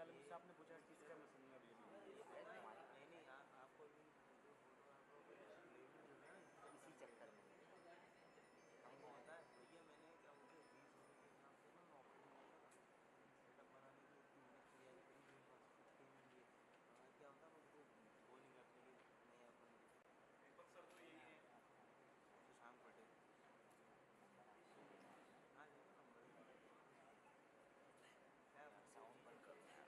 वाले मुझसे आपने पूछा किसका मैं सुनूंगा नहीं नहीं आपको भी जो फोटोग्राफर को इसी चक्कर में हमको होता है भैया। मैंने क्या बोलते 20 रुपये के हिसाब से ना नौकरी मिलता था सेटअप बनाने की, उसकी मैंने तैयारी करी मेरे पास कुछ थे नहीं लिए। क्या होता है उनको वो नहीं करते कि नहीं अपन दीपक सर तो यही है शाम पटे। हाँ ले लो नंबर। साउंड बंद करो यार।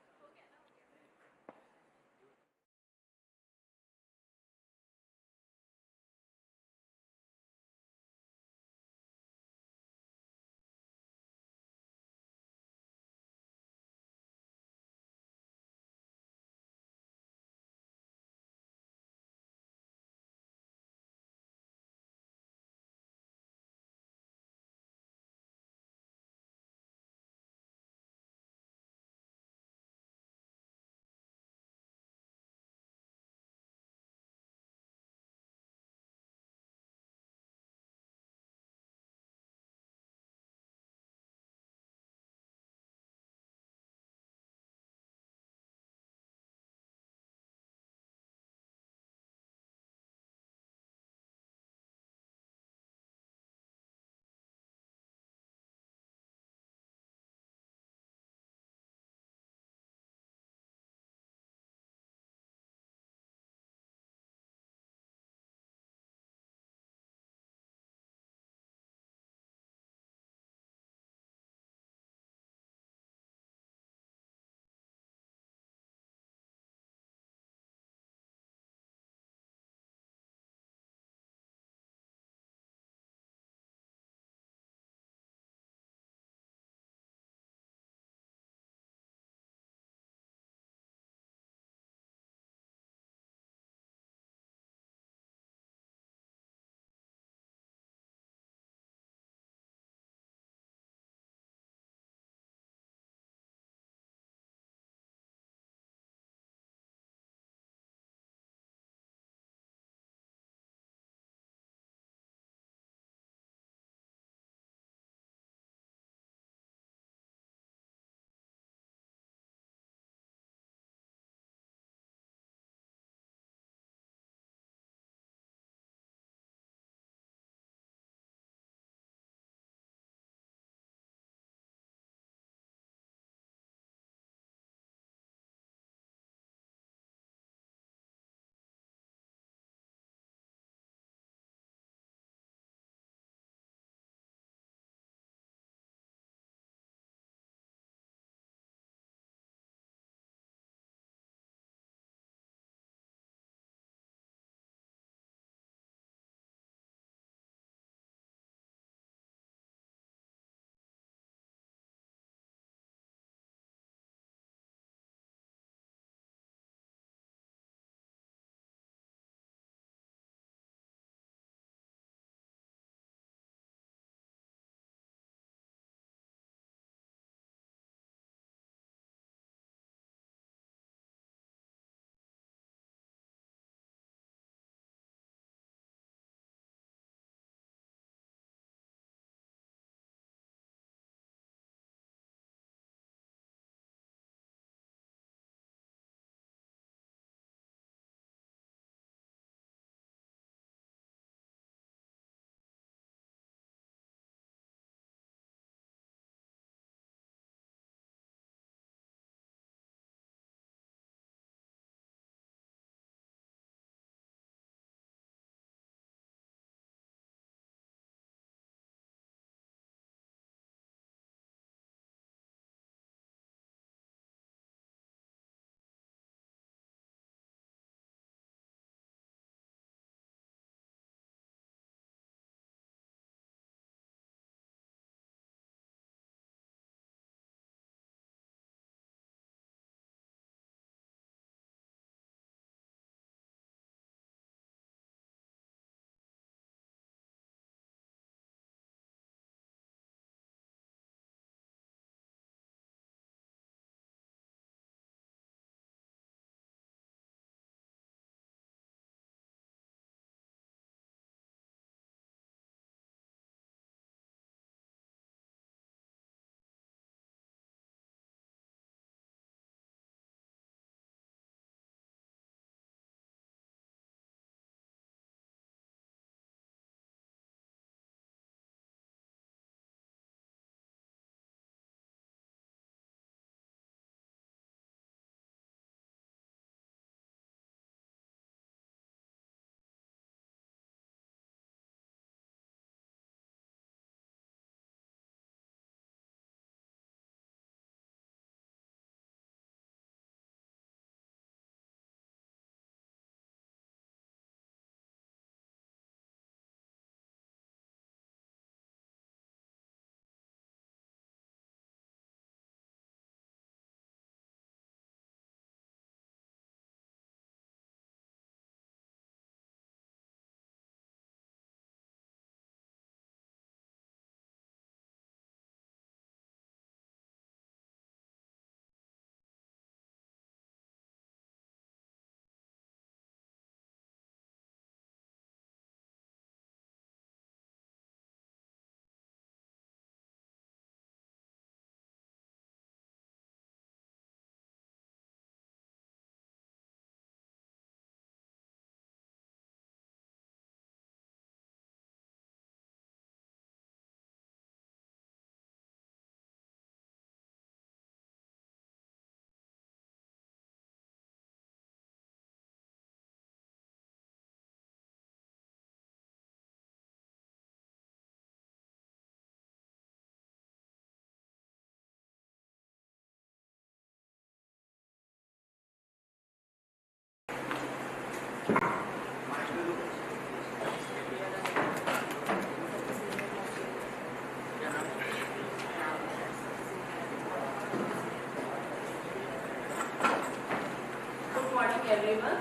everyone.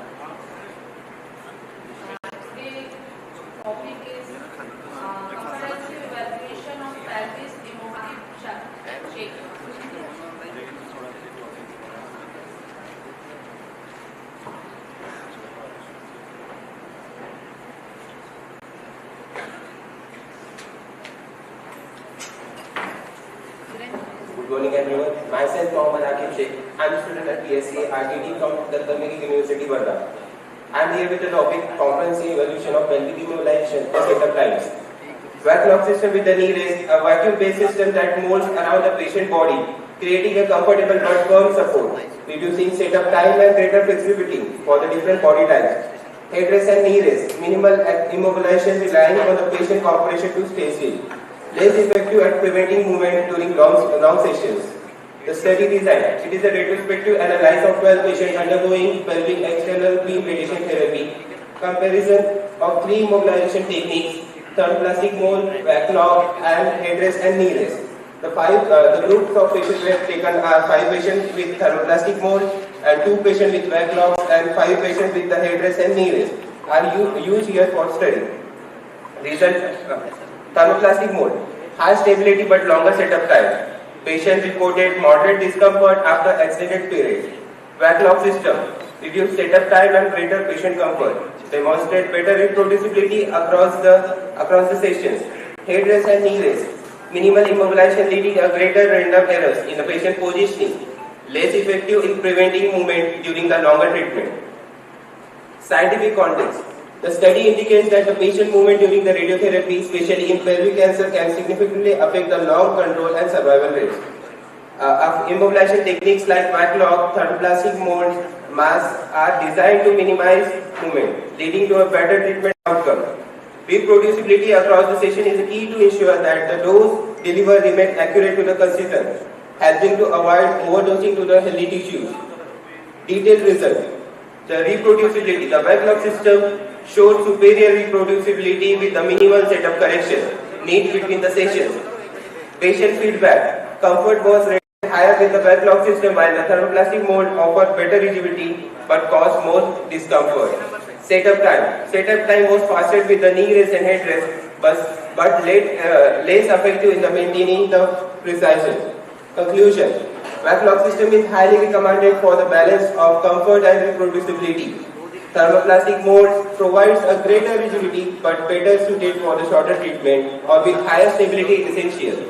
Today topic is comprehensive evaluation of pelvis immobility shape. Good morning everyone. Myself Mohammed Akib Sheikh. I am a student at PSC Artticon from the University Varda. I am here with the topic comprehensive evaluation of pelvic immobilization and setup times. Vac system with the knee raise, a vacuum-based system that molds around the patient body, creating a comfortable but firm support, reducing setup time and greater flexibility for the different body types. Headrest and knee raise, minimal immobilization relying on the patient cooperation to stay still. Less effective at preventing movement during long sessions. The study design. It is a retrospective analysis of 12 patients undergoing pelvic external beam radiation therapy. Comparison of 3 immobilization techniques: thermoplastic mold, backlog, and headrest and knee raise. The groups of patients were taken are 5 patients with thermoplastic mold and 2 patients with backlogs and 5 patients with the headrest and knee raise are used here for study. Result. Thermoplastic mold, high stability but longer setup time. Patient reported moderate discomfort after extended period. Backlog system, reduced setup time and greater patient comfort. Demonstrate better reproducibility across the sessions. Headrest and knee raise, minimal immobilization leading to greater random errors in the patient positioning. Less effective in preventing movement during the longer treatment. Scientific context. The study indicates that the patient movement during the radiotherapy, especially in pelvic cancer, can significantly affect the long control and survival rates. Immobilization techniques like backlog, thermoplastic mold, masks are designed to minimize movement, leading to a better treatment outcome. Reproducibility across the session is the key to ensure that the dose delivered remains accurate to the constituent, helping to avoid overdosing to the healthy tissues. Detailed results. The reproducibility. The backlog system showed superior reproducibility with the minimal setup correction need between the sessions. Patient feedback. Comfort was rated higher with the backlog system while the thermoplastic mold offered better rigidity but caused more discomfort. Setup time. Setup time was faster with the knee raise and headrest but less effective in the maintaining the precision. Conclusion. Backlog system is highly recommended for the balance of comfort and reproducibility. Thermoplastic mold provides a greater rigidity but better suited for the shorter treatment or with higher stability essential.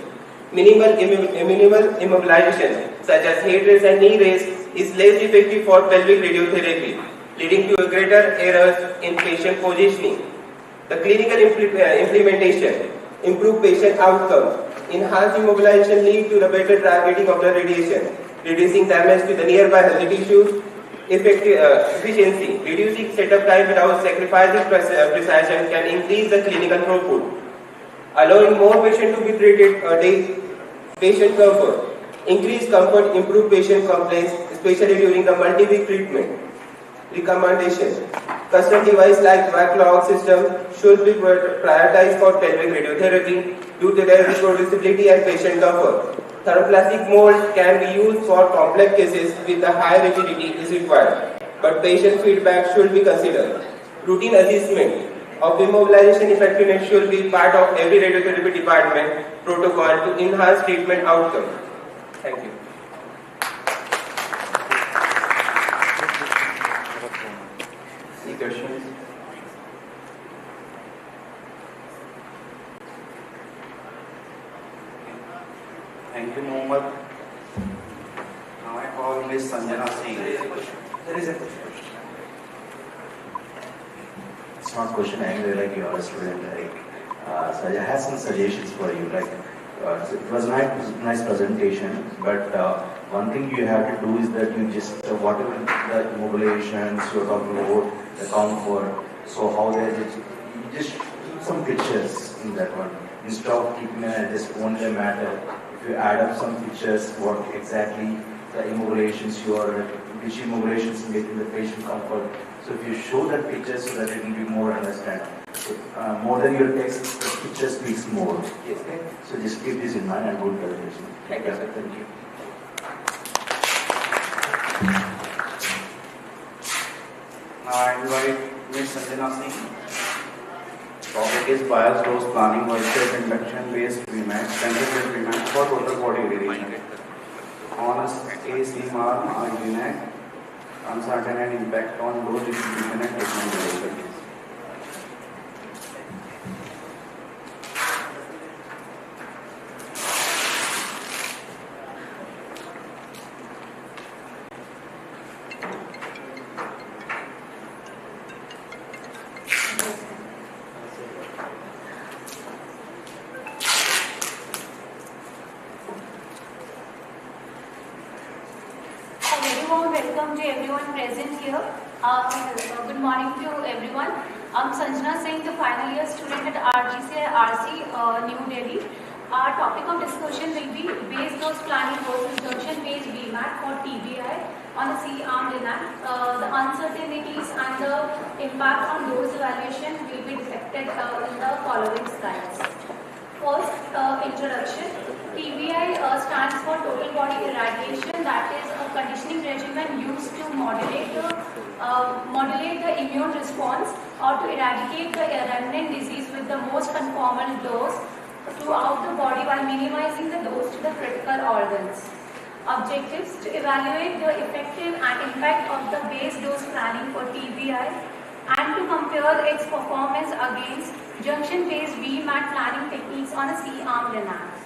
Minimal immobilization such as headrest and knee raise is less effective for pelvic radiotherapy, leading to a greater errors in patient positioning. The clinical implementation, improve patient outcomes. Enhanced immobilization lead to the better targeting of the radiation, reducing damage to the nearby healthy tissues. Efficiency, reducing setup time without sacrificing precision can increase the clinical throughput. Allowing more patients to be treated a day. Patient comfort, increase comfort, improve patient compliance, especially during the multi-week treatment. Recommendation, custom device like backlog system should be prioritized for pelvic radiotherapy due to their reproducibility and patient comfort. Thermoplastic mold can be used for complex cases with the high rigidity is required, but patient feedback should be considered. Routine assessment of immobilization effectiveness should be part of every radiotherapy department protocol to enhance treatment outcome. Thank you. Any questions? Thank you, Mohammed. Now I call Ms. Sanjana Singh. There is a question. It's not question anyway, like you are a student. So I have some suggestions for you. It was a nice presentation, but one thing you have to do is that you just whatever the immobilizations you're talking about, the comfort. So how they you just keep some pictures in that one instead of keeping just only a matter. If you add up some pictures, what exactly the immobilizations which immobilizations making the patient comfort. So if you show that picture so that it will be more understand. So, more than your text, the picture speaks more. Yes, so just keep this in mind and good presentation. Thank you, sir. Thank you. I invite Ms. Sanjana Singh. Topic is bias dose planning versus induction-based VMAT, sensor-based VMAT for total body irradiation. On ACMR, VMAT, uncertain and impact on dose distribution and treatment duration. Welcome to everyone present here. Good morning to everyone. I'm Sanjana Singh, the final year student at RC, New Delhi. Our topic of discussion will be base dose planning versus junction-based VMAT for TBI on a C-arm LINAC. The uncertainties and the impact on dose evaluation will be depicted in the following slides. First, introduction. TBI stands for total body irradiation, that is a conditioning regimen used to modulate the immune response or to eradicate the remnant disease with the most conformal dose throughout the body while minimizing the dose to the critical organs. Objectives: to evaluate the effective and impact of the base dose planning for TBI and to compare its performance against junction-based VMAT planning techniques on a C-arm LINAC.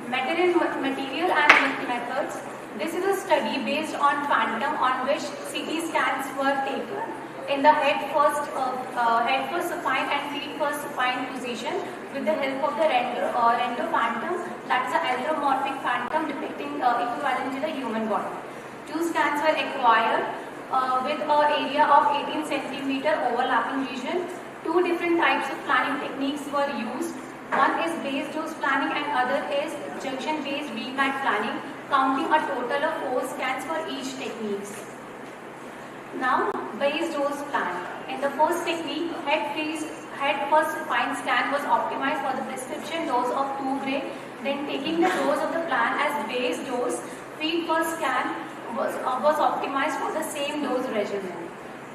Material and methods. This is a study based on phantom on which CT scans were taken in the head first supine and feet first supine position with the help of the rendo phantom, that is an anthropomorphic phantom depicting equivalent to the human body. 2 scans were acquired with an area of 18 cm overlapping region. 2 different types of planning techniques were used. One is base dose planning and other is junction-based VMAT planning, counting a total of 4 scans for each techniques. Now, base dose plan. In the first technique, head first supine scan was optimized for the prescription dose of 2 gray. Then taking the dose of the plan as base dose, feet first scan was optimized for the same dose regimen.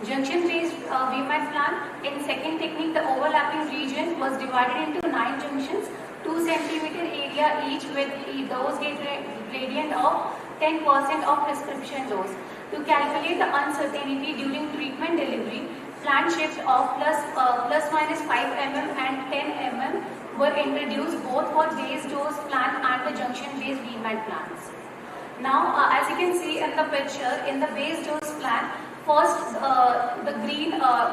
Junction-based VMAT plan. In second technique, the overlapping region was divided into 9 junctions, 2 cm area each with a dose gradient of 10% of prescription dose. To calculate the uncertainty during treatment delivery, plan shift of plus minus 5 mm and 10 mm were introduced both for base dose plan and the junction-based VMAT plans. Now, as you can see in the picture, in the base dose plan, first,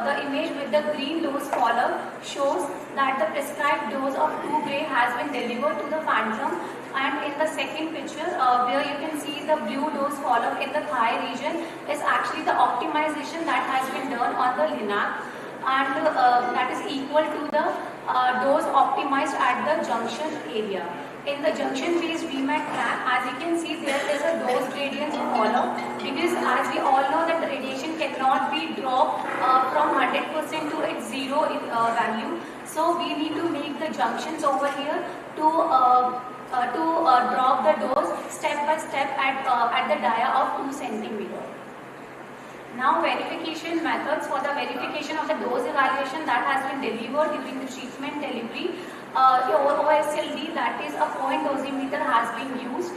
the image with the green dose column shows that the prescribed dose of 2 gray has been delivered to the phantom, and in the second picture, where you can see the blue dose column in the thigh region is actually the optimization that has been done on the LINAC, and that is equal to the dose optimized at the junction area. In the junction-based VMAT plan, as you can see, there is a dose gradient column because as we all know that the radiation cannot be dropped from 100% to its 0 value. So we need to make the junctions over here to drop the dose step by step at the dia of 2 cm. Now, verification methods. For the verification of the dose evaluation that has been delivered during the treatment delivery, OSLD, that is a point dosimeter, has been used.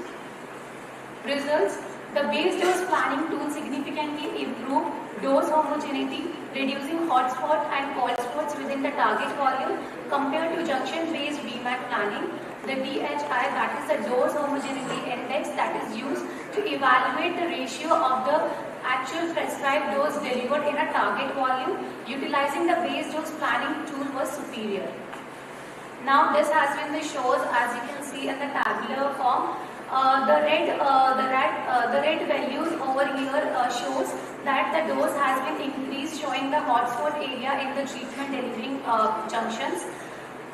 Results: the base dose planning tool significantly improved dose homogeneity, reducing hotspot and cold spots within the target volume compared to junction-based VMAT planning. The DHI, that is the dose homogeneity index, that is used to evaluate the ratio of the actual prescribed dose delivered in a target volume utilizing the base dose planning tool was superior. Now this has been the shows, as you can see in the tabular form. The red values over here shows that the dose has been increased, showing the hotspot area in the treatment delivering junctions.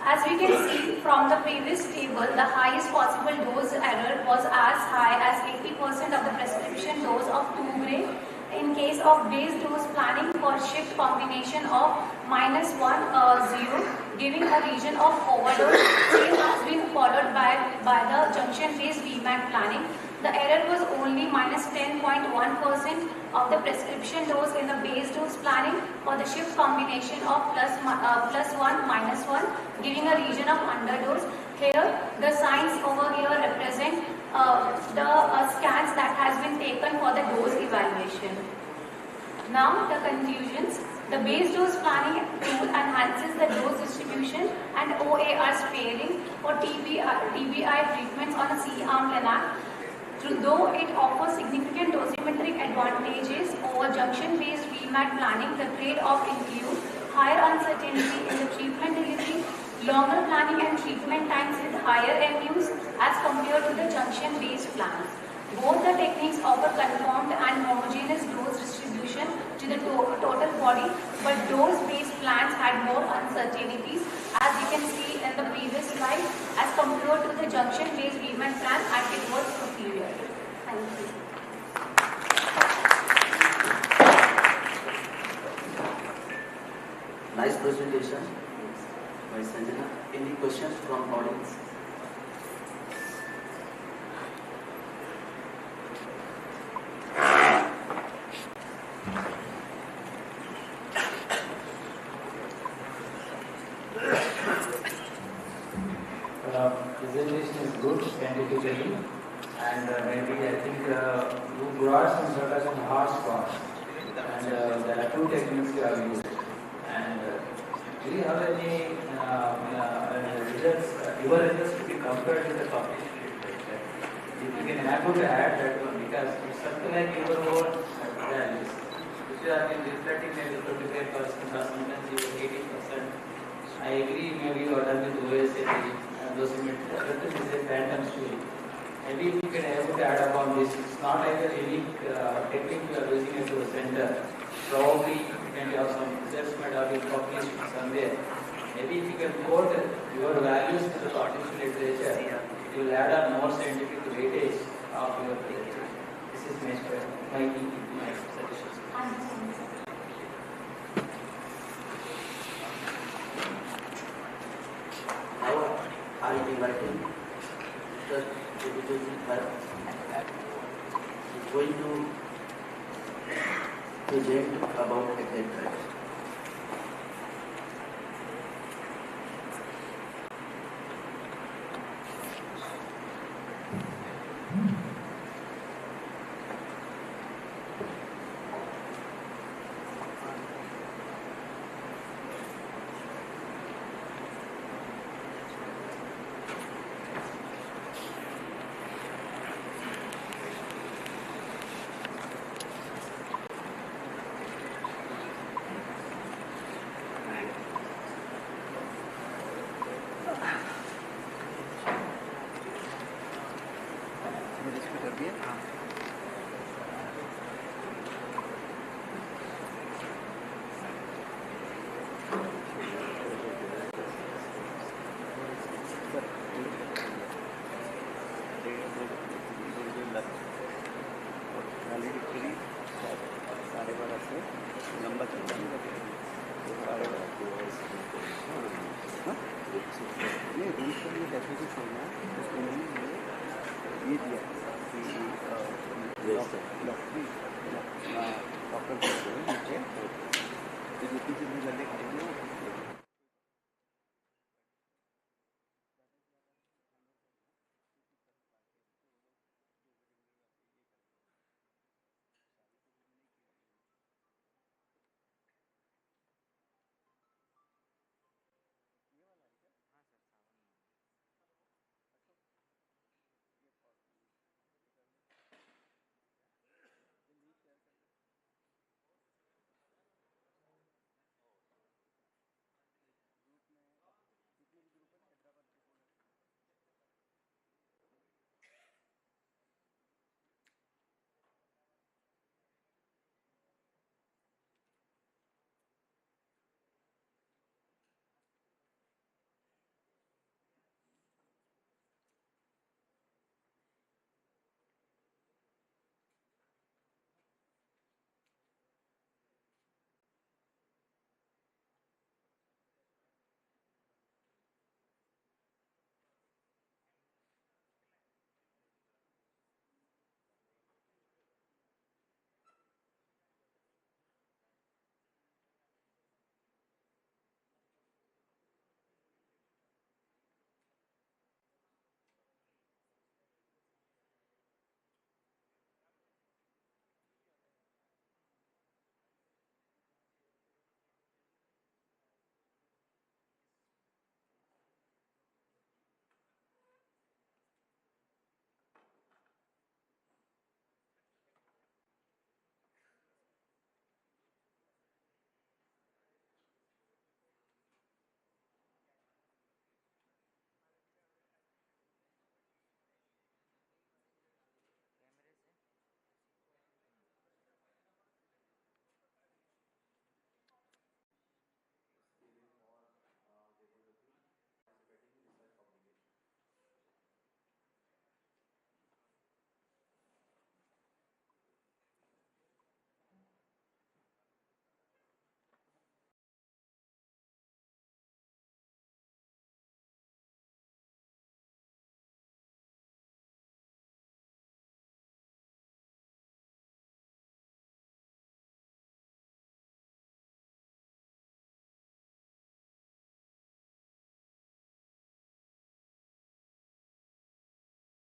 As we can see from the previous table, the highest possible dose error was as high as 80% of the prescription dose of 2 gray. In case of base dose planning for shift combination of -1, 0, giving a region of overdose, same has been followed by the junction-based VMAT planning. The error was only minus 10.1% of the prescription dose in the base dose planning for the shift combination of plus 1 minus 1, giving a region of underdose. Here, the signs over here represent the scans that has been taken for the dose evaluation. Now, the conclusions. The base dose planning tool enhances the dose distribution and OAR sparing for TBI treatments on a C-arm LNAC. Though it offers significant dosimetric advantages over junction-based VMAT planning, the trade-off include higher uncertainty in the treatment delivery, longer planning and treatment times with higher MUs as compared to the junction-based plans. Both the techniques offer conformed and homogeneous dose distribution to the total body, but dose-based plans had more uncertainties, as you can see in the previous slide, as compared to the junction-based VMAT plan, and it was superior. Thank you. Nice presentation by Sanjana. Any questions from audience? Presentation is good scientifically, and maybe I think you brought some certain hard spots, and there are two techniques you have used. And do you have any results, your results to be compared with the published literature? If you can able to add that one, because it's something like your own values. If you have been reflecting maybe 25% or sometimes even 80%, I agree maybe you are done with OSAT. Everything is a phantom story. Maybe you can able to add upon this. It's not like a unique technique you are using at the center. Probably you can have some results might have been published somewhere. Maybe if you can quote your values to the published literature, it will add on more scientific weightage of your literature. This is my suggestion. I am inviting Mr. Abhijit Bharat. He is going to present about etc.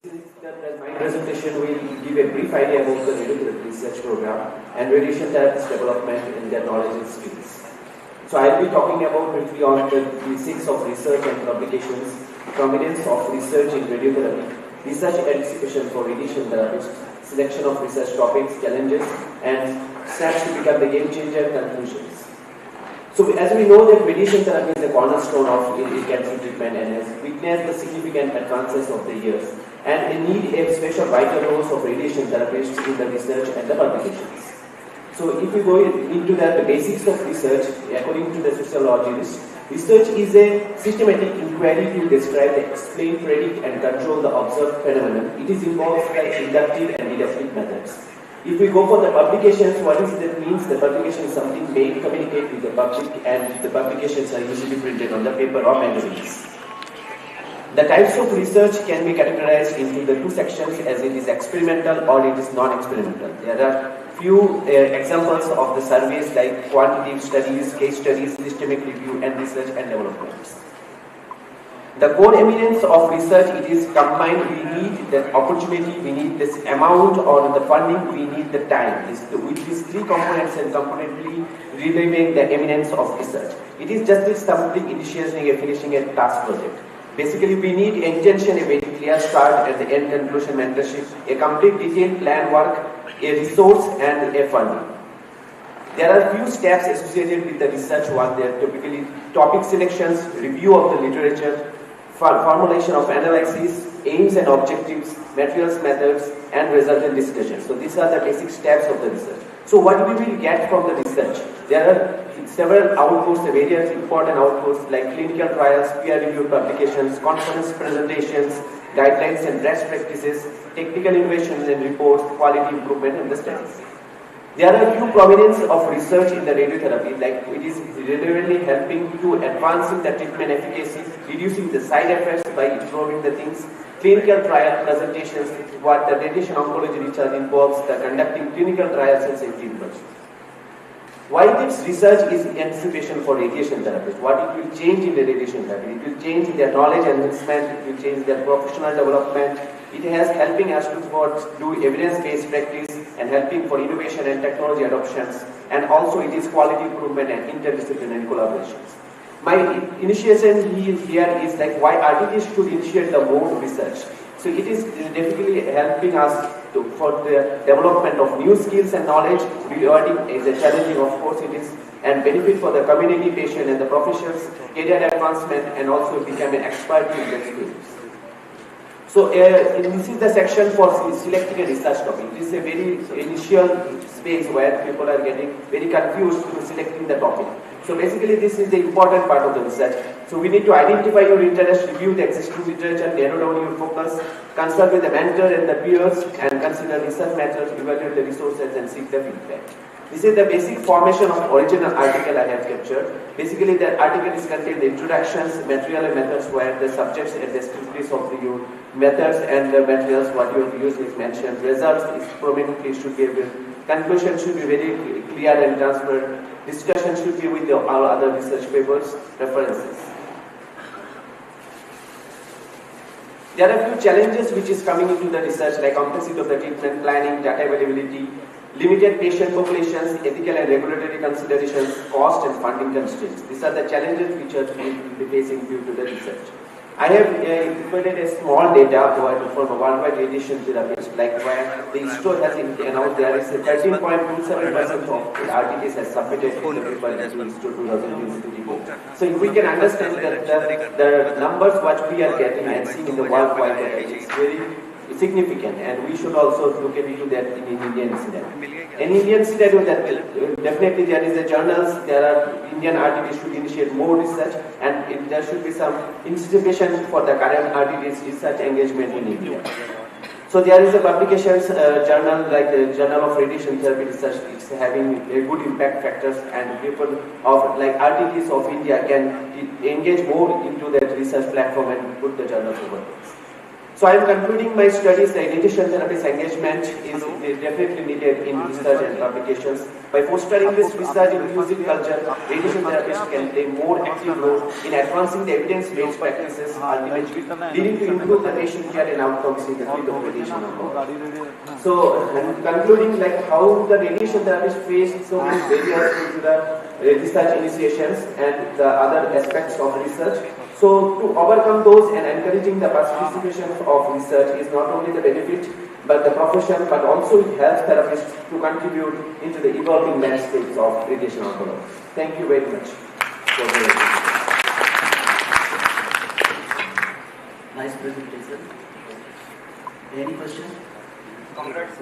My presentation will give a brief idea about the radiotherapy research program and radiation therapist development in their knowledge and skills. So I'll be talking about briefly on the basics of research and publications, prominence of research in radiotherapy, research anticipation for radiation therapists, selection of research topics, challenges, and steps to become the game changer conclusions. So as we know that radiation therapy is a cornerstone of cancer treatment and has witnessed the significant advances of the years, and they need a special vital roles of radiation therapists in the research and the publications. So if we go into the basics of research, according to the sociologists, research is a systematic inquiry to describe, explain, predict and control the observed phenomenon. It is involves like inductive and deductive methods. If we go for the publications, what is that means? The publication is something made, communicate with the public, and the publications are usually printed on the paper or magazines. The types of research can be categorized into the two sections, as it is experimental or it is non-experimental. There are few examples of the surveys like quantitative studies, case studies, systemic review, and research and developments. The core eminence of research, it is combined. We need the opportunity, we need this amount or the funding, we need the time. With these three components and completely reliving the eminence of research. It is just something initiating and finishing a task project. Basically, we need intention, a very clear start and the end conclusion mentorship, a complete detailed plan work, a resource and a funding. There are few steps associated with the research one. There are typically topic selections, review of the literature, formulation of analysis, aims and objectives, materials, methods, and resultant discussions. So these are the basic steps of the research. So what we will get from the research? There are several outputs, various important outputs like clinical trials, peer-reviewed publications, conference presentations, guidelines and best practices, technical innovations and reports, quality improvement and the studies. There are few prominence of research in the radiotherapy, like it is really helping to advancing the treatment efficacy, reducing the side effects by improving the things, clinical trial presentations, what the radiation oncology research involves, the conducting clinical trials and safety research. Why this research is anticipation for radiation therapists? What it will change in the radiation therapy? It will change their knowledge enhancement, it will change their professional development. It has helping us to do evidence-based practice and helping for innovation and technology adoptions, and also it is quality improvement and interdisciplinary collaborations. My initiation here is like why RTTs should initiate the more research. So it is definitely helping us for the development of new skills and knowledge. Rewarding is a challenging, of course it is, and benefit for the community, patient and the professionals, career advancement, and also become an expert in the experience. So this is the section for selecting a research topic. This is a very initial space where people are getting very confused to selecting the topic. So basically this is the important part of the research. So we need to identify your interest, review the existing literature, narrow down your focus, consult with the mentor and the peers, and consider research methods, evaluate the resources and seek the feedback. This is the basic formation of original article I have captured. Basically the article is contained the introductions, material and methods where the subjects and descriptors of your methods and the materials what you have used is mentioned. Results is prominently should be able. Conclusion should be very clear and transparent. Discussion should be with all other research papers, references. There are a few challenges which is coming into the research like complexity of the treatment planning, data availability, limited patient populations, ethical and regulatory considerations, cost and funding constraints. These are the challenges which are facing due to the research. I have included a small data for worldwide radiation therapies, like where the ISRO has announced there is a 13.27% of the RTTs has submitted in the paper to ISRO 2023. So if we can understand that the numbers what we are getting and seeing in the worldwide data is very significant, and we should also look into that in Indian scenario. In Indian scenario, that definitely there is a journals, there are Indian RTTs should initiate more research, and there should be some anticipation for the current RTTs research engagement in India. So there is a publications journal like the Journal of Radiation Therapy Research. It's having a good impact factors, and people of like RTTs of India can engage more into that research platform and put the journals over there. So I am concluding my studies that radiation therapist engagement is definitely needed in research and publications. By fostering this research in music culture, radiation therapists can play more active role in advancing the evidence-based practices, ultimately leading to improve the patient care and outcomes in the field of radiation oncology. So, concluding like how the radiation therapist faced so many barriers into the research initiations and the other aspects of research. So to overcome those and encouraging the participation of research is not only the benefit but the profession, but also it helps therapists to contribute into the evolving landscapes of radiation oncology. Thank you very much for the Nice presentation. Any question? Congrats.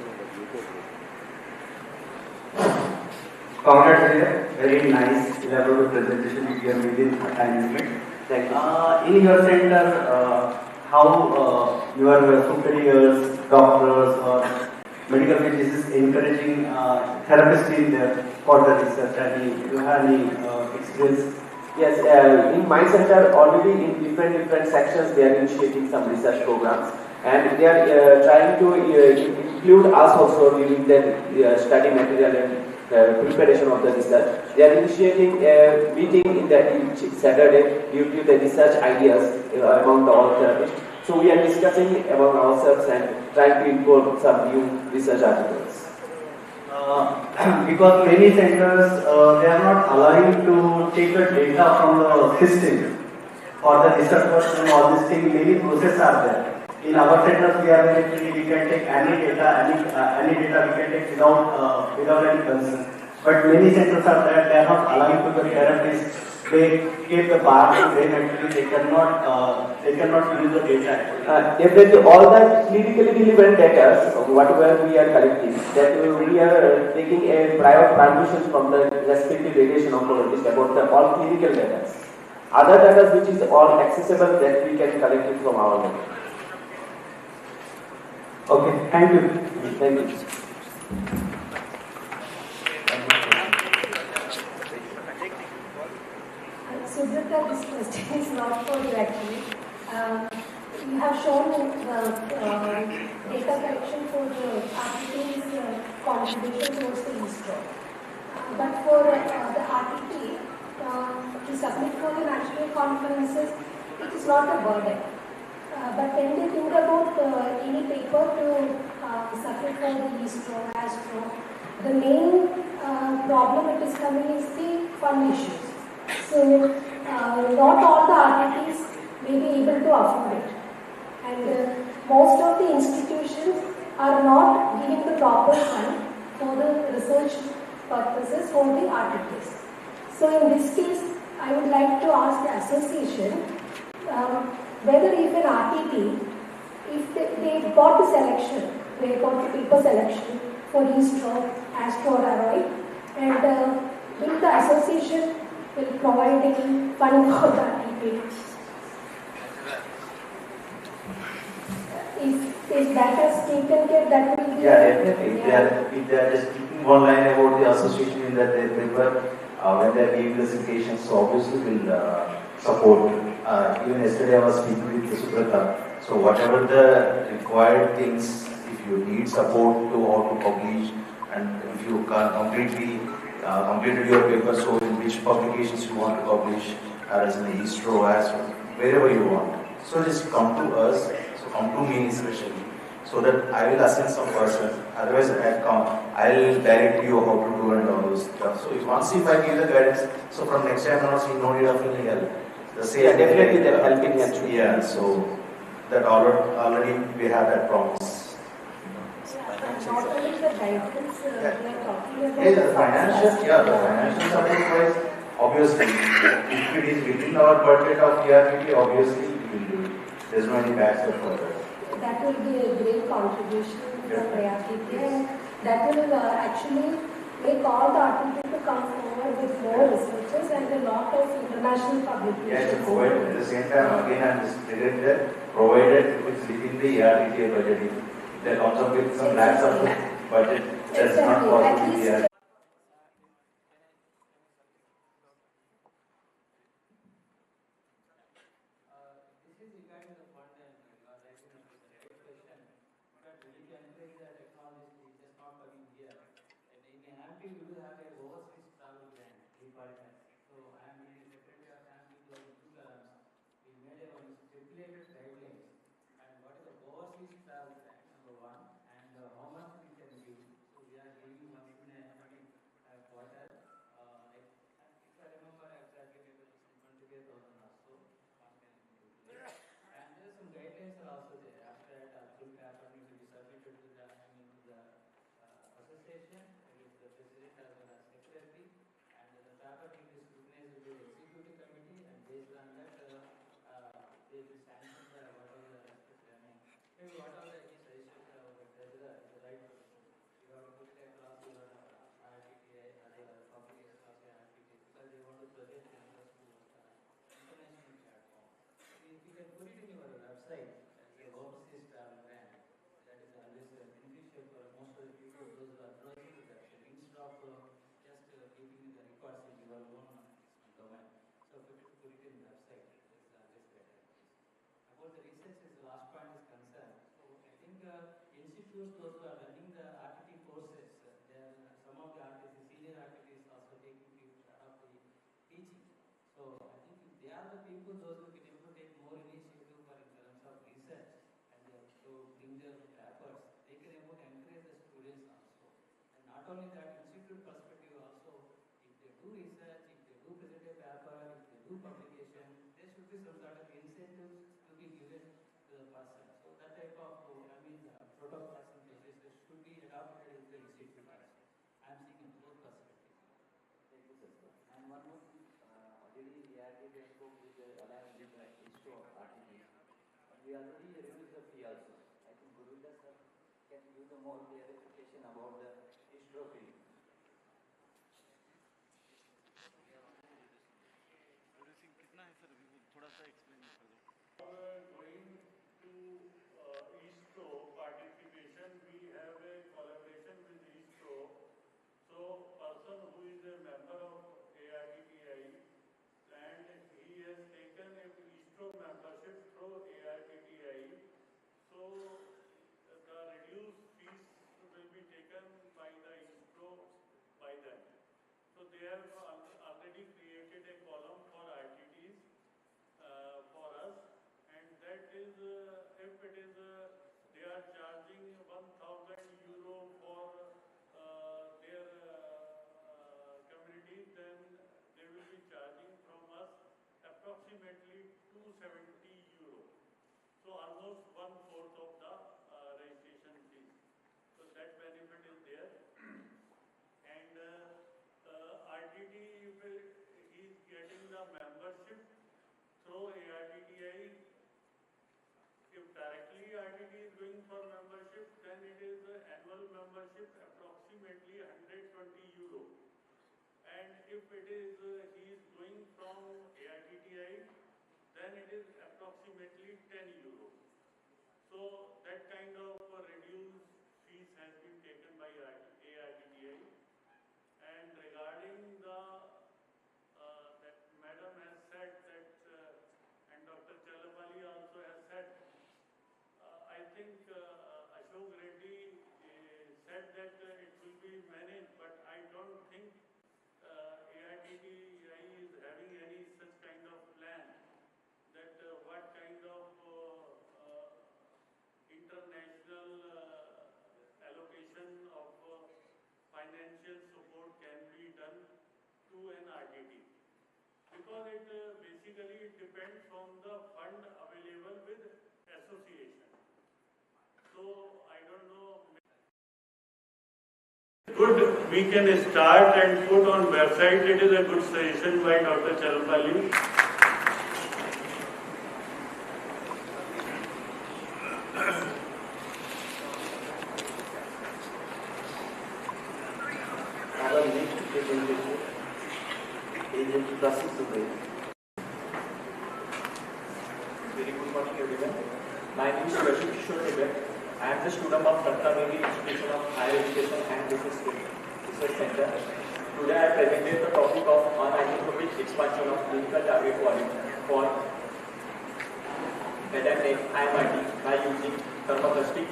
Congrats, very nice elaborate presentation you have within a time limit. Thank you. In your center, how your superiors, doctors, or medical physicists encouraging therapists in there for the research? Do you have any experience? Yes, in my center already in different sections they are initiating some research programs, and they are trying to include us also during the study material and preparation of the research. They are initiating a meeting each Saturday due to the research ideas among the all therapists. So we are discussing among ourselves and trying to import some new research articles. Because many centers, they are not allowing to take the data from the system or the research work and all these things. Many processes are there. In our centers, we are very free. We can take any data, any data we can take without any concern. But many centers are there. They are not allowing to the therapists. They give the bar to them. Actually, they cannot use the data. Definitely, all that clinically relevant data, whatever we are collecting, that we are taking a prior permission from the respective radiation oncologist about all clinical data. Other data which is all accessible that we can collect it from our lab. Okay, thank you. Thank you. Subrata, this question is not for you actually. You have shown data collection for the RTT's contribution towards the e-store. But for the RTT, to submit for the national conferences, it is not a burden. But when they think about any paper to submit for the e-store, ASTRO, the main problem it is coming is the fund issues. So, not all the RTTs may be able to afford it. And most of the institutions are not giving the proper fund for the research purposes for the RTTs. So, in this case, I would like to ask the association whether if an RTT, if they got the selection, they got the paper selection for e-stroke, ASTRO or AROI, and will the association will provide any fund for the RTT? If that is taken care, that will be... Yeah, definitely. If they are just keeping one line about the association in that they prefer, when they are giving the citations, so obviously will support. Even yesterday I was speaking with Subrata. So whatever the required things, if you need support to how to publish, and if you can completed your paper, so in which publications you want to publish, as in the ISRO, as wherever you want. So just come to us, so come to me especially, so that I will assign some person. Otherwise, I'll direct you how to do and all those stuff. So if I give the guidance, so from next time on, you no need of any help. The same. Yeah, definitely they're helping actually. Yeah, so that already we have that promise. Not only the guidance we are talking about. Yeah, the financial support wise, obviously, if it is within our budget of TRPT, obviously we will do it. There's no any backs for that. That will be a great contribution from RTT, and that will actually make all the RTT to come forward with more researchers and a lot of international publications. Yes, provided at the same time, again, I'm just stated that provided it's within the RTT budget. If there comes up with some lakhs of budget, that's not possible. encourage the technologists to just not coming here. And in AMP, we do have a overseas travel grant department. So I am the secretary of AMP 2002 terms. We made a one stipulated guidelines and what is the overseas travel grant, number one, and how much we can give. So we are giving once in a quarter. If I remember exactly, maybe some 25,000 or so. And there are some guidelines are also there. After that, full paper need to be submitted to the association with the president as well as secretary, and the paper need to be scrutinized by the executive committee, and based on that, they will sanction whatever the maybe whatever the suggestions the right person. You have to put it across your RTTI as a publication of the RTTI because they want to present themselves to international platform. If you can put it in your website as a overseas travel brand, that is always beneficial for most of the people, those who are browsing the website, instead of just keeping the records in your own domain. So put it in the website. That is always better. About the research, the last point is concerned. So I think institutes, those who are running the RTT courses, some of the RTT, senior RTTs also taking people of the teaching. So I think they are the people, those who can able to take more initiative for in terms of research and to bring their papers. They can able to encourage the students also. And not only that, institute perspective also, if they do research, if they do present a paper, if they do publication, there should be some sort of incentives to be given to the person. So that type of, protocols and processes should be adopted in the institute also. I am seeing in both perspectives. Thank you, sir. And one more thing, already we are spoke with alliance with ISRO RTD. And we already reduced the fee also. I think Guruda sir can give the more clarification about the ISRO fee. Reducing कितना है sir? थोड़ा सा explain कर दो. Going to ISRO participation, we have a collaboration with ISRO. So, person who is a member of ARTTI and he has taken a ISRO membership through ARTTI. So, the reduced fees will be taken by the ISRO by them. So, they have already created a column for RTTs for us, and that is if it is they are charging 1,000 euro for their community, then they will be charging from us approximately 270 euro. So almost 1/4 of the registration fee. So that benefit is there. And RTT is getting the membership through ARTTI. If directly RTT is going for membership, then it is annual membership approximately 120 euro. And if it is he is going from ARTTI, then it is approximately 10 euro. So that kind of reduced fees has been taken by ARTTI. And regarding the that madam has said that and Dr. Chalapali also has said, I think Ashok Reddy said that it will be managed, but I don't think ARTTI is having any such kind of plan that what kind of international allocation of financial support can be done to an RTT. Because it basically depends on the fund available with association. So I don't know. Good, we can start and put on website. It is a good suggestion by Dr. Chalapali. Our next presentation is Prasid Dubey. Very good morning everyone. My name is Prasid Dubey. I am the student of Ratnamani Institution of Higher Education and Research Center. Today I presented the topic of anisotropic expansion of clinical target volume for head and neck IMRT by using thermoplastic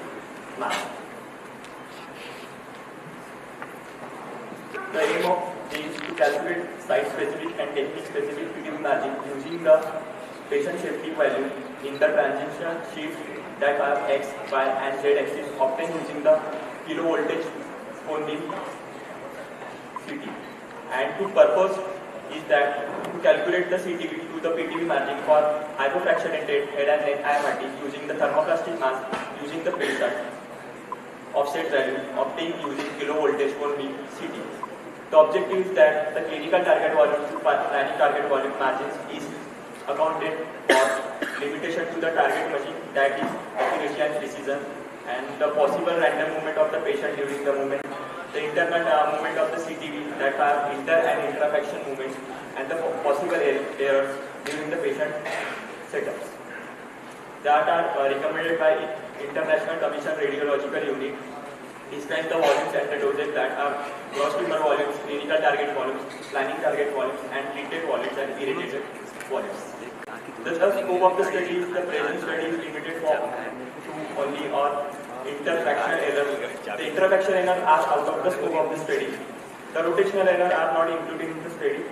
mask. The aim of is to calculate site-specific and technique-specific PTV margin using the patient safety value in the transition sheets that are X, Y, and Z axis obtained using the kilo voltage only CT. And to purpose is that to calculate the CTV to the PTV margin for hypofractionated head and neck IMRT using the thermoplastic mass using the patient offset value obtained using kilo voltage only CT. The objective is that the clinical target volume to planning target volume margins is accounted for limitation to the target machine, that is accuracy and precision, and the possible random movement of the patient during the movement, the internal movement of the CTV, that are inter and intrafaction movements, and the possible errors during the patient setups that are recommended by International Commission Radiological Unit. Describe the volumes and the dosage that are gross tumor volumes, clinical target volumes, planning target volumes, and treated volumes and irritated volumes. The scope of the study is the present study is limited to only or interfractional errors. The interfractional errors are out of the scope of the study. The rotational errors are not included in the study.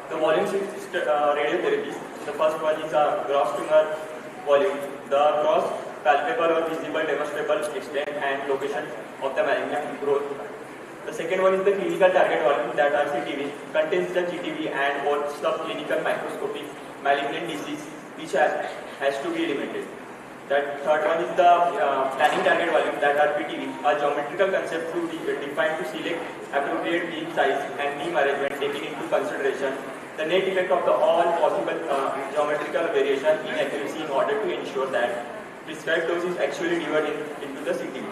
The volumes in radiotherapy. The first one is a gross tumor volume. The gross palpable or visible demonstrable extent and location of the malignant growth. The second one is the clinical target volume, that are CTV, contains the GTV and or subclinical microscopic malignant disease which has to be eliminated. That third one is the planning target volume, that are PTV, a geometrical concept to be defined to select appropriate beam size and beam arrangement taking into consideration the net effect of the all possible geometrical variation in accuracy in order to ensure that prescribed dose is actually delivered into the CTV.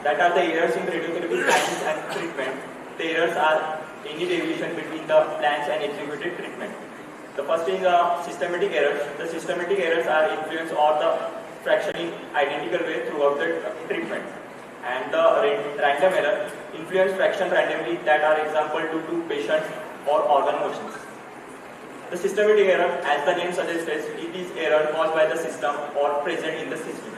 That are the errors in radiotherapy plans and treatment. The errors are any deviation between the plans and executed treatment. The first is systematic errors. The systematic errors are influence or the fractioning identical way throughout the treatment. And the random error, influence fraction randomly, that are example due to patient or organ motions. The systematic error, as the name suggests, it is error caused by the system or present in the system.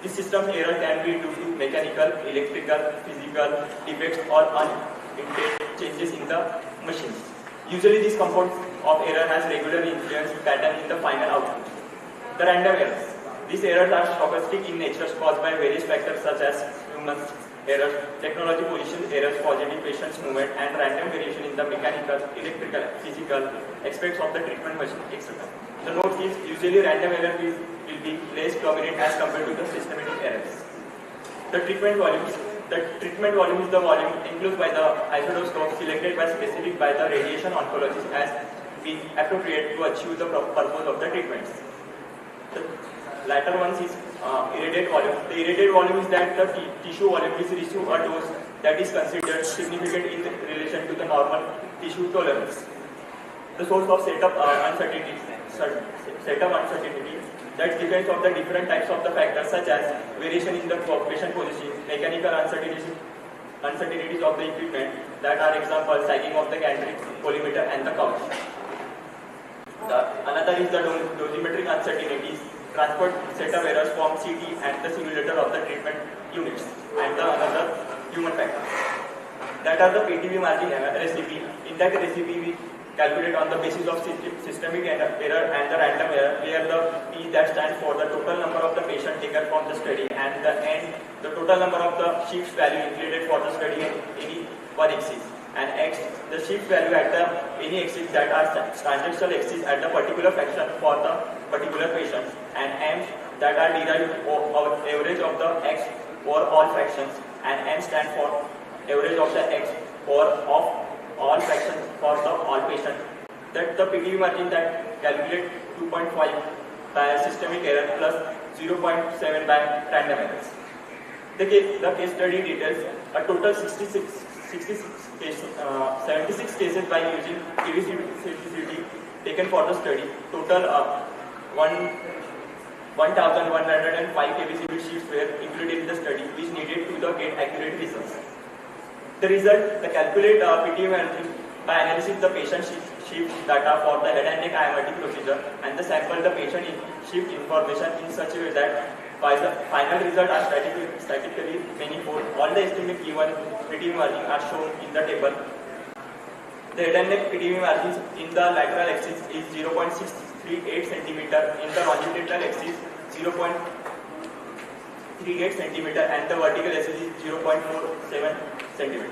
This system error can be due to mechanical, electrical, physical defects or unintended changes in the machines. Usually this compound of error has regular influence pattern in the final output. The random errors. These errors are stochastic in nature caused by various factors such as human errors, technology position errors, positive patient's movement, and random variation in the mechanical, electrical, physical aspects of the treatment machine, etc. The note is usually random error will be less dominant as compared to the systematic errors. The treatment volumes. The treatment volume is the volume enclosed by the isotoscope selected by specific by the radiation oncologist as being appropriate to achieve the purpose of the treatments. The latter one is irradiated volume. The irradiated volume is that the tissue volume which receives a dose that is considered significant in relation to the normal tissue tolerance. The source of setup uncertainty that depends on the different types of the factors such as variation in the patient position, mechanical uncertainties of the equipment, that are example sagging of the gantry, collimator and the couch. Another is the dosimetric uncertainties, transport setup errors from CT and the simulator of the treatment units, and the another human factors. That are the PTV margin recipe. In that recipe we calculate on the basis of systemic error and the random error, where the P that stands for the total number of the patient taken from the study, and the N the total number of the shifts value included for the study in any one axis, and X the shift value at the any axis that are tangential axis at the particular fraction for the particular patient, and M that are derived of average of the X over all fractions, and M stand for average of the X over of all fractions for the all patients. That the PTV margin that calculate 2.5 by systemic error plus 0.7 by random errors. The case study details a total 76 cases by using KVCT taken for the study. Total 1,105 KVCT sheets were included in the study, which needed to get accurate results. The result, the calculate PTV margin by analyzing the patient shift data for the head and neck IMRT procedure and the sample the patient shift information in such a way that final results are statically manifold. All the estimates given PTV margin are shown in the table. The head and neck PTV margins in the lateral axis is 0.638 cm, in the longitudinal axis 0.38 cm, and the vertical axis is 0.47 cm.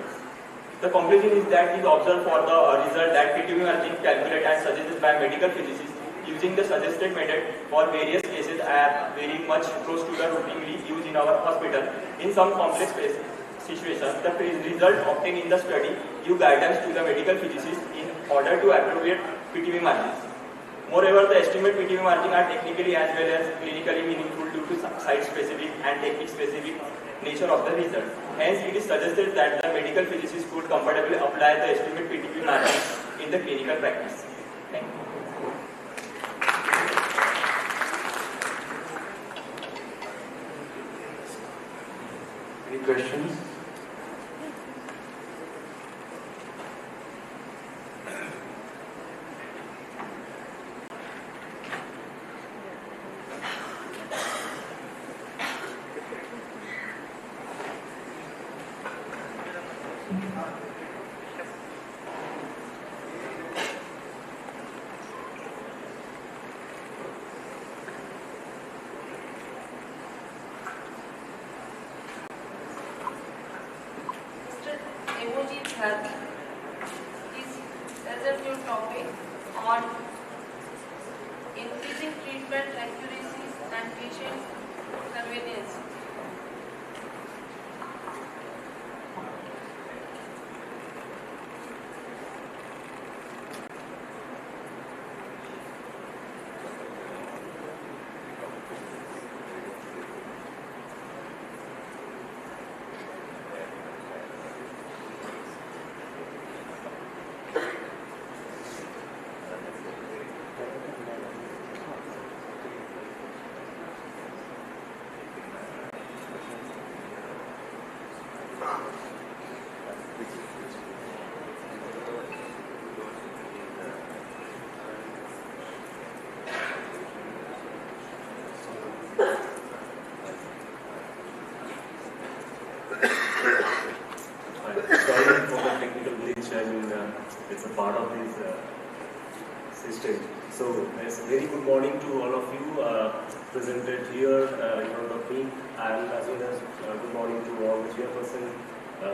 The conclusion is that is observed for the result that PTV margin calculated and suggested by medical physicists using the suggested method for various cases are very much close to the routinely used in our hospital. In some complex situations, the result obtained in the study give guidance to the medical physicists in order to appropriate PTV margins. Moreover, the estimate PTV margin are technically as well as clinically meaningful due to site-specific and technique-specific nature of the result. Hence, it is suggested that the medical physicists could comfortably apply the estimate PTV margin in the clinical practice. Thank you. Any questions? Health is as a new topic on increasing treatment accuracy and patient convenience. Sorry for the technical glitch. I mean, it's a part of this system. So, it's a very good morning to all of you presented here in front of me, and as well as good morning to all the chairperson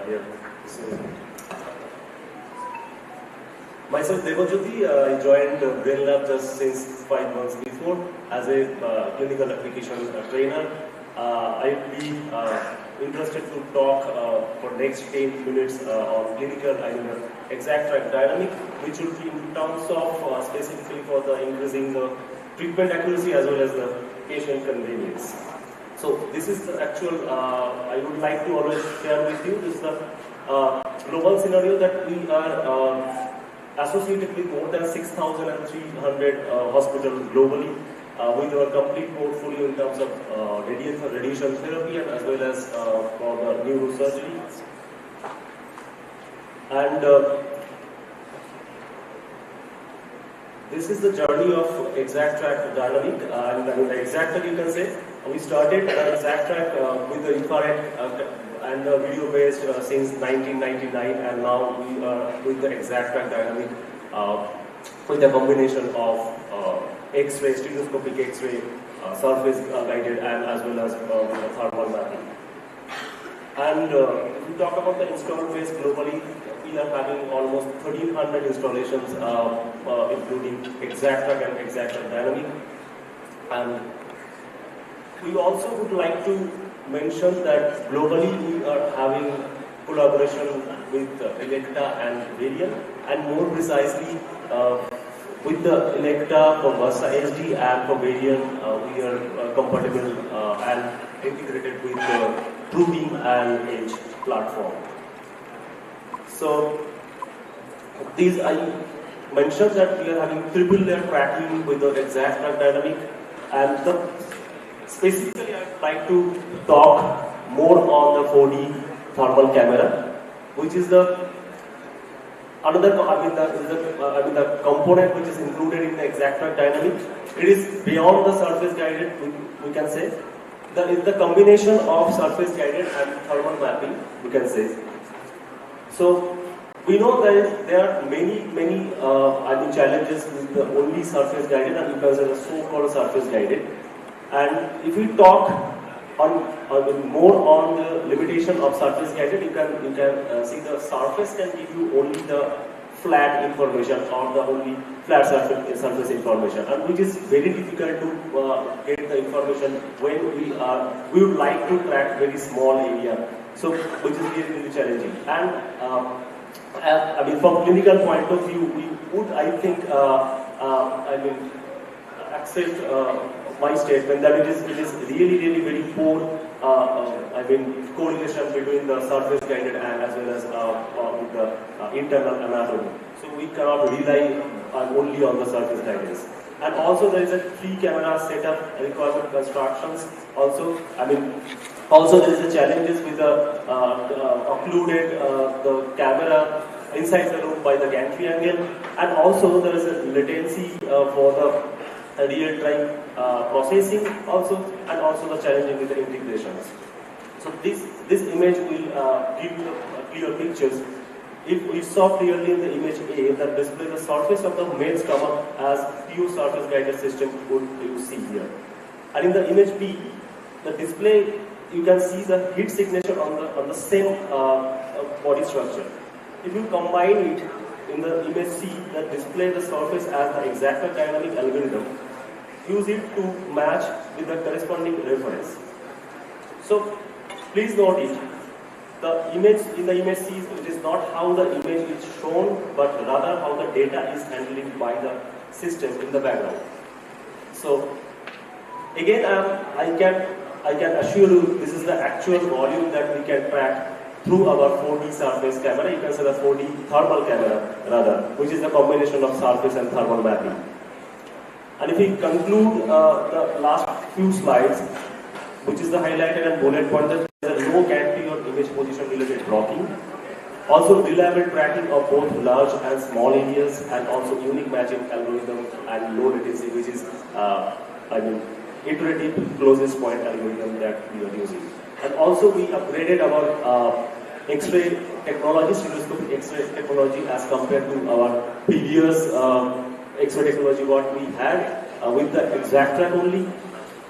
here. So, myself, Devajyoti, I joined Brain Lab just since 5 months before as a clinical application trainer. I'll be interested to talk for next 10 minutes on clinical exact track dynamic, which will be in terms of specifically for the increasing the treatment accuracy as well as the patient convenience. So this is the actual, I would like to always share with you, this is the global scenario that we are associated with more than 6,300 hospitals globally. With our complete portfolio in terms of radiation therapy and as well as for the neurosurgery. And this is the journey of exact track dynamic, and the exact track you can say. We started the exact track with the infrared and the video based since 1999, and now we are with the exact track dynamic with a combination of X-ray, stereoscopic X-ray, surface guided, and as well as thermal mapping. And if we talk about the installed base globally, we are having almost 1,300 installations, including exact track and exact track dynamic. And we also would like to mention that globally we are having collaboration with Electa and Varian, and more precisely with the Electa for Versa HD and for Varian, we are compatible and integrated with the TrueBeam and Edge platform. So these I mentioned that we are having triple layer tracking with the exact track dynamic, and specifically I would like to talk more on the 4D thermal camera, which is the another the component which is included in the exact track dynamic. It is beyond the surface guided, we can say, the combination of surface guided and thermal mapping, we can say. So we know that there are many challenges with the only surface guided and because of the so-called surface guided. And if we talk more on the limitation of surface guided, you can see the surface can give you only the flat information or the only flat surface information, and which is very difficult to get the information when we would like to track very small area. So which is really challenging. And I mean, from clinical point of view, we would, I think, accept my statement that it is really very poor. Correlation between the surface guided and as well as with the internal anatomy. So we cannot rely only on the surface guidance. And also there is a 3 camera setup requirement constructions. Also, also there is a challenges with the occluded the camera inside the room by the gantry angle, and also there is a latency for the real-time processing also, and also the challenging with the integrations. So this image will give you clear pictures. If we saw clearly in the image A that display the surface of the main stomach as pure surface guided system would you see here. And in the image B, the display you can see the heat signature on the same body structure. If you combine it in the image C that display the surface as the exact dynamic algorithm, use it to match with the corresponding reference. So please note it. The image in the image C, it is not how the image is shown, but rather how the data is handled by the system in the background. So again, I can assure you this is the actual volume that we can track through our 4D surface camera. You can say the 4D thermal camera rather, which is the combination of surface and thermal mapping. And if we conclude the last few slides, which is the highlighted and bullet pointed, there is no gantry or image position related blocking. Also reliable tracking of both large and small areas, and also unique matching algorithm and low latency, which is iterative closest point algorithm that we are using. And also we upgraded our X-ray technology, stereoscopic X-ray technology as compared to our previous X-ray technology what we had with the exact track only.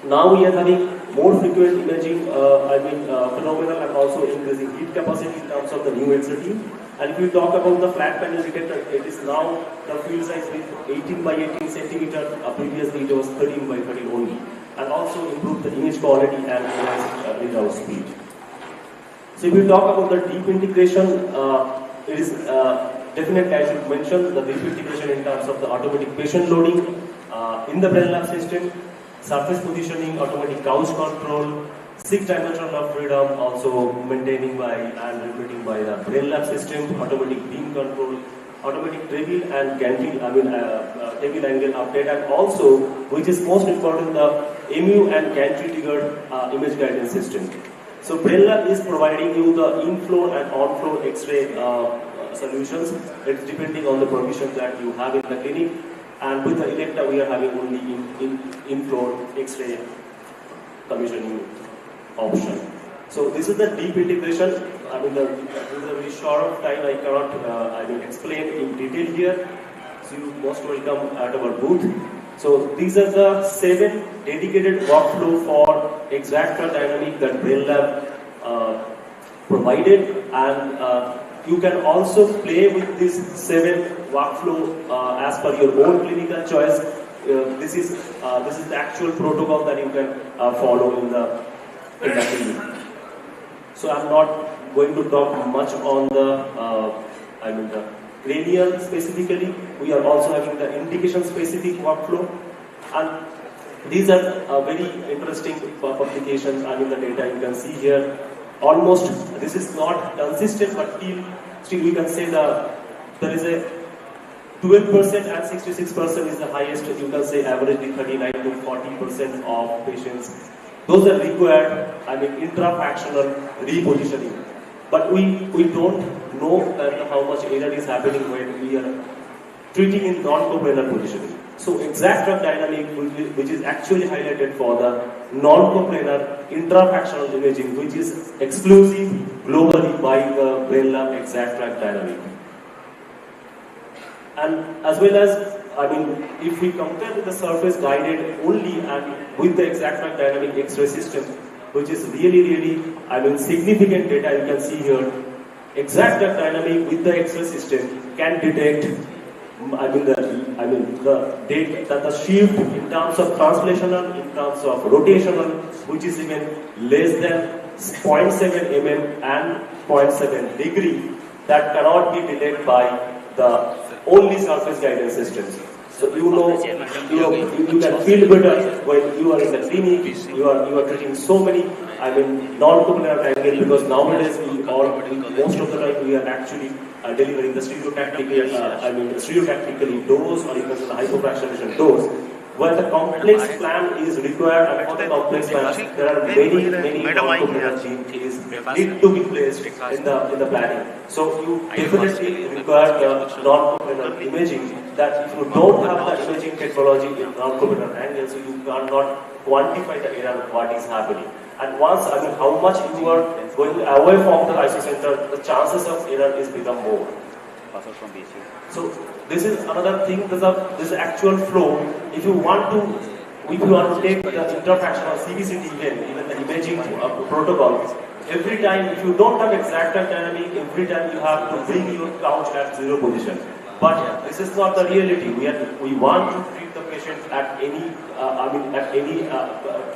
Now we are having more frequent imaging phenomenon and also increasing heat capacity in terms of the new X-ray team. And if you talk about the flat panel detector, it is now the field size with 18 by 18 centimeter. Previously it was 13 by 13 only. And also improve the image quality and readout speed. So if you talk about the deep integration, it is definitely I should mention the deep integration in terms of the automatic patient loading in the Brain Lab system, surface positioning, automatic couch control, 6 dimensional of freedom, also maintaining by and repeating by the Brain Lab system, automatic beam control, automatic table and gantry, table angle update, and also, which is most important, the MU and gantry triggered image guidance system. So Brain Lab is providing you the in-floor and on-floor X-ray solutions. It's depending on the provision that you have in the clinic. And with the Electa, we are having only in-floor X-ray commissioning option. So this is the deep integration. With a very short time, I cannot explain in detail here. So you most welcome at our booth. So these are the 7 dedicated workflow for exact dynamic that Brain Lab provided, and you can also play with this 7 workflow as per your own clinical choice. This is the actual protocol that you can follow in the clinic. So I'm not going to talk much on the cranial specifically. We are also having the indication specific workflow, and these are very interesting publications. The data you can see here. Almost this is not consistent, but still we can say there is a 12% and 66% is the highest. You can say averagely 39 to 40% of patients. Those are required, intrafractional repositioning. But we don't know that how much error is happening when we are treating in non-coplanar positioning. So exact drug dynamic, which is actually highlighted for the non-coplanar intrafractional imaging, which is exclusive globally by the Brain Lab exact drug dynamic. And as well as, if we compare with the surface guided only and with the exact drug dynamic X-ray system, which is really, significant data you can see here. Exact drug dynamic with the X-ray system can detect the data that the shift in terms of translational, in terms of rotational, which is even less than 0.7 mm and 0.7 degree, that cannot be detected by the only surface guidance systems. So you can feel better when you are in the clinic. You are treating so many non-coplanar angle, because nowadays most of the time we are actually delivering the stereotactically dose, or even the hypofractionation dose, where the complex plan is required, and for the complex plan there are many non-coplanar genes need to be placed in the planning. So you definitely require the non-coplanar imaging. That if you don't have the imaging technology in non-coplanar angles, so you cannot quantify the error of what is happening. And once, how much you are going away from the isocenter, the chances of error is become more. So this is another thing. This actual flow. If you want to take the interfractional CBCT even the imaging protocol, every time if you don't have exact dynamic, every time you have to bring your couch at zero position. But this is not the reality. We want to treat the patient at any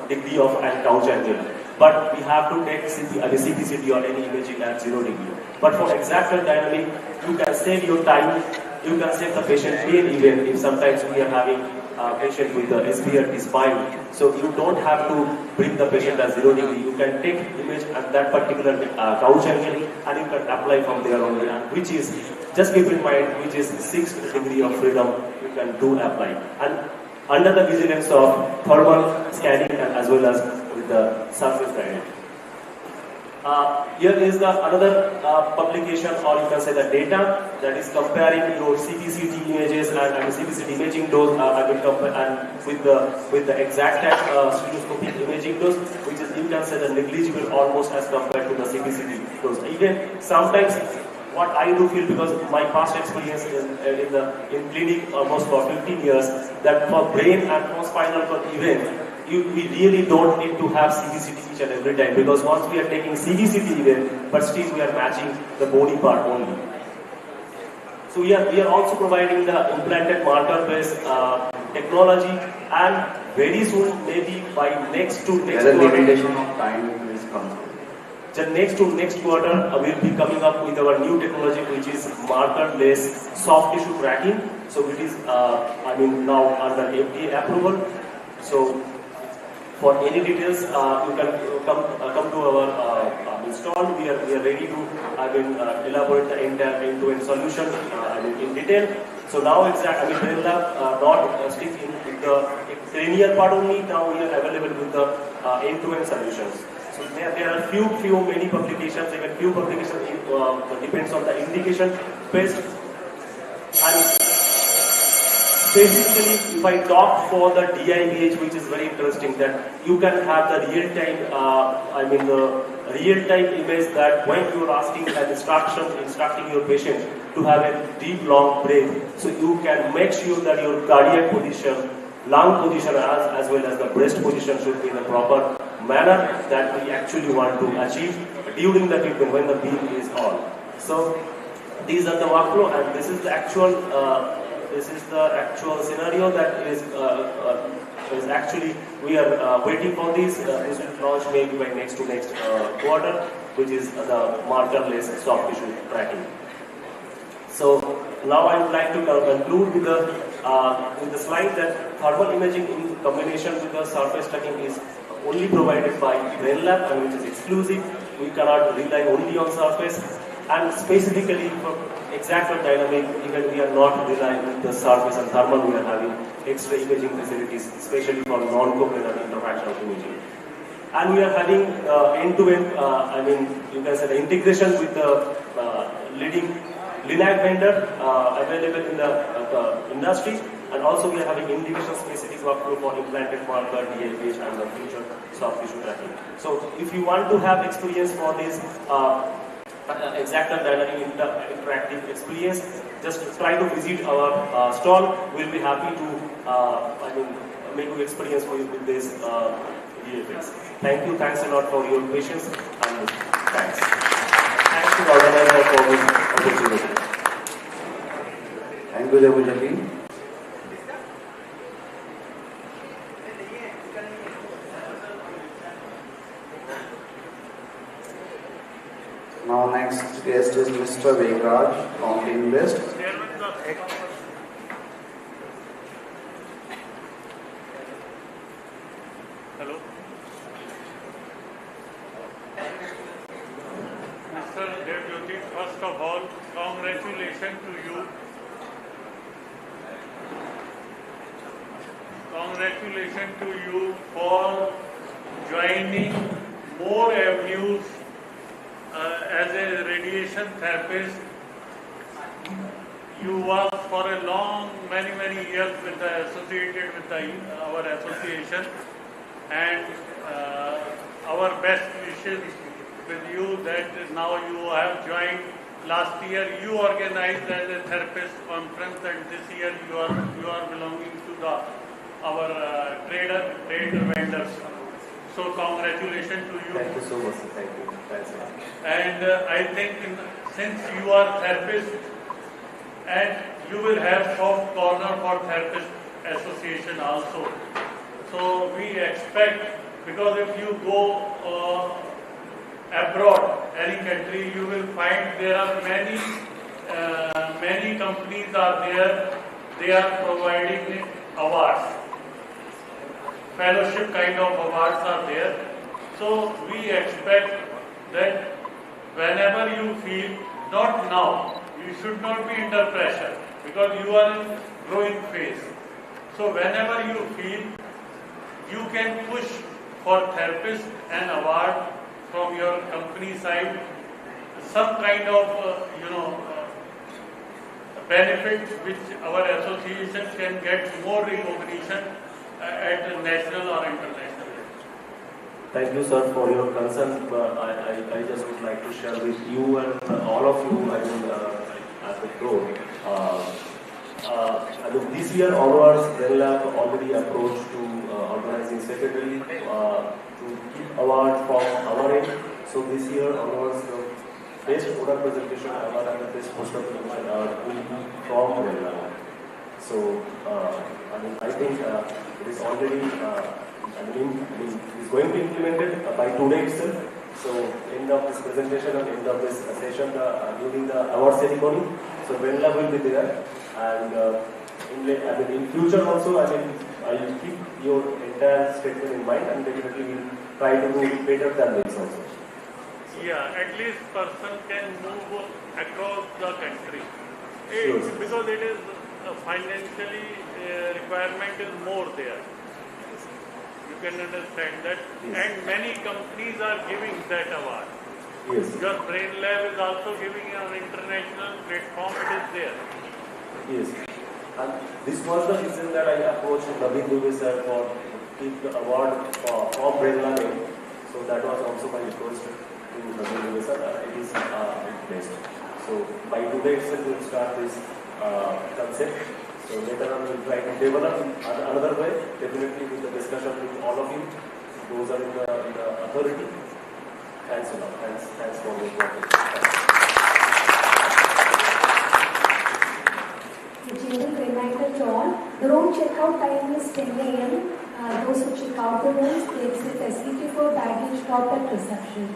degree of couch angle. But we have to take CPCT or any imaging at 0 degree. But for exact dynamic, you can save your time. You can save the patient pain even if sometimes we are having a patient with the SBRT spine. So you don't have to bring the patient at 0 degree. You can take image at that particular couch angle and you can apply from there only, which is, just keep in mind, which is 6 degree of freedom you can do apply. And under the vigilance of thermal scanning and as well as with the surface guided. Here is the another publication, or you can say the data that is comparing your CBCT images and CBCT imaging dose and with the exact stereoscopic imaging dose, which is, you can say, the negligible almost as compared to the CBCT dose. Even sometimes what I do feel, because my past experience in clinic almost for 15 years, that for brain and for spinal cord event, we really don't need to have CBCT each and every time, because once we are taking CBCT event, but still we are matching the bony part only. So we are also providing the implanted marker-based technology, and very soon, maybe by next quarter. The limitation of time is come. The next quarter, we'll be coming up with our new technology, which is marker-less soft tissue tracking. So it is, now under FDA approval. So for any details, you can come to our stall. We are ready to elaborate the entire end-to-end solution in detail. So now Brain Lab not stick in the cranial part only. Now we are available with the end-to-end solutions. So there are many publications. Even few publications depends on the indication based. And basically, if I talk for the DIBH, which is very interesting, that you can have the real-time image, that when you are asking an instructing your patient to have a deep, long breath, so you can make sure that your cardiac position, lung position, as well as the breast position should be in a proper manner that we actually want to achieve during the treatment when the beam is on. So these are the workflow, and this is the actual. This is the actual scenario that is actually, we are waiting for this. This will launch maybe by next quarter, which is the marker-less soft tissue tracking. So now I would like to conclude with the slide that thermal imaging in combination with the surface tracking is only provided by Brain Lab, and which is exclusive. We cannot rely only on surface. And specifically for exact dynamic, even we are not relying on the surface and thermal. We are having X-ray imaging facilities, especially for non-coplanar interfractional imaging. And we are having end-to-end, you can say the integration with the leading LINAC vendor available in the industry. And also we are having indication specific workflow for implanted marker, DLPH and the future soft tissue tracking. So if you want to have experience for this exact and dynamic interactive experience, just try to visit our stall. We'll be happy to make you experience with this VFX. Thank you, thanks a lot for your patience and thanks. Thanks to the organizer for this opportunity. Thank you, Debujanti. Now next guest is Mr. Vegraj from Team West. Hello. Mr. Devjyoti, first of all, congratulations to you. Congratulations to you for joining more avenues as a radiation therapist. You worked for a many years associated with our association, and our best wishes with you that now you have joined. Last year you organized as a therapist conference, and this year you are belonging to our trade vendors. So congratulations to you. Thank you so much. Thank you. Thanks a lot. And I think since you are therapist, and you will have soft corner for therapist association also. So we expect, because if you go abroad, any country, you will find there are many companies are there. They are providing awards. Fellowship kind of awards are there. So we expect that whenever you feel, not now, you should not be under pressure because you are in growing phase. So whenever you feel, you can push for therapist and award from your company side, some kind of benefit which our association can get more recognition at national or international level. Thank you, sir, for your concern. I just would like to share with you and all of you, as a group. This year onwards, Lab already approached to organizing secretary to keep award from our end. So this year onwards, the best order presentation award and the best poster presentation award will be from Lab. So I think it is already is going to be implemented by today itself. So end of this presentation and end of this session during the award ceremony. So Venla will be there, and in future also I will keep your entire statement in mind, and definitely will try to do better than this also. Yeah, at least person can move across the country. Sure. Because it is financially requirement is more there. You can understand that. Yes. And many companies are giving that award. Yes. Your Brain Lab is also giving an international platform, it is there. Yes. And this was the reason that I approached Naveen Dubey sir for keep the award from Brain Lab. So that was also my request to Naveen Dubey sir. It is placed. So by today itself we will start this concept. So later on we will try to develop another way, definitely with the discussion with all of you. Those are in the authority. Thanks a lot. Thanks for the important. Gentle reminder to all, the room checkout time is 10 a.m. Those who check out the rooms, there is a facility for baggage drop at reception.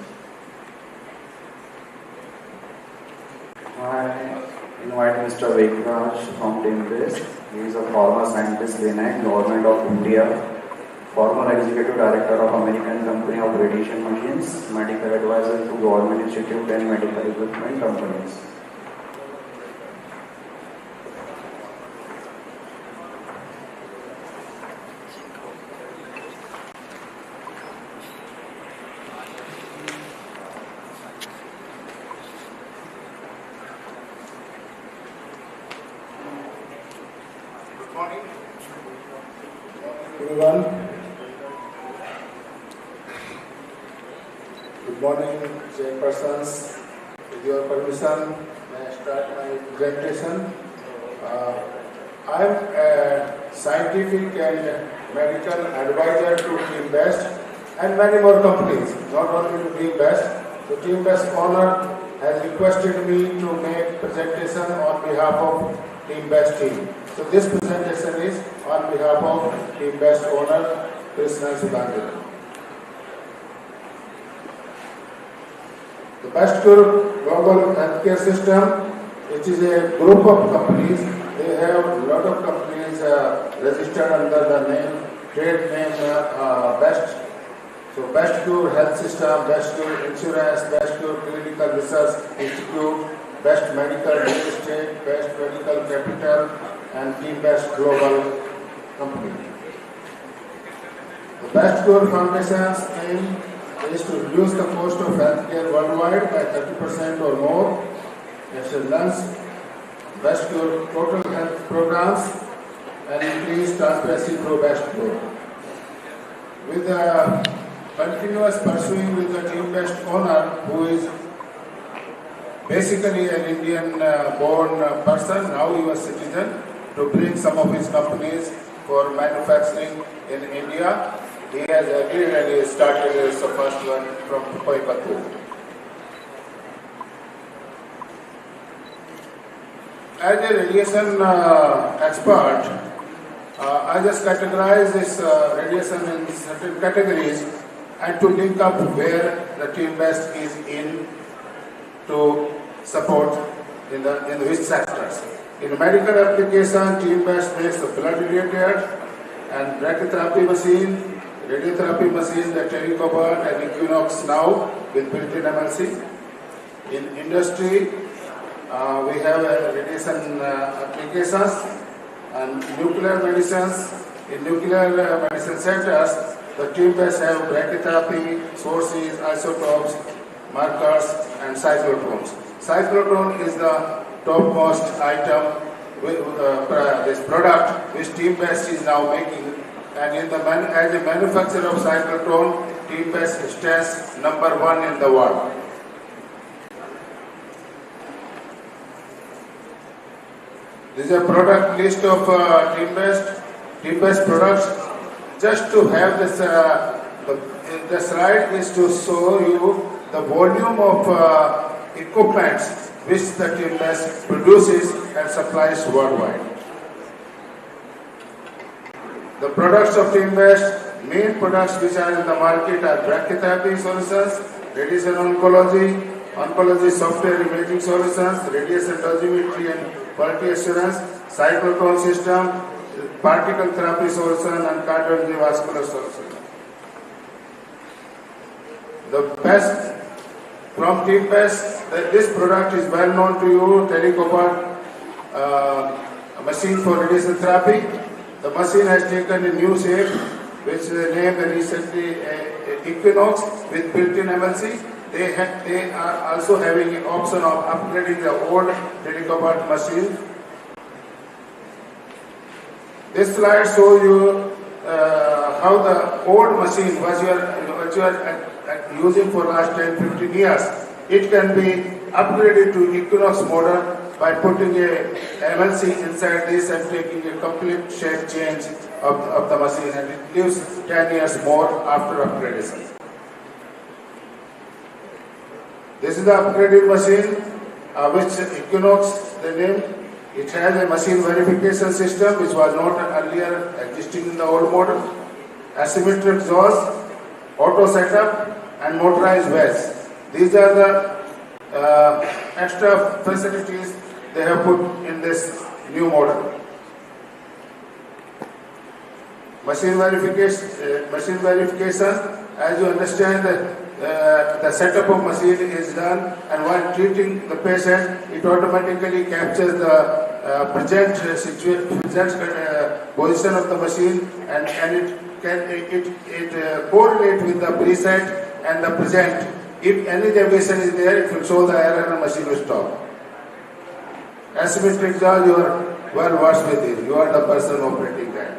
I invite Mr. Vegraj from Team West. He is a former scientist in the Government of India, former Executive Director of American Company of Radiation Machines, medical advisor to Government Institute and medical equipment companies. Good morning. Good morning, chairpersons. With your permission, may I start my presentation? I am a scientific and medical advisor to Team Best and many more companies, not only to Team Best. The Team Best owner has requested me to make presentation on behalf of Team Best team. So this presentation is on behalf of Team Best owner, Krishna Sudhakar. The Best Group Global Healthcare System, which is a group of companies, they have a lot of companies registered under the name, trade name Best. So Best Cure Health System, Best Cure Insurance, Best Cure Clinical Research Institute, Best Medical Real Estate, Best Medical Capital, and Team Best Global Company. The Best Cure Foundation's aim is to reduce the cost of healthcare worldwide by 30% or more. It should launch Best Cure total health programs and increase transparency through Best Cure. With the continuous pursuing with the Team Best owner, who is basically an Indian-born person, now US citizen, to bring some of his companies for manufacturing in India. He has agreed and he started as the first one from Coimbatore. As a radiation expert, I just categorize this radiation in certain categories and to link up where the Team Best is in to support in which sectors. In medical application, Team Best makes the blood related and brachytherapy machine, radiotherapy machine, the Telecobalt and Equinox now with built-in MLC. In industry, we have radiation applications and nuclear medicines. In nuclear medicine centers, the Team Best have brachytherapy, sources, isotopes, markers, and cyclotrons. Cyclotron is the topmost item with this product which Team Best is now making. And as a manufacturer of cyclotron, Team Best stands #1 in the world. This is a product list of Team Best products. Just to have this, the slide is to show you the volume of equipment which the Team Best produces and supplies worldwide. The products of Team Best, main products which are in the market are brachytherapy solutions, radiation oncology software imaging solutions, radiation dosimetry and quality assurance, cyclotron system, particle therapy solution, and cardiovascular solution. The best from Team Best, this product is well known to you, Telecobalt machine for radiation therapy. The machine has taken a new shape, which they named recently Equinox with built-in MLC. They are also having an option of upgrading the old Telecobalt machine. This slide shows you how the old machine which you are using for last 10-15 years, it can be upgraded to Equinox model by putting a MLC inside this and taking a complete shape change of the machine, and it gives 10 years more after upgradation. This is the upgraded machine which Equinox the name. It has a machine verification system which was not earlier existing in the old model, asymmetric jaws, auto setup, and motorized wells. These are the extra facilities they have put in this new model. Machine verification, as you understand, the setup of machine is done, and while treating the patient, it automatically captures the present position of the machine, and it correlates with the preset and the present. If any deviation is there, it will show the error and the machine will stop. Asymmetric jaws, you are well versed with it. You are the person operating that.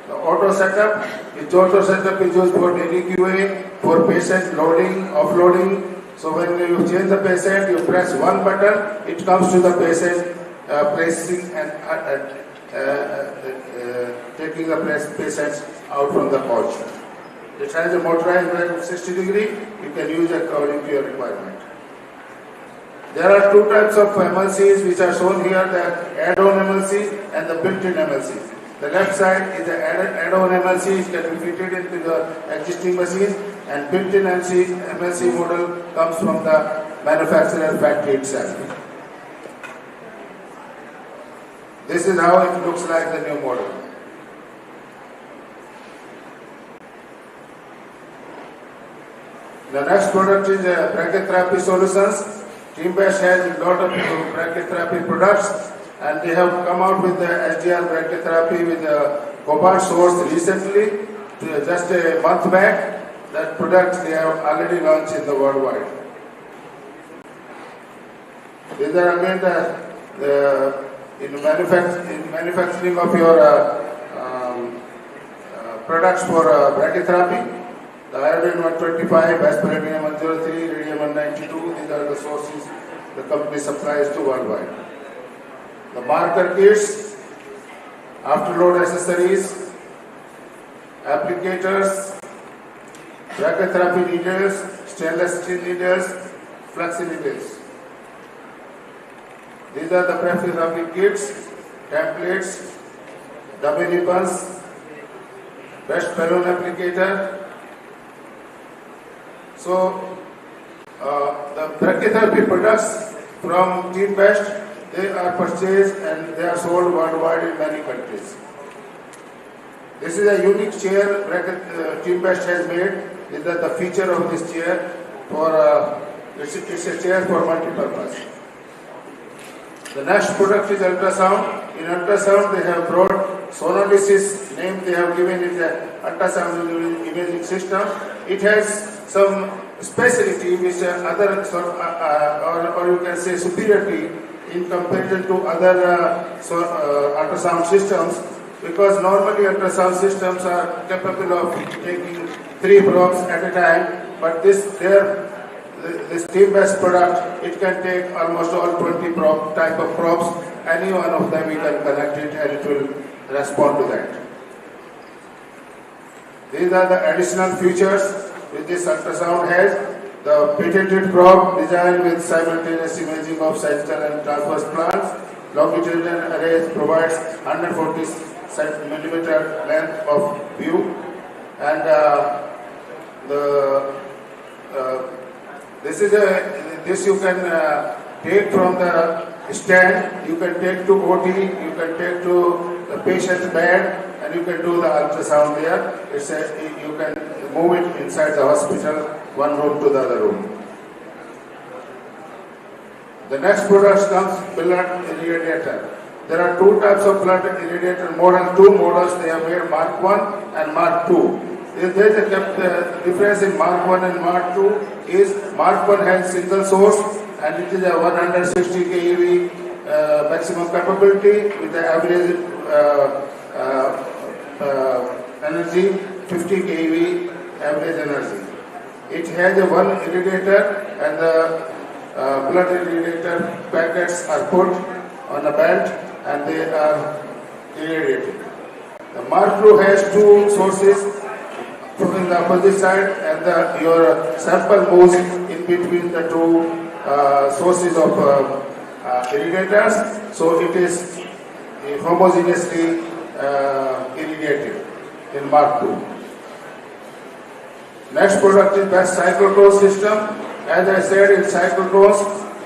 The auto setup is used for daily QA, for patient loading, offloading. So when you change the patient, you press one button, it comes to the patient placing and taking the patients out from the couch. It has a motorized drive of 60 degree. You can use according to your requirement. There are two types of MLCs which are shown here, the add-on MLC and the built-in MLC. The left side is the add-on MLC, it can be fitted into the existing machine, and built-in MLC model comes from the manufacturer factory itself. This is how it looks like, the new model. The next product is brachytherapy solutions. Teambash has a lot of brachytherapy products, and they have come out with the SDR brachytherapy with the cobalt source recently, just a month back. That product they have already launched in the worldwide. These are again in manufacturing of your products for brachytherapy. The iodine 125, aspirinium 103, radium 192, these are the sources the company supplies to worldwide. The marker kits, afterload accessories, applicators, brachytherapy needles, stainless steel needles, flexi needles. These are the brachytherapy kits, templates, dummy ribbons, best balloon applicator. So, the brachytherapy products from Team Best, they are purchased and they are sold worldwide in many countries. This is a unique chair Team Best has made. This is the feature of this chair. It's a chair for multi-purpose. The next product is ultrasound. In ultrasound, they have brought Sonolysis name they have given it the ultrasound imaging system. It has some specialty which other or you can say superiority in comparison to other ultrasound systems, because normally ultrasound systems are capable of taking 3 probes at a time, but this Team-Best product, it can take almost all 20 type of probes. Any one of them you can connect it and it will respond to that. These are the additional features which this ultrasound has. The patented probe designed with simultaneous imaging of sagittal and transverse plans. Longitudinal array provides 140 millimeter length of view, and this you can take from the stand, you can take to OT, you can take to the patient's bed, and you can do the ultrasound there. You can move it inside the hospital, one room to the other room. The next product comes blood irradiator. There are 2 types of blood irradiator models, 2 models they have made, Mark 1 and Mark 2. There is a difference in Mark 1 and Mark 2 is Mark 1 has single source and it is a 160 keV maximum capability with the average energy 50 keV average energy. It has a 1 irradiator and the blood irradiator packets are put on a belt and they are irradiated. The Mark 2 has 2 sources in the opposite side, and your sample moves in between the 2 sources of irrigators, so it is homogeneously irrigated in Mark 2. Next product is best cyclotron system. As I said, in cyclotrons,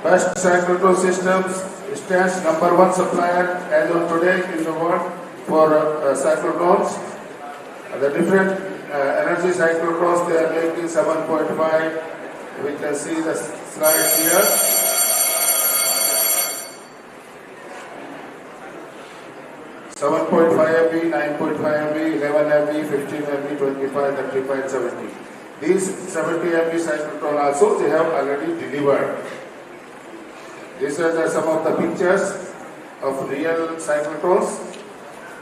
best cyclotron systems stands #1 supplier as on today in the world for cyclotrons. The different energy cyclotrons they are making 7.5. We can see the slide here. (7.5 MB, 9.5 MB, 11 MB, 15 MB, 25, 35, 70. These 70 MB cyclotron also they have already delivered. These are some of the pictures of real cyclotrons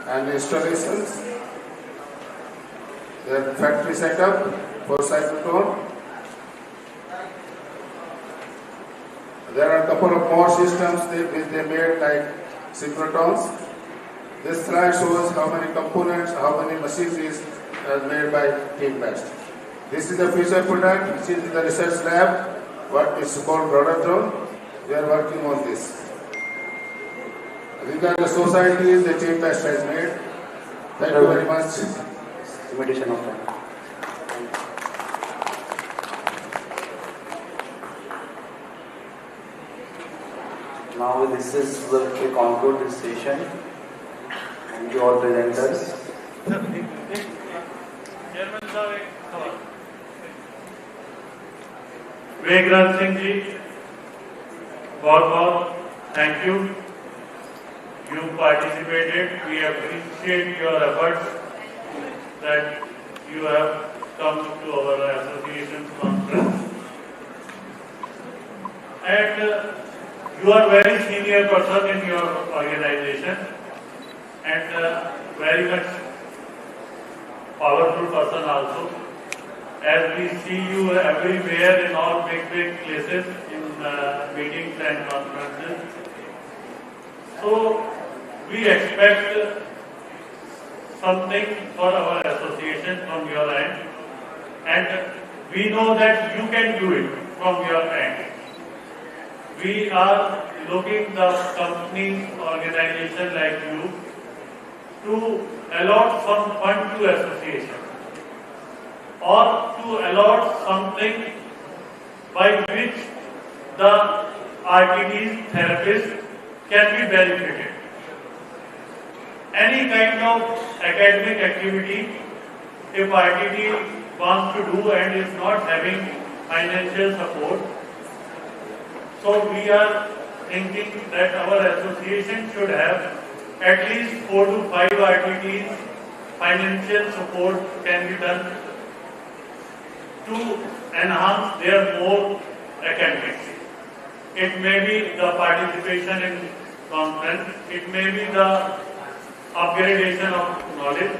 and installations. their factory setup for cyclotron. There are a couple of more systems which they made like synchrotrons. This slide shows how many components, how many machineries are made by Team Best. This is the future product, which is in the research lab, what is called Rhodotron. We are working on this. These are the societies the Team Best has made. Thank you very much. Limitation of time. Now this is the we conclude this session. Thank you all presenters. Vegraj Singh ji, बहुत thank you. You participated. We appreciate your efforts that you have come to our association's conference. And you are very senior person in your organization and very much powerful person also. As we see you everywhere in all big places in meetings and conferences. So we expect something for our association from your end, and we know that you can do it from your end. We are looking the companies, organization like you to allot some fund to association or to allot something by which the RTDs therapists can be benefited. Any kind of academic activity, if RTD wants to do and is not having financial support, so we are thinking that our association should have at least 4 to 5 RTDs. Financial support can be done to enhance their more academics. It may be the participation in conference, it may be the upgradation of knowledge.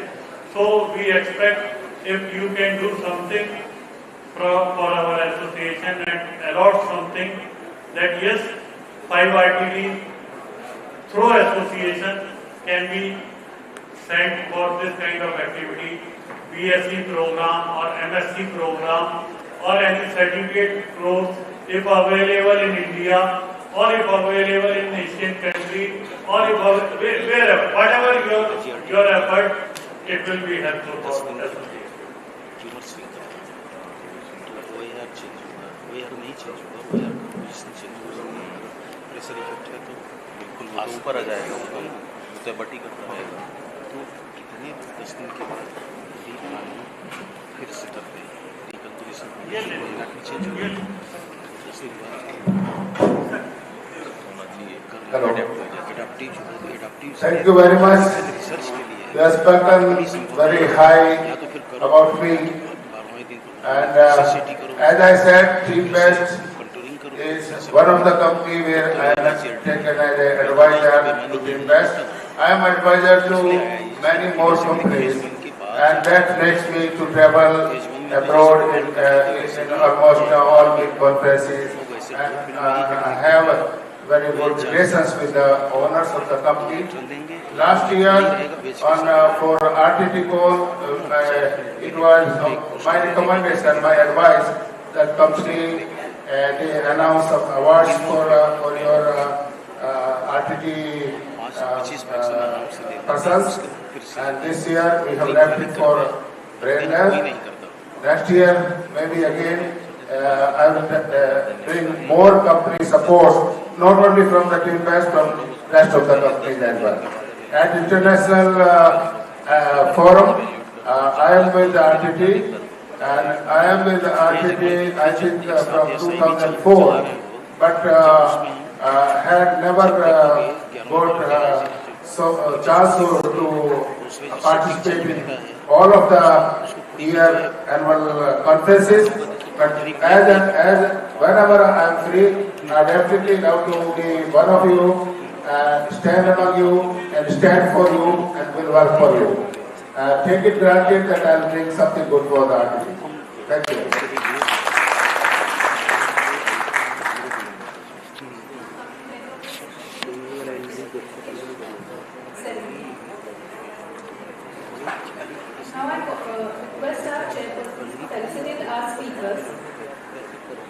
So we expect if you can do something for our association and allot something that yes, 5 RTD through association can be sent for this kind of activity, BSc program or MSc program or any certificate course if available in India or if available in Asian country or if wherever, whatever your effort, it will be helpful for the association. ऊपर आ जाएगा, उसका बटी करता रहेगा, तो कितने 10 दिन के बाद फिर से करते हैं रिकल्कुलेशन चेंज हो गया Thank you very much. You have spoken very high about me, and as I said, Team Best is one of the company where I am taken as an advisor to Team Best. I am advisor to many more companies, and that makes me to travel abroad in almost all big conferences, and I have very good relations with the owners of the company. Last year, for Artticon, it was my recommendation, my advice, that company they announced some awards for your RTT persons, and this year we have left it for brain health. Next year, maybe again, I will bring more company support, not only from the Team Best, from rest of the companies as well. At international forum, I am with the RTT, and I am with the RTT, I think from 2004, but had never got chance to participate in all of the year annual conferences. But whenever I am free, I definitely love to be one of you, stand among you, and stand for you, and will work for you. take it granted that I will bring something good for the Artticon. Thank you. Now I request our chairperson to felicitate our speakers.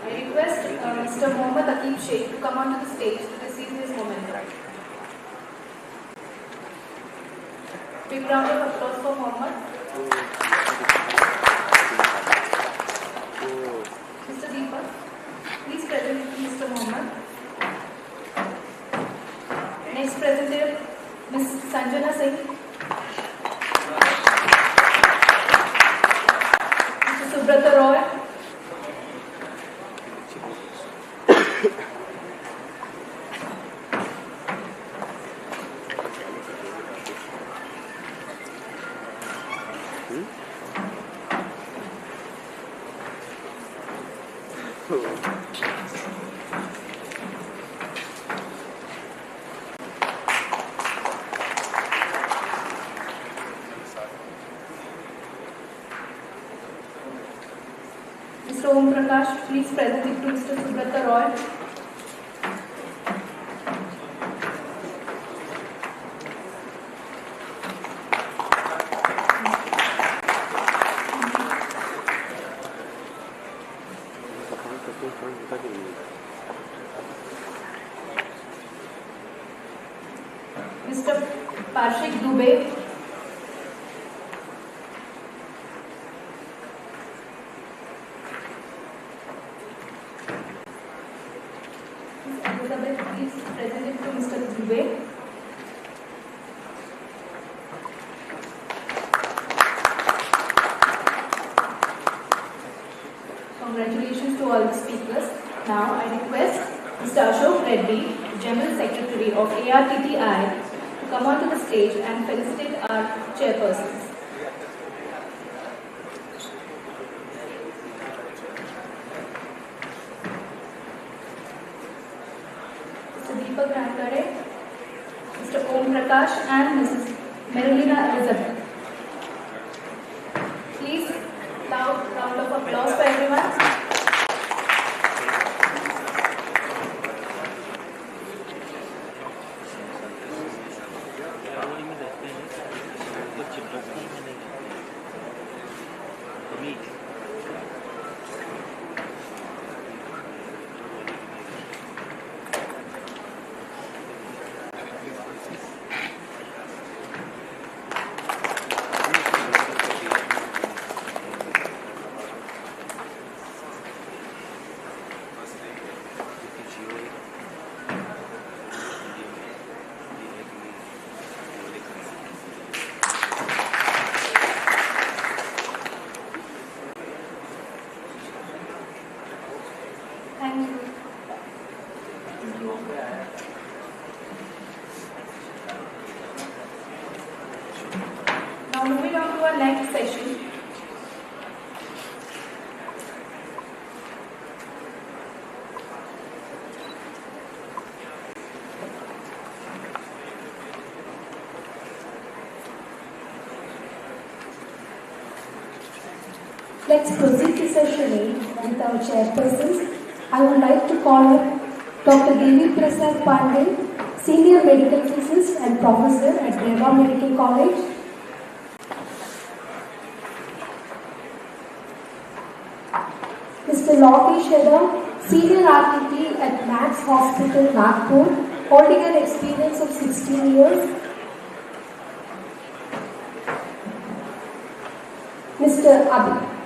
I request Mr. Mohammad Aqib Sheikh to come onto the stage to receive his memento. Big round of applause for Mohammad. Mr. Deepak, please present Mr. Mohammad. Next presenter, Ms. Sanjana Singh. Mr. Subrata Roy. Mr. Om Prakash, please present it to Mr. Subrata Roy. Mr. Parshik Dubey. Ms. Elizabeth, please present it to Mr. Dubey. Congratulations to all the speakers. Now I request Mr. Ashok Reddy, General Secretary of ARTTI, to come onto the stage and felicitate our chairpersons. Mr. Deepak Rankare, Mr. Om Prakash and Mrs. Marilina Elizabeth. Please, loud round of applause for everyone. Thank you. Now moving on to our next session. Let's proceed to session 8 with our chairpersons. I would like to call up Dr. Devi Prasad Pandey, Senior Medical Physicist and Professor at Reva Medical College. Mr. Lokesh Yadav, Senior RTT at Max Hospital, Nagpur, holding an experience of 16 years. Mr.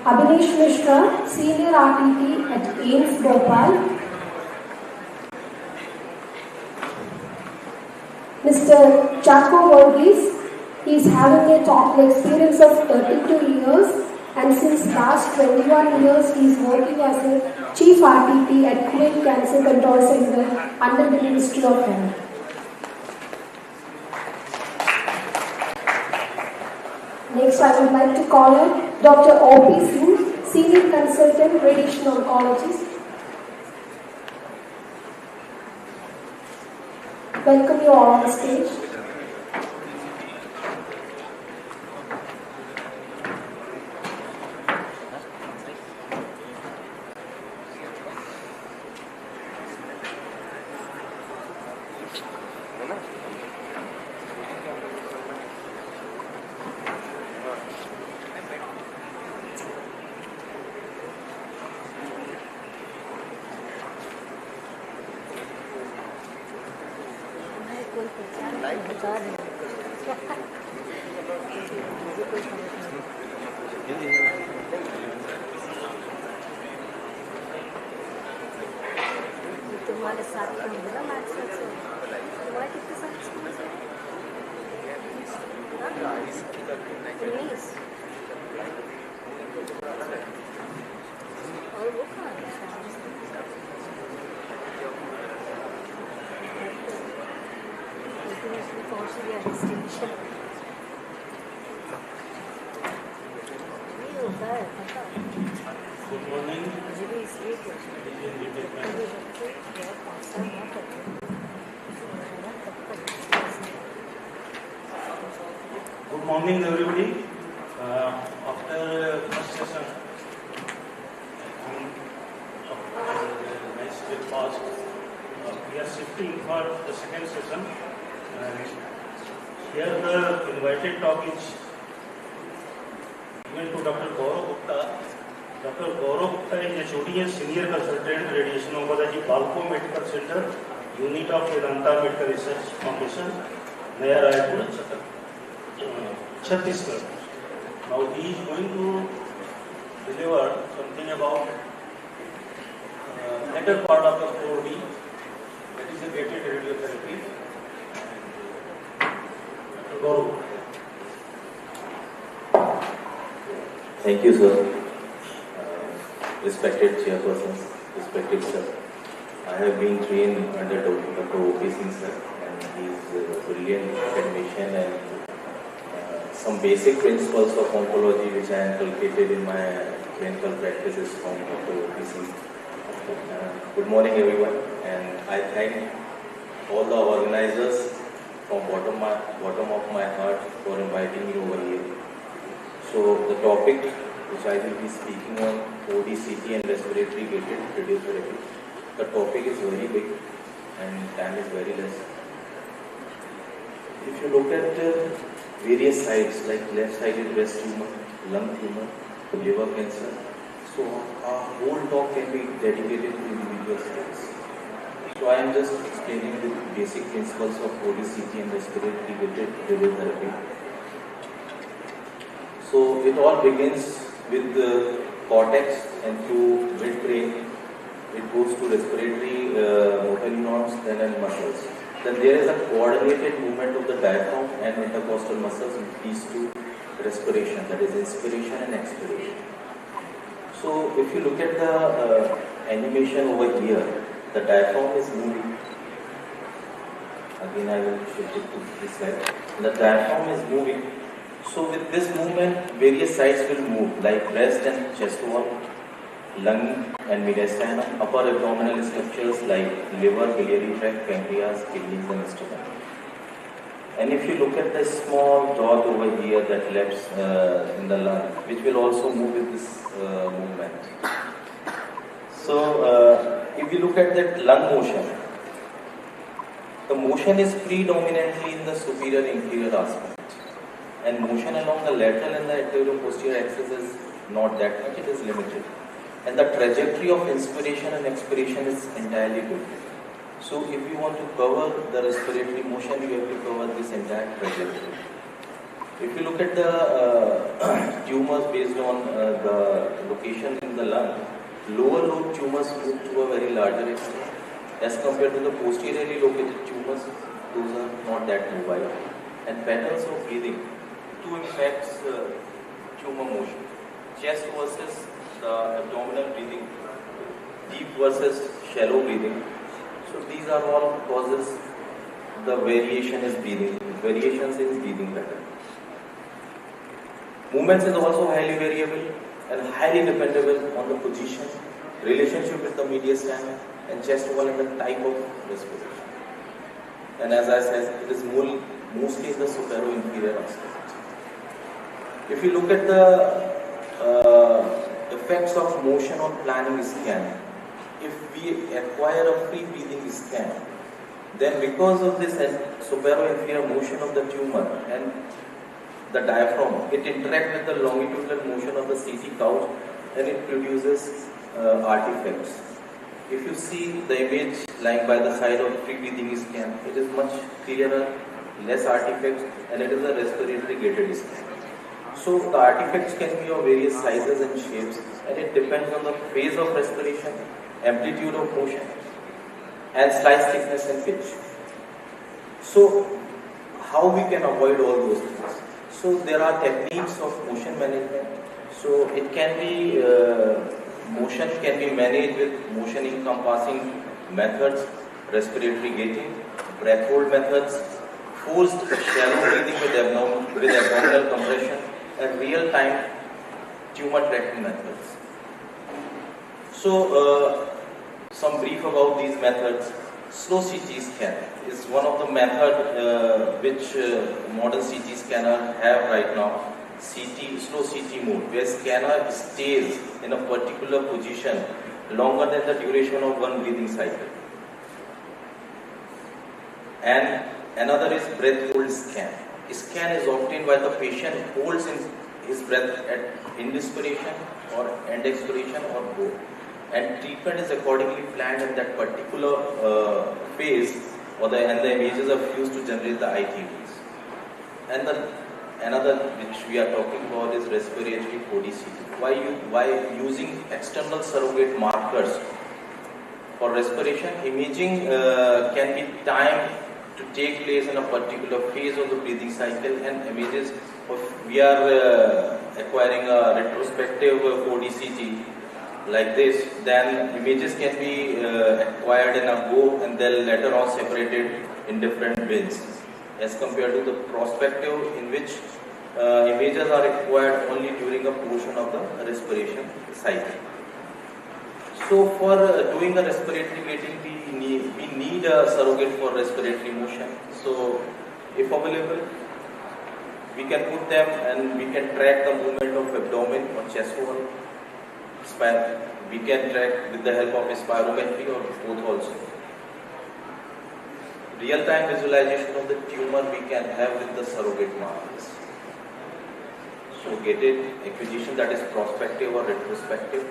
Abhinesh Mishra, Senior RTT at AIMS Bhopal. Mr. Chaco Varghese, he is having a total experience of 32 years and since last 21 years he is working as a Chief RTT at Queen Cancer Control Center under the Ministry of Health. Next, I would like to call on Dr. O.P. Singh, Senior Consultant, Radiation Oncologist. Welcome you all on the stage. बता रहे हैं तुम्हारे साथ में होगा maths से तुम्हारा कितने साल स्कूल से 19 और वो कहाँ पहुँच गया डेस्टिनेशन नहीं होता है पता गुड मॉर्निंग मुझे भी इसलिए Good morning, everybody. After first session, nice breakfast. We are shifting for the second session. Here the invited talk is given to Dr. Gaurav Gupta. Dr. Gaurav Gupta is HOD and Senior Consultant, Radiation Oncology, Balco Medical Center, Unit of Vedanta Medical Research Foundation, Naya Raipur, Chhattisgarh. Now he is going to deliver something about later part of the 4D, that is the gated radiotherapy. Dr. Gaurav. Thank you, sir. Respected chairpersons, respected sir. I have been trained under Dr. O.P. Singh sir, and he is a brilliant academician, and some basic principles of oncology which I inculcated in my clinical practices from Dr. O.P. Singh. Good morning, everyone, and I thank all the organizers from bottom of my heart for inviting me over here. So the topic which I will be speaking on, ODCT and respiratory gated radiotherapy. The topic is very big and time is very less. If you look at various sides like left-sided breast tumor, lung tumor, liver cancer, so our whole talk can be dedicated to individual sides. So I am just explaining the basic principles of ODCT and respiratory gated radiotherapy. So it all begins with the cortex and through midbrain, it goes to respiratory motor neurons, then and muscles. Then there is a coordinated movement of the diaphragm and intercostal muscles which leads to respiration, that is inspiration and expiration. So if you look at the animation over here, the diaphragm is moving. Again I will shift it to this side. The diaphragm is moving. So with this movement, various sides will move like breast and chest wall, lung and mediastinum, upper abdominal structures like liver, biliary tract, pancreas, kidneys and stomach. And if you look at the small dot over here that left in the lung, which will also move with this movement. So if you look at that lung motion, the motion is predominantly in the superior inferior aspect. And motion along the lateral and the anterior-posterior axis is not that much, it is limited. And the trajectory of inspiration and expiration is entirely different. So if you want to cover the respiratory motion, you have to cover this entire trajectory. If you look at the tumors based on the location in the lung, lower lobe tumors move to a very larger extent. As compared to the posteriorly located tumors, those are not that mobile. And patterns of breathing, two impacts tumor motion. Chest versus the abdominal breathing, deep versus shallow breathing. So these are all causes the variations in breathing pattern. Movements is also highly variable and highly dependable on the position, relationship with the mediastinum and chest wall and the type of respiration. And as I said, it is mostly in the supero-inferior aspect. If you look at the effects of motion on planning scan, if we acquire a free breathing scan, then because of this supero-inferior motion of the tumor and the diaphragm, it interacts with the longitudinal motion of the CT couch and it produces artifacts. If you see the image lying by the side of free breathing scan, it is much clearer less artifacts, and it is a respiratory gated scan. So the artifacts can be of various sizes and shapes, and it depends on the phase of respiration, amplitude of motion, and slice thickness and pitch. So how we can avoid all those things? So there are techniques of motion management. So it can be, motion can be managed with motion encompassing methods, respiratory gating, breath hold methods, forced shallow breathing with abdominal compression, and real-time tumor tracking methods. So some brief about these methods. Slow CT scan is one of the methods which modern CT scanner have right now. Slow CT mode, where scanner stays in a particular position longer than the duration of one breathing cycle. And another is breath hold scan. Scan is obtained while the patient holds in his breath at inspiration or end expiration or both. And treatment is accordingly planned in that particular phase, and the images are fused to generate the ITVs. And another which we are talking about is respiratory 4D CT. Why using external surrogate markers for respiration? Imaging can be timed to take place in a particular phase of the breathing cycle, and images we are acquiring a retrospective 4D CT like this, then images can be acquired in a go and then later on separated in different bins, as compared to the prospective, in which images are acquired only during a portion of the respiration cycle. So for doing the respiratory gating, we need a surrogate for respiratory motion. So if available, we can put them and we can track the movement of abdomen or chest wall. We can track with the help of spirometry or both also. Real-time visualization of the tumor we can have with the surrogate markers. So gated acquisition, that is prospective or retrospective.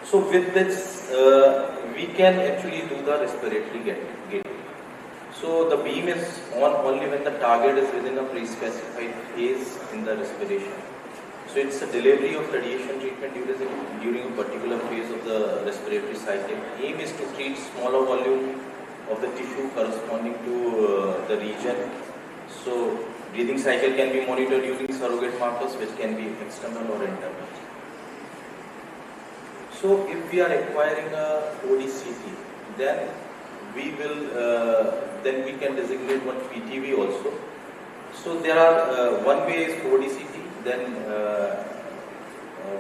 So with this, we can actually do the respiratory gating. So the beam is on only when the target is within a pre-specified phase in the respiration. So it's a delivery of radiation treatment during a particular phase of the respiratory cycle. Aim is to treat smaller volume of the tissue corresponding to the region. So breathing cycle can be monitored using surrogate markers, which can be external or internal. So if we are acquiring a 4D CT, then we can designate one PTV also. So there are one way is 4D CT, then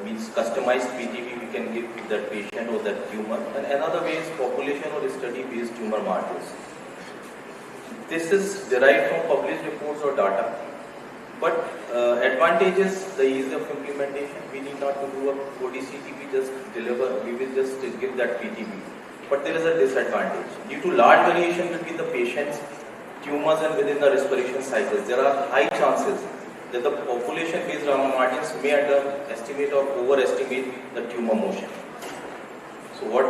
means customized PTV we can give to that patient or that tumor, and another way is population or study based tumor markers. This is derived from published reports or data, but advantage is the ease of implementation. We need not to do a 4D CT, we will just give that PTV. But there is a disadvantage. Due to large variation between the patient's tumors and within the respiration cycles, there are high chances that the population-based Raman margins may underestimate or overestimate the tumor motion. So what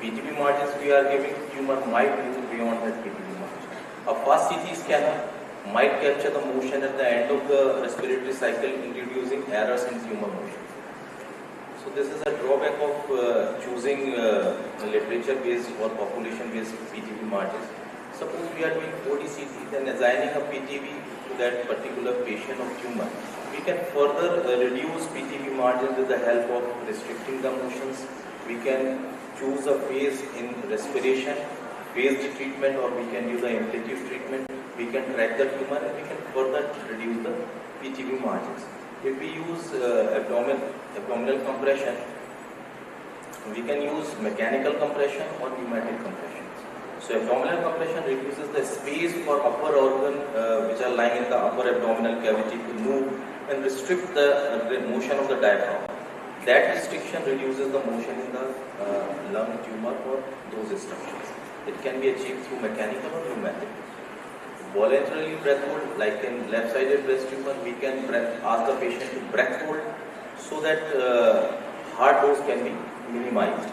PTV margins we are giving, tumor might move beyond that PTV margin. A fast CT scanner might capture the motion at the end of the respiratory cycle, introducing errors in tumor motion. So this is a drawback of choosing literature-based or population-based PTV margins. Suppose we are doing 4D CT, then assigning a PTV to that particular patient or tumor, we can further reduce PTV margins with the help of restricting the motions. We can choose a phase in respiration, phased treatment, or we can use the amplitude treatment. We can track the tumor and we can further reduce the PTV margins. If we use abdominal compression, we can use mechanical compression or pneumatic compression. So abdominal compression reduces the space for upper organ which are lying in the upper abdominal cavity to move and restrict the motion of the diaphragm. That restriction reduces the motion in the lung tumor or those structures. It can be achieved through mechanical or pneumatic. Voluntarily breath hold, like in left-sided breast tumor, we can ask the patient to breath hold so that heart dose can be minimized.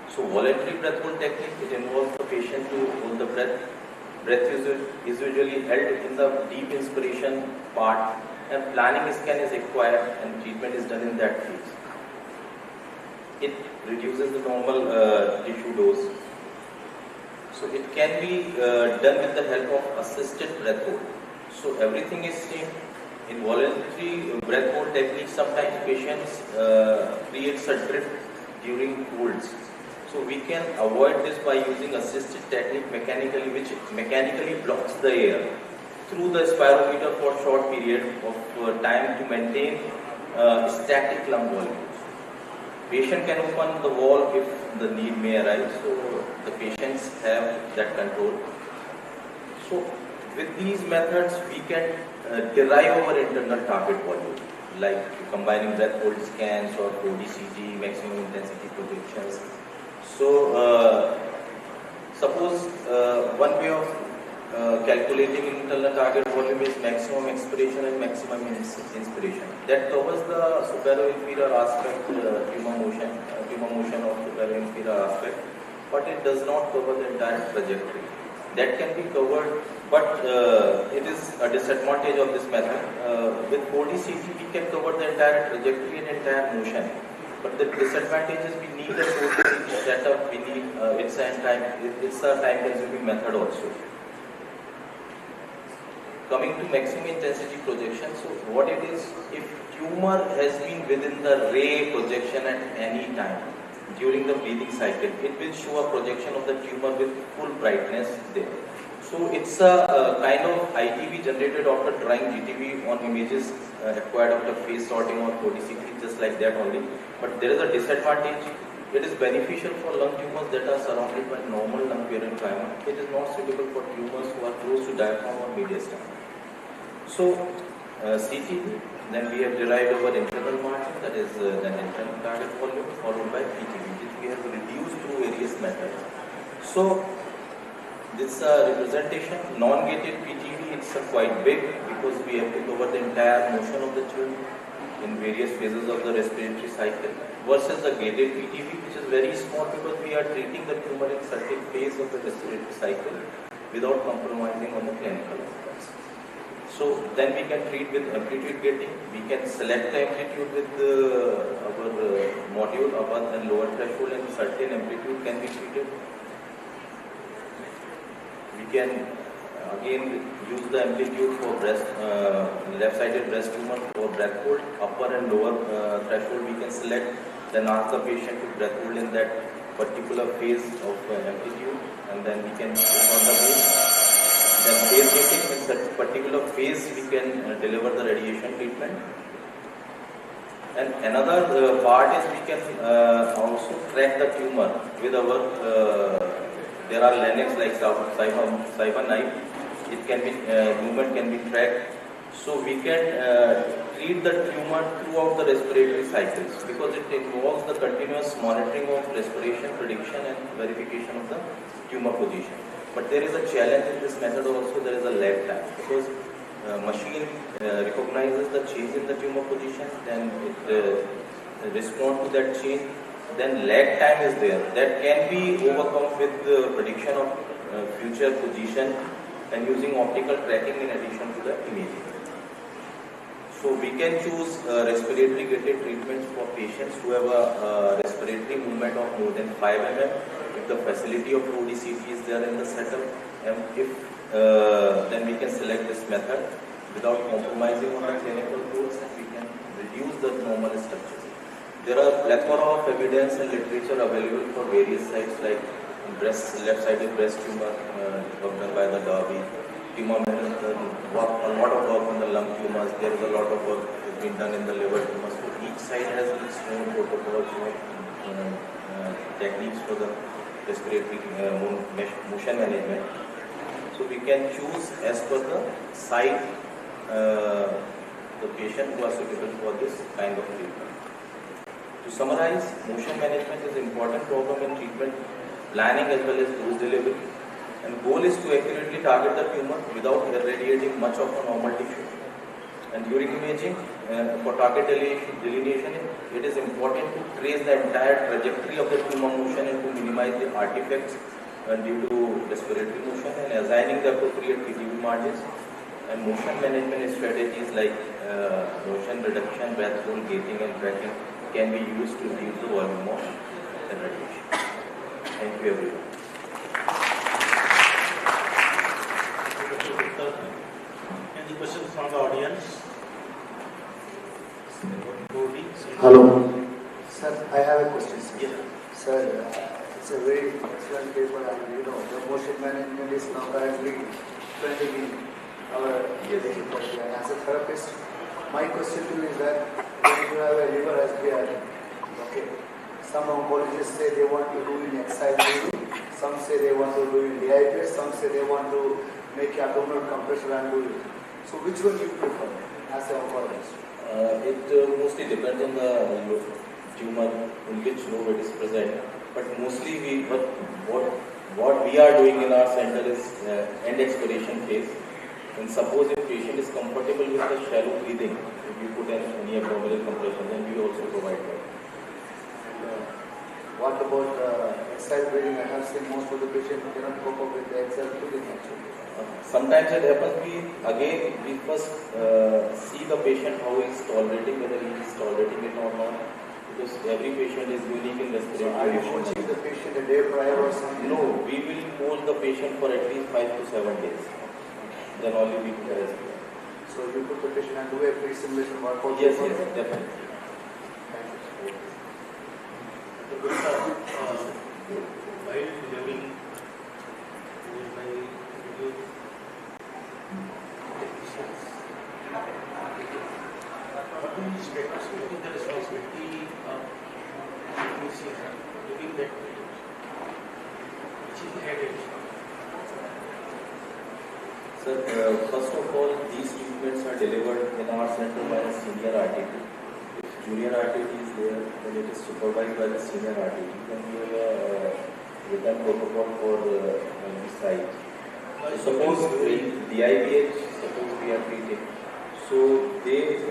So voluntary breath hold technique, it involves the patient to hold the breath breath is usually held in the deep inspiration part, and planning scan is required and treatment is done in that phase. It reduces the normal tissue dose. So it can be done with the help of assisted breath hold. So everything is same. In voluntary breath hold technique, sometimes patients creates a drift during holds. So we can avoid this by using assisted technique mechanically, which mechanically blocks the air through the spirometer for short period of time to maintain static lung volume. Patient can open the valve if the need may arise, so the patients have that control. So with these methods, we can derive our internal target volume, like combining breath hold scans or ODCG, maximum intensity projections. So suppose one way of calculating internal target volume is maximum expiration and maximum inspiration. That covers the superior-inferior aspect, tumor motion of superior-inferior aspect, but it does not cover the entire trajectory. That can be covered, but it is a disadvantage of this method. With 4D-CT, we can cover the entire trajectory and entire motion. But the disadvantage is we need a 4D-CT setup. We need it's a time-consuming method also. Coming to maximum intensity projection, so what it is, if tumor has been within the ray projection at any time during the breathing cycle, it will show a projection of the tumor with full brightness there. So it's a kind of ITV generated after drawing GTV on images acquired after phase sorting or 4D-CT, just like that only. But there is a disadvantage. It is beneficial for lung tumors that are surrounded by normal lung parenchyma. It is not suitable for tumors who are close to diaphragm or mediastinum. So CT, then we have derived our internal margin, that is then internal target volume, followed by PTV, which we have reduced through various methods. So this representation, non-gated PTV, it's quite big because we have to cover the entire motion of the tube in various phases of the respiratory cycle, versus the gated PTV, which is very small because we are treating the tumor in certain phase of the respiratory cycle without compromising on the clinical outcomes. So then we can treat with amplitude gating. We can select the amplitude with our module above and lower threshold, and certain amplitude can be treated. We can again use the amplitude for breast, left-sided breast tumor for breath hold, upper and lower threshold we can select, then ask the patient to breath hold in that particular phase of amplitude, and then we can put on the base. Then phase gating, in such particular phase we can deliver the radiation treatment. And another part is we can also track the tumor with our there are lanyards like Cyber knife. It can be movement can be tracked, so we can treat the tumor throughout the respiratory cycles because it involves the continuous monitoring of respiration, prediction, and verification of the tumor position. But there is a challenge in this method also. There is a lag time because machine recognizes the change in the tumor position, then it responds to that change. Then lag time is there. That can be overcome with the prediction of future position and using optical tracking in addition to the imaging. So we can choose respiratory gated treatments for patients who have a respiratory movement of more than 5 mm. If the facility of 4D-CT is there in the setup, and if then we can select this method without compromising on the clinical goals, and we can reduce the normal structures. There are plethora of evidence and literature available for various sites like left-sided breast tumor work done by the Derby, tumor a lot of work on the lung tumors. There is a lot of work has been done in the liver tumors. So each site has its own protocols, techniques for the respiratory motion management. So we can choose as per the site the patient who are suitable for this kind of treatment. To summarize, motion management is an important problem in treatment planning as well as dose delivery. And goal is to accurately target the tumor without irradiating much of a normal tissue. And during imaging, for target delineation, it is important to trace the entire trajectory of the tumor motion and to minimize the artifacts due to respiratory motion, and assigning the appropriate PTV margins, and motion management strategies like motion reduction, breath hold, gating and tracking can be used to reduce the volume of radiation. Thank you everyone. Any questions from the audience? Hello. Sir, I have a question, sir. Yes. Sir, it's a very excellent paper, and the motion management is now currently trending in our education policy. And as a therapist, my question to you is that when you have a liver SBR, okay, some oncologists say they want to do in exercise breathing, some say they want to do in DIPS, some say they want to make abdominal compression and do it. So which one you prefer as an oncologist? It mostly depends on the tumor in which lobe it is present, but mostly what we are doing in our center is end expiration phase. And suppose if patient is comfortable with the shallow breathing, if you put any abdominal compression, then we also provide that. What about exercise breathing? I have seen most of the patients cannot cope up with the exercise breathing actually. Sometimes it happens, we first see the patient how he is tolerating, whether he is tolerating it or not, because every patient is unique in respiratory. So are you coaching the patient a day prior or something? No, we will hold the patient for at least 5 to 7 days. Then only we can rest. So you put the patient and do a pre-simulation workout? Yes, definitely. While delivering my video technicians, what do you expect? What is the responsibility of technicians during that period? Which is added? Sir, first of all, these treatments are delivered in our center by a senior RTT. If junior RTT is there, then it is supervised by the senior RTT. Then we have a written protocol for the site. Suppose DIBH, suppose we are treating, so they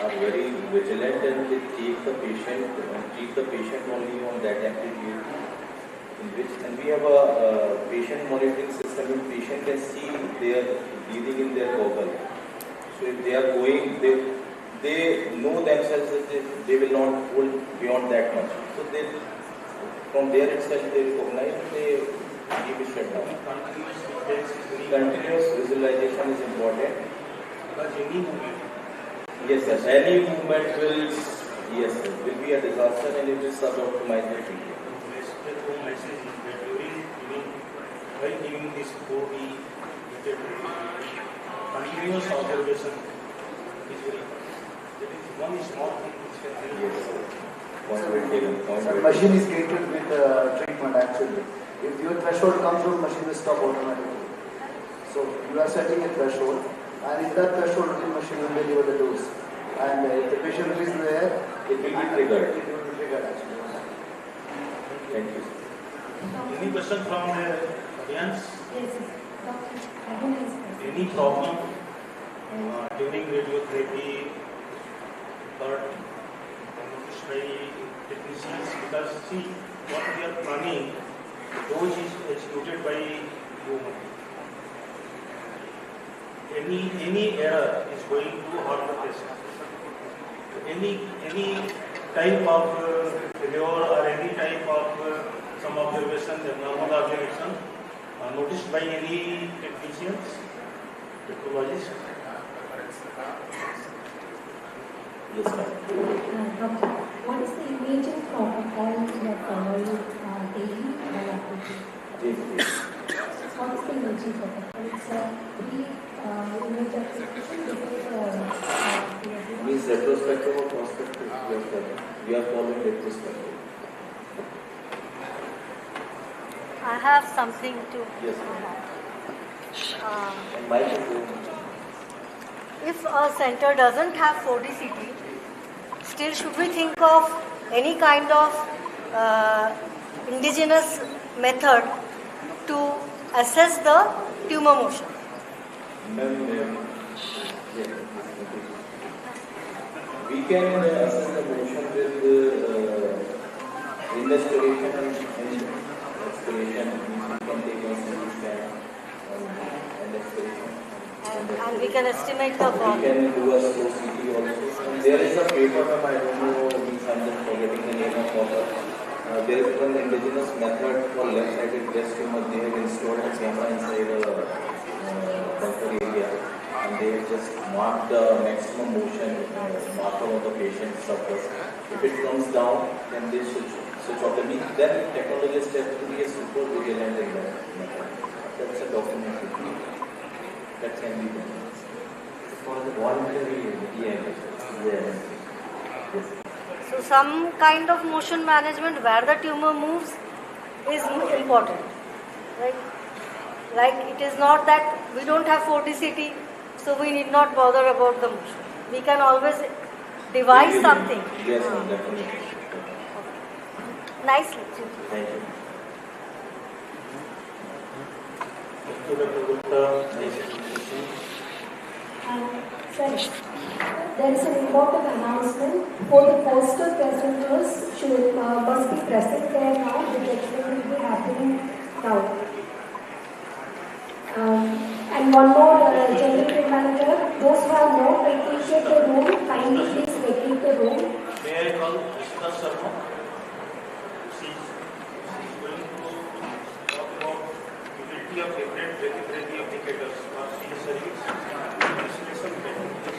are very vigilant and they take the patient and treat the patient only on that amplitude. And we have a patient monitoring system. If patient can see their breathing in their goggle. So if they are going, they know themselves that they will not hold beyond that much. So they, from there itself they recognize and they give it shut down. Continuous visualization is important. Because any movement. Yes, sir. Any movement will be a disaster and it will suboptimize the treatment. Message is that while giving this 4D continuous observation is very important. That is one small thing which can help. So the machine is gated with treatment actually. If your threshold comes down, machine will stop automatically. So you are setting a threshold, and in that threshold, the machine will deliver the dose. And if the patient is there, it will be triggered. It will be triggered actually. Thank you. Any question from the audience? Yes, Any problem during radiotherapy or noticed by technicians? Because see, what we are planning, the dose is executed by human. Any error is going to harm the patient. Any type of failure or any type of some observation, the normal observation, noticed by any technicians, technologists? Yes, ma'am. Doctor, what is the imaging protocol you are following daily while operating? What is the imaging protocol? It's a pre-image application before Means retrospective or prospective? We are following retrospective. I have something to. Yes, ma'am. If a center doesn't have 4D CT, still should we think of any kind of indigenous method to assess the tumor motion? We can assess the motion with investigation and expiration, we can take a CT scan and expiration. And we can estimate the We form. can do a slow CT also. And there is a paper, I don't know, I'm just forgetting the name of author. There is one indigenous method for left-sided breast tumor. They have installed a camera inside a bunker area, and they have just marked the maximum motion marker of the patient suffers. If it comes down, then they switch off the beam. Then technologists have to be a super vigilant in that method. That's a documentary. That can be done. For the voluntary EM. Yes. So some kind of motion management where the tumor moves is important, right? Like it is not that we don't have 4D CT, so we need not bother about the motion. We can always devise something. Yes, definitely. Nicely. Thank you. Sorry. There is an important announcement for the poster presenters must be present there now. The judgment will be happening now. And one more general manager, those who have not vacated the room, kindly please vacate the room. May I call Mr. Sharma? She is going to talk about utility of different brachytherapy applicators for service installation technique.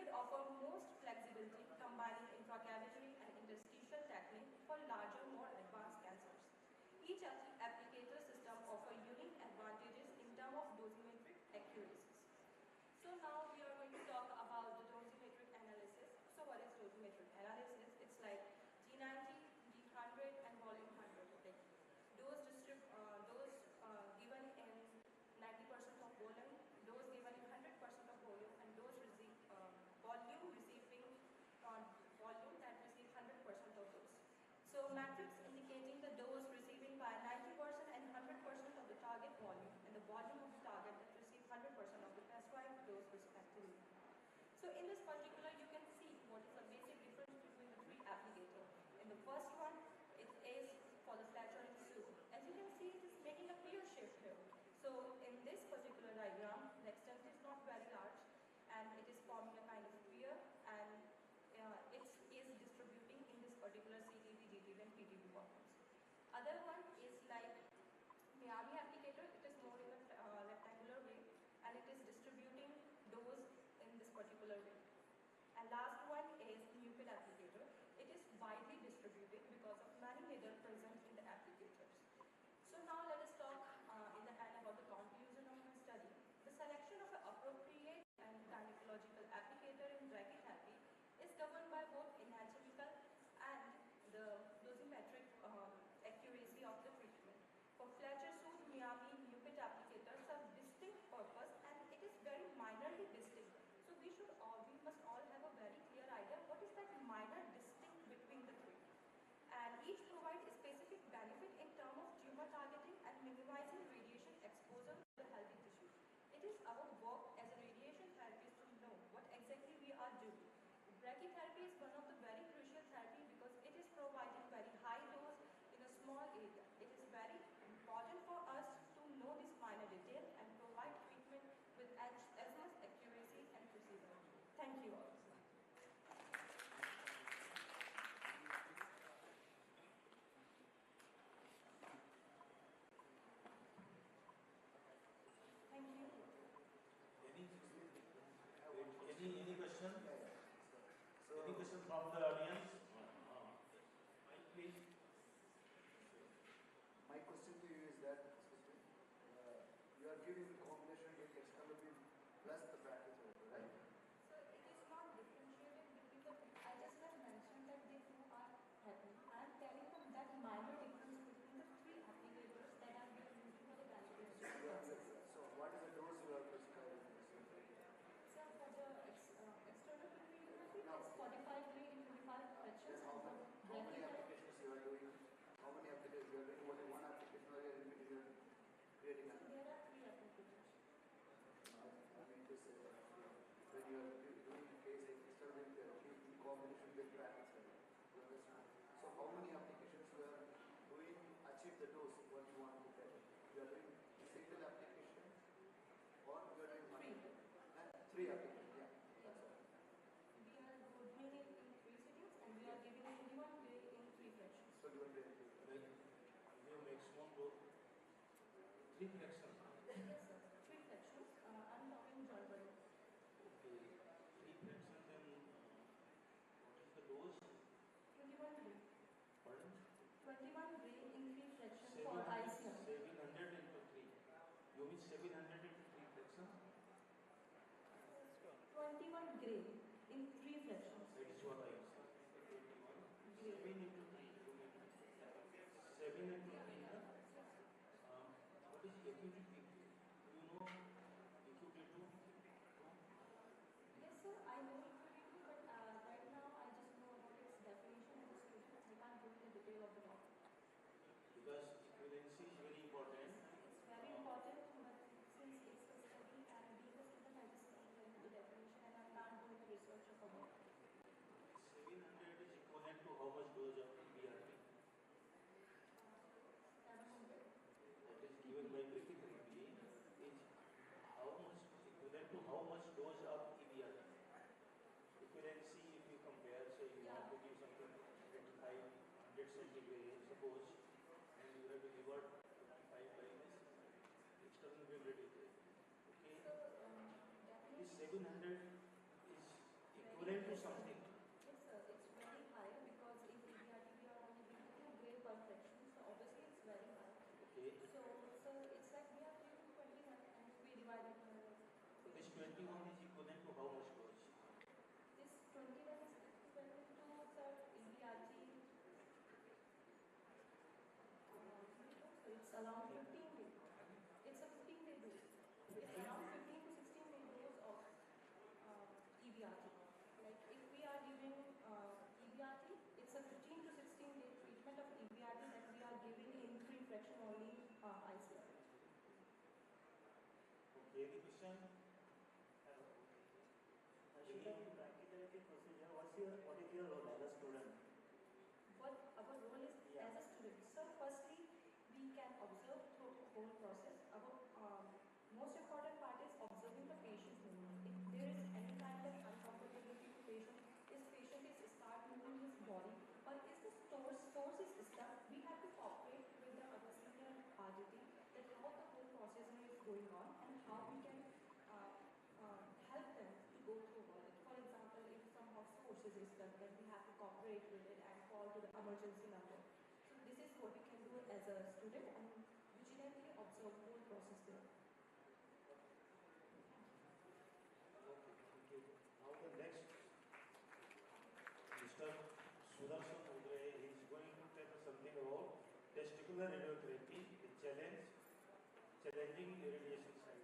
NUPID offers most flexibility, combining intracavitary and interstitial technique for larger, more advanced cancers. Each applicator system offers unique advantages in terms of dosimetric accuracies. So now we are going to talk about the dosimetric analysis. So what is dosimetric analysis? It's like G90, G100 and volume 100. Like dose given in 90% of volume, dose given in 100% of volume, and volume receiving volume that receives 100% of dose. So matrix indicating the dose receiving by 90% and 100% of the target volume, and the volume of the target that receives 100% of the prescribed dose respectively. So in this particular, you can see what is the basic difference between the three applicators. In the first one, it is for the Fletcher and Sue. As you can see, it is making a clear shift here. So in this particular diagram, the extent is not very large, and it is forming a kind of sphere, and it is distributing in this particular CTV, GTV and PTV volumes. Other one is like Miami applicator. It is more in a rectangular way, and it is distributing dose in this particular way. And last one is NUPID applicator. It is widely distributed because of many needles present in the applicators. So now let us talk in the end about the conclusion of my study. The selection of an appropriate and gynecological applicator in brachytherapy is governed by both anatomical and the dosimetric accuracy of the treatment. For Fletcher, Sooth, Miami, NUPID applicators serve distinct purpose, and it is very minorly distinct. So we must all have a very clear idea what is that minor distinct between the three. And each provides a specific benefit in terms of tumor targeting and minimizing radiation exposure to the healthy tissue. It is our work as a radiation therapist to know what exactly we are doing. Brachytherapy is one of the very crucial therapy because it is providing very high dose in a small area. It is very important for us to know this minor detail and provide treatment with as much accuracy and precision. Thank you all. Thank you. Any question? Any question from the audience? Please. My question to you is that you are giving the combination with external plus the brachytherapy, right? So it is not differentiated between the. I just have mentioned that they two are happening. I am telling them that minor difference between the three applicators that are being used for the gynecological. So what is the dose you are prescribing? So for the external radiography, it's 45 gray in 25 fractions. How many applications you are doing? How many applications you are doing? Only one application or you are creating? So there are three applications. I mean to say that when you are doing case external therapy in combination with brachytherapy, you understand? So how many applications you are doing achieve the dose what you want to get? You are doing single application or you are doing three applications? Yeah, that's all. We are doing it in 3 sittings and we are giving it in 1 day in 3 fractions. So you are doing The maximum dose 3 fractions. Yes, sir. 3 fractions. I'm talking generally. Okay. 3 fractions, then what is the dose? 21 gray. Pardon? 21 gray in 3 fractions for ICM. 700 into 3. You mean 700 into 3 fractions? 21 gray in 3 fractions. That is what I said. 7 into 3. 7 into 3. What is AQT2? Do you know AQT2? Yes, sir. I know AQT2, but right now I just know about its definition and its treatment. I can't go into the detail of the topic. Because equivalency is very important. It's very important, but since it's a study and being a student, I just don't know the definition and I can't do the research about it. 700 is equivalent to how much dose of EBRT? 700. That is given by brachytherapy is how much equivalent to how much dose of EBRT? Equivalency, if you compare, say you want to give something 2500 centigrade, suppose, and you have delivered 55 by this external variability. Okay? This 700 is equivalent to something. Yes, sir. It's very high because in EBRT we are only giving two grade perfection, so obviously it's very high. Okay. So, it's like we are giving 21 and we divide it by. So this 21 is equivalent to how much course? This 21 is equivalent to, sir, EBRT. It's around 15 days. It's a 15-day dose. It's around 15 to 16-day dose of EBRT. Like if we are giving EBRT, it's a 15 to 16-day treatment of EBRT that we are giving in pre-infection only ICR. Okay, the question. In practicality procedure, what is your role as a student? What our role is as a student. So firstly, we can observe through the whole process. Our most important part is observing the patient's movement. If there is any kind of uncomfortability to patient, this patient is start moving his body, or is the source is stuck, we have to cooperate with the other senior RDT that how the whole process is going on and how we can help them to go through all it. For example, if some of sources is stuck, then we have to cooperate with it and call to the emergency number. So this is what we can do as a student and vigilantly observe the whole process there. Okay. Now the next, Mr. Sudarshan Udre is going to tell us something about testicular radiotherapy, the challenging radiation side.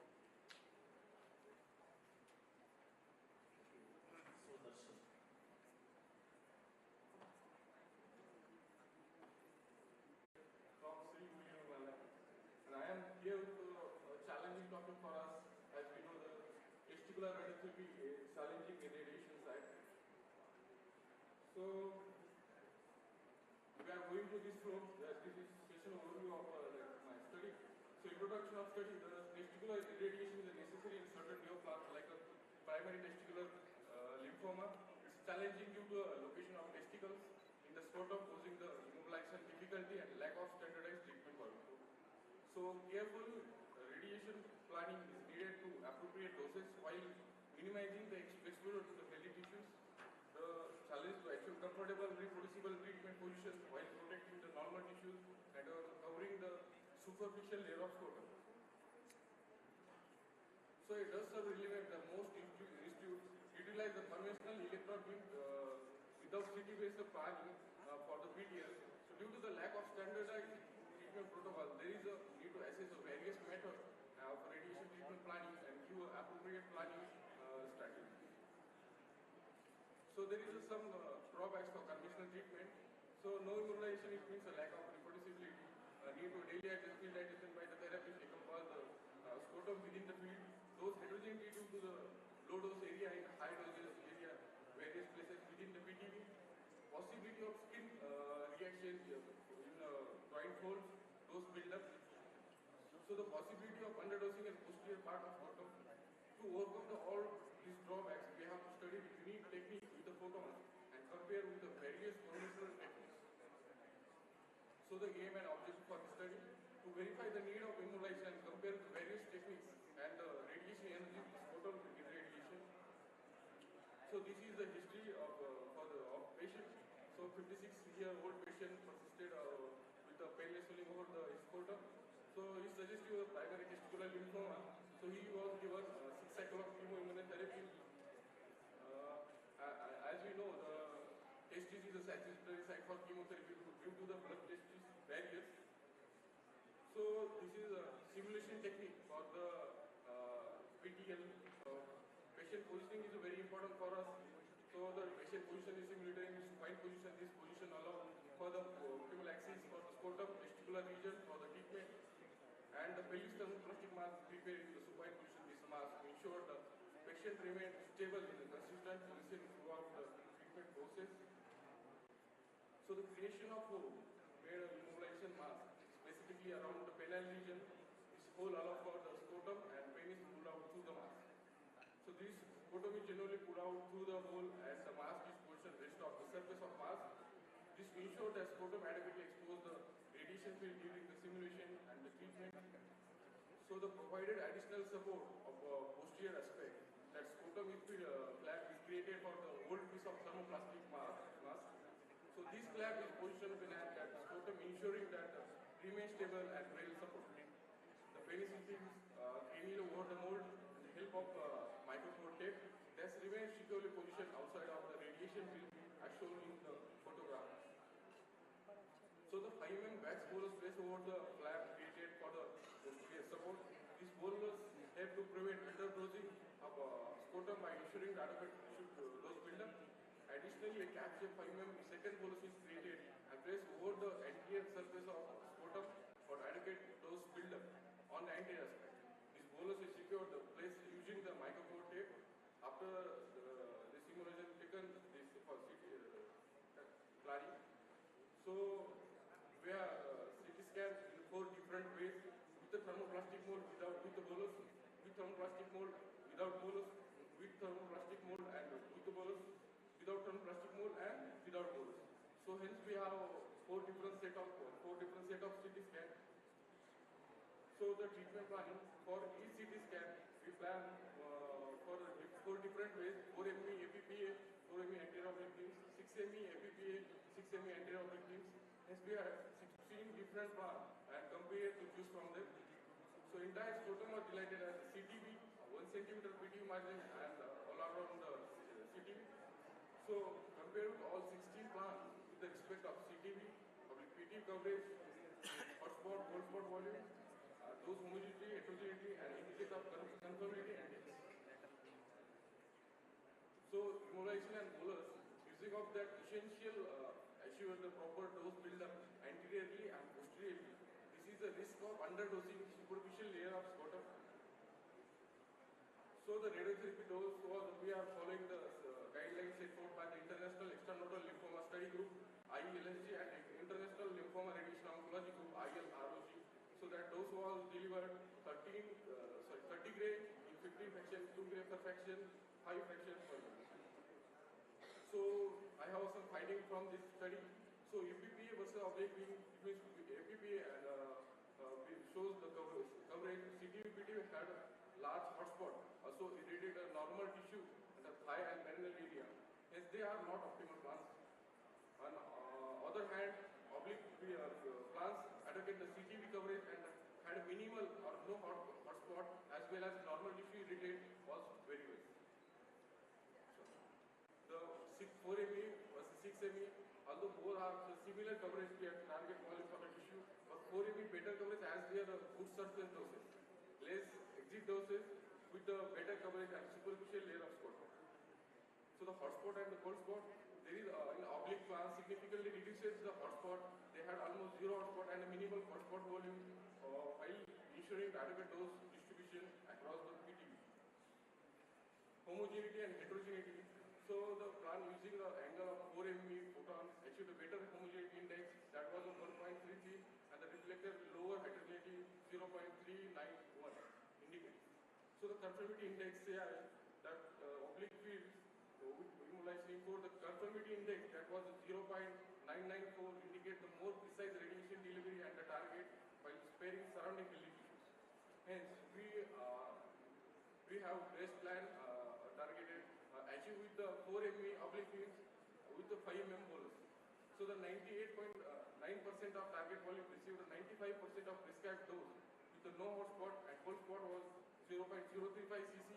Sudarshan. From Sri William, and I am here with a challenging topic for us. As we know, the testicular radiotherapy is challenging in radiation side. So we are going to this flow. This is special overview of my study. So introduction of study. The testicular irradiation is necessary in certain neoplasms like a primary testicular lymphoma. It's challenging due to a location of testicles in the scrotum, causing the immobilization difficulty and lack of standardized treatment workflow. So careful radiation planning is needed to appropriate doses while minimizing the exposure to the healthy tissues. The challenge to achieve comfortable, reproducible treatment positions while protecting the normal tissues and covering the superficial layer of scrotum. So it does serve relevant the most institutes utilize the conventional electron beam without CT-based planning for the PTS. So due to the lack of standardized treatment protocol, there is a need to assess the various methods of radiation treatment planning and give appropriate planning strategies. So there is some drawbacks for conventional treatment. So no immunization, it means a lack of reproducibility. Need to daily adjust field digestion by the therapist to compare the scrotum within the field. Those heterogeneity due to the low dose area and high doses area, various places within the PTV. Possibility of skin reaction in joint folds, those build up. So the possibility of underdosing and posterior part of scrotum. To overcome all these drawbacks, we have to study the unique technique with the photons and compare with the various conventional techniques. So the aim and objective for the study to verify the need of immunization and compare the various techniques and the radiation energy scrotal irradiation. So this is the history of patient. So 56-year-old patient persisted with a painless swelling over the scrotum. So he suggested a primary testicular lymphoma. So he was given 6 cycles of chemoimmunotherapy. As we know, the testis is a satisfactory site for chemotherapy due to the blood testis barriers. So this is a simulation technique for the PTL. Patient positioning is very important for us. So the patient position is simulated in supine position. This position allows for the optimal axis for the scrotum, testicular region for the treatment, and the pelvis thermoplastic mass prepared in the supine position. This mass to ensure the patient remains stable in the consistent position throughout the treatment process. So the creation of made immobilization mass specifically around the penile region. This hole allows for the scrotum and penis pulled out through the mass. So this scrotum is generally pulled out through the hole and the mask is positioned rest of the surface of mask. This ensures that scrotum adequately expose the radiation field during the simulation and the treatment. So the provided additional support of posterior aspect that scrotum is created for the flap is positioned behind that scrotum, ensuring that remains stable and well supported. The penicillin cranial over the mold with the help of micropore tape that remains securely positioned outside of the radiation field as shown in the photograph. So the 5 mm wax bolus placed over the flap created for the posterior support. These bolus help to prevent underdosing of scrotum by ensuring that adequate tissue dose buildup. Additionally, a capsule 5 mm second bolus is created and placed over the anterior surface of scrotum for adequate dose buildup on the anterior aspect. This bolus is secured the place using the micropore tape. After the simulation taken this for planning. So we are CT scan in 4 different ways: with the thermoplastic mold, with the bolus, with thermoplastic mold, without bolus, with thermoplastic mold and with the bolus, without thermoplastic mold and without bolus. So hence we have 4 different set of CT scan. So the treatment planning for each CT scan we plan for 4 different ways: 4 ME APPA, 4 ME anterior oblique beams, 6 ME APPA, 6 ME anterior oblique beams. Hence we have 16 different plans and compare to choose from them. So entire scrotum are dilated as CTB, 1 cm PTV margin and all around the CTB. So compared with all 16 plans with the respect of CTB, public PTV coverage, hotspot, cold spot volume, dose homogeneity, heterogeneity and indicator of conformity index. So immobilization and bolus, using of that essential assure the proper dose buildup anteriorly and posteriorly. This is the risk of underdosing superficial layer of scrotum. So the radiotherapy dose was, we are following the guidelines set forth by the International Extranodal Lymphoma Study Group, IELSG, and International Lymphoma Radiation Oncology Group, ILROG. So that dose was delivered 30 gray in 15 fractions, 2 gray per fraction, 5 fractions per minute. So I have some finding from this study. So APPA versus oblique beam, it means APPA and shows the coverage. CTV-PTV had a large hotspot, also irradiated a normal tissue at the thigh and perineal area. Hence they are not optimal plants. On other hand, oblique plants adequate the CTV coverage and had minimal or no hotspot as well as normal tissue irritate was very well. The 4 ME versus 6 ME, although both are the similar coverage to target volume for the tissue, but 4 ME better coverage as they are good surface doses, less exit doses with the better coverage and superficial layer of scrotum. So the hotspot and the cold spot, there is in oblique plants significantly reduces the hotspot. They had almost zero hotspot and a minimal hotspot volume while ensuring adequate dose distribution across the PTV. Homogeneity and heterogeneity. So the plant using the angle of 4 ME photon achieved a better homogeneity index that was of 1.33 and the reflected lower heterogeneity 0.391 indicates. So the conformity index here that oblique fields with immobilizing for the conformity index that was 0.994 indicate the more precise radiation delivery and the target while sparing surrounding healthy tissues. Hence we have best plan targeted achieved with the 4 ME oblique fields with the 5 mm bolus. So the 98.9% of target volume received 95% of prescribed dose with the no hotspot and cold spot was 0.035 cc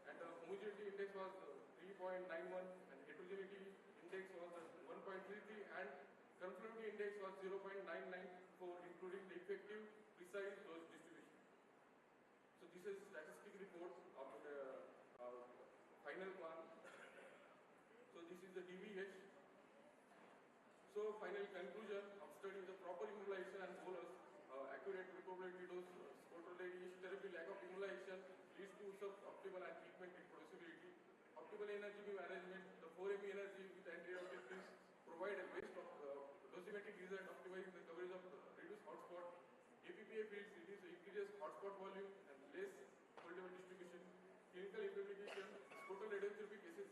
and the homogeneity index was 3.91 and heterogeneity index was 1.33 and conformity index was 0.994 including the effective precise dose distribution. So this is statistic report of the final plan. So this is the DVH. So final conclusion of study: the proper immunization and bolus, accurate recoverability dose, scrotal radiation therapy, lack of immunization leads to suboptimal and treatment reproducibility. Optimal energy management, the 4 ME energy with anterior objectives provide a best dosimetric result optimizing the coverage of reduced hotspot. APPA fields increases hotspot volume and less multiple distribution. Clinical implementation, scrotal radiotherapy cases,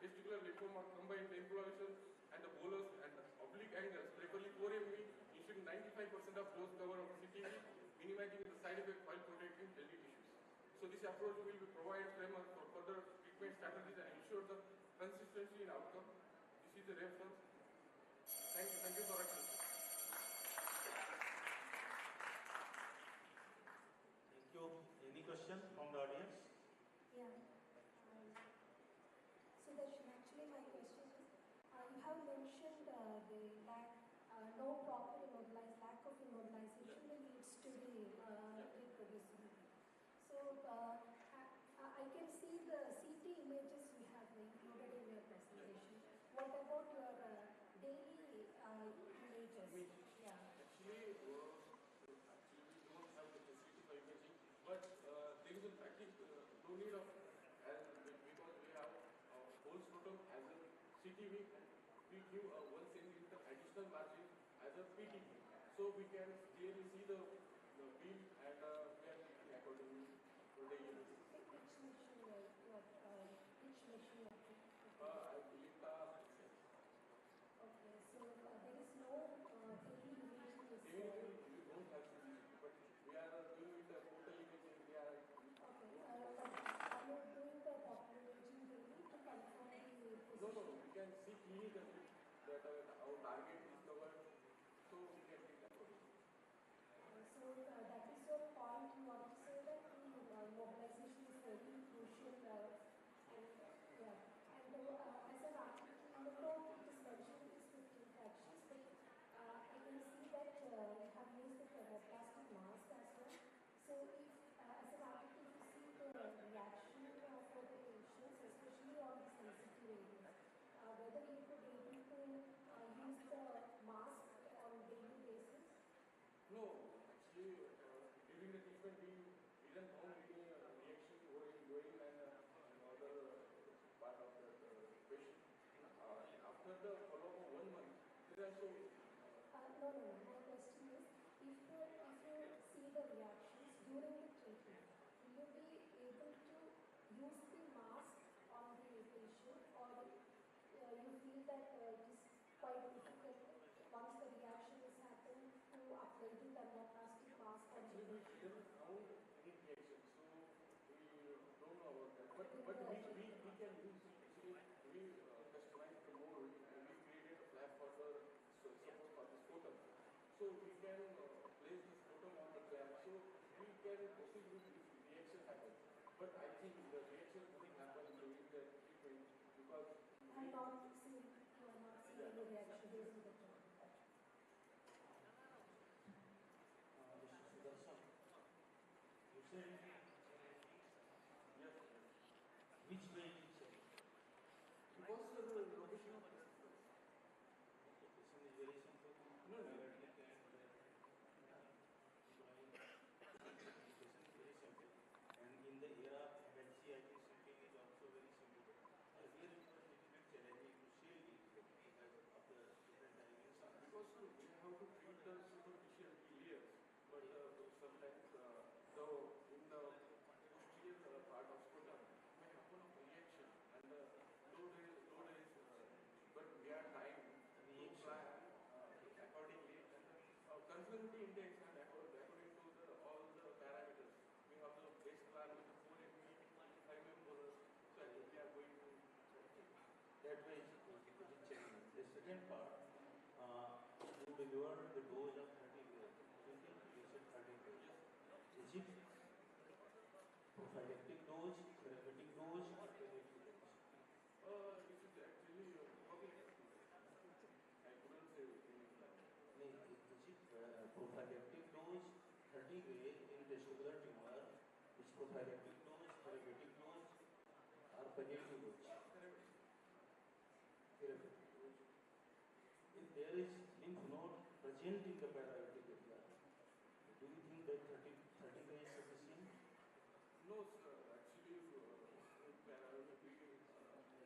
testicular lymphoma combined the inflammation and the bolus and the oblique angles, preferably 4 ME, ensuring 95% of dose cover of CTV, minimizing the side effect while protecting healthy tissues. So this approach will provide framework for further treatment strategies and ensure the consistency in outcome. This is the reference. Thank you for attention. Thank you. Any question from the audience? Yeah. So actually my question is, you have mentioned the no proper lack of immobilization that leads to the reproducibility. So I can see the CT images you have included in your presentation. What about your daily images? Yeah. Actually, we don't have the facility for imaging, but there is in practice no need of, because we have whole scrotum as a CTV, and we give 1 centimeter additional margin as a PTV. So we can clearly see the beam and we are treating accordingly for the image. Which machine you are I believe okay, so there is no daily imaging is we don't have CTV, but we are doing it total imaging. We are okay, are you doing the doppler imaging daily to confirm the position? No, we can see clinically that our target is covered, so we can take that. So that is your point. You want to say that the mobilization is very crucial, and as an article in the code, it is mentioned it is 15 fractions, but I can see that you have used the thermoplastic mask as well. So if as an article you see the reaction for the patients, especially on the sensitive areas, whether you could be able to use the mask on a daily basis? No, actually, during the treatment, we didn't found any reaction going and other part of the patient. After the follow-up of 1 month, there are so. No. My question is, if you see the reactions during the treatment, will you be able to use the mask on the patient, or you feel that it is quite difficult once the reaction has happened to apply the thermoplastic mask on the patient? We didn't found any reaction, so we don't know about that. But we can use, actually, we customized the mold and we created a flap for the support for the scrotum. So we can place the scrotum on the flap, so we can proceed with this reaction happen. But I think the reaction doesn't happen during the treatment because I have not seen any reaction during the treatment. You said yes. Which way you said? Because the location of the Location is very simple. No. Location is very simple. And in the era of MHC, I think shifting is also very simple. Earlier it was a little bit challenging to shield it because of the different dimensions. Because we have to treat the superficial layers, but sometimes in the posterior part of scrotum may happen a reaction and load is but we are trying to plan accordingly. Conformity index and according to all the parameters, we have the base plan with the 4 MP, 5 member. So I think we are going to that way it is changing. The second part, you deliver the dose of 30 grams. You said 30 grams. Is it prophylactic dose, therapeutic dose, or palliative dose? This is actually working. I couldn't say Is it prophylactic dose, 30 grams in testicular tumor, is prophylactic dose, therapeutic dose, or palliative dose? Therapeutic dose. If there is lymph node present in the paralytic area, do you think that 30 grams is sufficient? No, sir. Actually, we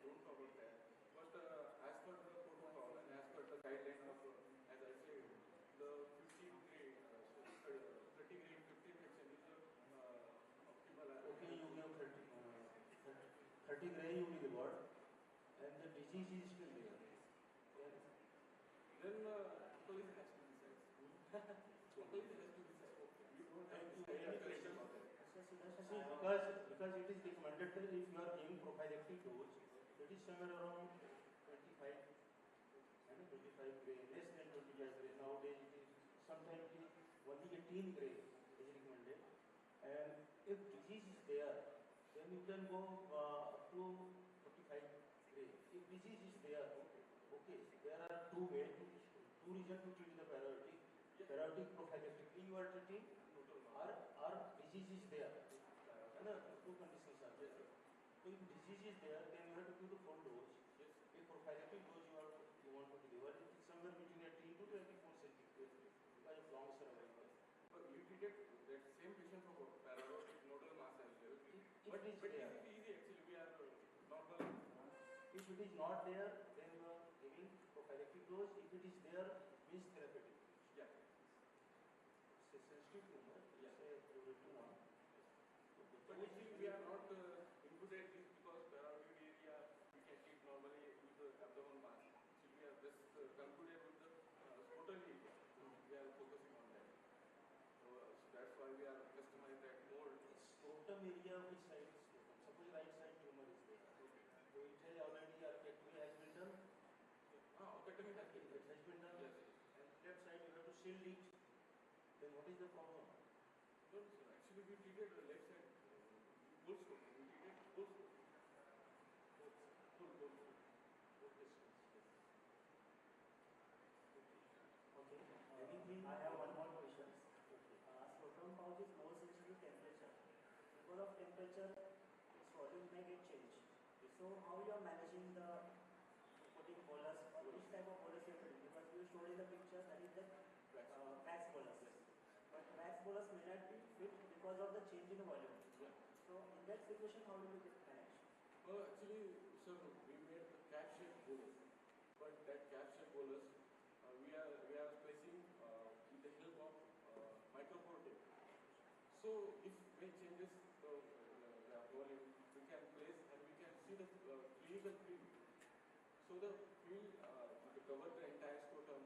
don't cover that. But as per the protocol and as per the guideline of, as I said, the 15 grade, 30 grade, 15 section is optimal. Okay, you give 30 grams you delivered, and the disease is still there. Then police has to decide. Police has to decide. We don't have to say any question about that. Because it is recommended that if you are giving prophylactic dose, it is somewhere around 25 and 25 25 gray, less than 25 gray. Nowadays it is sometimes it is only 18 gray is recommended. And if disease is there, then you can go up to 45 gray. If disease is there, okay, there are two ways, two reasons to treat the paralytic. Paralytic prophylactically you are treating, or disease is there. And two conditions are there. So if disease is there, then you have to give the full dose. If prophylactic dose you want to deliver, it is somewhere between 18 to 24 centigrade because of long survival. But you treated that same patient for paralytic nodal mass as well. But it is it there. is easy actually. We are normal. If it is not there, then you are giving prophylactic dose. If it is there, means therapeutic. Yeah. It's a sensitive tumor. It's a priority one. But actually we are not included this because paralytic area we can treat normally with the abdominal mass. Actually we are just concluded with the scrotal area. We are focusing on that. So that's why we are customizing that more. Scrotum area, which side is scrotum? Suppose right side tumor is there. So it has already archectomy has been done. Archectomy has been done. It has been done. Yes. And left side you have to shield it. Then what is the problem? No, sir. Actually we treated the left side. Full scrotum. We treated full scrotum. Full distance. Yes. Okay. I have one more question. Scrotum pouch is more sensitive to temperature. Because of temperature, its volume may get changed. So how you are managing the putting bolus, or which type of bolus you are putting? Because you showed in the picture that is the wax bolus. But wax bolus may not be fit because of the change in the volume. So in that situation, how do you manage? Actually, sir, we made the cap-shaped bolus. But that cap-shaped bolus, we are placing with the help of micropore tape. So if when changes the volume, we can place and we can see the clinical preview. So the field to cover the entire scrotum,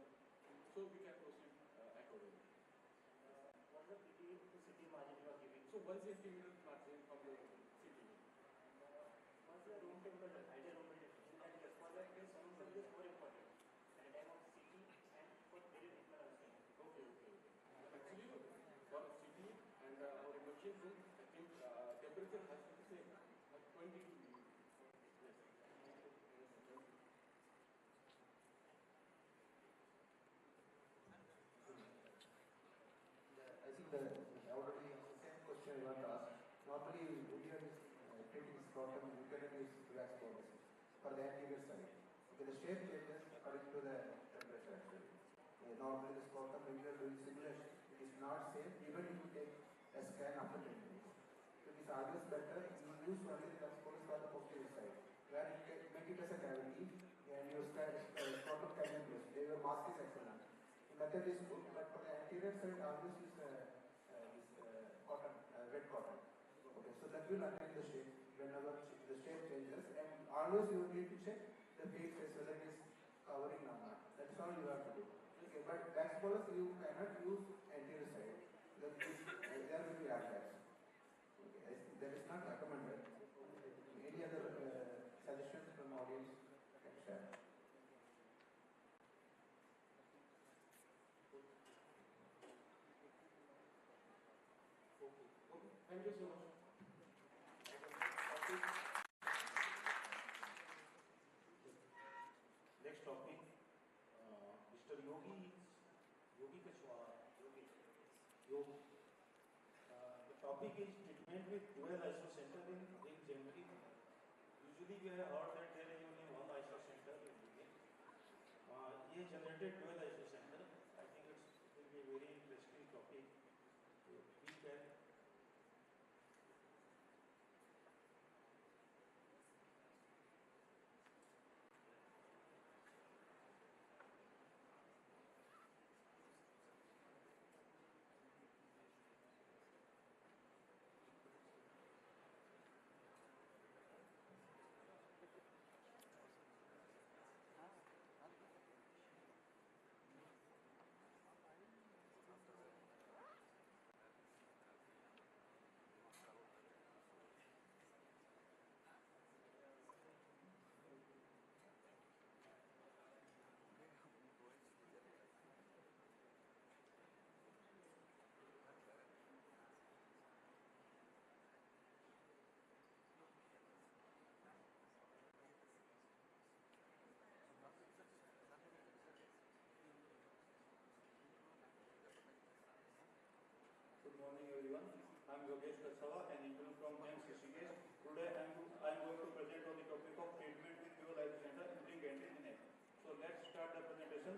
so we can proceed accordingly. What is the PT to CT margin you are giving? So 1 centimeter margin from the CT. What's the room temperature, ideal room temperature? And yes, for that case, room temperature is more important at the time of CT and for daily treatment also. Okay. Actually, for CT and our emergency room, I think temperature has to be same at 20 degrees. Yes. I think already the same question you want to ask. Normally, when you are treating scrotum, you can use wax bolus for the anterior side. Okay, the shape changes according to the temperature actually. Normally, the scrotum, when you are doing simulation, it is not safe even if you take a scan after 10 minutes. So it is always better you use only the wax bolus for the posterior side, where you can make it as a cavity and your scrotum can be closed. Your mask is excellent. The method is good, but for the anterior side, always use this cotton, red cotton. Okay, so that will attain the shape whenever the shape changes, and always you need to check the face whether it is covering or not. That's all you have to do. Okay, but wax bolus you cannot use anterior side. There will be attacks. Okay, I think that is not recommended. Any other suggestions from audience can share? Okay. Thank you so much. Next topic, Mr. Yogi Kachwala. Yogi. The topic is treatment with dual isocenter in generic. Usually we have heard that there is only one isocenter in India. He generated dual isocenter. I think it will be a very interesting topic. We can Yogesh Kasava, an intern from MCCS. Today I am going to present on the topic of treatment with Pure Life Center using anti-neck. So let's start the presentation.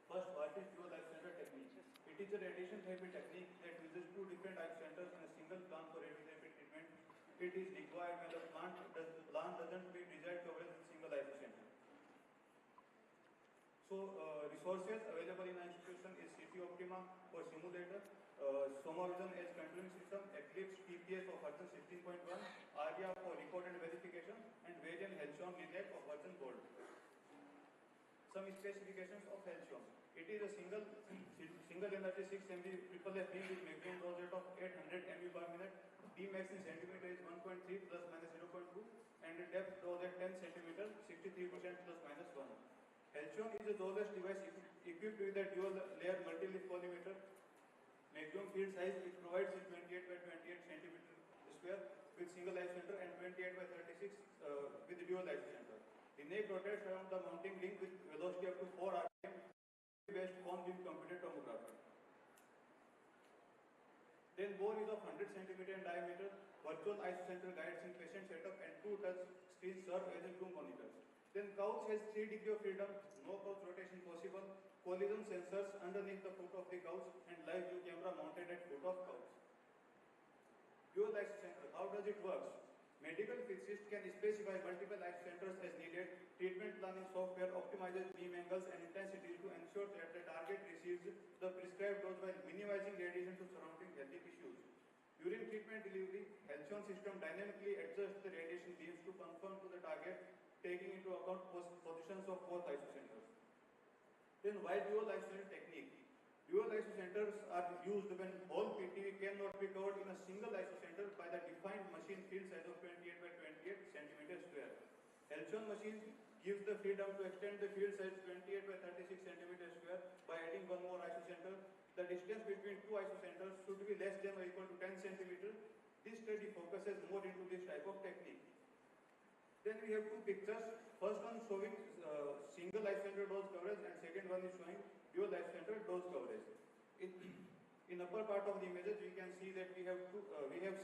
First, what is Pure Life Center technique? It is a radiation therapy technique that uses two different life centers in a single plant for radiotherapy treatment. It is required when the plant doesn't meet desired coverage with single life center. So, resources available in our institution is CT Optima for simulator, SomaVision as controlling system, Eclipse TPS of version 16.1, ARIA for record and verification, and Varian Halcyon Linac of version Gold. Some specifications of Halcyon. It is a single energy 6 MV triple F beam with maximum dose rate of 800 mV per minute. Dmax in centimeter is 1.3 plus minus 0.2, and the depth dose at 10 centimeter 63% plus minus 1. Halcyon is a dosage device equipped with a dual layer multi-leaf collimator. Maximum field size it provides is 28 by 28 centimeter square with single life center and 28 by 36 with dual life center. The neck rotates around the mounting ring with velocity up to 4 rpm based on beam computed tomography. Then bore is of 100 cm in diameter. Virtual isocenter guides in patient setup and 2 touch screens serve as 2 monitors. Then couch has 3 degrees of freedom, no couch rotation possible, collision sensors underneath the foot of the couch and live view camera mounted at foot of couch. Dual isocenter, how does it work? Medical physicists can specify multiple isocenters as needed. Treatment planning software optimizes beam angles and intensity to ensure that the target receives the prescribed dose while minimizing radiation to surrounding healthy tissues. During treatment delivery, Halcyon system dynamically adjusts the radiation beams to conform to the target, taking into account positions of both isocenters. Then why dual isocenter technique? Dual isocenters are used when whole PTV cannot be covered in a single isocenter by the defined machine field size of 28 by 28 centimeter square. Halcyon machine gives the freedom to extend the field size 28 by 36 centimeter square by adding one more isocenter. The distance between two isocenters should be less than or equal to 10 centimeter. This study focuses more into this type of technique. Then we have two pictures. First one showing single life center dose coverage and second one is showing dual life center dose coverage. In upper part of the images we can see that we have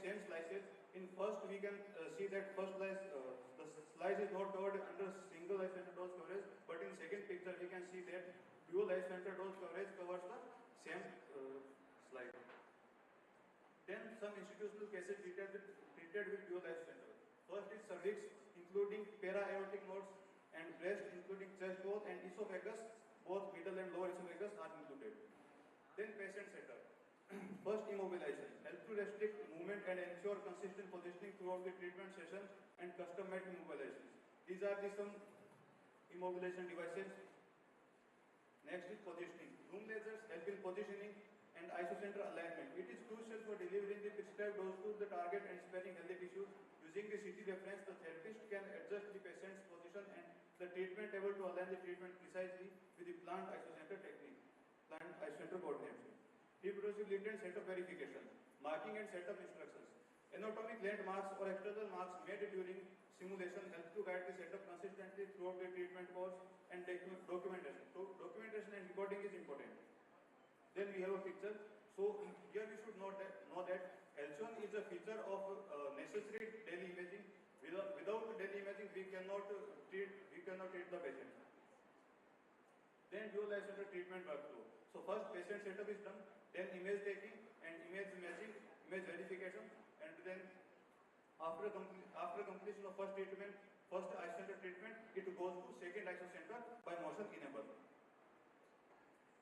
same slices. In first we can see that first slice, the slice is not covered under single life center dose coverage, but in second picture we can see that dual life center dose coverage covers the same slide. Then some institutional cases treated with dual life center. First is cervix, including para-aortic nodes, and breast, including chest wall and esophagus. Both middle and lower esophagus are included. Then patient setup. First, immobilization. Help to restrict movement and ensure consistent positioning throughout the treatment session and custom-made immobilizations. These are some immobilization devices. Next is positioning. Room lasers help in positioning and isocenter alignment. It is crucial for delivering the prescribed dose to the target and sparing healthy tissues. Using the CT reference, the therapist can adjust the patient's position and the treatment able to align the treatment precisely with the planned isocenter technique, planned isocenter coordination. Reproducibility and setup verification, marking and setup instructions. Anatomic landmarks or external marks made during simulation help to guide the setup consistently throughout the treatment course and documentation. So documentation and recording is important. Then we have a picture. So here we should know that Halcyon is a feature of necessary daily imaging. Without daily imaging, we cannot treat the patient. Then dual life center treatment workflow. So first patient setup is done, then image taking and image imaging, image verification, and then after completion of first isocenter treatment, it goes to second isocenter by motion enabled.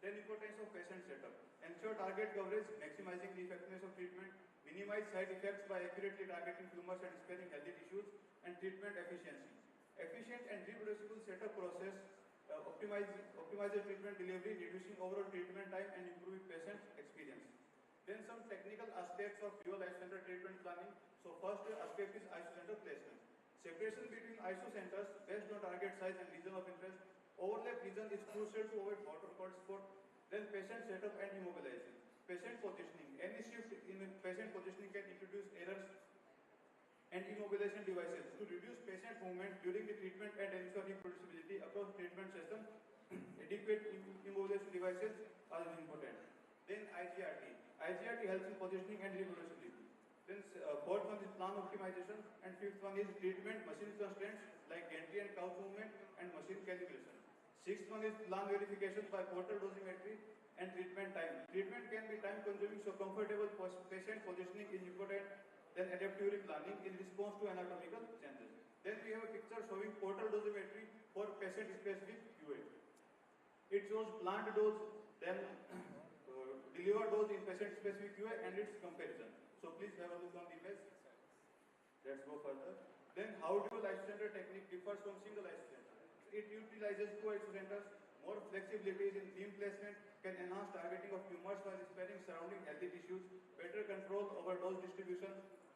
Then importance of patient setup. Ensure target coverage, maximizing the effectiveness of treatment, minimize side effects by accurately targeting tumors and sparing healthy tissues, and treatment efficiency. Efficient and reproducible setup process optimizes treatment delivery, reducing overall treatment time and improving patient experience. Then some technical aspects of dual isocenter treatment planning. So first aspect is isocenter placement. Separation between isocenters based on target size and region of interest. Overlap region is crucial to avoid water spot. Then patient setup and immobilization. Patient positioning. Any shift in patient positioning can introduce errors and immobilization devices to reduce patient movement during the treatment and ensure reproducibility across treatment system. Adequate immobilization devices are important. Then IGRT. IGRT helps in positioning and reproducibility. Then fourth one is plan optimization, and fifth one is treatment machine constraints like gantry and couch movement and machine calibration. Sixth one is plan verification by portal dosimetry and treatment time. Treatment can be time consuming, so comfortable patient positioning is important. Then adaptive planning in response to anatomical changes. Then we have a picture showing portal dosimetry for patient specific QA. It shows planned dose, then delivered dose in patient specific QA and its comparison. So please have a look on the image. Let's go further. Then how dual isocenter technique differs from single isocenter. It utilizes two isocenters. More flexibilities in beam placement, can enhance targeting of tumors while sparing surrounding healthy tissues, better control over dose distribution.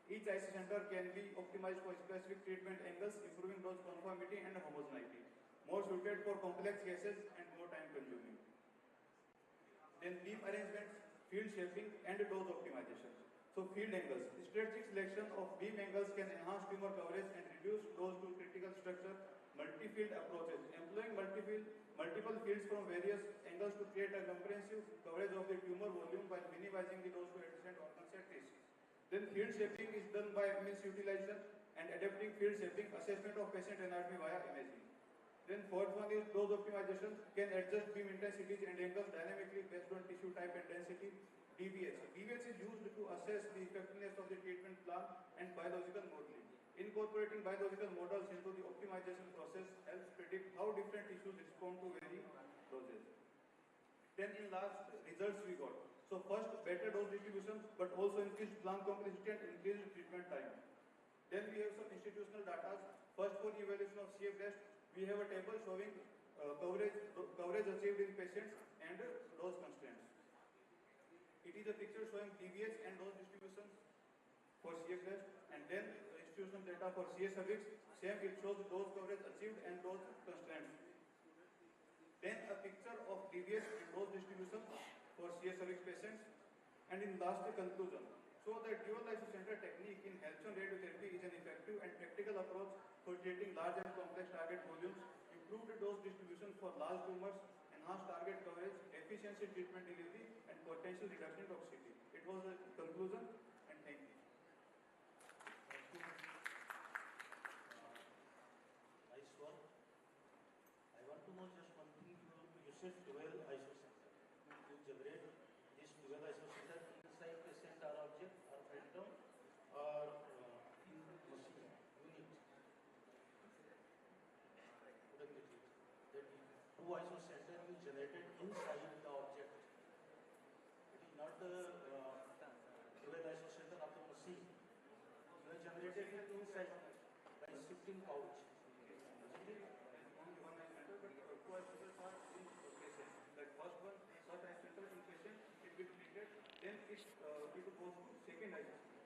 Each isocenter can be optimized for specific treatment angles, improving dose conformity and homogeneity. More suited for complex cases and more time consuming. Then beam arrangements, field shaping and dose optimization. So field angles. Strategic selection of beam angles can enhance tumor coverage and reduce dose to critical structure. Multi-field approaches. Employing multiple fields from various angles to create a comprehensive coverage of the tumor volume while minimizing the dose to adjacent organs at risk. Then field shaping is done by utilization and adapting field shaping, assessment of patient anatomy via imaging. Then fourth one is dose optimization, can adjust beam intensities and angles dynamically based on tissue type and density. DBH. DBH is used to assess the effectiveness of the treatment plan and biological modeling. Incorporating biological models into the optimization process helps predict how different tissues respond to varying doses. Then in last results we got. So first, better dose distribution, but also increased plan complexity and increased treatment time. Then we have some institutional data. First, for evaluation of CA breast, we have a table showing coverage achieved in patients and dose constraints. It is a picture showing DBH and dose distribution for CA breast, and then institutional data for CA cervix. Same, it shows dose coverage achieved and dose constraints. Then a picture of DBH and dose distribution for CA cervix patients, and in last the conclusion. So the dual isocenter technique in Helson radiotherapy is an effective and practical approach for treating large and complex target volumes, improved dose distribution for large tumors, enhanced target coverage, efficiency treatment delivery, and potential reduction in toxicity. It was a conclusion, and thank you. Nice one. I want to know just one thing. You said 12 isocenter. You generate this 12 isocenter inside patient or object or phantom or in machine unit. Couldn't get it. That two isocenter you generated inside the object. It is not the 12 isocenter of the machine. You have generated it inside by shifting pouch. Only one isocenter, but two isocenters are in patient. Like first one, first isocenter in patient, it will be treated, then it goes to second isocenter.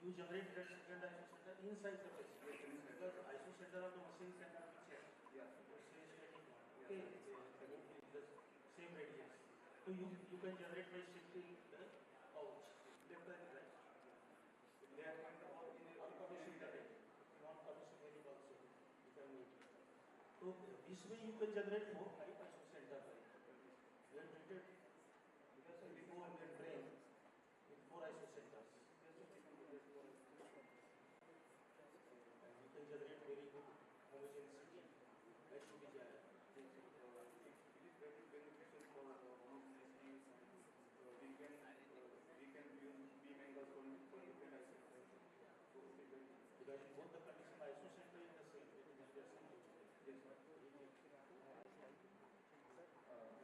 You generate that second isocenter inside the patient. Yes, because isocenter of the machine cannot be checked. Yeah. Okay, the same radius. So you can generate by shifting the pouch, left and right. They are in commission direct. Non-commission very also. You can make it. So this way you can generate 4-5 isocenter. You are treated because we go and then brain with 4 isocenters. And you can generate very good homogeneity. That should be there. It is very beneficial for homogeneity. We can use beam angles for different isocenters. Because in both the condition isocenter is the same. It is the same. Yes, sir.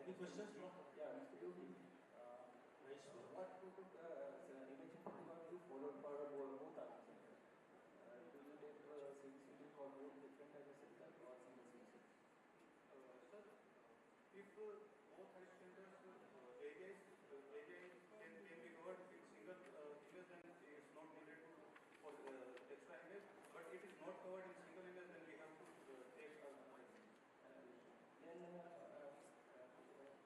Any questions? No? Yeah, Mr. Yogi. Nice. What imaging protocol you followed for both arms? Do you take CBCT for both different isocenter or single CBCT? Sir, if both isocenters areas can be covered in single image, then it's not needed for extra image. But it is not covered in single image, then we have to take then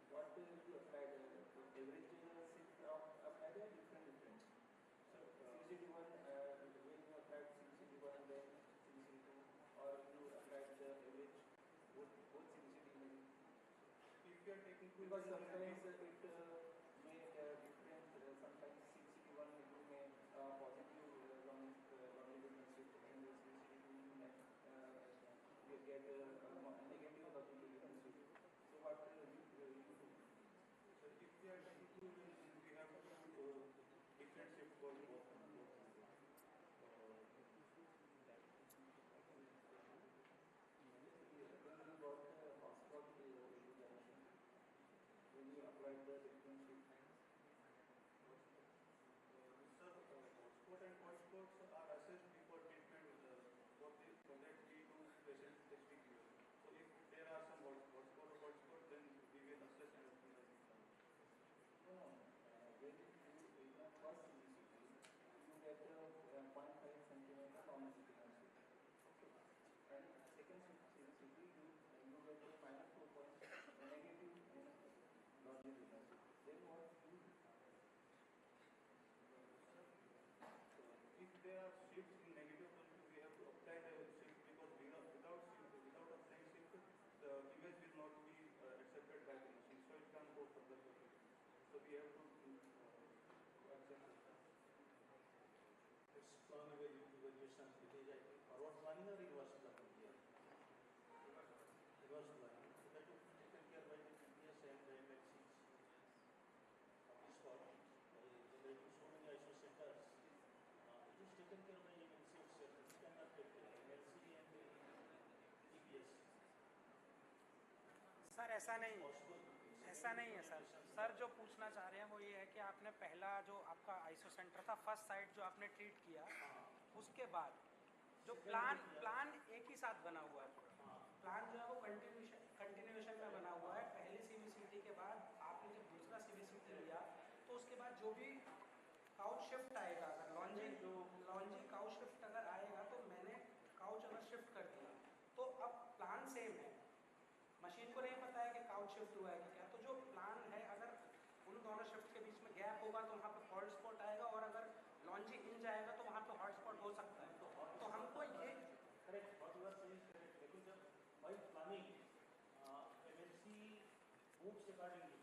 what will you apply? Average shift apply there different. So CBCT one when you applied CBCT one then CBCT two, or you applied the average both CBCT imaging. If you are taking because sometimes it may different. Patient shift को भी बहुत when you applied the different treatments? Sir, hotspot and hotspots are assessed before treatment for that we do patient specific use. So if there are some hotspot, then we will assess and optimize the plan. When you in the first CBCT, you get a 0.5 centimeter longitudinal sheet. And second CBCT, you get a minus 2 points negative longitudinal sheet. Then what you do? If there are shifts in negative position, we have to apply the shift because without applying shift, the image will not be accepted by the machine, so it can't go further. So we have to accept it. It's plan away due to variation. It is I think forward planning or reverse planning here. Reverse planning. So that is taken care by the GPS and the MLCs. On this spot, there are so many ISO centers. It is taken care by MLC itself. It cannot take care of MLC and the GPS. Sir ऐसा नहीं है sir जो पूछना चाह रहे हैं वो ये है कि आपने पहला जो आपका आइसो सेंटर था फर्स्ट साइट जो आपने ट्रीट किया उसके बाद जो प्लान एक ही साथ बना हुआ है प्लान जो है वो कंटिन्यूएशन में बना हुआ है पहली सीबीसीटी के बाद आपने जब दूसरा सीबीसीटी लिया तो उसके बाद जो भी काउच शिफ्ट आएगा अगर लॉन्जी काउच शिफ्ट अगर आएगा तो मैंने काउच अगर शिफ्ट कर दिया तो अब प्लान सेम है मशीन को नहीं पता है कि काउच शिफ्ट हुआ है कि क्या तो जो प्लान है अगर उन दोनों शिफ्ट के बीच में गैप होगा तो वहाँ पे हॉट स्पॉट आएगा और अगर लॉन्जी इन जाएगा तो वहाँ पे हॉट स्पॉट हो सकता है तो हमको ये करेक्ट लेकिन जब by planning MLC moves accordingly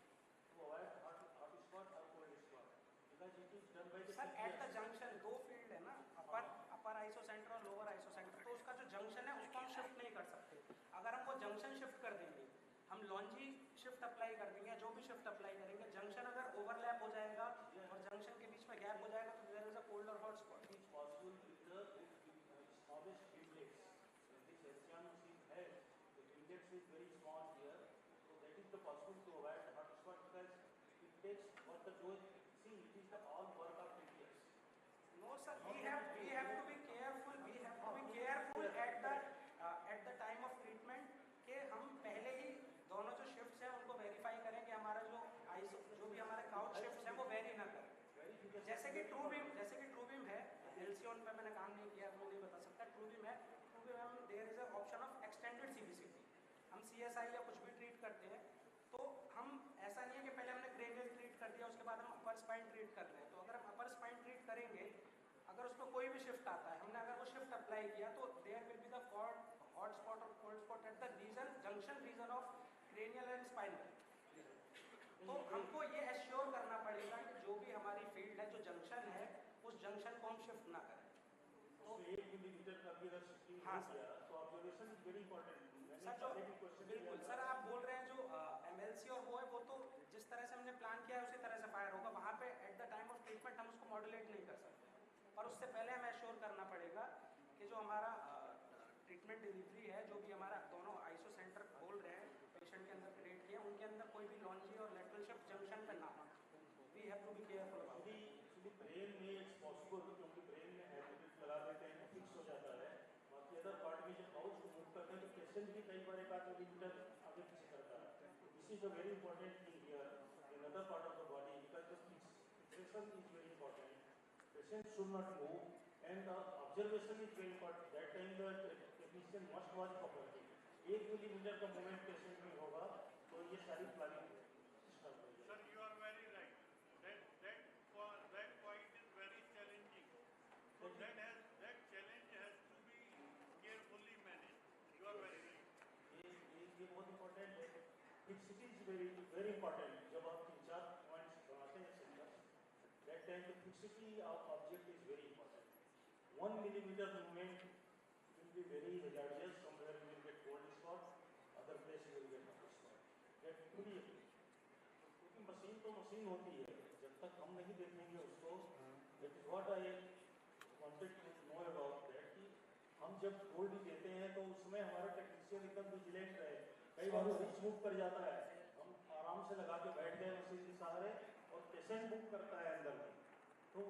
to avoid hot spot और cold spot sir at the junction two field है ना अपर आइसो सेंटर और लोअर आइसो सेंटर तो उसका जो जंक्शन है उसको हम शिफ्ट नहीं कर सकते अगर हम वो जंक्शन शिफ्ट कर देंगे हम लॉन्जी शिफ्ट अप्लाई कर देंगे जो भी शिफ्ट अप्लाई करेंगे जंक्शन अगर ओवरलैप हो जाएगा और जंक्शन के बीच में गैप हो जाएगा तो देयर इज अ कोल्ड और hot spot is possible with the smallest fields this Asian machine है the fields is very small here so that is the possible to avoid hot spot because it takes what the joy see it is the all work of TPS. No sir, we have to be careful. We have to be careful at the time of treatment कि हम पहले ही दोनों जो shifts हैं उनको verify करें कि हमारा जो भी हमारे काउच शिफ्ट्स हैं वो वेरी ना करें जैसे कि ट्रू बीम है एलसीओन पे मैंने काम नहीं किया मैं नहीं बता सकता ट्रू बीम में there is a option of extended CBCT हम सीएसआई या कुछ भी ट्रीट करते हैं तो हम ऐसा नहीं है कि पहले हमने क्रेनियल ट्रीट कर दिया उसके बाद हम अपर स्पाइन ट्रीट कर रहे हैं तो अगर हम अपर स्पाइन ट्रीट करेंगे अगर उसमें कोई भी शिफ्ट आता है हमने अगर वो शिफ्ट अप्लाई किया तो there will be the hot spot और cold spot at the junction region of cranial and spinal तो हमको ये एश्योर करना पड़ेगा कि जो भी हमारी फील्ड है जो जंक्शन है उस जंक्शन को हम शिफ्ट ना करें तो 1 मिलीमीटर का भी अगर शिफ्टिंग हो गया तो observation is very important sir जो बिल्कुल सर आप बोल रहे हैं जो एमएलसी और वो तो जिस तरह से हमने प्लान किया है उसी तरह से फायर होगा वहाँ पे at the time of treatment हम उसको मॉड्यूलेट नहीं कर सकते और उससे पहले हमें एश्योर करना पड़ेगा कि जो हमारा ट्रीटमेंट डिलीवरी है जो भी हमारा दोनों आइसो सेंटर खोल रहे हैं पेशेंट के अंदर क्रिएट किया उनके अंदर कोई भी लॉन्जी और लेटरल शिफ्ट जंक्शन पे ना हो we have to be careful about actually brain में इट्स पॉसिबल क्योंकि ब्रेन में हेड लगा देते हैं फिक्स हो जाता है बाकी अदर पार्ट में जब काउच को मूव करते हैं तो पेशेंट भी कई बार 1 मिलीमीटर आगे पीछे करता है this is a very important thing here in other part of the body because the fixation is very important patient should not move and the observation is very important that time the technician must watch properly 1 millimetre का movement patient में होगा तो ये सारी planning sir you are very right that point is very challenging so that challenge has to be carefully managed you are very right ये बहुत important है fixity is very important जब आप 3-4 पॉइंट्स बनाते हैं centre that time the fixity of object is very important 1 millimetre movement will be very hazardous somewhere you will get cold spot other place you will get hot spot that fully क्योंकि machine तो machine होती है जब तक हम नहीं देखेंगे उसको what I wanted to know about that कि हम जब कोल्ड देते हैं तो उसमें हमारा टेक्नीशियन एकदम विजिलेंट रहे, कई बार स्विच मूव कर जाता है, हम आराम से लगा के बैठ गए मशीन के सहारे और पेशेंट मूव करता है अंदर में, तो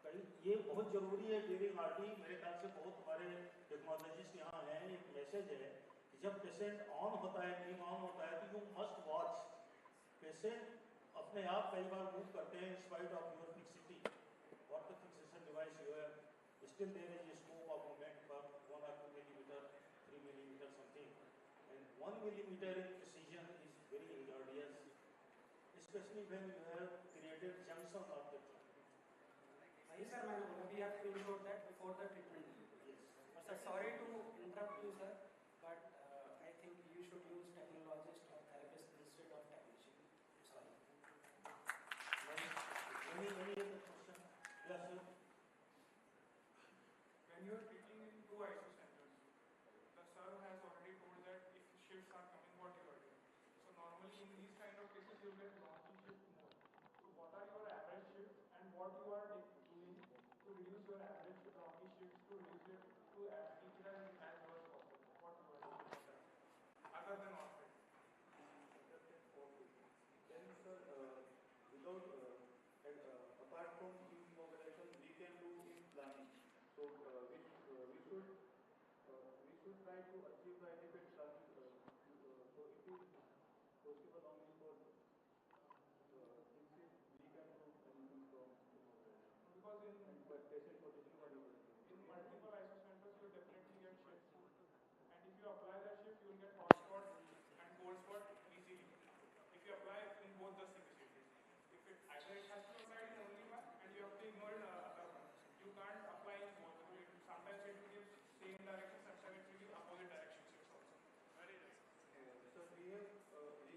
कई ये बहुत जरूरी है ड्यूरिंग आरटी। मेरे ख्याल से बहुत हमारे टेक्नोलॉजिस्ट यहाँ हैं, एक मैसेज है कि जब पेशेंट ऑन होता है, टीम ऑन होता है, तो यू मस्ट वॉच। पेशेंट अपने आप कई बार मूव करते हैं in spite of your fixity और the fixation device you have, still there is a scope of movement for 1 or 2 millimeter, 3 millimeter something, and 1 millimeter in precision is very injurious, especially when you have created junction of the joint. Yes, sir, we have to show that before the treatment. Yes. Sir, sorry to interrupt you, sir, but I think you should use technologist or therapist instead of technician. Sorry. Any other question? Yes, sir. When you are treating in 2 ICU centers, the sir has already told that if shifts are coming, what you are doing. So normally in these kind of cases, you get long shift more. So what are your average shifts and what you are doing to reduce your average long shifts to reduce it to keep it as low as possible? What you are doing for that, other than off-fit? Then sir, without apart from immobilization, we can do in planning. So we should try to achieve the adequate planning. So it is possible only for we can do anything from because in patient position in multiple ICU centers, you definitely get shifts, and if you apply that shift, you will get hot spot and cold spot easily. If you apply in both the CPCTs, if it either it has to be applied in only one, and you have to ignore in other one. You can't apply in both. Sometimes it will give same direction, sometimes it will give opposite direction shifts also. Very nice. So we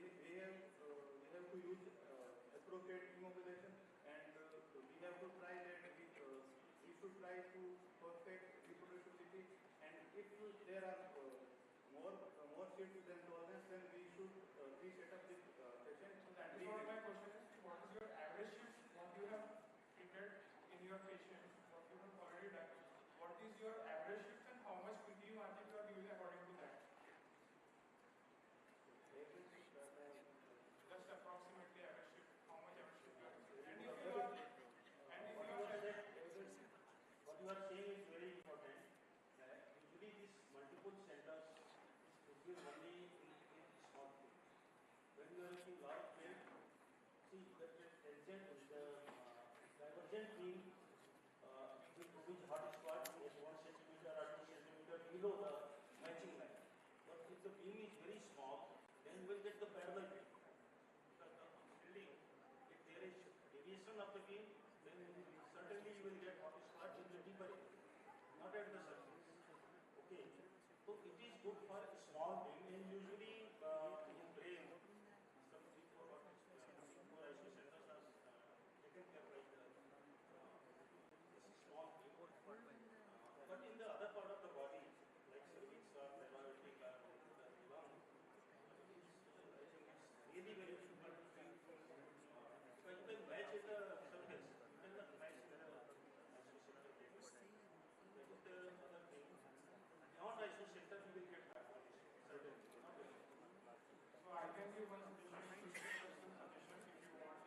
have to use appropriate immobilization, and we have to try that we should try to perfect reproducibility, and if there are more shifts than tolerance, then we should reset up the patient. So that is what my question is. What is your average shift? What you have treated in your patient? What you have already done? What is your average shift and how much PTU margin you are using according to that? Just approximately average shift. How much average shift you are using? And if you are what you are saying is very important. Usually these multiple centers is fulfilled only in small field. When you are in large field, see the divergent field which hot spot is 1 centimeter or 2 centimeter below the matching line. But if the beam is very small, then you will get the parallel beam. Because the building, if there is deviation of the beam, then certainly you will get hot spot in the deeper area, not at the surface. Okay, so it is good for a small beam, and usually in brain, some 3-4 ICU centers are taken care of small beam. But in the other part of the body, like cervix or thyroidic or the lung, I think it's really very difficult to treat. But you can match at the surface, you cannot match the ICU center. That is the other thing. Beyond ICU center, you will get malformation, certainly. Not very. So I can give one suggestion, 50% suggestion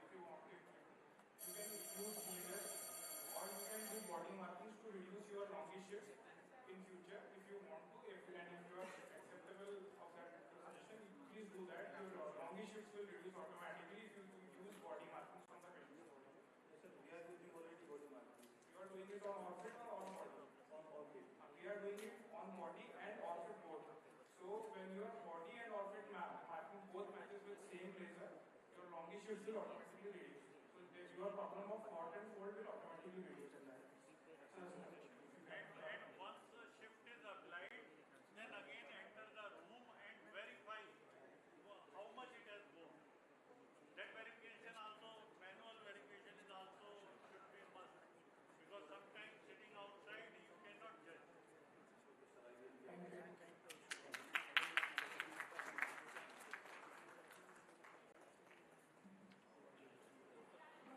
if you want it. You can use leaders or you can do body markings to reduce your longish shifts in future if you want to. If you are acceptable of that suggestion, please do that. Your longish shifts will reduce automatically if you use body markings from the patient. Yes, sir, we are using already body markings. You are doing it on orbit or on body? On orbit. We are doing it on body and orbit both. So when your body and orbit marking both matches with same laser, your longish shifts will automatically reduce. So your problem of hot and cold will automatically reduce in that. And once the shift is applied, then again enter the room and verify how much it has gone. That verification also, manual verification is also should be must. Because sometimes sitting outside you cannot judge.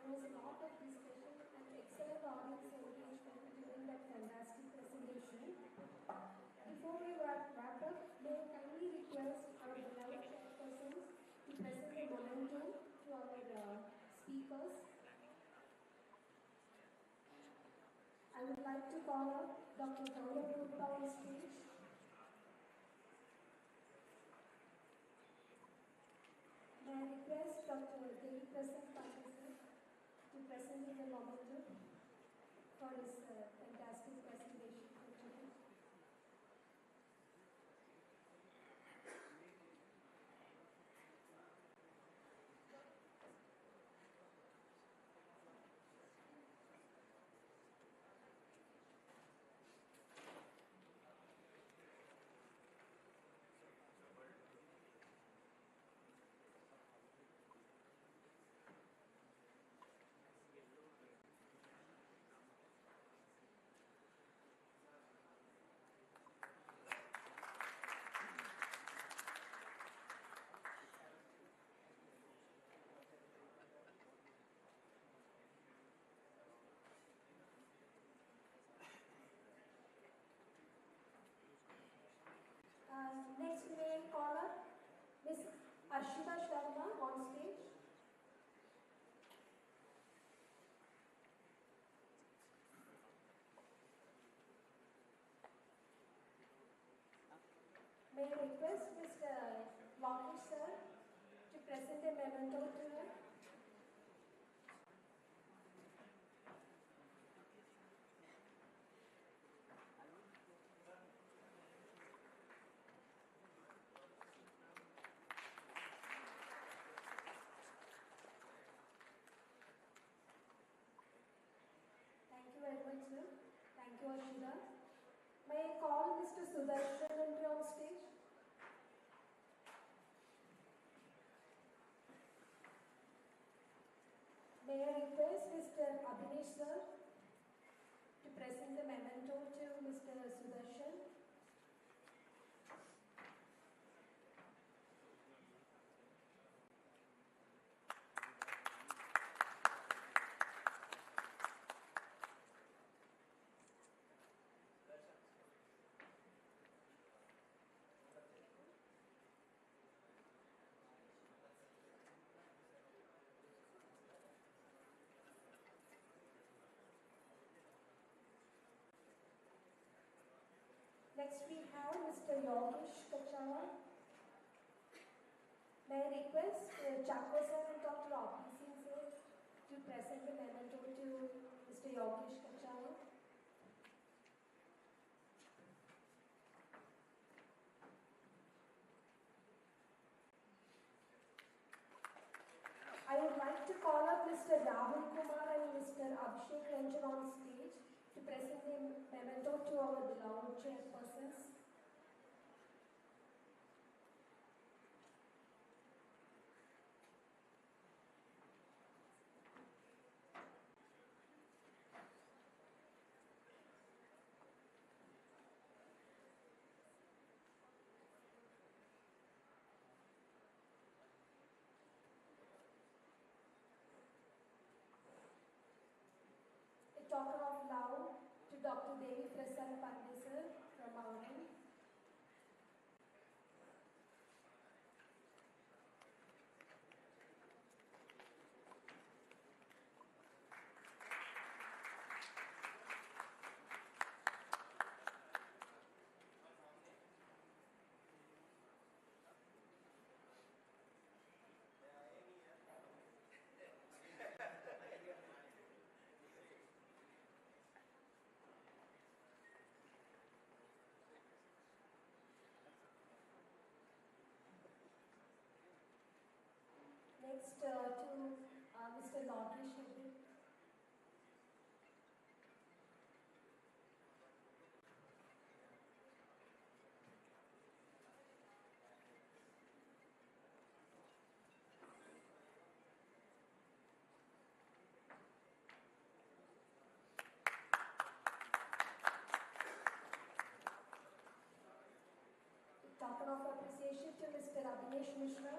There was a lot of discussion and excellent audio call up Dr. Gaurav Gupta on stage. May I request Dr. Devi Prasad Pandit to present in the momentum for his fantastic presentation for today. Next, may I call up Ms. Arshita Sharma on stage. May I request Mr. Lokesh sir to present a memento to her. Thank you very much, sir. Thank you, Arshita. May I call Mr. Sudarshan on stage? May I request Mr. Abhinesh sir to present the memento to Mr. Sudarshan? Next we have Mr. Yogesh Kachawa. May I request Chakko sir and Dr. Abhi Singh sir to present the memento to Mr. Yogesh Kachawa. I would like to call up Mr. Rahul Kumar and Mr. Abhishek Ranjan on stage to present the memento to our beloved chairpersons. A token of love to Dr. Devi Prasad Pandit sir from our end. Next to Mr. Lokesh Shetty. Token of appreciation to Mr. Abhinesh Mishra.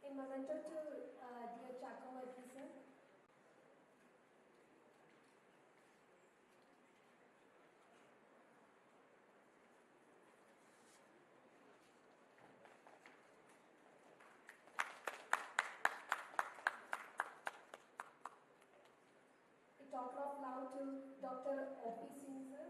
A memento to dear Chakko sir. call to Dr. F.P. Singh, sir.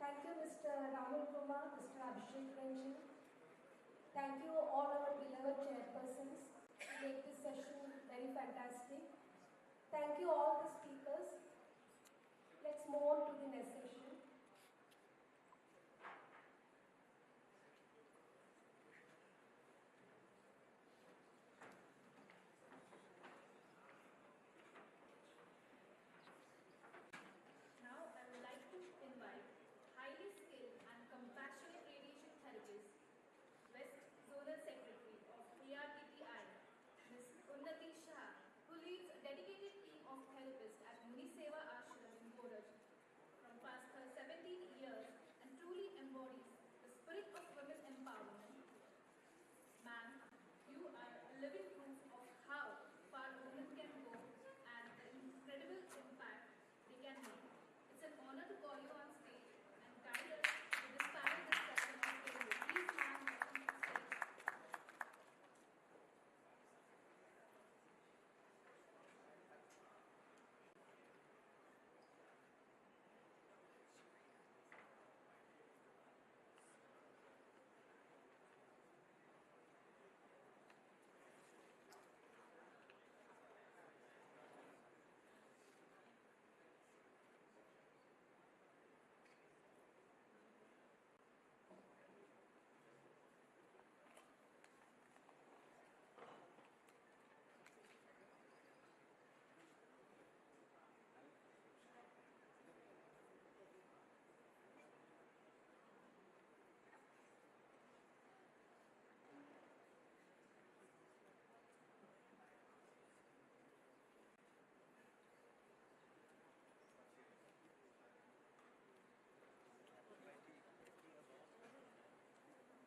Thank you, Mr. Rahul Kumar, Mr. Abhishek Ranjan. Thank you all our beloved chairpersons to make this session very fantastic. Thank you all the speakers. Let's move on to the next session. Now, I would like to invite highly skilled and compassionate radiation therapist, West Zonal Secretary of ARTTI, Ms. Unnati Shah, who leads a dedicated team of therapists at Muniseva Ashram in Goraj from past 17 years and truly embodies the spirit of women empowerment. Ma'am, you are a living proof of how far women can go and the incredible impact they can make. It's an honor to call you on stage and guide us through this panel discussion of failure. Please, ma'am, welcome to the stage.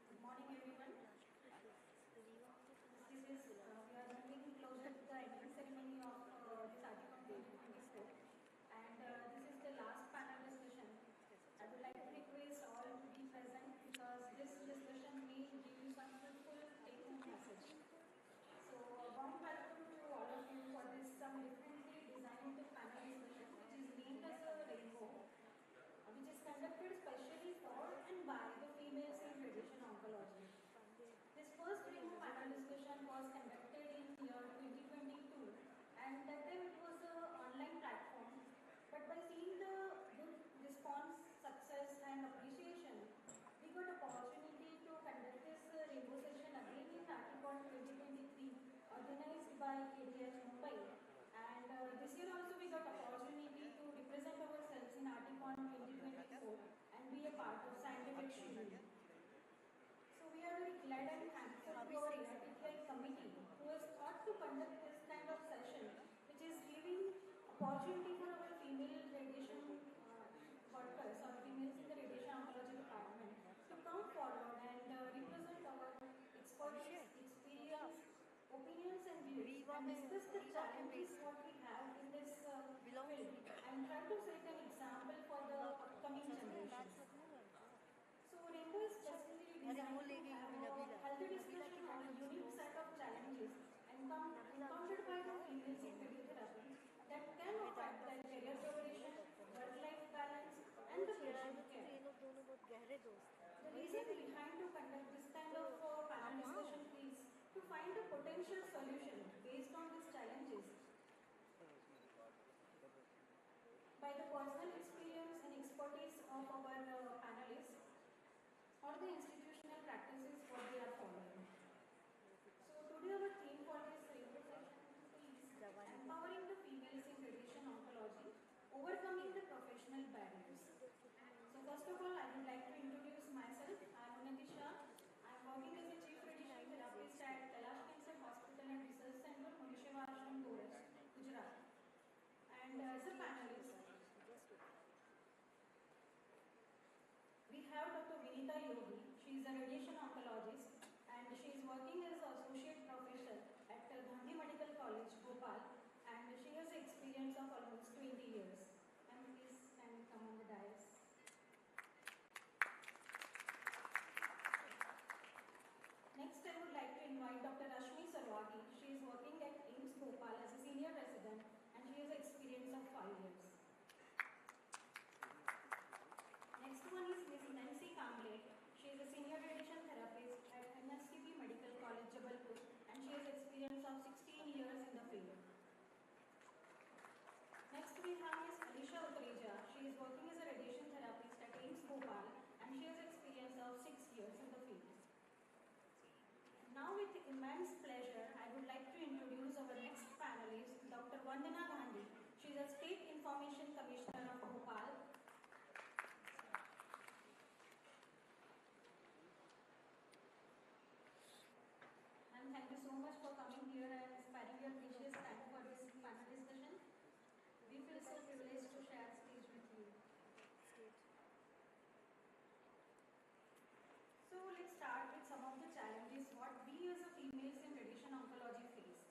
Good morning, everyone. This is, we are moving closer to the ending ceremony of this Artticon 2024, and this is the last panel discussion. I would like to request all to be present because this discussion may give you some fruitful take-home message. So, a warm welcome to all of you for this some differently designed panel discussion, which is named as a rainbow, which is conducted specially for and by the females in radiation oncology. This first rainbow panel discussion was conducted in year 2022, and that time it was an online platform. But by seeing the good response, success, and appreciation, we got opportunity to conduct this rainbow session again in Artticon 2023, organized by KDH Mumbai. And this year also we got opportunity to represent ourselves in Artticon 2024 and be a part of scientific schedule. So we are very glad and thankful to our ARTTI committee who has thought to conduct this kind of session, which is giving opportunity for our female radiation workers or females in the radiation oncology department to come forward and represent our expertise, experience, opinions and views and discuss the challenges what we have in this field and try to set an example for the upcoming generations. So Rainbow is specifically designed to have a healthy discussion on a unique set of challenges encountered by the females in radiotherapy that can affect their career progression, work-life balance, and the patient care. The reason behind to conduct this kind of panel discussion is to find a potential solution based on these challenges by the personal experience and expertise of our panelists or the institutional practices what they are following. So today our theme for this rainbow session is empowering the females in radiation oncology, overcoming the professional barriers. So first of all, I would like to introduce myself. I am Unnati Shah. Vandana Gandhi. She is a State Information Commissioner of Bhopal. And thank you so much for coming here and sparing your precious time for this panel discussion. We feel so privileged to share stage with you. So let's start with some of the challenges what we as a females in radiation oncology face.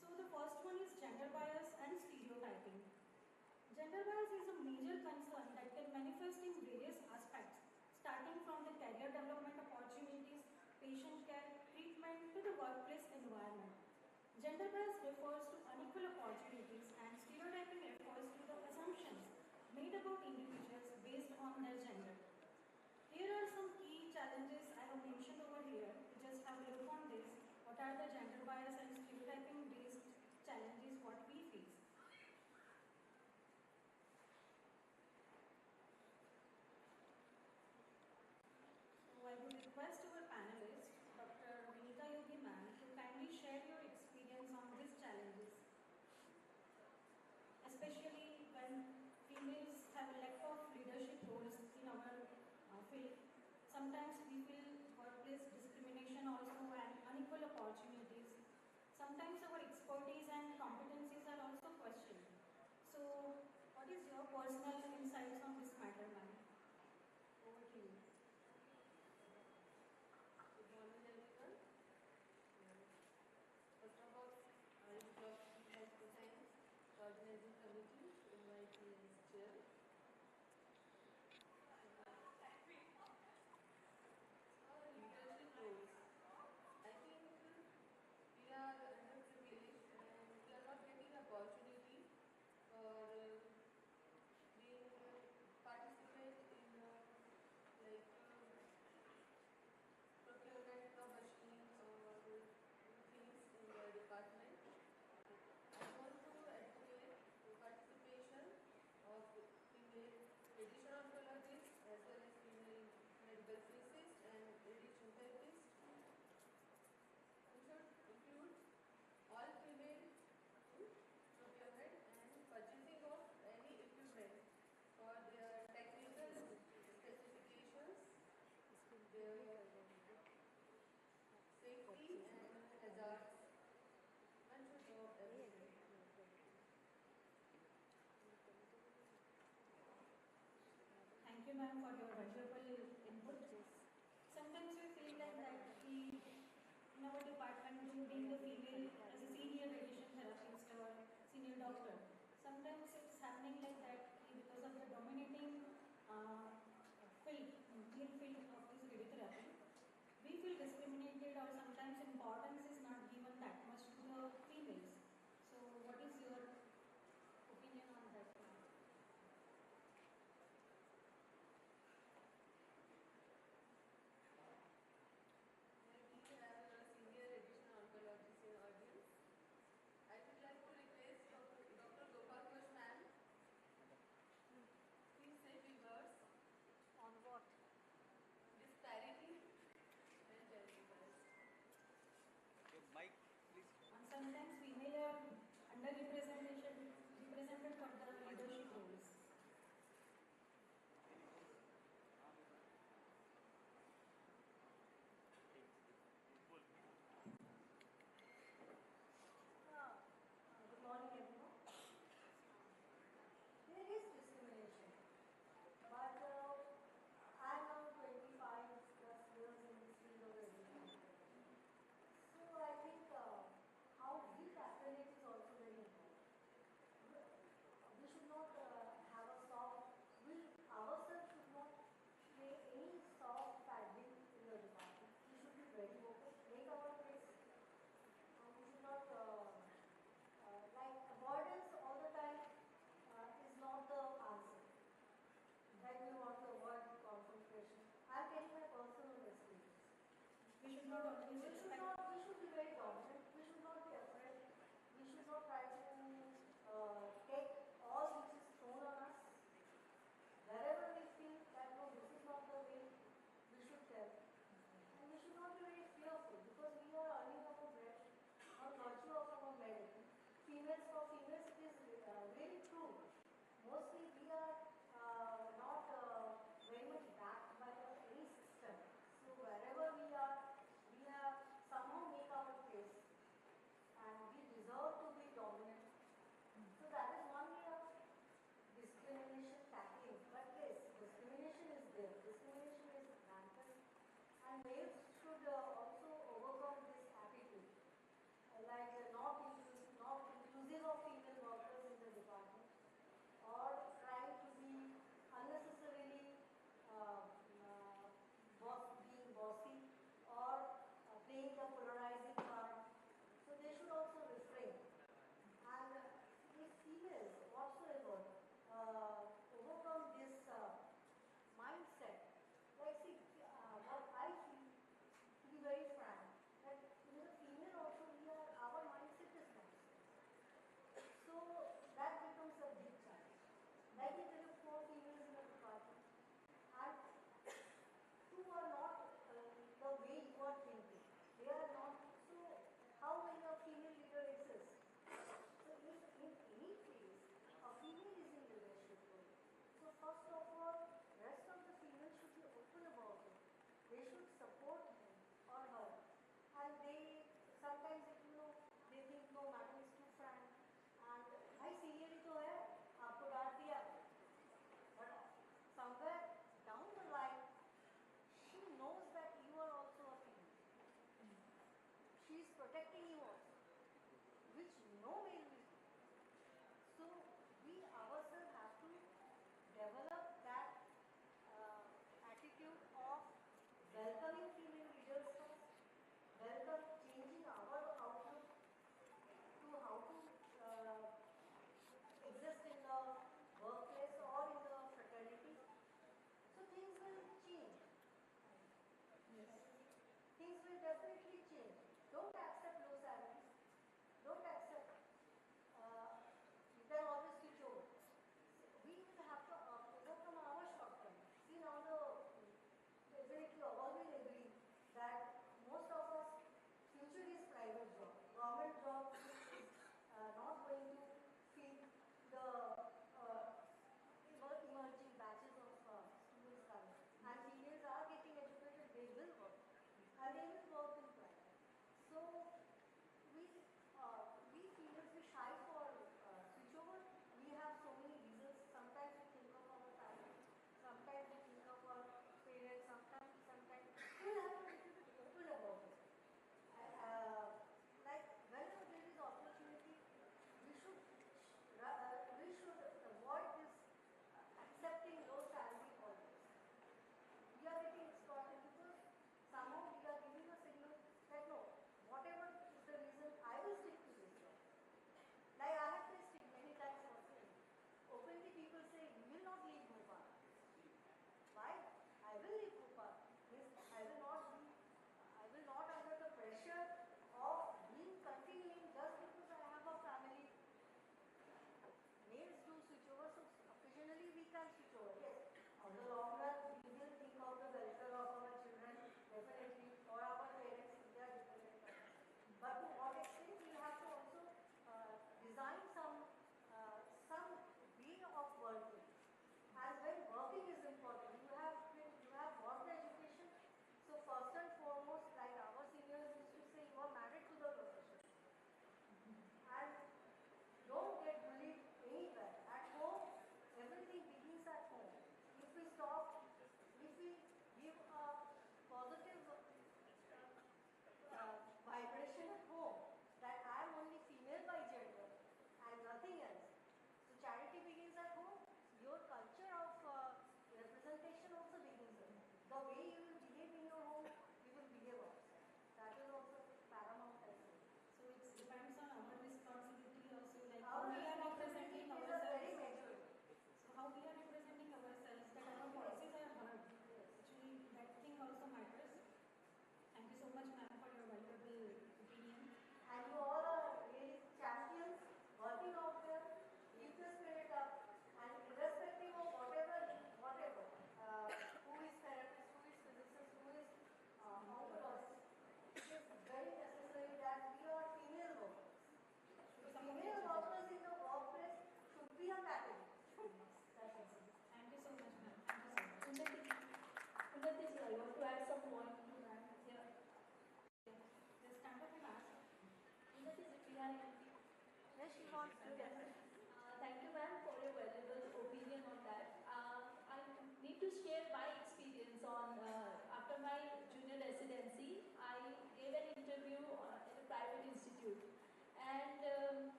So the first one is gender bias and stereotyping. Gender bias is a major concern that can manifest in various aspects, starting from the career development opportunities, patient care, treatment to the workplace environment. Gender bias refers to unequal opportunities and stereotyping refers to the assumptions made about individuals based on their gender. Here are some key challenges I have mentioned over here. Just have a look on this. What are the gender bias and stereotyping based challenges what we face? So I would request our panelist, Dr. Vinita Yogi ma'am, to kindly share your experience on these challenges, especially when females have a lack of leadership roles in our field. Sometimes we feel workplace discrimination also and unequal opportunities. Sometimes our expertise and competencies are also questioned. So, what is your personal insights on this matter, ma'am? Over to you. Good morning, everyone. First of all, I would like to thank the organizing committee to invite me as chair. Leadership roles. I think we are underprivileged and we are not getting opportunity for being participate in like procurement of machines or things in the department. I want to advocate the participation of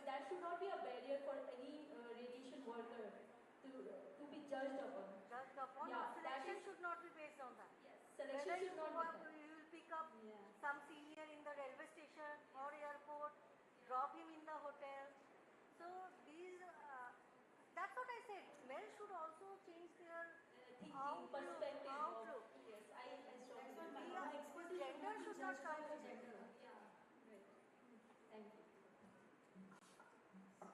that should not be a barrier for any radiation worker to be judged upon. Judged upon, Yeah, or that selection is, should not be based on that. yes, selection Whether should not be work, done. you will pick up some senior in the railway station or airport, drop him in the hotel. So these, that's what I said. Men should also change their thinking, perspective of, outlook. yes, I strongly That's what my believe. mama expertise Gender should not judged by come her into gender. picture. Yeah. Right. Thank you. So,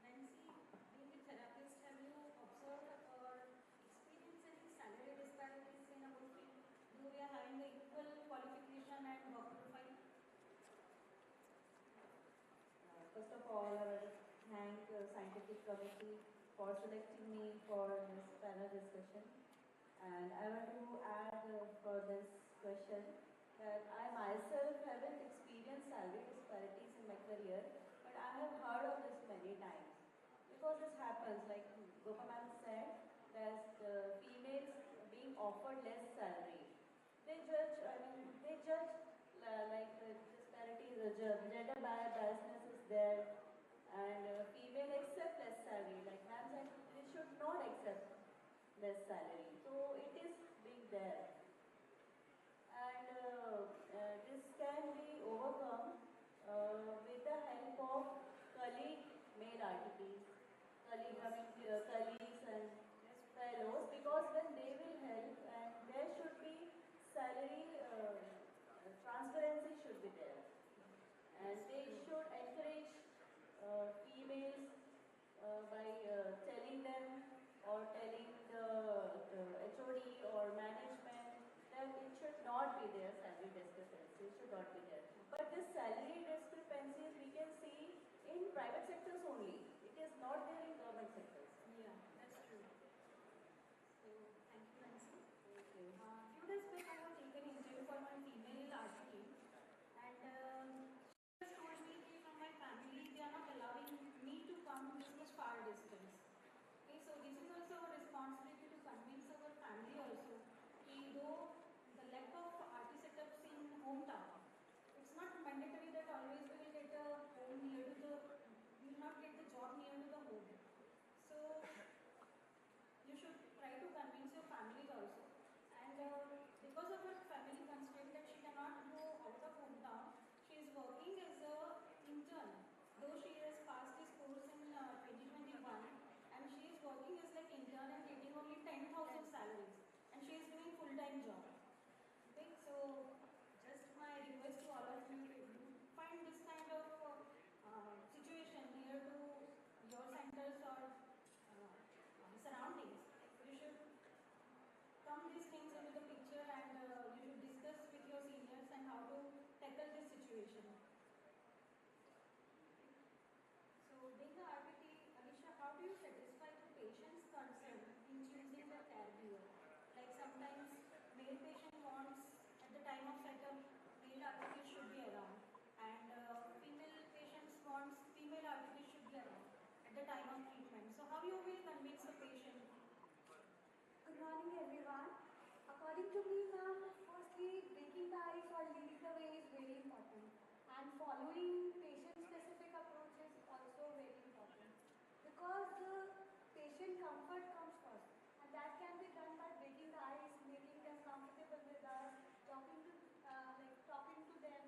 Nancy, being a therapist, have you observed or experienced any salary disparities in our field? Do we are having the equal qualification and work profile? First of all, I would thank the scientific committee for selecting me for this panel discussion. And I want to add for this question that I myself haven't experienced salary disparities in my career, but I have heard of this many times. Because this happens, like Gopal ma'am said, that females being offered less salary. They judge, disparities, gender biasness is there, and female accept less salary. Like ma'am said, they should not accept less salary. So it is being there. And this can be overcome with the help of colleague male RTPs, colleagues and fellows, because when they will help, and there should be salary transparency should be there, and they should encourage females by telling them or telling the HOD or management that it should not be there, salary discrepancy should not be there. But this salary discrepancies we can see in private sectors only. It is not there in government sectors. Yeah, that's true. So, thank you, Nancy. Thank you. Few days back, I have taken interview for one female architect, and she just told me that from my family, they are not allowing me to come this much far distance. Okay, so this is also our responsibility to convince our family also. Okay, though the lack of RT setups in hometown, it's not mandatory that always we will get a home near to the, we will not get the job near to the home. So you should try to convince your families also. And because of her family constraint that she cannot go out of hometown, she is working as a intern. Though she has passed this course in 2021, and she is working as like intern and getting only 10,000 salaries, and she is doing full-time job. Okay, so just my request to all of you, if you find this kind of situation near to your centers or surroundings, you should come these things into the picture, and you should discuss with your seniors and how to tackle this situation. So, being the RPT, Alisha, how do you satisfy the patient's concern in choosing the caregiver? Like sometimes male patient wants at the time of setup, male RPT should be around, and female patients wants female RPT should be around at the time of treatment. So how you will convince the patient? Good morning, everyone. According to me, ma'am, firstly, breaking the ice or leading the way is very important. And following patient-specific approach is also very important. Because the patient comfort comes first. And that can be done by breaking the ice, making them comfortable with us, talking to them,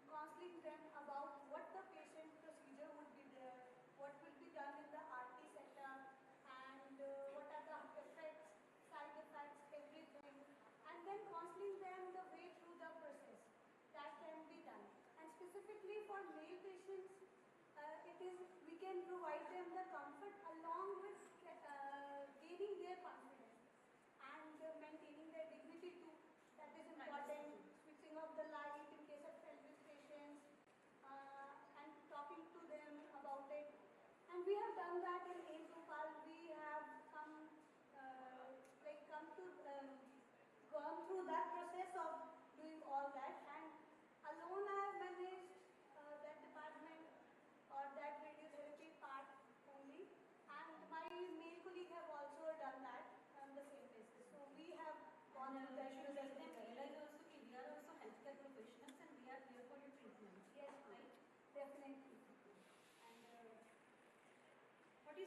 counseling them about what the patient procedure would be there, what will be done in the RT setup, and what are the effects, side effects, everything, and then counseling them the way through the process. That can be done. And specifically for male patients, we can provide them the comfort along with gaining their confidence and maintaining their dignity too. That is important. Switching off the light in case of pelvis patients, and talking to them about it. And we have done that in Azupal. We have gone through that process of doing all that, and alone I have managed that department or that radiotherapy part only.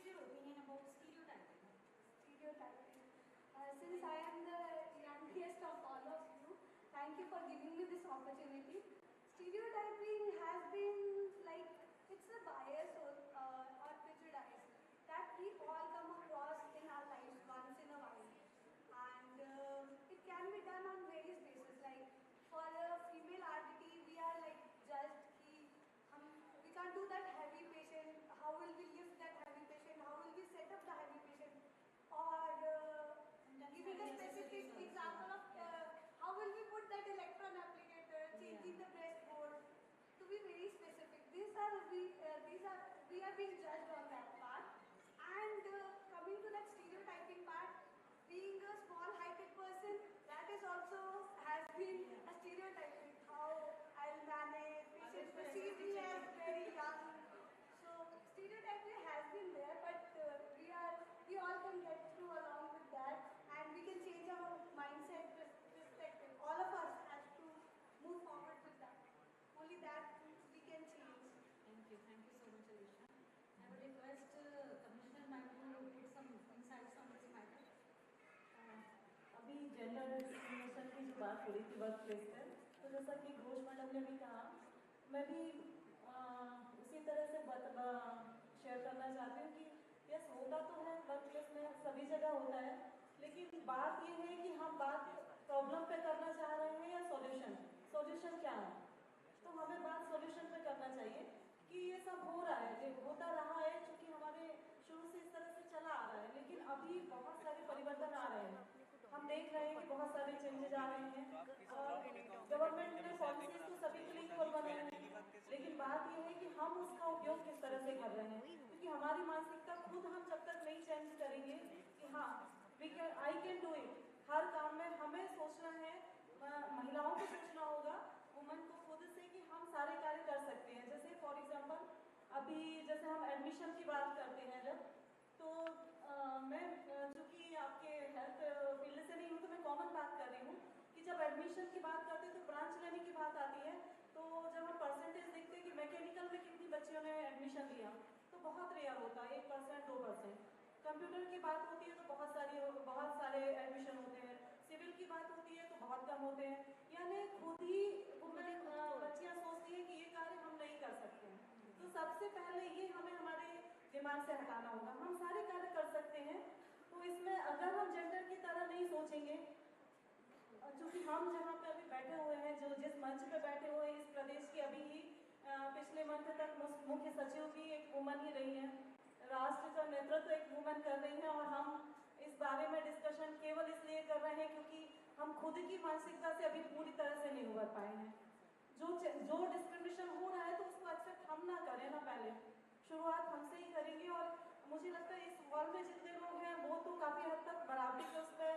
your opinion about stereotyping? Stereotyping. Since I am the youngest of all of you, thank you for giving me this opportunity. Stereotyping has been like, it's a bias or prejudice that we all come across in our lives once in a while. And it can be done on various bases. Like for a female RDT, we are like judged कि we can't do that heavy patient. How will we lift that heavy patient? How will we set up the heavy patient? Or giving a specific example of how will we put that electron applicator, changing the breastbone. To be very specific, we are being judged on that part. And coming to that stereotyping part, being a small heighted person, that is also has been a stereotyping. How I'll manage, patients perceive me as very young. So stereotyping has been there, but we all can get through along with that, and we can change our mindset perspective. All of us have to move forward with that. Only that we can change. Thank you so much, Alisha. I would request Commissioner Ma'am to put some insights on this matter. अभी gender discrimination की जो बात हो रही थी work place पर, तो जैसा कि घोष मैडम ने भी कहा, मैं भी उसी तरह से शेयर करना चाहती हूँ कि यस होता तो है वर्क प्लेस में, सभी जगह होता है, लेकिन बात ये है कि हम बात प्रॉब्लम पे करना चाह रहे हैं या सॉल्यूशन क्या है। तो हमें बात सॉल्यूशन पे करना चाहिए कि ये सब हो रहा है, होता रहा है, क्योंकि हमारे शुरू से इस तरह से चला आ रहा है, लेकिन अभी बहुत सारे परिवर्तन आ रहे हैं। हम देख रहे हैं कि बहुत सारे चेंजेस आ रहे हैं और गवर्नमेंट ने पॉलिसीज तो सभी के लिए इक्वल बनाए हैं, लेकिन बात यह है कि हम उसका उपयोग किस तरह से कर रहे हैं, क्योंकि हमारी मानसिकता खुद हम जब तक नहीं चेंज करेंगे कि हाँ आई कैन डू इट, हर काम में हमें सोचना है, महिलाओं को सोचना होगा, वुमन को खुद से कि हम सारे कार्य कर सकते हैं। जैसे फॉर एग्जांपल अभी जैसे हम एडमिशन की बात करते हैं जब, तो मैं चूँकि आपके हेल्थ फील्ड से नहीं हूँ तो मैं कॉमन बात कर रही हूँ कि जब एडमिशन की बात करते हैं तो ब्रांच लेने की बात आती है, तो जब हम परसेंटेज देखते हैं कि मैकेनिकल में कितनी बच्चियों ने एडमिशन लिया तो बहुत रेयर होता है, 1% 2%। कंप्यूटर की बात होती है तो बहुत सारे एडमिशन होते हैं, सिविल की बात होती है तो बहुत कम होते हैं। यानी खुद ही बच्चियाँ सोचती हैं कि ये कार्य हम नहीं कर सकते हैं। तो सबसे पहले ये हमें हमारे दिमाग से हटाना होगा, हम सारे कार्य कर सकते हैं। तो इसमें अगर हम जेंडर की तरह नहीं सोचेंगे, चूँकि हम जहाँ पे अभी बैठे हुए हैं, जो जिस मंच पे बैठे हुए हैं, इस प्रदेश की अभी ही पिछले मंथ तक मुख्य सचिव भी एक वुमन ही रही है, राष्ट्र का नेतृत्व एक वुमन कर रही है, और हम इस बारे में डिस्कशन केवल इसलिए कर रहे हैं क्योंकि हम खुद की मानसिकता से अभी पूरी तरह से नहीं उभर पाए हैं। जो डिस्क्रिमिनेशन हो रहा है तो उसको एक्सेप्ट हम ना करें ना, पहले शुरुआत हमसे ही करेंगे। और मुझे लगता है इस हॉल में जितने लोग हैं वो तो काफ़ी हद तक बराबरी के उस पर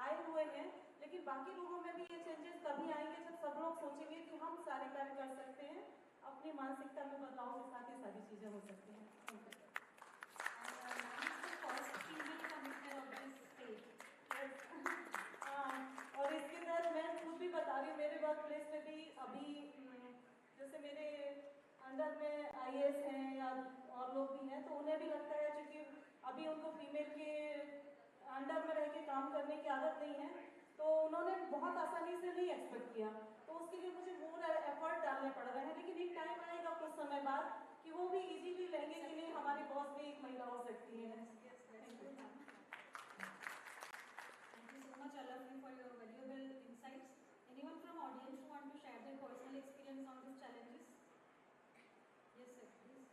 आए हुए हैं, लेकिन बाकी लोगों में भी ये चेंजेस तभी आएंगे जब सब लोग सोचेंगे कि हम सारे कार्य कर सकते हैं, अपनी मानसिकता में बदलाव के साथ ही सारी चीज़ें हो सकती हैं। और इसके तहत मैं खुद भी बता रही हूँ, मेरे वर्क प्लेस में भी अभी जैसे मेरे अंडर में IAS हैं या और लोग भी हैं, तो उन्हें भी लगता है क्योंकि अभी उनको फीमेल के अंडर में रह के काम करने की आदत नहीं है, तो उन्होंने बहुत आसानी से नहीं एक्सपेक्ट किया, तो उसके लिए मुझे मोर एफर्ट डालने पड़ रहे हैं। लेकिन एक टाइम आएगा कुछ समय बाद कि वो भी इजीली लेंगे कि नहीं, हमारी बॉस भी एक महिला हो सकती है। Much all of you for your valuable insights. Anyone from audience who want to share their personal experience on these challenges? Yes, sir, please.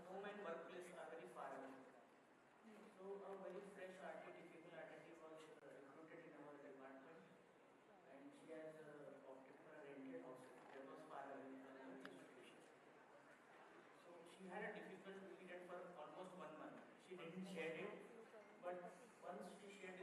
Home and workplace are very far away. So a very fresh RTT, female RTT was recruited in our department, and she has opted for a rented house that was far away from the institution. So she had a difficult period for almost 1 month. She didn't share it, but once she shared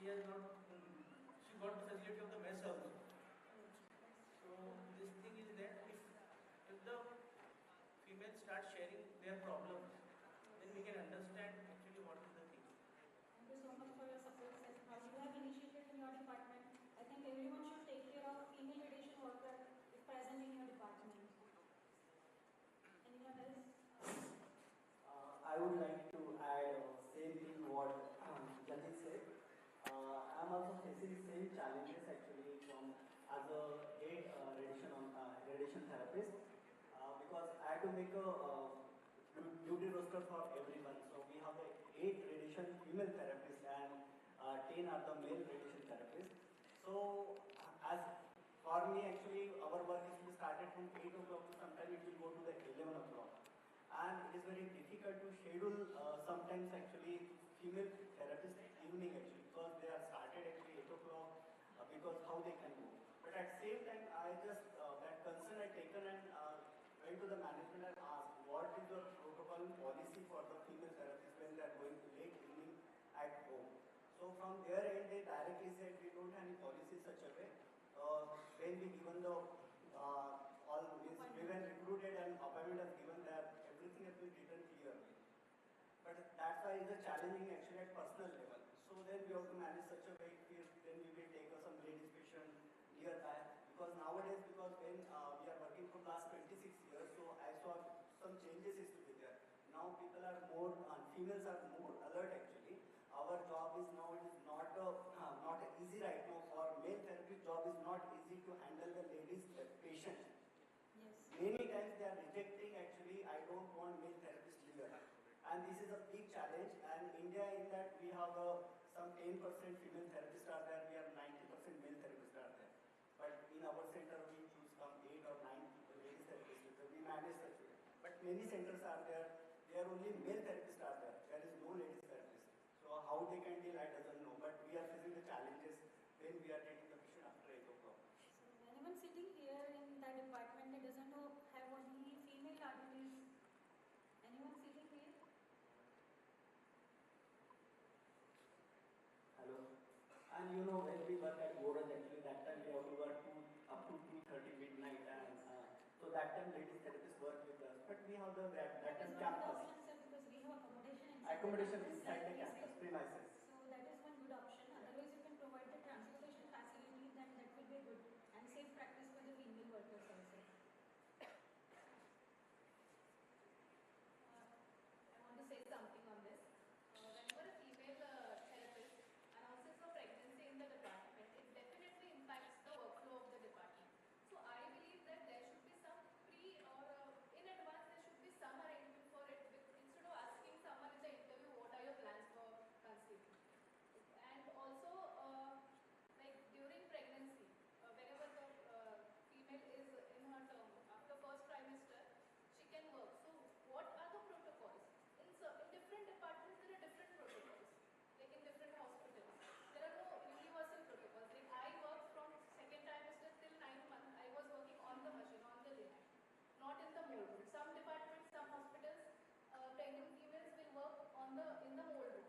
she has not, she got the facility of the mess also. So this thing is that if the females start sharing their problems, then we can understand actually what is the thing. Thank you so much for your support, sir. How you have initiated in your department. I think everyone should take care of female radiation worker if present in your department. Anyone else? I would like to add same thing what Jatin said. I am also facing same challenges actually from as a head radiation therapist because I had to make a duty roster for everyone. So we have 8 radiation female therapists and 10 are the male radiation therapists. So as for me actually our work is started from 8 o'clock to sometimes it will go to the 11 o'clock. And it is very difficult to schedule sometimes actually female therapists evening actually because they are started actually 8 o'clock because how they can go. But at the same time I just that concern I taken and went to the management and asked what is your protocol policy for the female therapists when they are going to late evening at home. So from their end they directly said we don't have any policy such a way. When we given the all means we were recruited and appointment has given that everything has been written clearly. But that's why it's a challenging actually at personal level. So then we have to manage such a way then we will take some ladies patient nearby because nowadays because when we are working for last 26 years so I saw some changes is to be there. Now people are more females are more alert actually. Our job is now it is not easy right now for male therapist job is not easy to handle the ladies patient. Yes. Many times they are rejecting actually I don't want male therapist here. And this is a big challenge and India in that we have some 10% female therapists are there, we have 90% male therapists are there. But in our center we choose some 8 or 9 ladies therapists, we manage such way. But many centers are there only male therapists are there is no ladies therapist. So how they can deal I doesn't know, but we are facing the challenges when we are taking the patient after 8 o'clock. So anyone sitting here in that department that doesn't know have only female RTs? Anyone sitting here? Hello. And you know when we work at Boras actually that time we have to work up to 2:30 midnight and so that time ladies therapists work with us. But we have that time campus. Because we have Accommodation inside the campus premises. So that is one good option. Otherwise you can provide the transportation facility then that will be good and safe practice for the female workers also. I want to say something on this. Whenever a female therapist announces a pregnancy in the department, it definitely impacts the workflow of the department. So I believe that there should be some in advance there should be some arrangement for it instead of asking someone in the interview what are your plans for conceiving. And also like during pregnancy, whenever the female is in her term after first trimester, she can work. So what are the protocols? In different departments there are different protocols. Like in different hospitals, there are no universal protocols. Like I worked from second trimester till 9 months. I was working on the machine, on the linen, not in the mold room. Some departments, some hospitals, pregnant females will work in the mold room.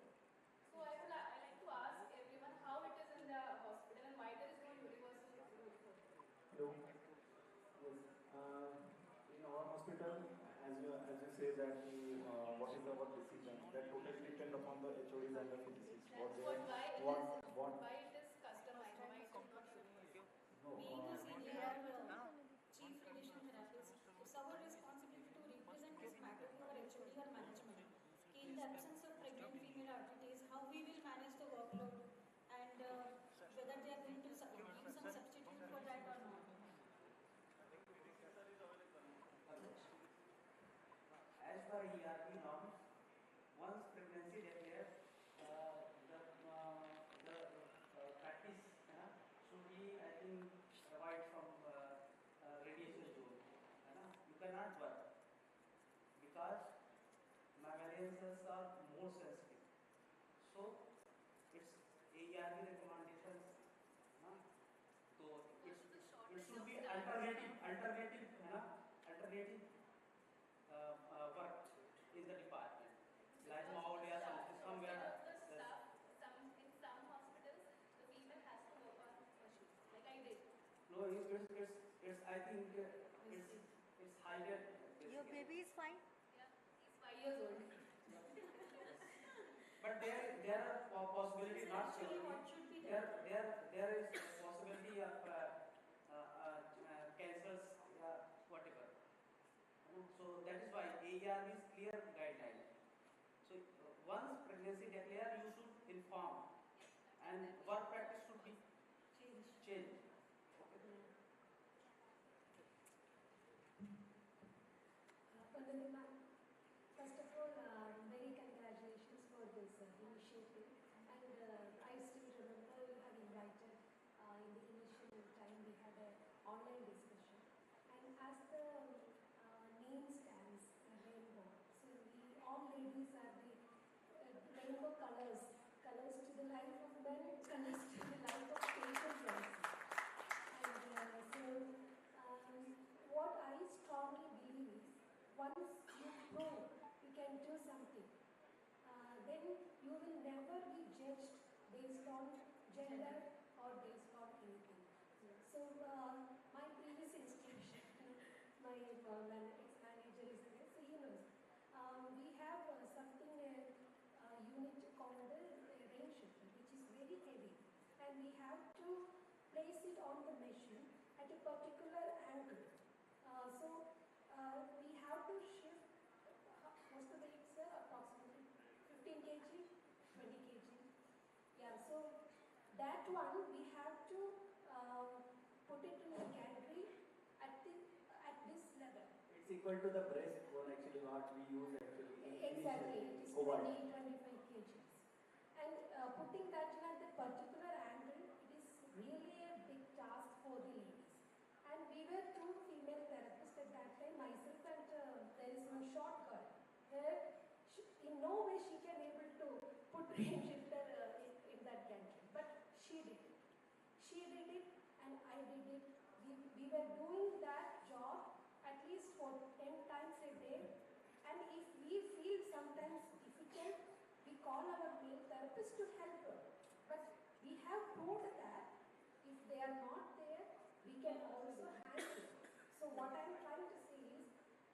So I like to ask everyone how it is in the hospital and why there is no universal rule for it. Hello. Yes. In our hospital, as you say that what is our decision, that totally depend upon the HODs and the physicists. Why it is customized, why it is not universal. Being a senior chief radiation therapist, it's our responsibility to represent this matter to our HOD or management. In the absence of pregnant female RTTs, how we will manage the workload and whether they are going to give some substitute for that or not. As per ERP norms, once pregnancy declared, the practice should be, I think, provide some radiation zone. You cannot work because mammalian cells are more sensitive. So it's AERP recommendations. So it should be alternative work in the department. Like now they are somewhere. In some hospitals, I think it's higher. Your baby is fine? Yeah, he's 5 years old. But there are possibility, So not actually surely. what should be done? There is possibility of cancers, whatever. So that is why AER is clear guideline. So once pregnancy declared, you should inform, and work practice should be changed. Honorable Ma'am, first of all, many congratulations for this initiative. And I still remember you had invited in the initial time we had an online discussion. And as the name stands, rainbow. So we all ladies are the rainbow colors, colors to the life of men, colors to the life of patients also. And what I strongly believe is, once you prove you can do something, then you will never be judged based on gender or based on anything. So my previous institution, my ex-manager is there, so he knows. We have something, unit called the rain shifter, which is very heavy, and we have to place it on the machine at a particular angle. We have to shift most of the weights are approximately 15 kg, 20 kg. Yeah, so that one we have to put it in the gantry at this level. It's equal to the breast bone actually what we use actually. Exactly, it is 20-25 kgs. And putting that at the particular angle, it is really a big task for the ladies. And we were two female therapists at that time, myself and there is one short girl, where in no way she can able to put rain shifter in that gantry. But she did it. She did it and I did it. We were doing that job at least for 10 times a day. And if we feel sometimes difficult, we call our male therapist to help her. But we have proved that if they are not there, we can also handle it. So what I am trying to say is,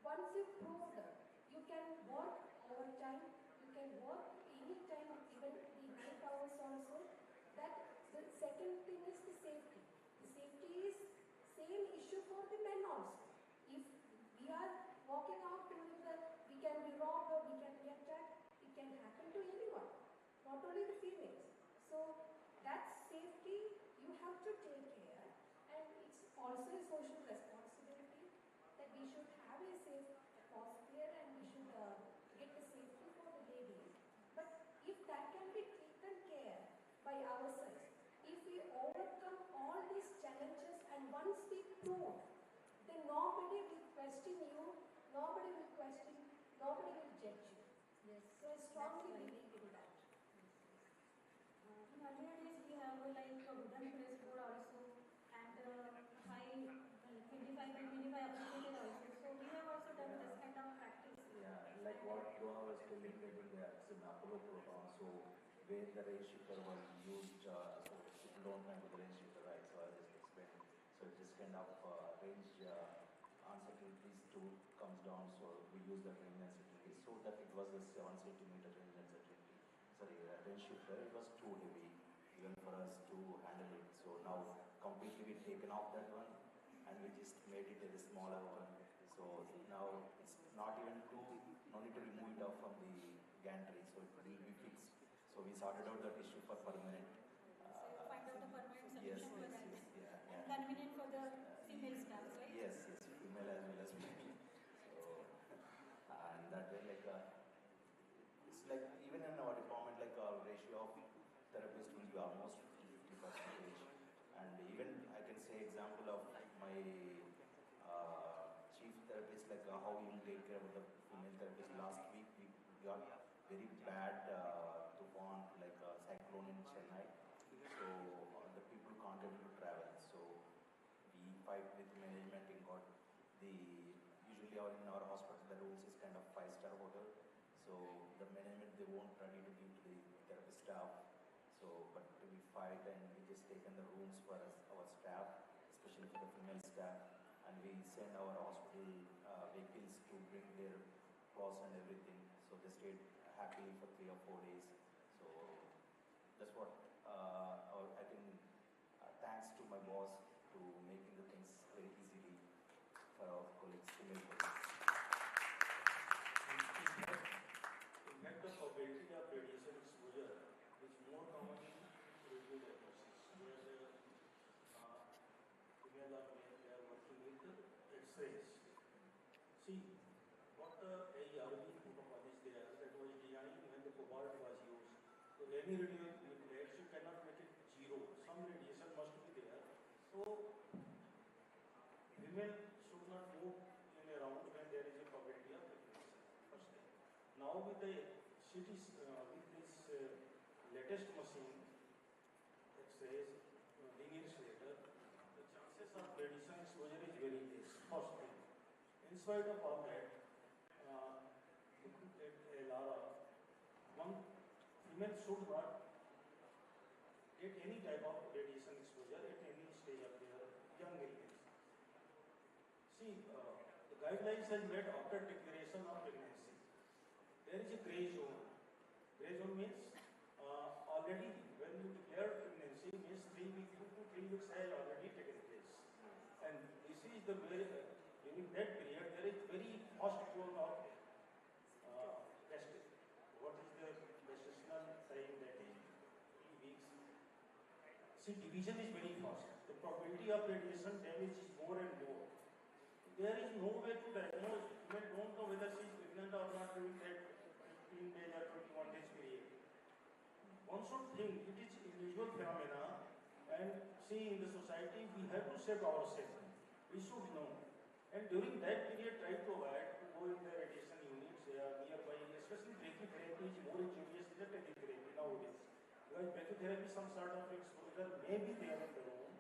once you prove that, you can work overtime, you can work anytime, even the night hours also. That the second thing is the safety. The safety is same issue for the men also. If we are walking out during the, we can be robbed or we can be attacked, it can happen to anyone, not only the females. So that safety you have to take care, and it's also a social responsibility that we should have a safe atmosphere and we should get the safety for the ladies. But if that can be taken care by ourselves, if we overcome all these challenges and once we prove, then nobody will question you, nobody will question, nobody will judge you. Yes. So I strongly believe in that. In earlier days, we have like a wooden press board also, and high 25 by 25 applicated also. So we have also done this kind of practice. Yeah, like what Doha was telling about the in Apollo program, so where the rain shifter was used, so people don't know the rain shifter, right? So I just explained. So it just kind of range uncertainties tool comes down, so we use the range uncertainty, so that it was a 7 centimeter range uncertainty. Sorry, rain shifter, it was too heavy even for us to handle it. So now completely we've taken off that one and we just made it a smaller one. So now it's not even no need to remove it off from the gantry, so it will be fixed. So we sorted out that issue for permanent. Find out a permanent Yes, solution for that. yeah. And convenient for the female staff, right? Yes, female as well as male. So, and that way, like, it's like even in our department, like our ratio of therapists will be almost 50%. And even I can say example of my chief therapist, like how he will take care of the female therapist. Last week we got very bad tufan, like cyclone in Chennai. So the people can't able to travel. So we fight with management and got the, usually in our hospital the rules is kind of 5-star hotel. So the management, they won't ready to give to the therapist staff. So but we fight and we just taken the rooms for us, our staff, especially for the female staff, and we send our hospital vehicles to bring their clothes and everything. So they stayed happily for 3 or 4 days. So that's what I think. Thanks to my boss to making the things very easily for our colleagues, female colleagues. In fact, the probability of radiation exposure is more common in radiodiagnosis, where female or male, they are working with X-rays. See, what a early protocol is there that was designed when the cobalt was used. So any radionuclides, you cannot make it zero. Some radiation must be there. So women should not move in around when there is a probability of pregnancy. First thing. Now with the cities, with this latest machine, X-rays, linear later, the chances of radiation exposure is very less. First thing. In spite of all that, looking at Lara, one female should not get any type of radiation exposure at any stage of their young age. See, the guidelines are made after declaration of pregnancy. There is a grey zone. Grey zone means already when you declare pregnancy means 2 to 3 weeks has already taken place. And this is the very, during that period there is very fast zone of testing. What is the gestational time that is 3 weeks? See, division is very fast. The probability of radiation damage is more and more. There is no way to diagnose. Women don't know whether she is pregnant or not during that 15 days or 21 days period. One should think it is individual phenomena, and see, in the society we have to save ourselves. We should know. And during that period, try to avoid to go in the radiation units nearby, especially brachytherapy is more injurious than radiotherapy nowadays. Because brachytherapy, some sort of exposure may be there in the room,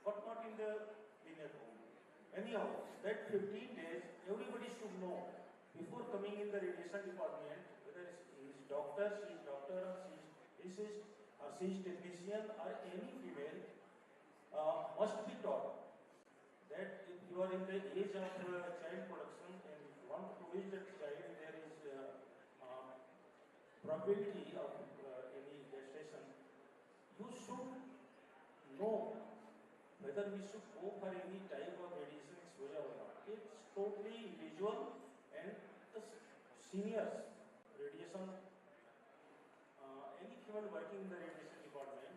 but not in the linear room. Anyhow, that 15 days, everybody should know before coming in the radiation department, whether he is doctor, she is doctor, or she is physicist, or she is technician, or any female, must be taught that if you are in the age of child production and if you want to produce that child, there is probability of any gestation, you should know whether we should go for any type of radiation exposure or not. It's totally individual, and the seniors, radiation, any female working in the radiation department,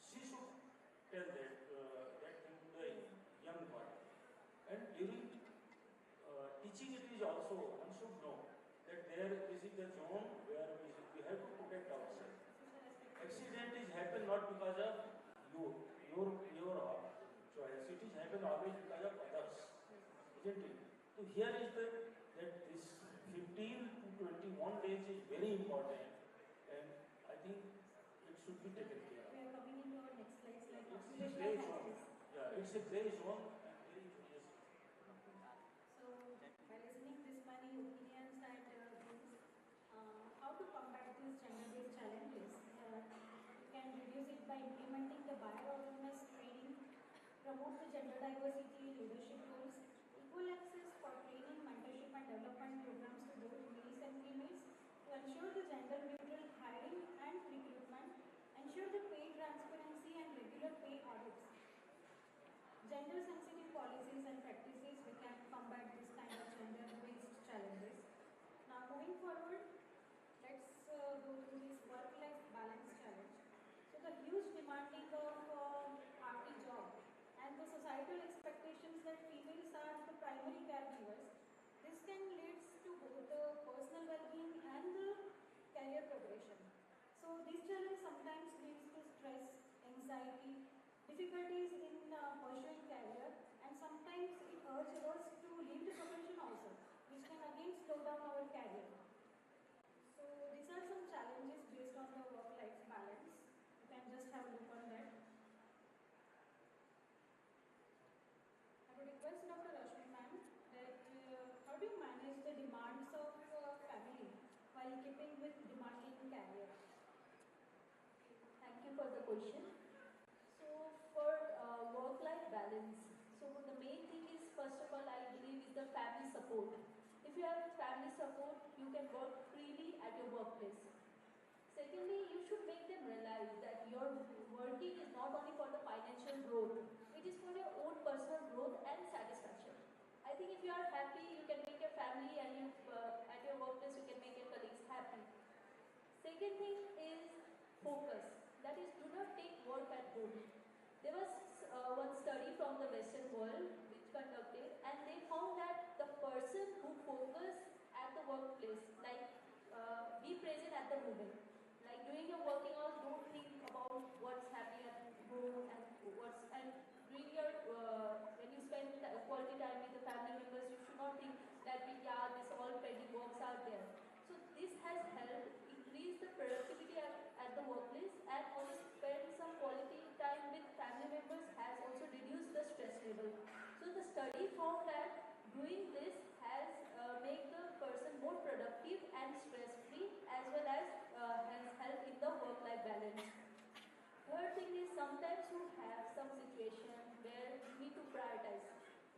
she should tell that thing to the young one. And during teaching it is also, one should know that this is the zone where we have to protect ourselves. Accident is happen not because of your choice, it is happen always because of others, isn't it? So here is that this 15 to 21 days is very important, and I think it should be taken care of. We are coming into our next slides, like It's a occupational gray zone. hazards. Yeah, it's a gray zone and very injurious. So, by listening this many opinions and things, how to combat these gender-based challenges? You can reduce it by implementing the bio-awareness training, promote the gender diversity leadership roles, equal access for training, mentorship and development programs to both males and females, to ensure the gender-neutral hiring and recruitment, ensure the pay transparency and regular pay audits. Gender-sensitive policies and practices, we can combat this kind of gender-based challenges. Now, moving forward, let's go through this work-life balance challenge. So, the huge demanding of RT job and the societal expectations that females are the primary caregivers, this can lead to both the personal well-being and the career progression. So, this challenge sometimes leads to stress, anxiety, difficulties in pursuing career, and sometimes it urges us to leave the profession also, which can again slow down our career. So these are some challenges based on the work-life balance. You can just have a look on that. I would request Dr. Rashmi ma'am that how do you manage the demands of family while keeping with demanding career? Thank you for the question. So for work-life balance, so the main thing is support. If you have family support, you can work freely at your workplace. Secondly, you should make them realize that your working is not only for the financial growth, it is for your own personal growth and satisfaction. I think if you are happy, you can make your family, and you, at your workplace, you can make your colleagues happy. Second thing is focus. That is, do not take work at home. There was one study from the Western world which conducted, and they found that the person who focus at the workplace, like be present at the moment, like during your working hours, don't think about what's happening at home and during your when you spend quality time with the family members, you should not think that yeah, this all pending works are there. So this has helped increase the productivity at the workplace, and also spend some quality time with family members has also reduced the stress level. So the study found that doing this has made the person more productive and stress free, as well as has helped in the work-life balance. Third thing is, sometimes you have some situation where you need to prioritize.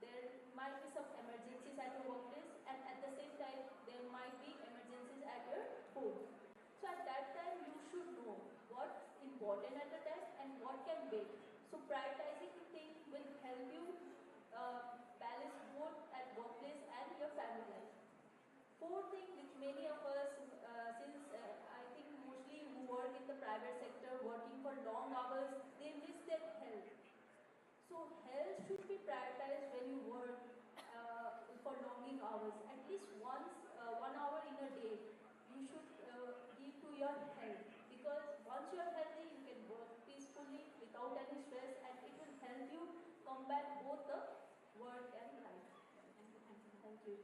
There might be some emergencies at your workplace, and at the same time there might be emergencies at your home. So at that time you should know what's important at the time and what can wait. So prioritizing things will help you balance both at workplace and your family life. Fourth thing, which many of us, since I think mostly who work in the private sector, working for long hours, they miss their health. So health should be prioritized when you work for longing hours. At least once, 1 hour in a day, you should give to your health. Because once you are healthy, you can work peacefully without any stress, and it will help you combat both the work and life. Thank you.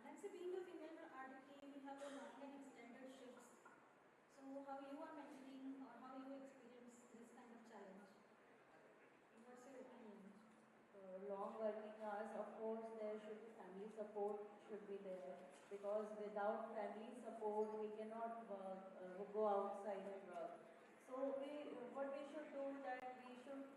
Let's say being a female RDK, we have a long and extended shifts. So how you are mentioning or how you experience this kind of challenge? What's your opinion? Long working hours, of course, there should be family support should be there, because without family support, we cannot work, go outside and work. So what we should do, that we should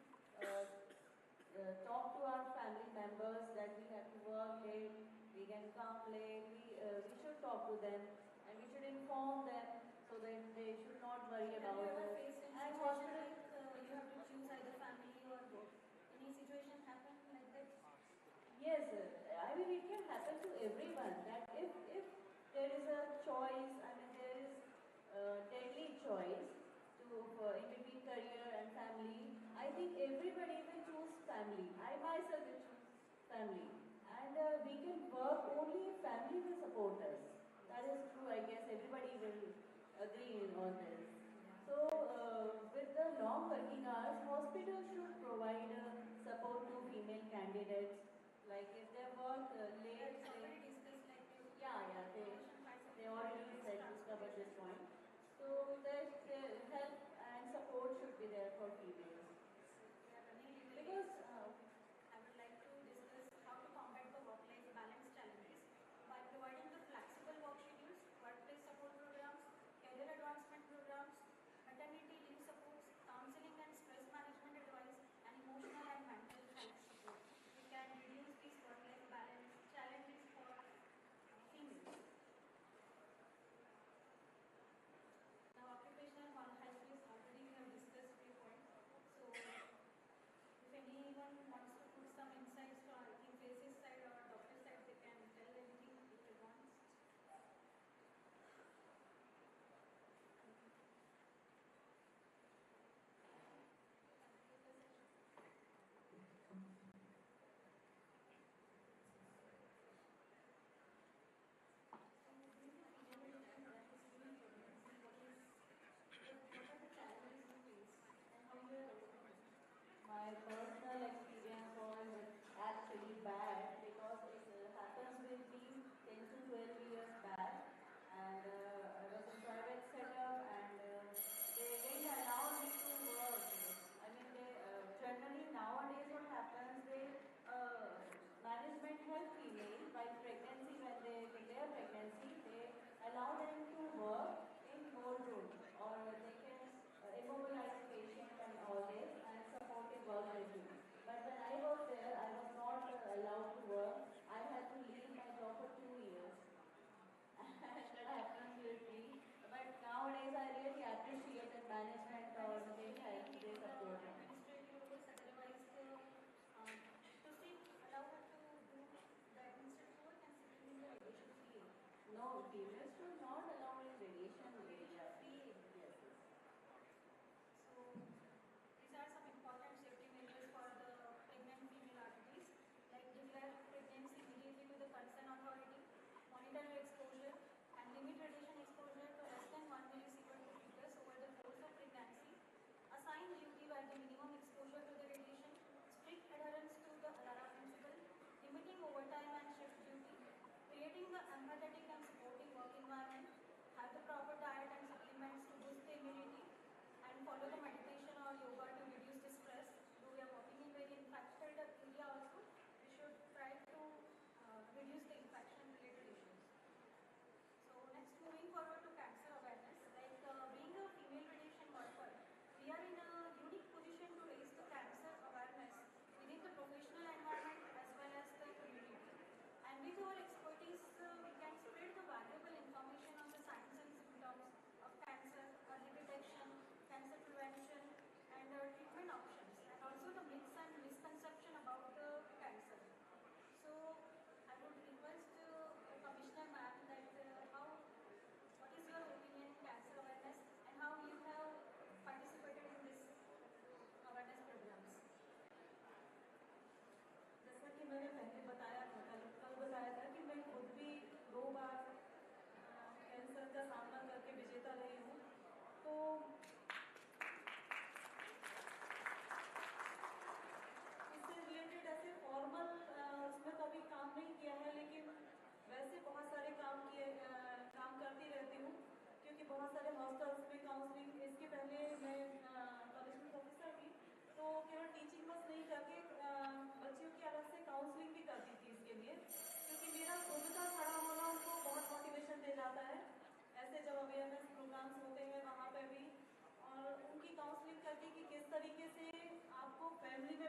talk to our family members that we have to work late, we can come late, we should talk to them, and we should inform them so that they should not worry Have about you ever it. faced any And situation hospital, like you have to choose either family or work? Any situation happen like that? yes, I mean it can happen to everyone, that if there is a choice, I mean there is a deadly choice in between career and family, I think everybody will choose family. I myself will choose family. And we can work only if family will support us. That is true, I guess everybody will agree on this. So with the long working hours, hospitals should provide support to female candidates. Like if they work late, they already said discovered this point. So the help and support should be there for females. Because I would like to discuss how to combat the work-life balance challenges by providing the flexible work schedules, workplace support programs, career advancement programs, maternity leave supports, counseling and stress management advice, and emotional and mental health support. We can reduce these work-life balance challenges for females. Now, occupational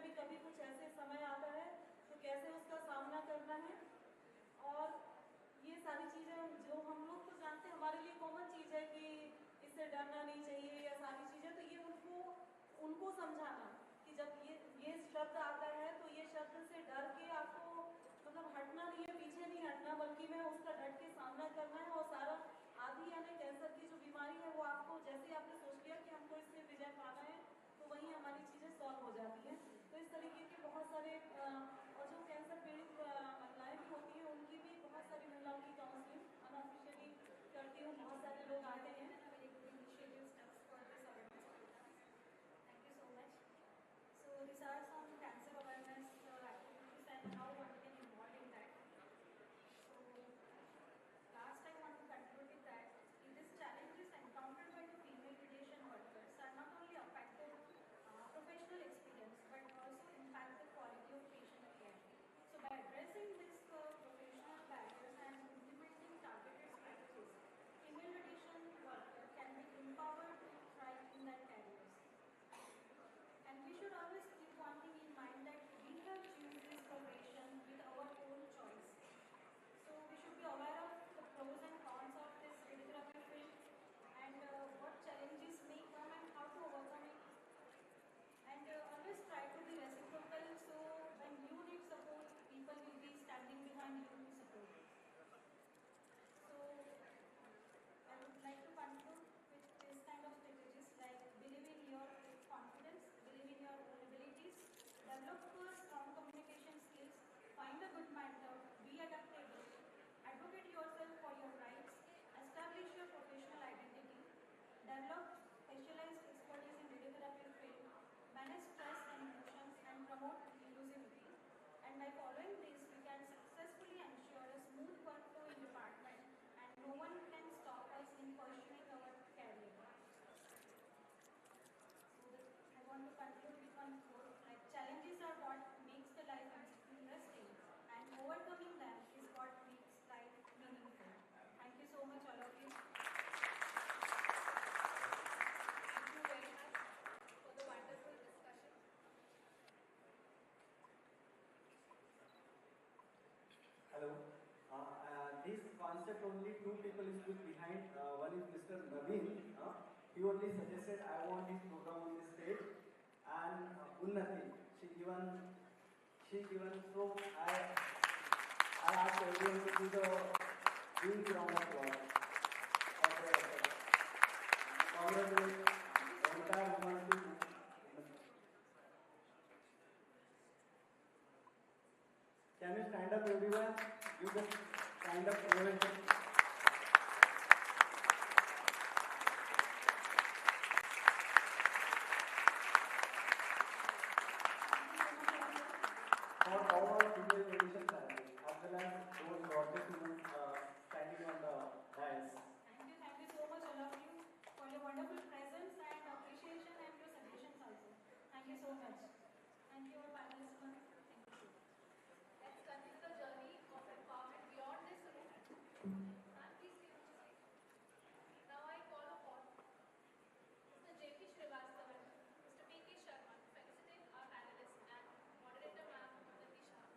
में भी कभी कुछ ऐसे समय आता है तो कैसे उसका सामना करना है। और ये सारी चीज़ें जो हम लोग तो जानते हैं, हमारे लिए कॉमन चीज़ है कि इससे डरना नहीं चाहिए या सारी चीज़ें, तो ये उनको समझाना कि जब ये शब्द आता है तो ये शब्द से डर के आपको मतलब हटना नहीं है, पीछे नहीं हटना, बल्कि में उसका डट के सामना करना है। और सारा आदि यानी कैंसर की जो बीमारी है वो आपको जैसे ही आपने सोच लिया कि हमको इससे विजय पाना है तो वहीं हमारी चीज़ें सॉल्व हो जाती हैं। तो इस तरीके के बहुत सारे और जो कैंसर पीड़ित महिलाएं भी होती हैं उनकी भी बहुत सारी महिलाओं की काउंसलिंग अनऑफिशियली करती हूँ, बहुत सारे लोग आते हैं। Thank you so much. So these are some cancer awareness activities and how one can involve in that. So last I want to conclude with that these challenges encountered by the female radiation workers are not only affect the professional experience but also impact the quality of patient care. So by addressing these professional barriers and implementing targeted strategies, female radiation workers can be empowered to thrive in their careers. And we should always keep one thing in mind that we have chosen this profession with our own choice. So we should be aware of the pros and cons of this radiotherapy field and what challenges may come and how to overcome it. And always try to be reciprocal, so when you need support, people will be standing behind you to support. So I would like to conclude with this kind of strategies like believe in your confidence, believe in your own abilities, develop strong communication skills, find a good mentor, be adaptable, advocate yourself for your rights, establish your professional identity, develop specialized expertise in radiotherapy field, manage stress and emotions, and promote inclusivity. And by following this, we can successfully ensure a smooth workflow in department, and no one can stop us in pursuing our career. I want to conclude with one quote, like challenges are what makes the life interesting, and overcoming them is what makes life meaningful. Thank you so much, all of you. Thank you very much for the wonderful discussion. Hello. This concept only two people is put behind. One is Mr. Naveen. He only suggested I want his program on the stage, and Unnati. She given. So I asked everyone to do the big round of applause. Congratulate the entire woman team. Can you stand up, everyone? You just stand up, everyone. For all female radiation therapists, as well as those gorgeous women standing on the dais. Thank you so much, all of you, for your wonderful presence and appreciation and your suggestions also. Thank you so much. Thank you, our panelists. Thank you. Let's continue the journey of empowerment beyond this room. Ma'am, please stay on the stage. Now I call upon Mr. J.P. Srivastavan, Mr. P.K. Sharma to felicitate our panelists and moderator Ma'am Nati Shah.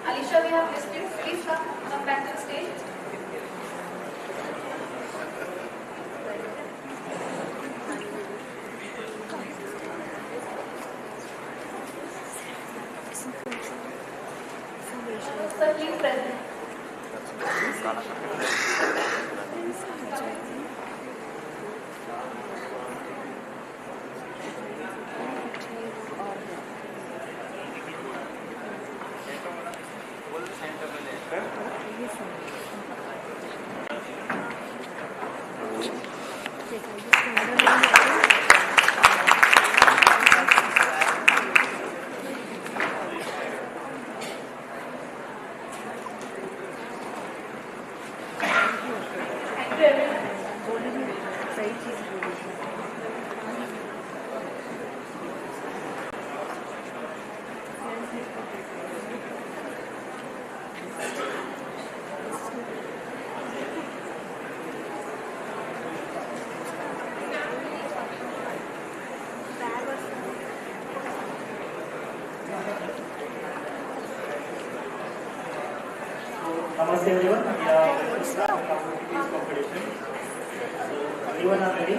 Alisha, we have listed. Please come back to the stage. Sir, please present. Namaste everyone. We are welcome to the competition. So everyone are ready?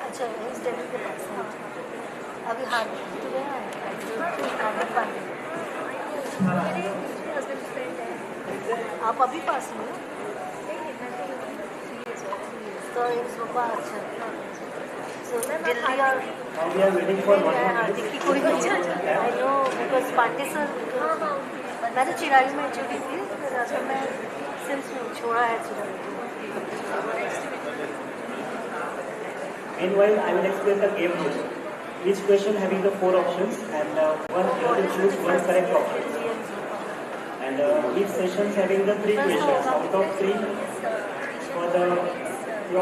अच्छा इस date के पास अभी हाँ तो गया आप अभी पास में तो अच्छा दिल्ली और हार्दिक की कोई I know because Pandey sir मैंने चिरायू में छुट्टी थी फिर मैं सिम्स में छोड़ा है Chirayu. Meanwhile, I will explain the game rules. Each question having the 4 options and one you have to choose one correct option. And each session having the 3 questions. Out of 3, for the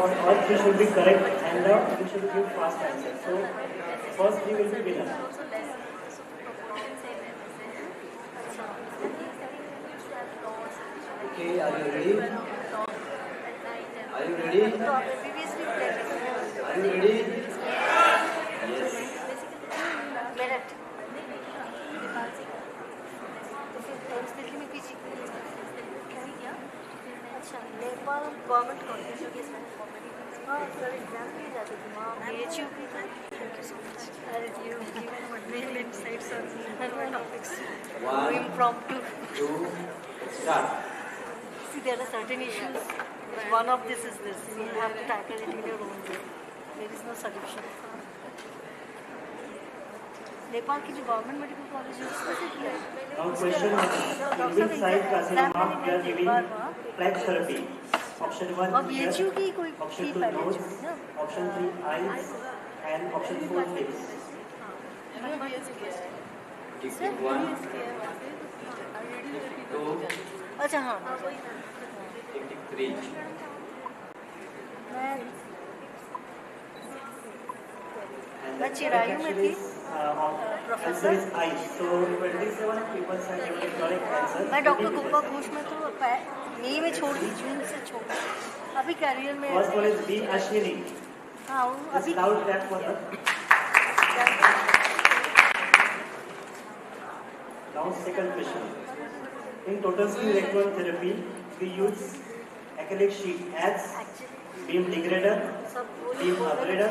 all 3 should be correct and you should give fast answer. So first 3 will be winner. Okay, are you ready? Are you ready? Are you ready? Yes. Meerut तो फिर दिल्ली में पीछे अच्छा Nepal government college हाँ sir exam में जाते थे वहाँ BHU की थैंक यू सो मच अरे you given what male insights on topics impromptu 2 start. See there are certain issues one of this is this you have to tackle it in your own way there is no solution. Nepal की जो government medical college है उसमें Now question in which side carcinoma we are giving plaque therapy. Option 1 अब BHU की कोई option 2 nose, option 3 eyes and option 4 lips. Tick 1, tick 2, अच्छा हाँ tick 3. मैं चिरायू में थी Answer is eyes. So 27 people have given correct answer. मैं doctor Gopa Ghosh में तो मई में छोड़ दी जून से छोड़ अभी कैरियर में First one is B. Ashwini. हाँ अभी loud clap for her. Now second question. In total skin electron therapy, we use acrylic sheet as beam degrader, beam upgrader,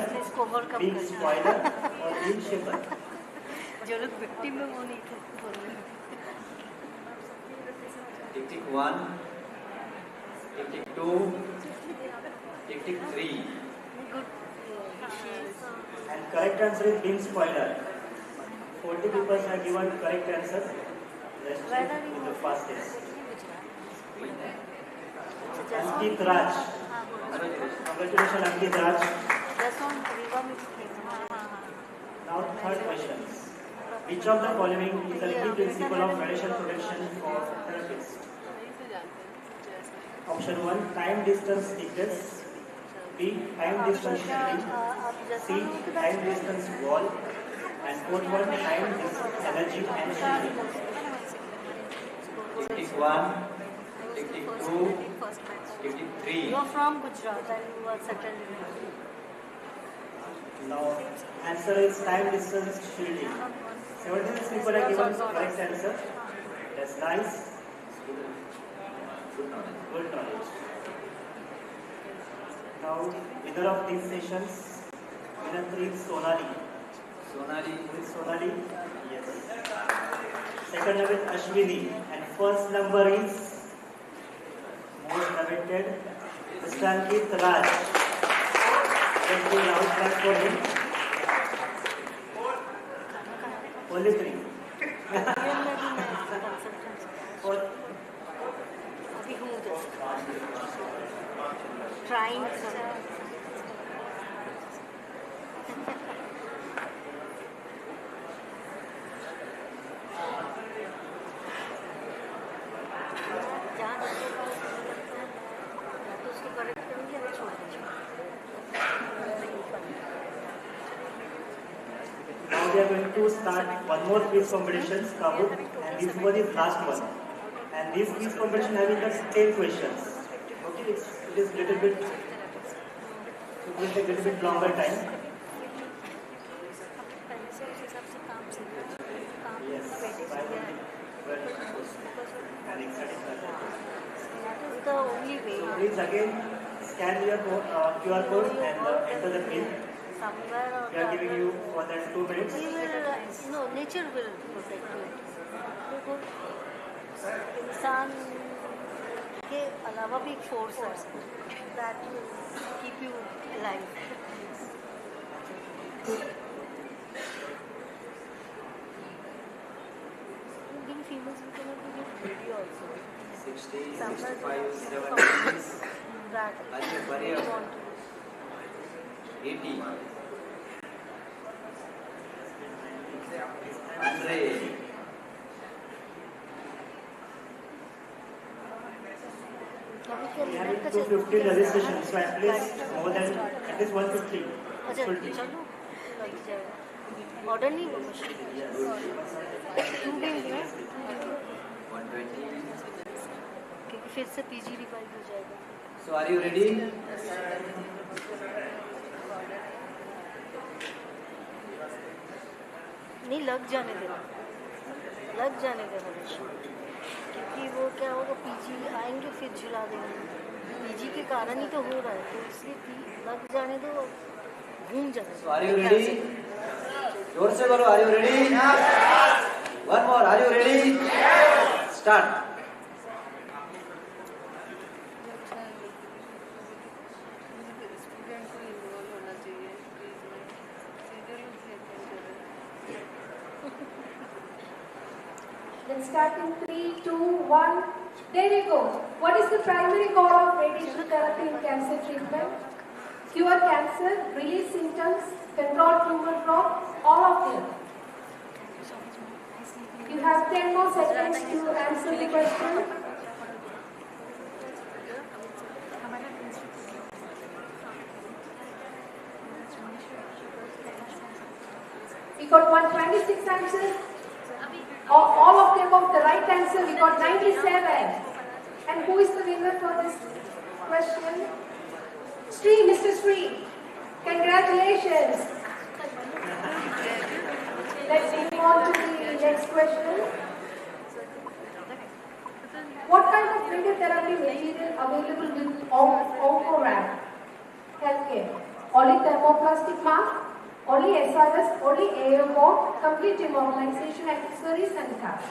beam spoiler or beam shaper. जो लोग victim में वो नहीं थे Tick 1, tick 2, Tick 3. And correct answer is beam spoiler. 40 people have given correct answer. Let's check who the fastest. Ankit Raj. Congratulations, Ankit Raj. Now third question. Which of the following is a key principle of radiation protection for therapists? Option 1, time distance thickness. B, time distance shielding. C, time distance wall. And fourth one, time distance energy and shielding. Tick 1, tick 2, tick 3. You are from Gujarat and you are settled in India. Now, answer is time distance shielding. 76 people have given correct answer. That's nice. Good knowledge. Now, winner of these sessions, winner 3 is Sonali. Sonali. With Sonali? Yes. Second number is Ashwini. And first number is most awaited, Mr. Ankit Raj. Let's do a loud clap for him. Only 3. Trying Now we are going to start one more quiz competition, Kabul, and this one is last one. And this quiz competition having the 10 questions. Okay, it is little bit, it will take a little bit longer time. Yes, and exciting. That is the only way. So please again scan your QR code and enter the pin. Somewhere or We are giving you for that 2 minutes. we will, no, nature will protect you. देखो, इंसान के अलावा भी एक force है that will keep you alive. Being females, we cannot be video also. 60, Sometimes 65, you 70. that Ajay, we Maria. want to. 80. 100. We have 250 registration, so at least more than at least 150 अच्छा should be. चलो लग जाएगा order नहीं हुआ मुश्किल 2 days में 120. क्योंकि फिर से पीजी रिवाइव हो जाएगा So are you ready? नहीं लग जाने देना क्योंकि वो क्या होगा पीजी आएंगे फिर झुला देंगे पीजी के कारण ही तो हो रहा है तो इसलिए लग जाने दो घूम जाने So are you ready? जोर से बोलो, are you ready? One more, are you ready? Start. Then start in 3, 2, 1. There you go. What is the primary goal of radiation therapy in cancer treatment? Cure cancer, relieve symptoms, control tumor growth, all of them. You have 10 more seconds to answer the question. We got 126 answers. All of them of the right answer. We got 97. And who is the winner for this question? Sri, Mr. Sri. Congratulations. Let's move on to the next question. What kind of radiotherapy material available with Oncorad Healthcare? Only thermoplastic mask, only SRS, only AMO, complete immobilization accessories and caps.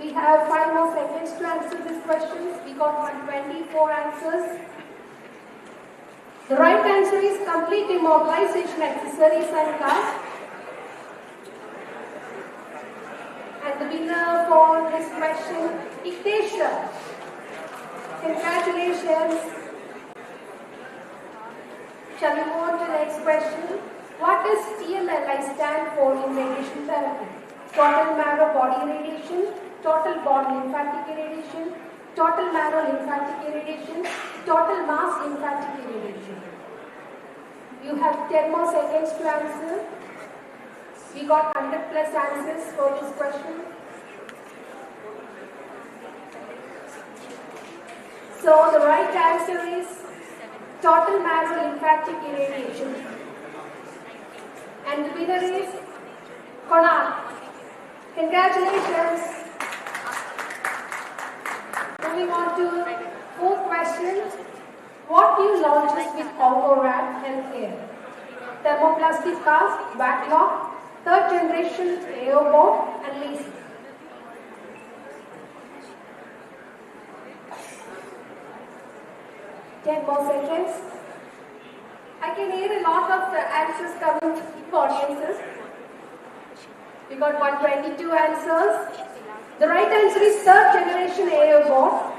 We have 5 more seconds to answer these questions. We got 124 answers. The right answer is complete immobilization accessories and cars. And the winner for this question, Iktesha. Congratulations. Shall we move on to the next question? What does TMLI stand for in radiation therapy? Total marrow body irradiation, total bone lymphatic irradiation, total marrow lymphatic irradiation, total mass lymphatic irradiation. You have 10 more seconds to answer. We got 100 plus answers for this question. So the right answer is total marrow lymphatic irradiation. And the winner is Konal. Congratulations. Moving on to fourth question. What new launches with Oncorat Healthcare? Thermoplastic cast, backlog, third generation AO and LASIK. Ten more seconds. I can hear a lot of answers coming from audiences. We got 122 answers. The right answer is third generation AO bot.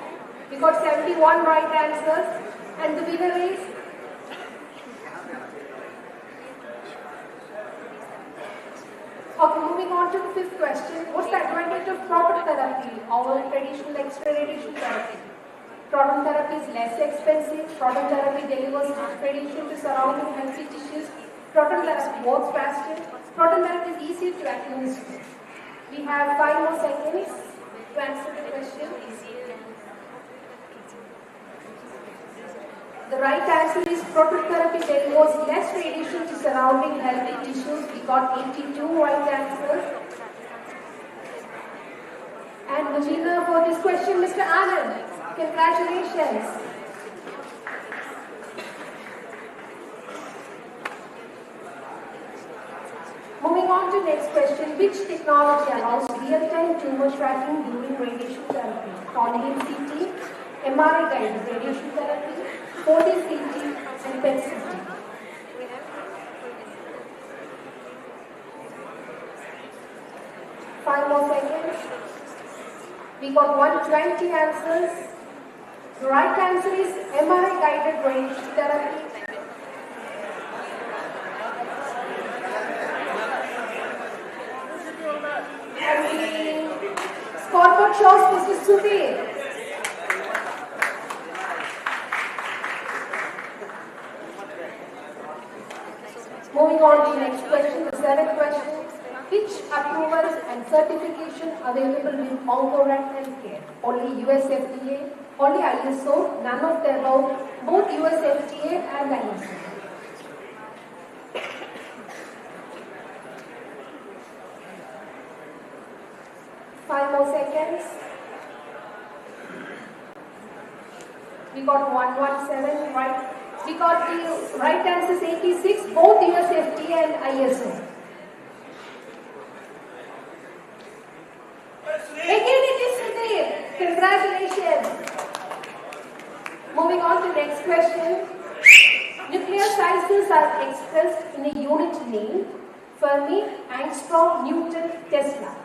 We got 71 right answers. And the winner is okay, moving on to the fifth question. What's the advantage of proton therapy over traditional X-ray radiation therapy? Proton therapy is less expensive. Proton therapy delivers radiation to surrounding healthy tissues. Proton therapy works faster. Proton therapy is easier to administer. We have 5 more seconds to answer the question. The right answer is proton therapy delivers less radiation to surrounding healthy tissues. We got 82 right answers. And the winner for this question, Mr. Anand. Congratulations. Moving on to next question. Which technology allows real-time tumor tracking during radiation therapy? Column CT, MRI guided radiation therapy, 4D CT, and PET CT. Five more seconds. We got 120 answers. The right answer is MRI guided radiation therapy. And the scoreboard shows Mr. Sudhir. Moving on to the next question, the seventh question. Which approvals and certification available with Oncorat Healthcare? Only US FDA, only ISO, none of the above, both US FDA and ISO. Five more seconds. We got 117 right. We got the right answers 86, both US FDA and ISO. Again it is Sudhir. Congratulations. Moving on to next question. Nuclear sizes are expressed in a unit named Fermi, Angstrom, Newton, Tesla.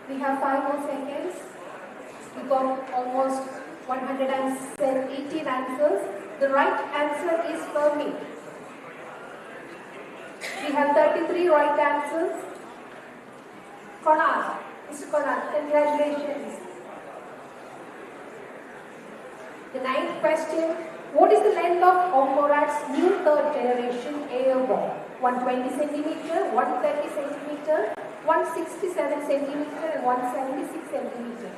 We have 5 more seconds. We got almost 118 answers. The right answer is Fermi. We have 33 right answers. Konal, Mr. Konal, congratulations. The ninth question. What is the length of Oncorat's new third generation AO bomb? 120 centimeter, 130 centimeter, 167 centimeter and 176 centimeter.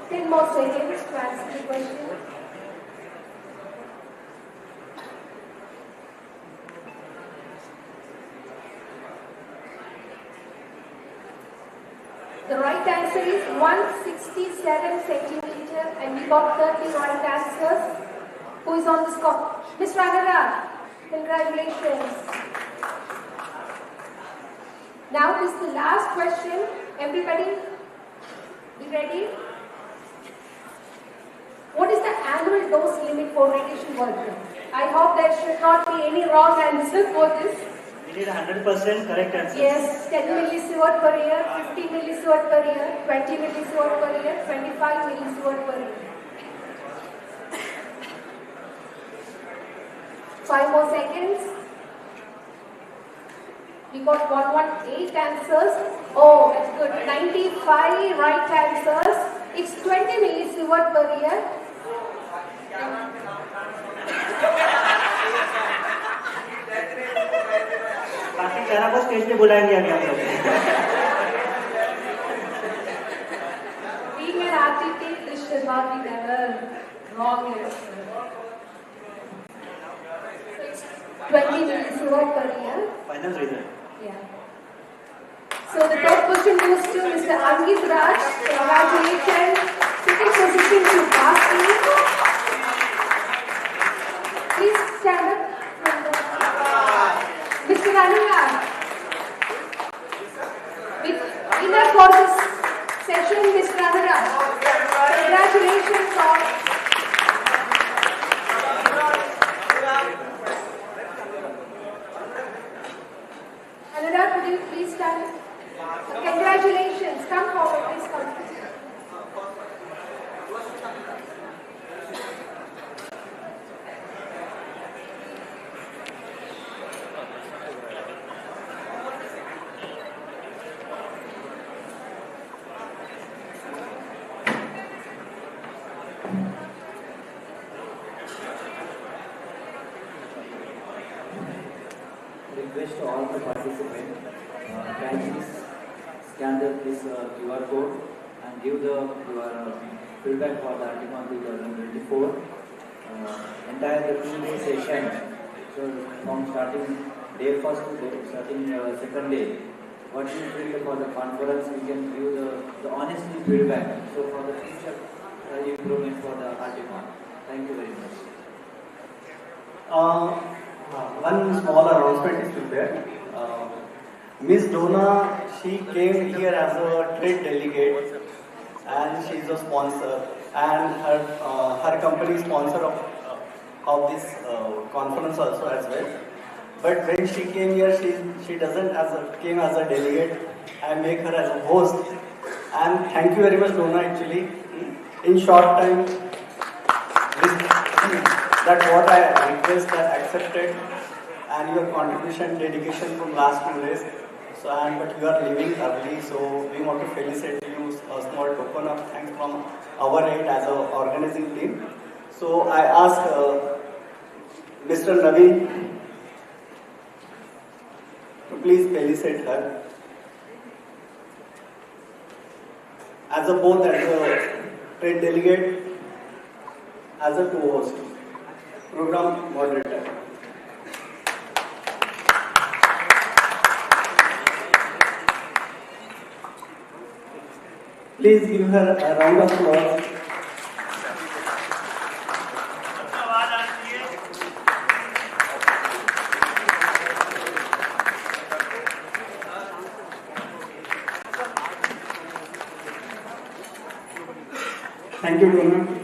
10 more seconds to answer the question. The right answer is 167 centimeter and we got 30 right answers. Who is on the spot? Miss Rangaraj, congratulations. Now this is the last question. Everybody, be ready? What is the annual dose limit for radiation worker? I hope there should not be any wrong answer for this. We need 100% correct answer. Yes, 10 millisievert per year, 50 millisievert per year, 20 millisievert per year, 25 millisievert per year. 5 more seconds. We got 118 answers. Oh, that's good. 95 right answers. It's 20 millisievert per year. बाकी 11 को stage पे बुलाएंगे अभी हम लोग. Being an architect, this should not be never wrong answer. 20 millisievert per year. Final result. Yeah. So the third question goes to Mr. Angit Raj. Congratulations. Second position to Bhakti. Please stand up. Mr. Anurag. Winner for this session, Mr. Anurag. Congratulations all. Anurag, could you please stand? Congratulations. Come forward, please come. Request to all the participants, can you please scan this QR code and give your feedback for the Artticon 2024. Entire the 2-day session, so from starting day first to starting second day, what you feel for the conference, we can give the honestly feedback. So for the future improvement for the Artticon. Thank you very much. One small announcement is there. Miss Donna, she came here as a trade delegate and she is a sponsor, and her company is sponsor of this conference also as well. But when she came here, she doesn't came as a delegate. I make her as a host. And thank you very much, Donna. Actually, in short time, that what I request that accepted, and your contribution, dedication from last 2 days. So, but you are leaving early, so we want to felicitate you. A small token of thanks from our end as an organizing team. So I ask Mr. Naveen to please felicitate her as a both as a trade delegate, as a co-host, program moderator. Please give her a round of applause. Thank you, Donna.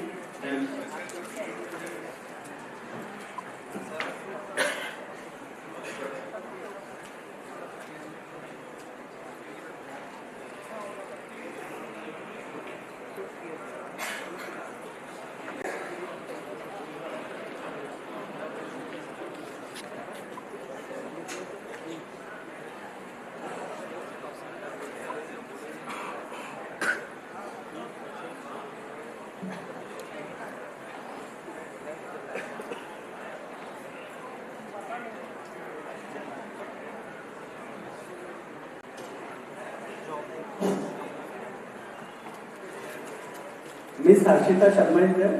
Miss Harshita Sharma is there?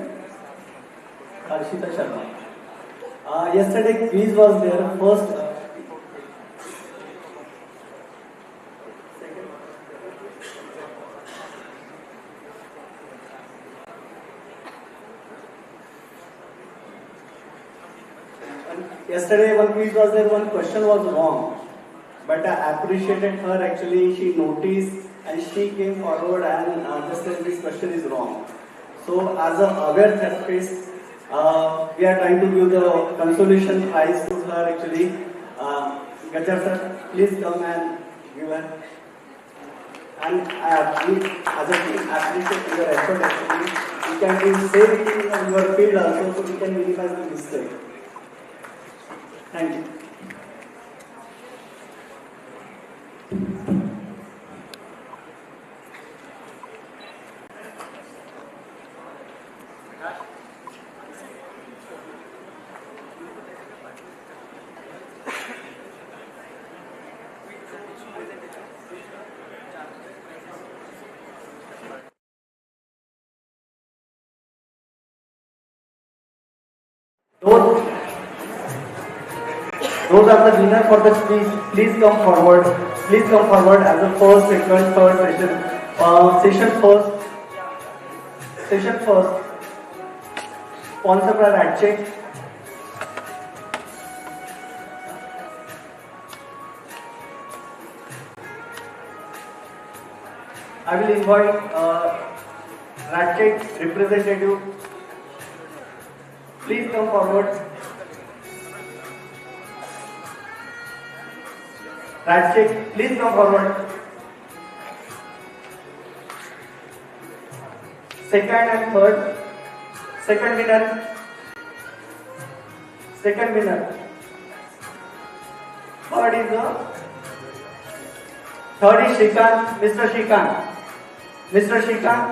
Harshita Sharma. Yesterday quiz was there. First, Yesterday one quiz was there, one question was wrong. But I appreciated her actually, she noticed and she came forward and just said this question is wrong. So as a aware therapist, we are trying to give the consolation prize to her actually. Gajar sir, please come and give her. And as a team, appreciate your effort actually. You can be safe in your field also, so we can minimize the mistake. Thank you. Those are the winners for the speech. Please come forward. Please come forward as the first, second, third session. Session first. Sponsored by Artticon. I will invite Artticon representative. Please come forward. Artticon, please come forward. Second and third. Second winner. Second winner. Third is Shrikant. Mr. Shrikant. Mr. Shrikant.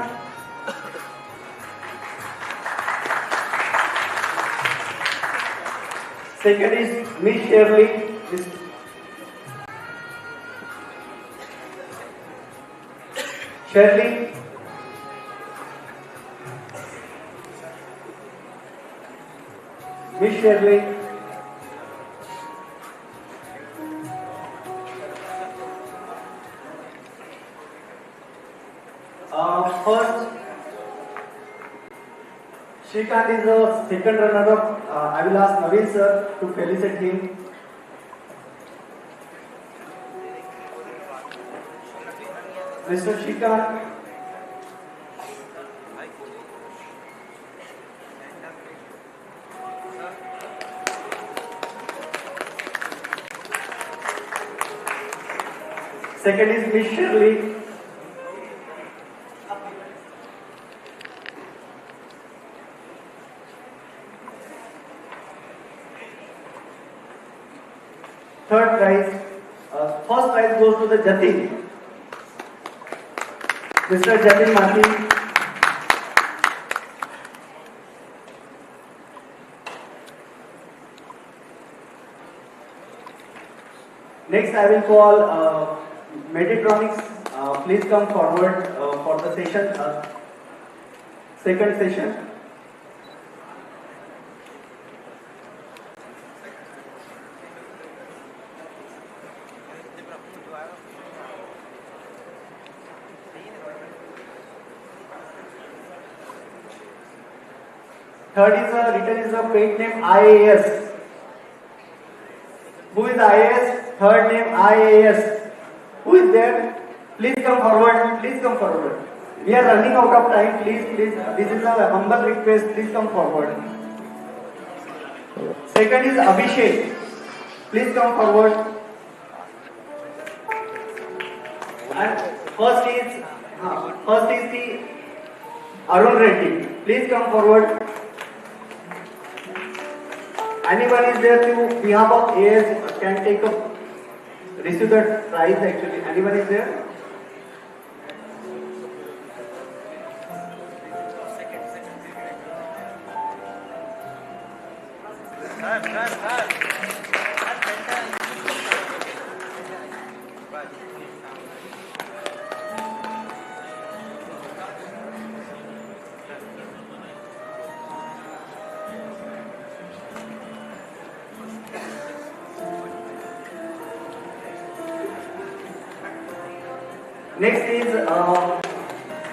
Second is Miss Shirley. Shirley. Miss Shirley. First, Shrikant is the second runner-up. I will ask Naveen sir to felicitate him. Mr. Shrikant. Second is Miss Shirley. Third prize, first prize goes to the Jatin. Mr. Jatin Mati. Next, I will call Meditronics. Please come forward for the session, second session. Third is written is a paid name IAS. Who is IAS? Third name IAS. Who is there? Please come forward. Please come forward. We are running out of time. Please. This is a humble request. Please come forward. Second is Abhishek. Please come forward. And first is the Arun Reddy. Please come forward. Anyone is there to behalf of AS can take a receive the prize actually. Anyone is there?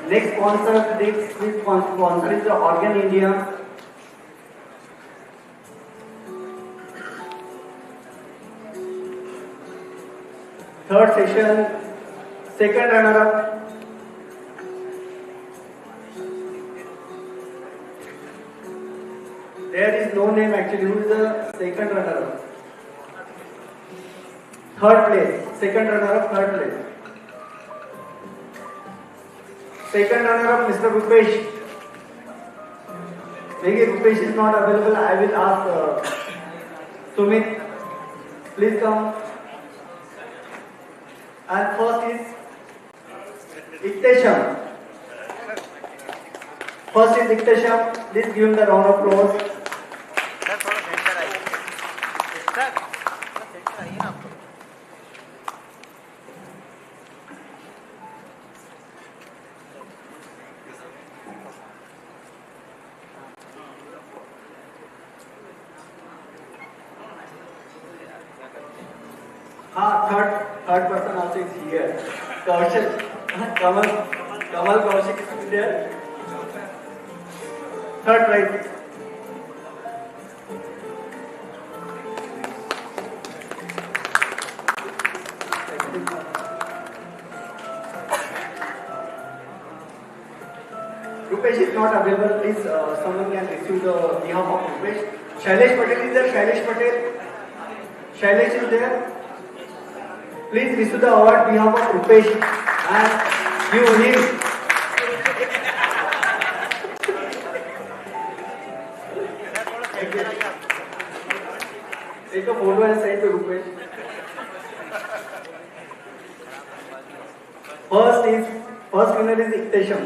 Next sponsor is the Organ India. Third session, second runner-up. There is no name actually. Who is the second runner-up? Third place. Second runner-up, third place. Second runner-up, Mr. Rupesh. Maybe Rupesh is not available. I will ask Sumit. Please come. And first is Iktesham. First is Iktesham. Please give him the round of applause. Third person also is here. Kaushik, Kamal Kaushik is there. Third prize. Rupesh is not available. Please, someone can receive the behalf of Rupesh. Shailesh Patel is there. Shailesh Patel. Shailesh is there. Please receive the award behalf of Rupesh and give him. Take a photo and send to Rupesh. First winner is Iktesham.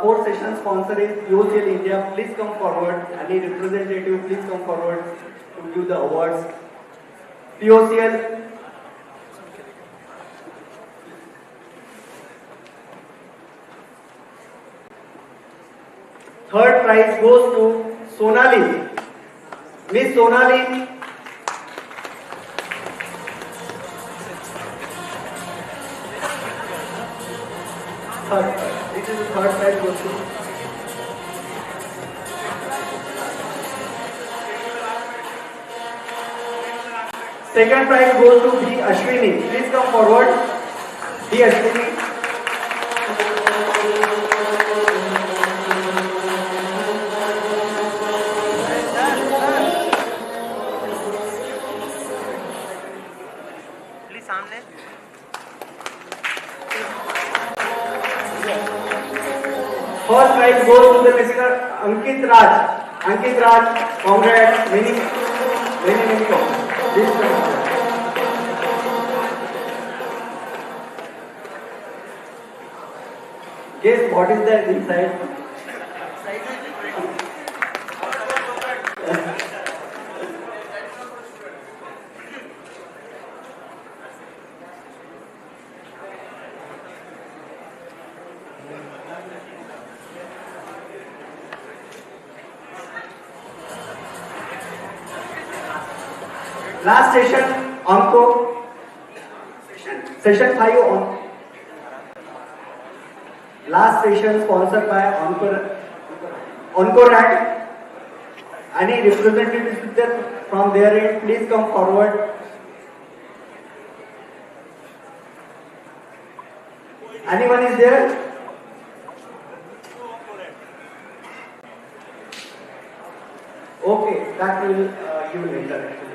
Fourth session sponsor is POCL India. Please come forward. Any representative, please come forward to give the awards. POCL. Third prize goes to Sonali. Miss Sonali. This is the third prize goes to. Second prize goes to B. Ashwini. Please come forward. B. Ashwini. Please सामने. First prize goes to the Mr. Ankit Raj. Ankit Raj, congrats. Many congrats. Guess what is there inside? Last session, Anko. Session 5 on. Last session sponsored by Oncorat. Any representatives from their end, please come forward. Anyone is there? Okay, that will you will later actually.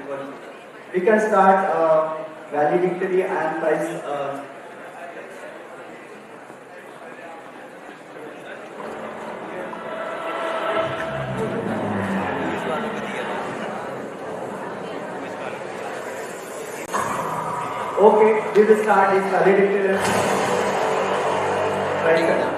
We can start valedictory and prize. Okay, we will start this valedictory. Right.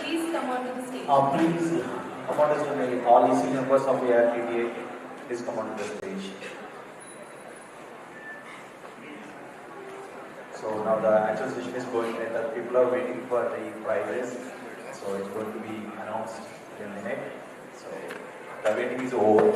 Please come on to the all EC members of the RTTA, please come on to the stage. So now the actual session is going and the people are waiting for the prizes. So it's going to be announced in a minute. So the waiting is over.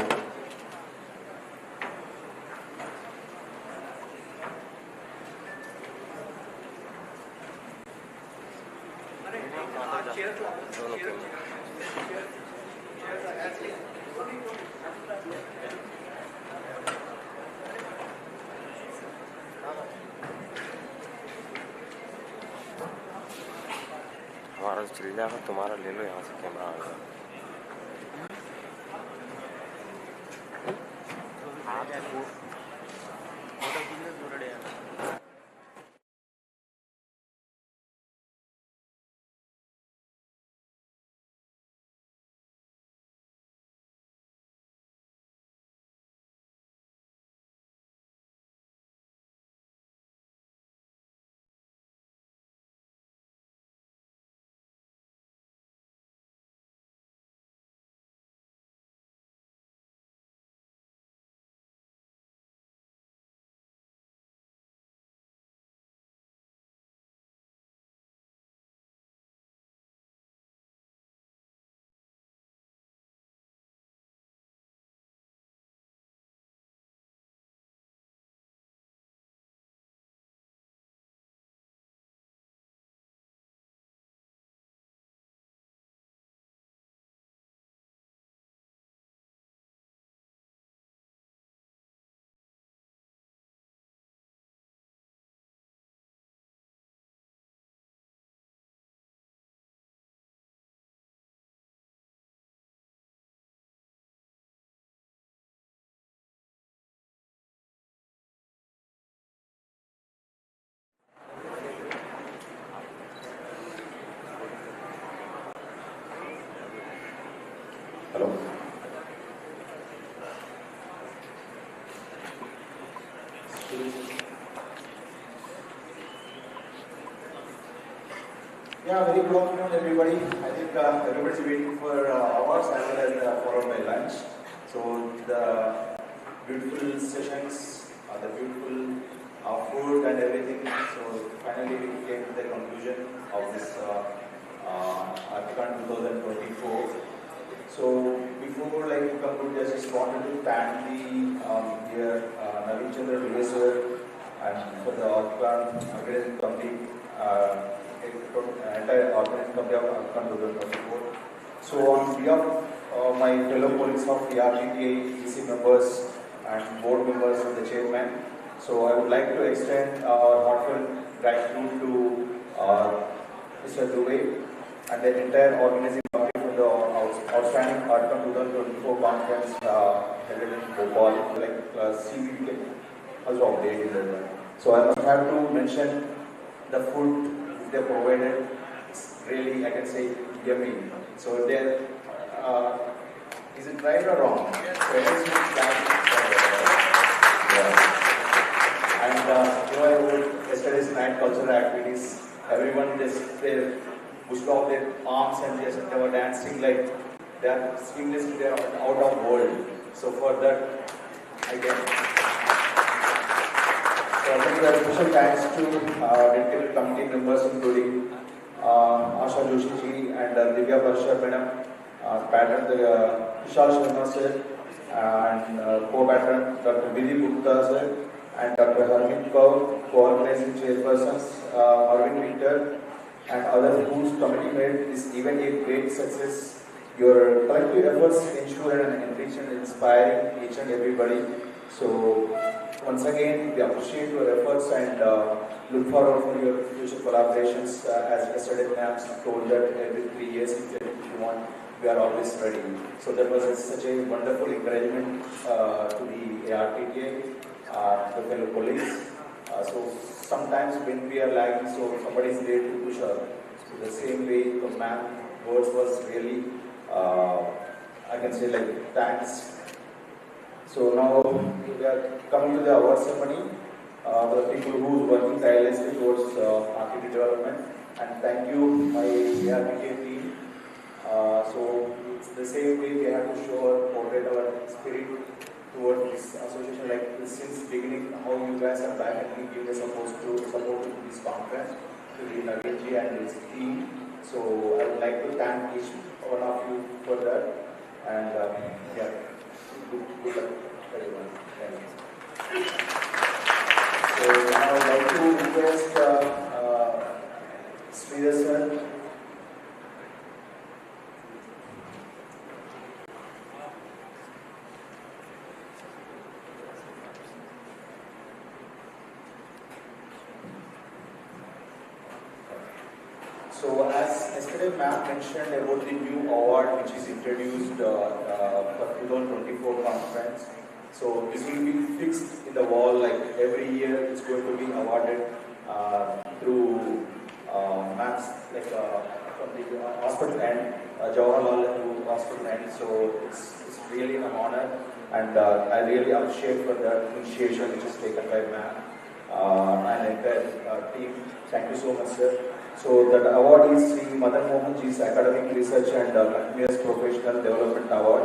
हमारा चल जाएगा, तुम्हारा ले लो यहाँ से camera आ गया। Hello. Yeah, very good afternoon, everybody. I think everybody's waiting for hours as well as followed by lunch. So the beautiful sessions, the beautiful food and everything. So finally we came to the conclusion of this Artticon 2024. So before to conclude, I just wanted to thank the dear Naveen Chandra Dubey sir and for the organizing committee. Entire organizing committee of Artticon 2024. So on behalf of my fellow colleagues of the RTTA, EC members and board members and the chairman, so I would like to extend our heartfelt gratitude to Mr. Dubey and the entire organizing committee for the outstanding Artticon 2024 conference held in Bhopal, CBK also updated. So I must have to mention the food they provided. It's really, I can say, yummy. So there, is it right or wrong? And yesterday's night cultural activities, everyone just pushed off their arms and they were dancing like they are seamlessly they are out of world. So for that, again. So I think a special thanks to dedicated committee members including Asha Joshi ji and Divya Parshar madam, patron Vishal Sharma sir, and co-patron Dr. Vidhi Gupta sir, and Dr. Harmeet Kaur, co-organizing chairpersons, Arvind Winter, and others whose committee made this event a great success. Your collective efforts ensure and enrich and inspiring each and everybody. So once again, we appreciate your efforts and look forward for your future collaborations. As yesterday ma'am told that every 3 years if you want, we are always ready. So that was such a wonderful encouragement to the ARTTA, the fellow colleagues. So sometimes when we are lagging, so somebody is there to push us. So the same way the ma'am words was really, I can say thanks. So now we are coming to the award ceremony. The people who are working tirelessly towards market development, and thank you my ARTTA team. So it's the same way we have to show or portray our spirit towards this association, since beginning how you guys are back and give the support to this conference to the Naveenji and his team. So I would like to thank each one of you for that, and yeah. Good luck, everyone. Thank you. So now I would like to request Sridhar sir. So as yesterday ma'am mentioned about the new award which is introduced for 2024 conference. So this will be fixed in the wall, every year it's going to be awarded through ma'am's from the hospital end, Jawaharlal Nehru Hospital end. So it's really an honor, and I really appreciate for that initiation which is taken by ma'am and entire team. Thank you so much, sir. So that award is Sri Madan Mohan Ji's Academic Research and Continuous Professional Development Award.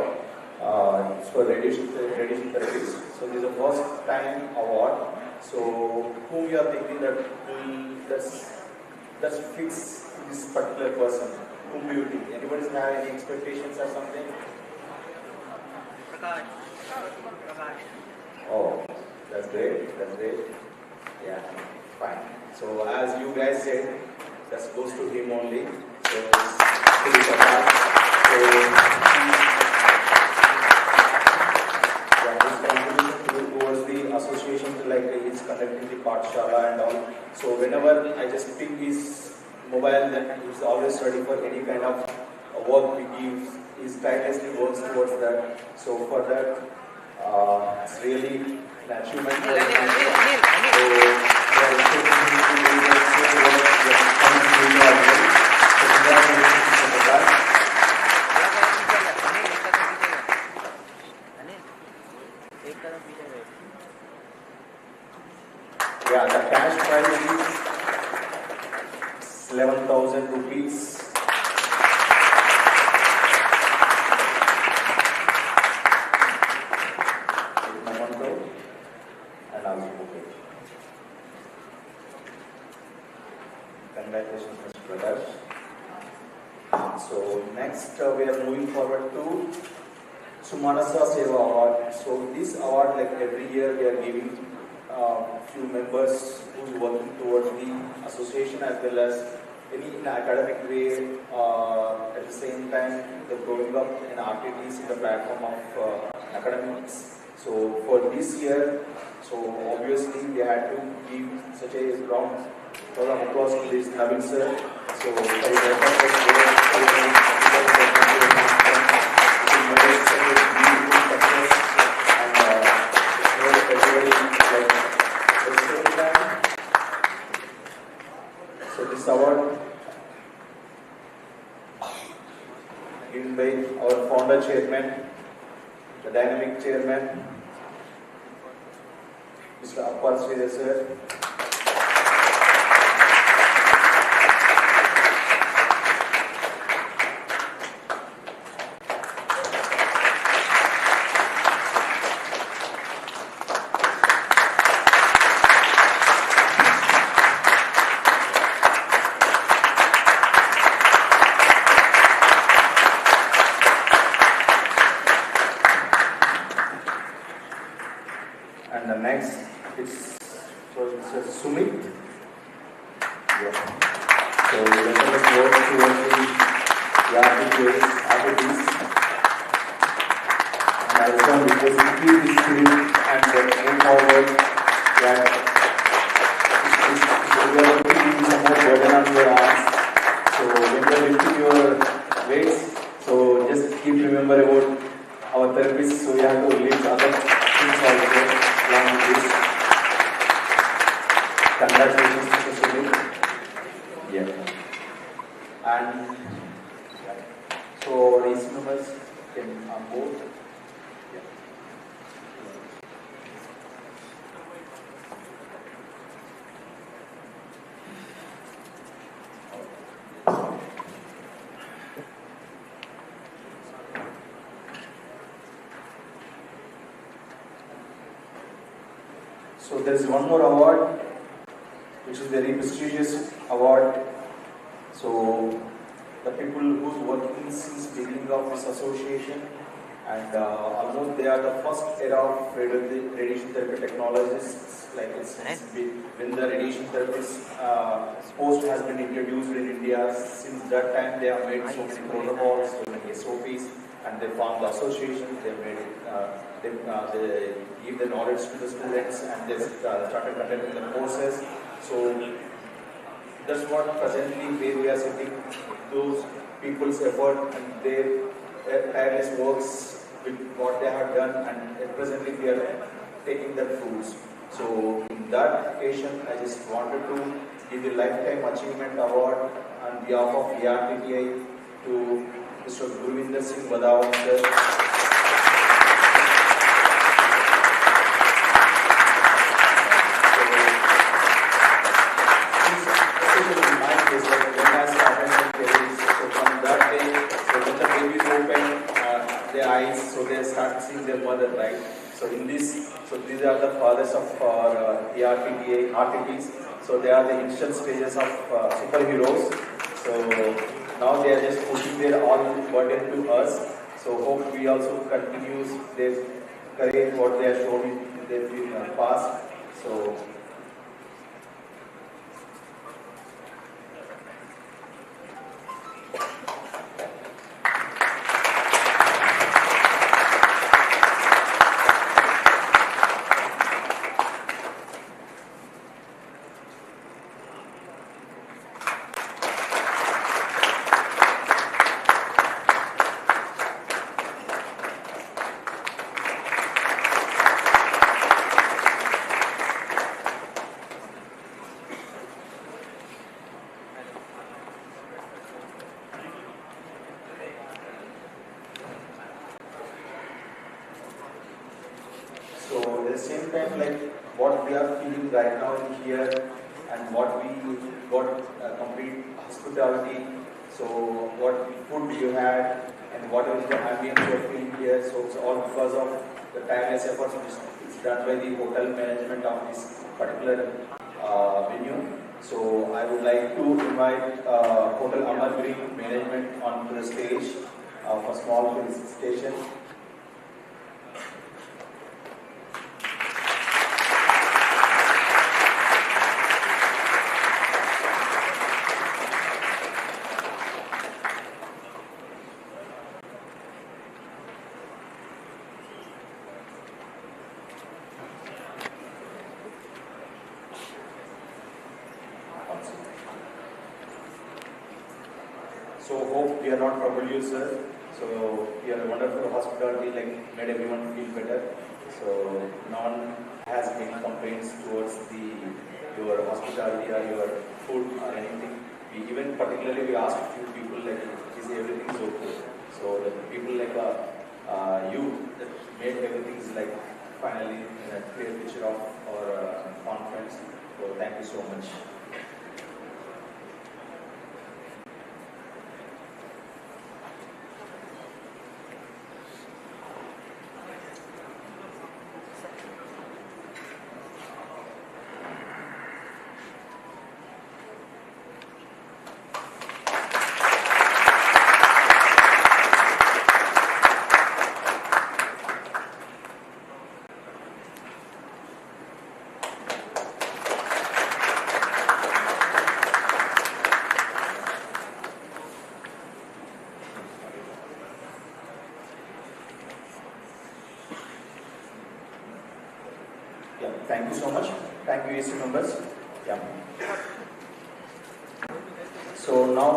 It's for radiation therapies. So this is the first time award. So whom you are thinking that's fixed to this particular person? Whom do you think? Anybody have any expectations or something? Oh, that's great. That's great. Yeah, fine. So as you guys said, that goes to him only. So it's contribution towards the association, he's conducting the Pathshala and all. So whenever I just pick his mobile, then he's always ready for any kind of work we give. He tirelessly works towards that. So for that, it's really an achievement for him. 1,000 rupees. And also bouquet. Congratulations, Mr. Prakash. So next we are moving forward to Sumanasa Seva Award. So this award, like every year, we are giving few members who is working towards the association as well as any in academic way. At the same time, they're growing up in RTTs in the platform of academics. So for this year, so obviously we had to give such a round of applause to this Navin sir. So for his efforts, so this award given by our founder chairman, the dynamic chairman, Mr. Appar Sridhar sir. And the next is Mr. Sumit. Yeah. So let us work towards the RTTs. And I also request to keep this spirit and move forward. That you are going to give some more burden on your arms. So when you are lifting your weights, so just keep remember about our therapists. So you have to lift other things also. Congratulations, Mr. Sumit. Yeah. And so these members can on board. Yeah. So there is one more award, which is very prestigious award. So the people who's working since beginning of this association, and almost they are the first era of radiation therapy technologists. Like it's when the radiation therapist post has been introduced in India. Since that time, they have made so many protocols, so many SOPs, and they formed the association. They made it. They give the knowledge to the students, and they started conducting the courses. So that's what presently where we are sitting, those people's effort and their tireless works with what they have done, and presently we are taking the fruits. So in that occasion, I just wanted to give the Lifetime Achievement Award on behalf of ERTTI to Mr. Guruvinder Singh Badawat sir. So they start seeing their mother, right? So in this, so these are the fathers of RTTs. So they are the initial stages of superheroes. So now they are just pushing their all burden to us. So hope we also continue their courage, what they have shown in their past. So. So at the same time, like what we are feeling right now in here, and what we got complete hospitality. So what food you had and what is the ambience you're feeling here. So it's all because of the tireless efforts which is done by the hotel management of this particular venue. So I would like to invite Hotel Amar Green management onto the stage for small felicitation. So hope we are not trouble you, sir. So we are wonderful hospitality, like made everyone feel better. So no one has any complaints towards your hospitality or your food or anything. We even particularly we asked few people like, is everything is okay? So the people like you that made everything is like finally in a clear picture of our conference. So thank you so much. Yeah, thank you so much. Thank you, EC members. Yeah. So now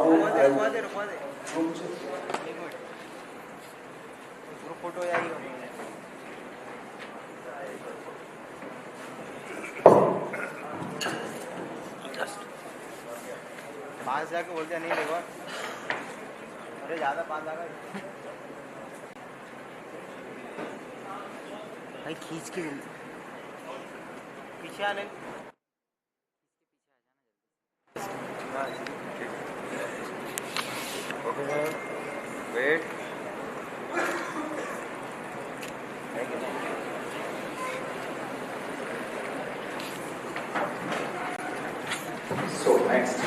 photo यार पास जाके बोलते नहीं देखो अरे ज्यादा पास जाकर भाई खींच के पीछे आने okay sir wait So next.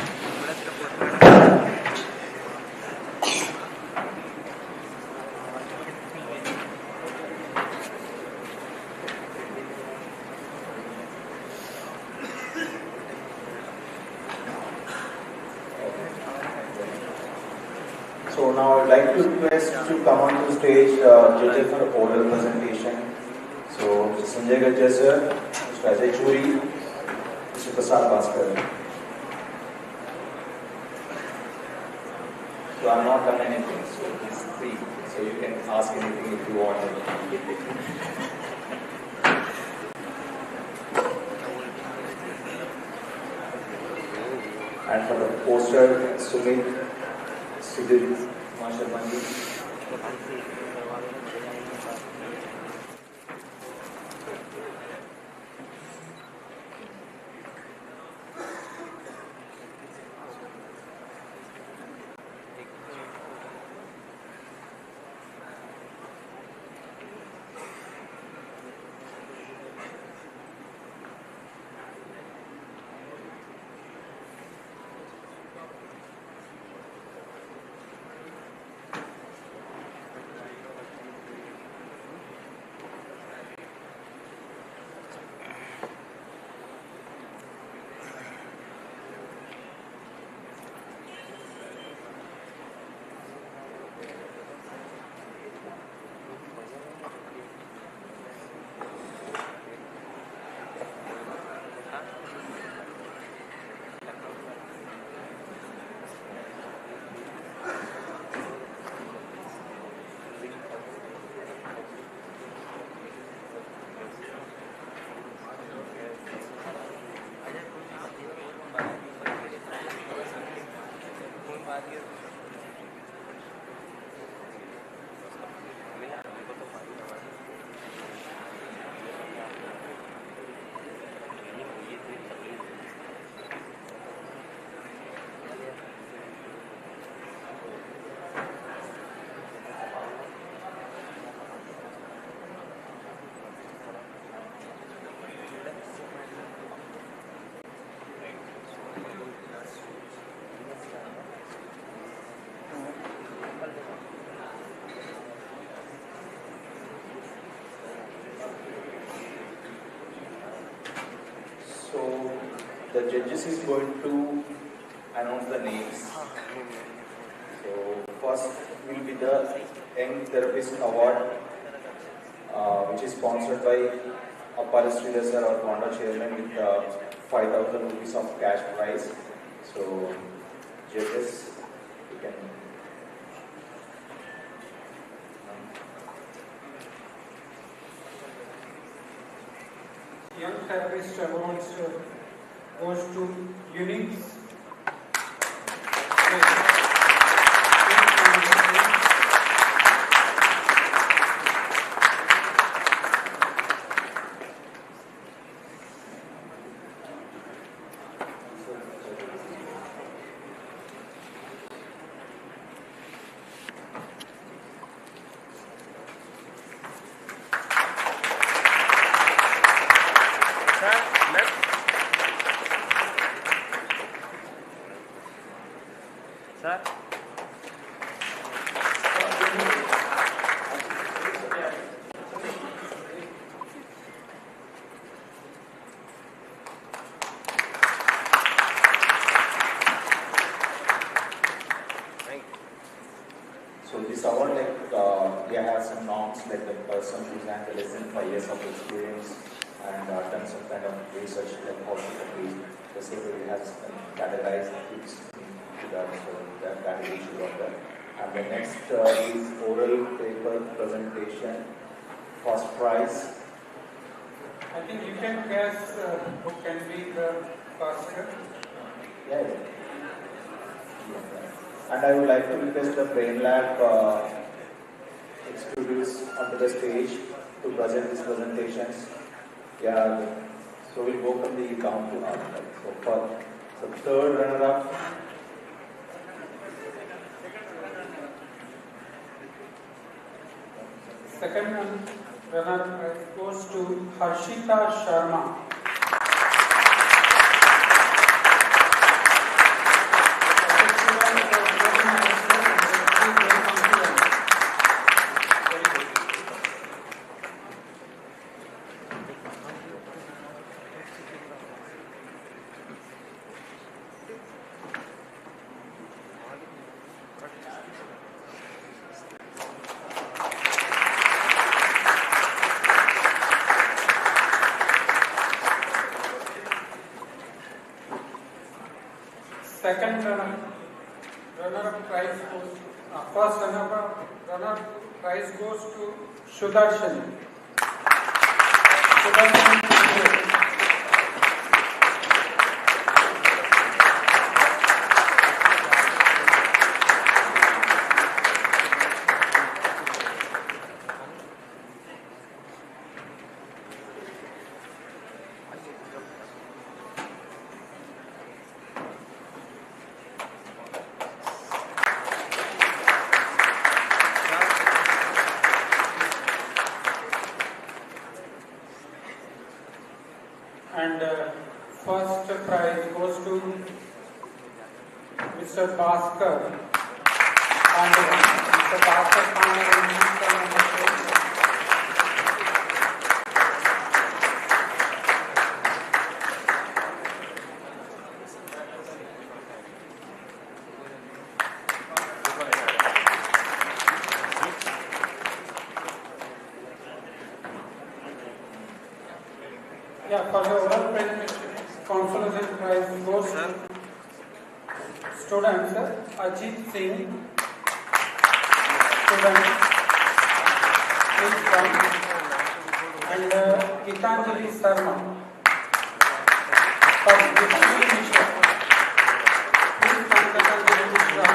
So now I'd like to request to come on to stage judges for oral presentation. So Mr. Sanjay Gajjar sir, Mr. Ajay Churi, Mr. Prasad Bhaskar. So I'm not done anything, so it's free. So you can ask anything if you want. And for the poster, Sumit, Sudhir, Masha Bandi. judges is going to announce the names. So first will be the Young Therapist Award, which is sponsored by Appala Sridhar or Fonda Chairman with 5,000 rupees of cash prize. So judges, you can. Young Therapist Awards goes to Unix. Sir? So this award, they have some norms, like the person who's had less than 5 years of experience and done some kind of research, like photography. The secretary has categorized things into that, so that category should be that. And the next is oral paper presentation, first prize. I think you can guess who can be the first. Yeah. And I would like to request the Brain Lab executives onto the stage to present these presentations. Yeah, so we'll go from the count to up. So for the third runner-up, Second runner goes to Harshita Sharma. Second runner-up prize goes, first runner prize goes to Sudarshan. And first prize goes to Mr. Bhaskar Pandey. Mr. Bhaskar Pandey. Yeah, for the oral presentation, consolation prize goes to students Ajit Singh, student and Gitanjali Sharma. For Gitanjali Mishra, please thank Gitanjali Mishra.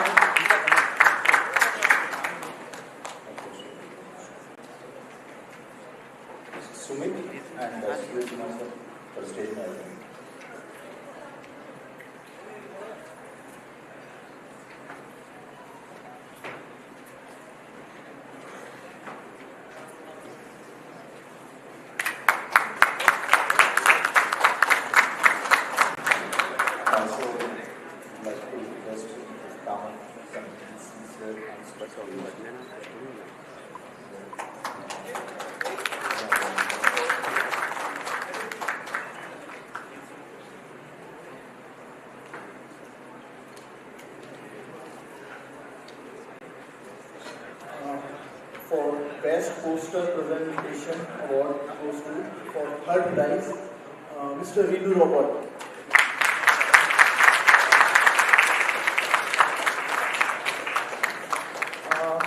Sumit and Sumit Master for stage management. Also, like to request down some sincere and special for Best Poster Presentation award goes to, for third prize, Mr. Renu Robert.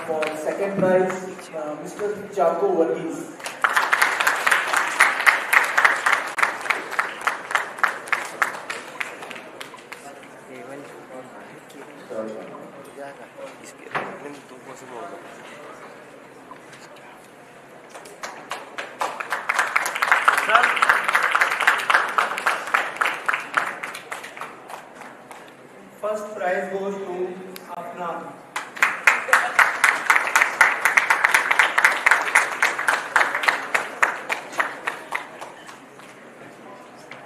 For second prize, Mr. Chaco Varghese. First prize goes to Afnan.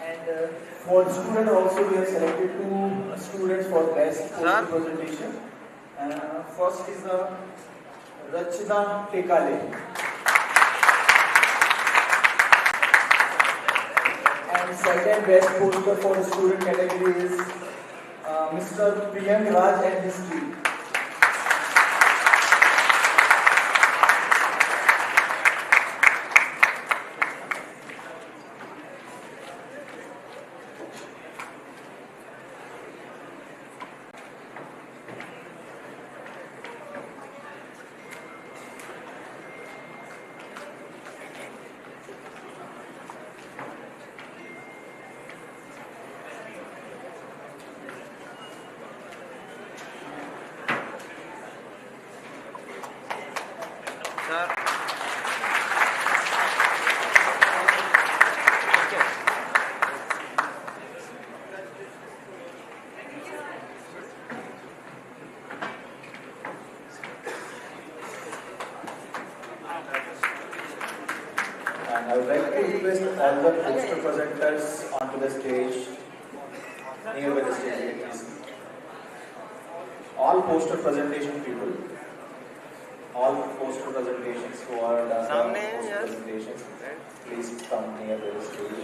And for student also we have selected two students for best poster presentation. First is Rachna Tekale. And second best poster for the student category is Mr. Priyank Raj and History. And I would like to request all the poster presenters onto the stage, nearby the stage, please. All poster presentation people, all poster presentations who are done poster presentations, please come nearby the stage.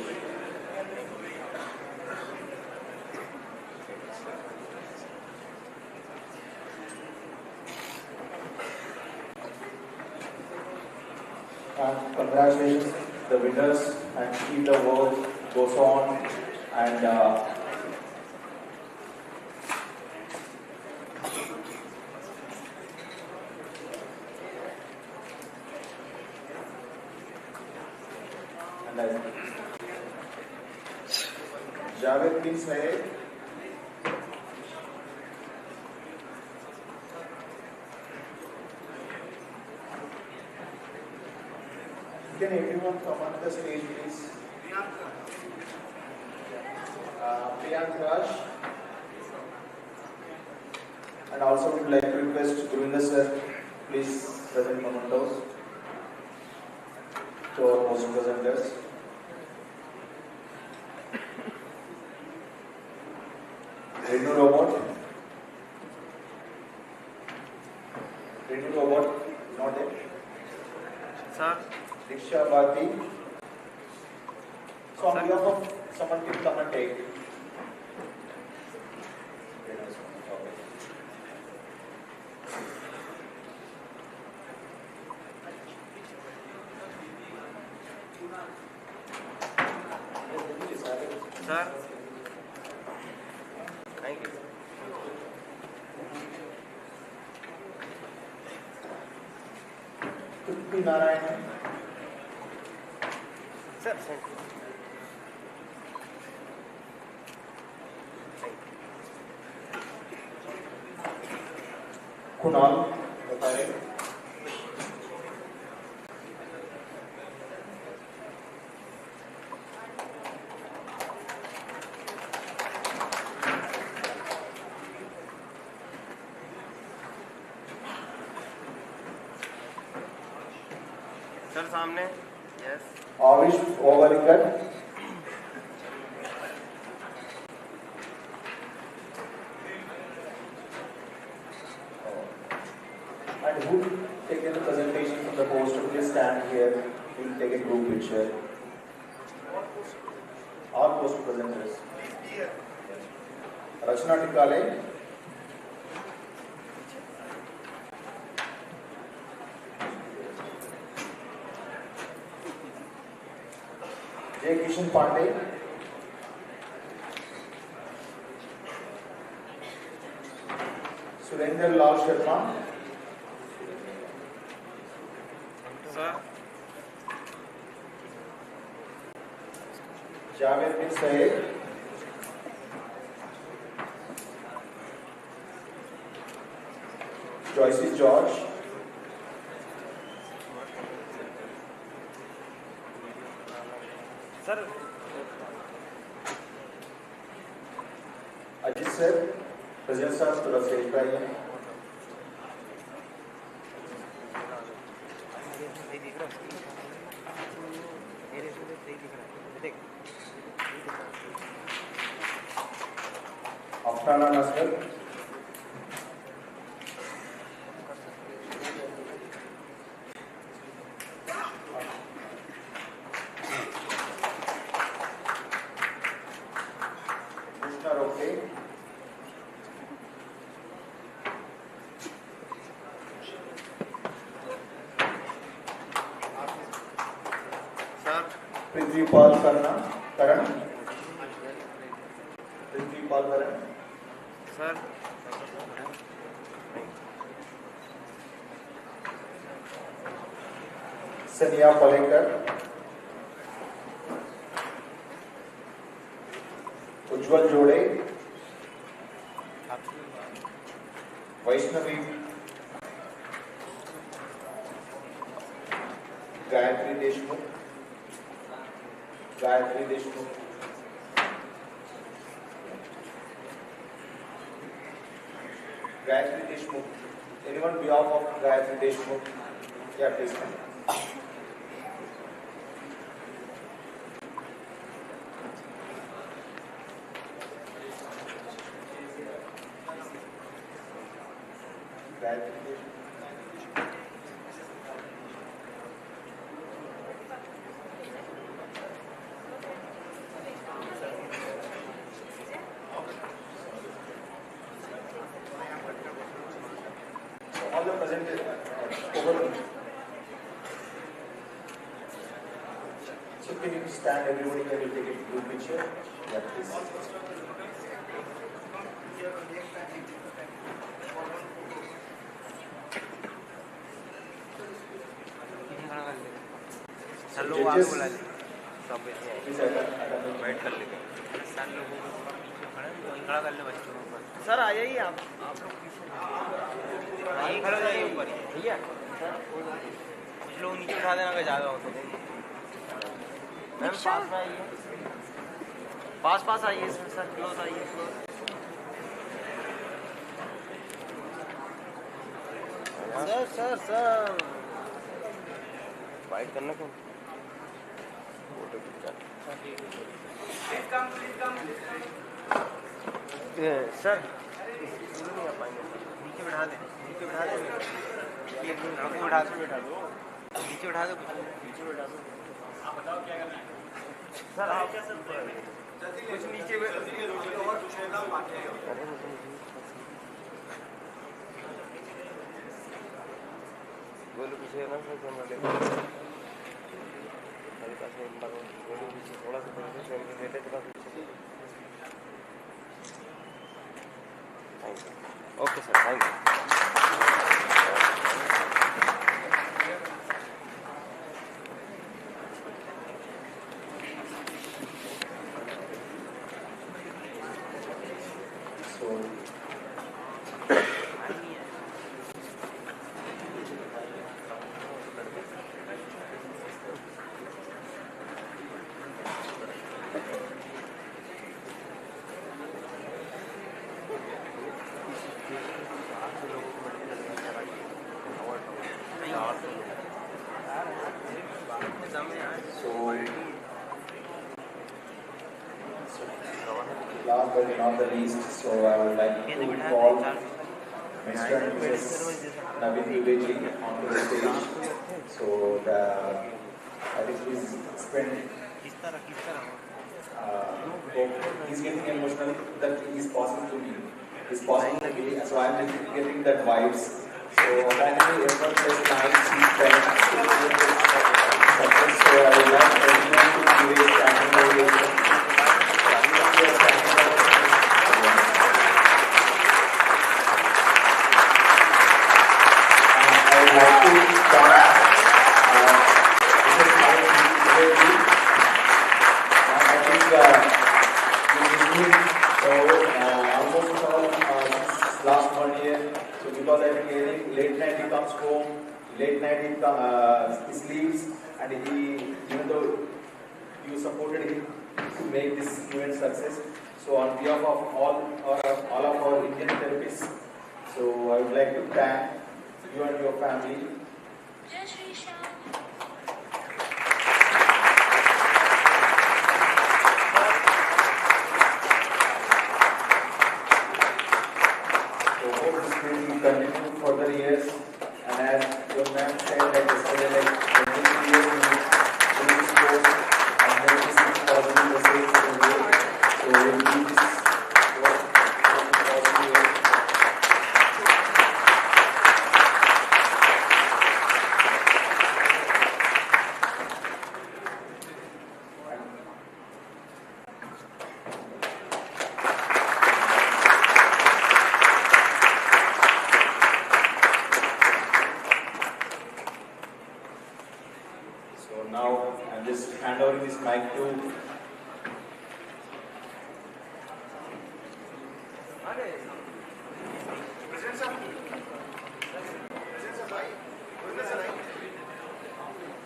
And congratulations the winners, and keep the work goes on, and Javed bin Saeed. Can everyone come on the stage, please? Priyank Raj. And also would like to request Govinda sir, please present mementos to our poster presenters. Renu Robot. Renu Robot, not there. Sir. Diksha Bharti. So on behalf of someone can come and take. Sir. Thank you. Tutti Narayan. Sir, thank you. Kunal, बताएं. Sir सामने yes Avish Ovalikar. And who taken the presentation from the poster, please stand here. We'll take a group picture. All poster presenters. Rachna Tikale. Jay Kishan Pandey, Surender Lal Sharma, Sir. Javed bin Saeed, Joyce George, Sir. Ajit sir, President sir, थोड़ा stage पे आइए. Afnana Nasir, Krishna Roke, Sir. Prithvipal Karan, Prithvipal Karan, Sir. Sania Palekar, Ujjwal Jode, Vaishnavi, Gayatri Deshmukh, Gayatri Deshmukh, Gayatri Deshmukh. Anyone behalf of Gayatri Deshmukh? Yeah, please come. Gayatri Deshmukh. All the present over. So can you stand? Everybody can you take a group picture? Yeah, please. Hello आप बुला ले सब बैठ कर ले sir लोगों को थोड़ा पीछे खड़े खड़ा कर ले बच्चों को ऊपर सर आ जाइए आप लोग पीछे यहीं खड़े हो जाइए ऊपर ठीक है कुछ लोग नीचे उठा देना अगर ज़्यादा हो तो मैम पास में आइए पास आइए सर क्लोज आइए सर फाइट करना क्यों फोटो खींचा सर नहीं आ पाएंगे नीचे बैठा दे बैठा दो नीचे बैठा दो आप बताओ क्या करना है सर आप क्या सर कुछ नीचे बोलो पीछे ना सर कैमरा देखो हल्का सा एक बार बोलो पीछे थोड़ा सा पीछे कैमरा लेते थोड़ा पीछे thank you okay sir thank you Last but not the least, so I would like to call Mr. and Mrs. Naveen Dubey onto the stage. So I think he's spent. He's getting emotional that he's passing to me. He's passing to me, so I'm getting that vibes. So So how many efforts and nights he spent to make this success. So I would like everyone to give a standing ovation. Give a standing ovation. And I would like to thank Mrs. Mike. I think you so almost all since last 1 year. So because I think late night he comes home, late night he sleeps, and even though you supported him to make this event success. So on behalf of all of our Indian therapists, so I would like to thank you and your family. So hope this will continue for the years. And as your ma'am said that yesterday, like 23 years in this course, and make this possible the same way. So we'll do this work possible. So now I'm just hand over this mic to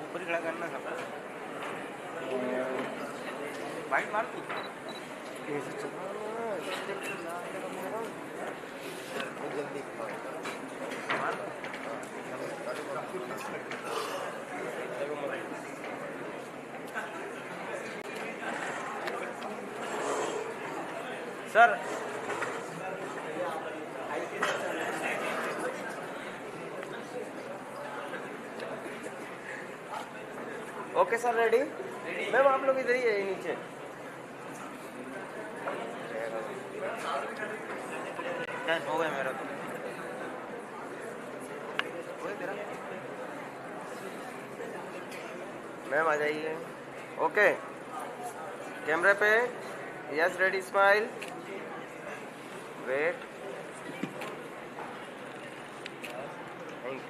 ऊपर खड़ा करना सब bite मार तू जल्दी मार sir okay sir ready ma'am आप लोग इधर ही है नीचे हो गया मेरा तो तेरा मैम आ जाइए ओके कैमरे पे yes ready smile wait thank you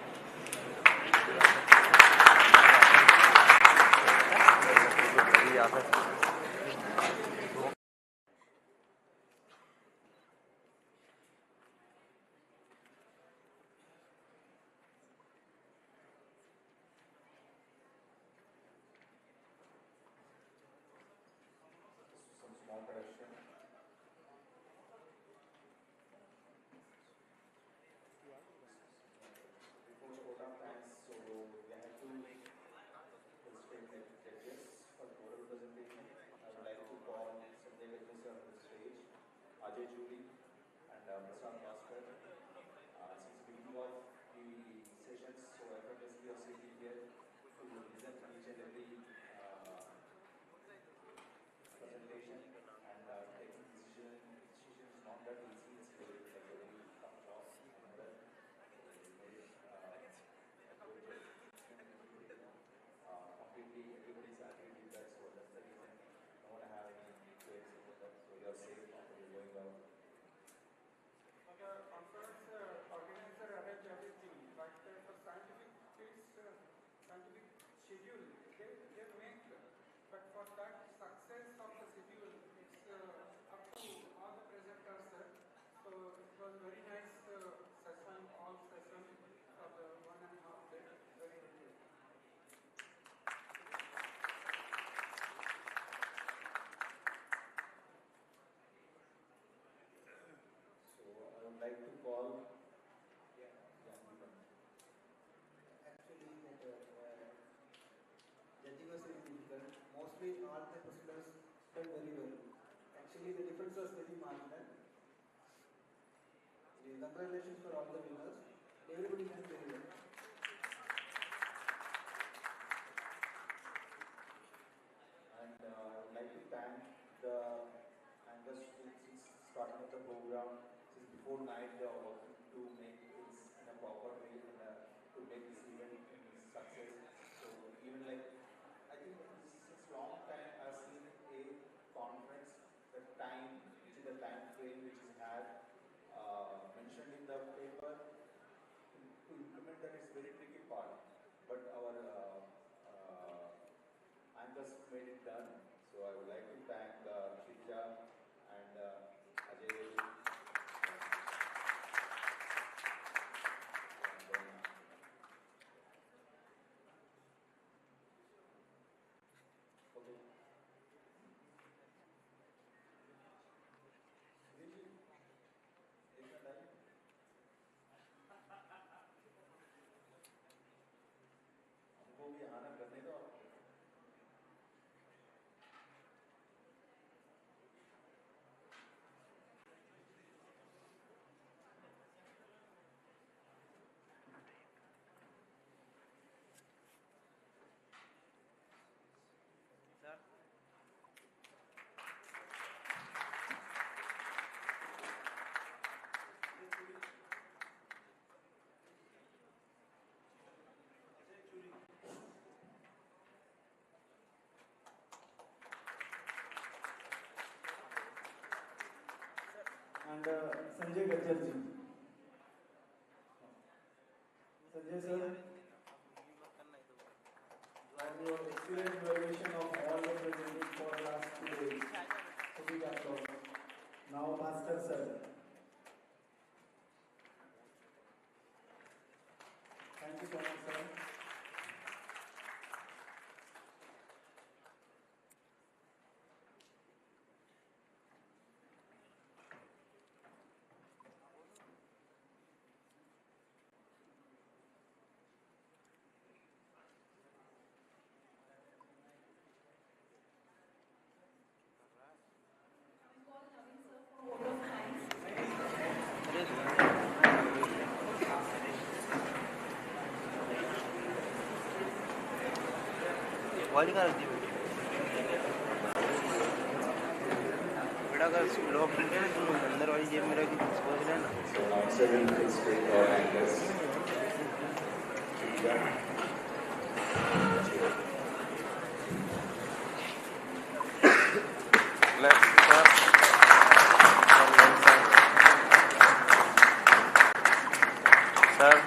some small correction. Before the program plans, so we have to participate the judges for the oral presentation. I would like to call Sanjay Gajni sir on the stage, Ajay Julie, and Prasad Bhaskar. Since the beginning of the sessions, so effortlessly you are sitting here to listen to each and every presentation and taking decision. Decision is not that easy. It's very like a very tough job. I know that. So we made it a good job. Completely everybody's happy with that. So that's the reason. I don't want to have any queries about that. So you are safe after you're going out. The conference organizer arrange everything, but for scientific piece, scientific schedule, they make, but for that success of the schedule, it's up to all the presenters. So it was very nice session, all session for the 1.5 day, very good. So I would like to call. Actually, judging was very difficult. Mostly all the presenters did very well. Actually, the difference was very marginal. Congratulations for all the winners. Everybody did very well. And I would like to thank the anchors since starting of the program. Since before night, they are working to make things in a proper way. campus made it done. So I would like to thank Shilja and Ajay. हमको भी आना करने दो. And Sanjay Gajjar ji. Sanjay sir, for your excellent evaluation of all the presented for last 2 days. So big applause. Now Master sir. Thank you so much sir. वाली का रख दी बड़ा का लॉक प्रिंट है तुम अंदर वाली जेब में रख दी समझ रहे हैं ना. So now 7 please take our anchors. Left sir. Sir.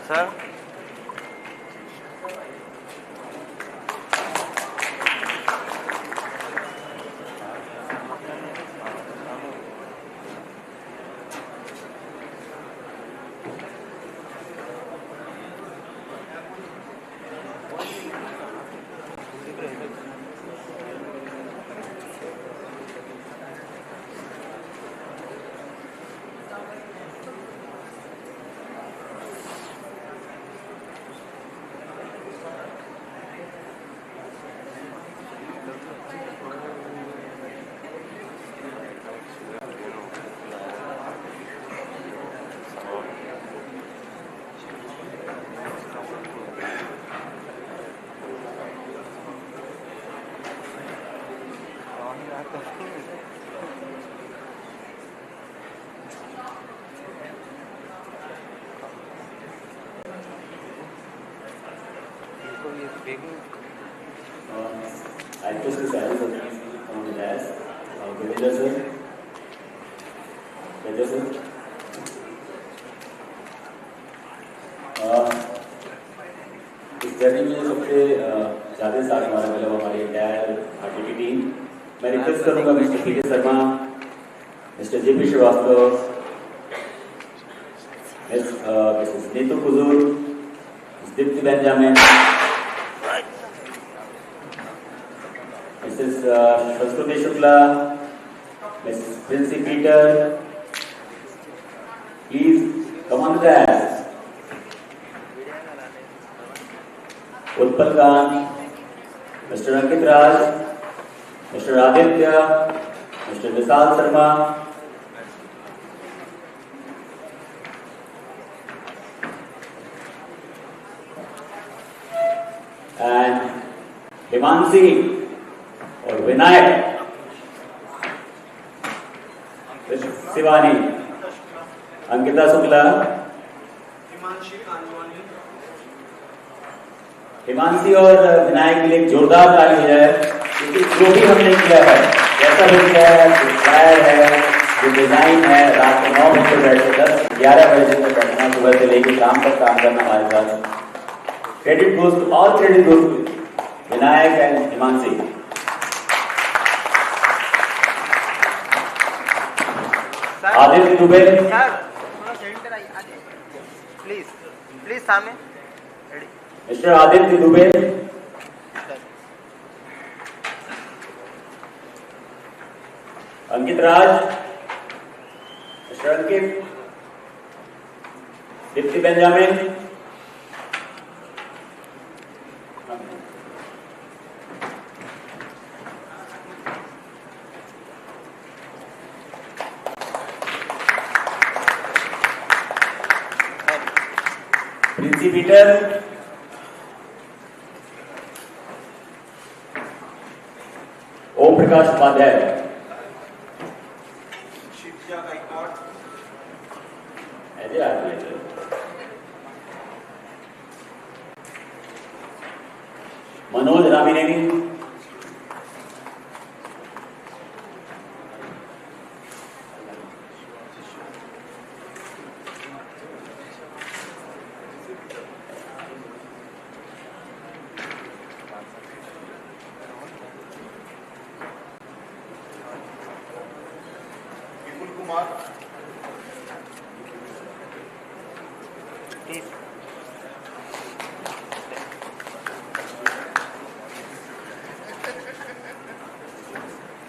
Sir. I request the salary of these on the dash. Gajendra sir. Gajendra sir. इस जर्नी में सबसे ज़्यादा साथ हमारा मतलब हमारी एंटायर आरटीपी टीम. मैं रिक्वेस्ट करूँगा Mr PK Sharma, Mr JP Srivastava, Mrs Neetu Kujur, miss Deepti Benjamin, Mrs Sanskriti Shukla, miss Princy Peter, please come on the dais. Utpal Kant, Mr Ankit Raj, Mr Aditya, Mr Vishal Sharma, and Himanshi और विनायक शिवानी. अंकिता शुक्ला, हिमांशी और विनायक के लिए एक जोरदार ताली हो जाए, क्योंकि जो भी हमने किया है, जैसा भी किया है, जो ट्रायल है, जो डिजाइन है, रात को 9 बजे बैठ के 10-11 बजे तक बैठना, सुबह से लेकर शाम तक काम करना हमारे साथ। Credit goes to all, credit goes to Vinayak and Himanshi. Aditya Dubey, please सामने mister Aditya Dubey, Ankit Raj, mister Ankit, Deepti Benjamin, Princy Peter, Om Prakash Upadhyay, ऐसे आदमी है। मनोज रामिनेनी,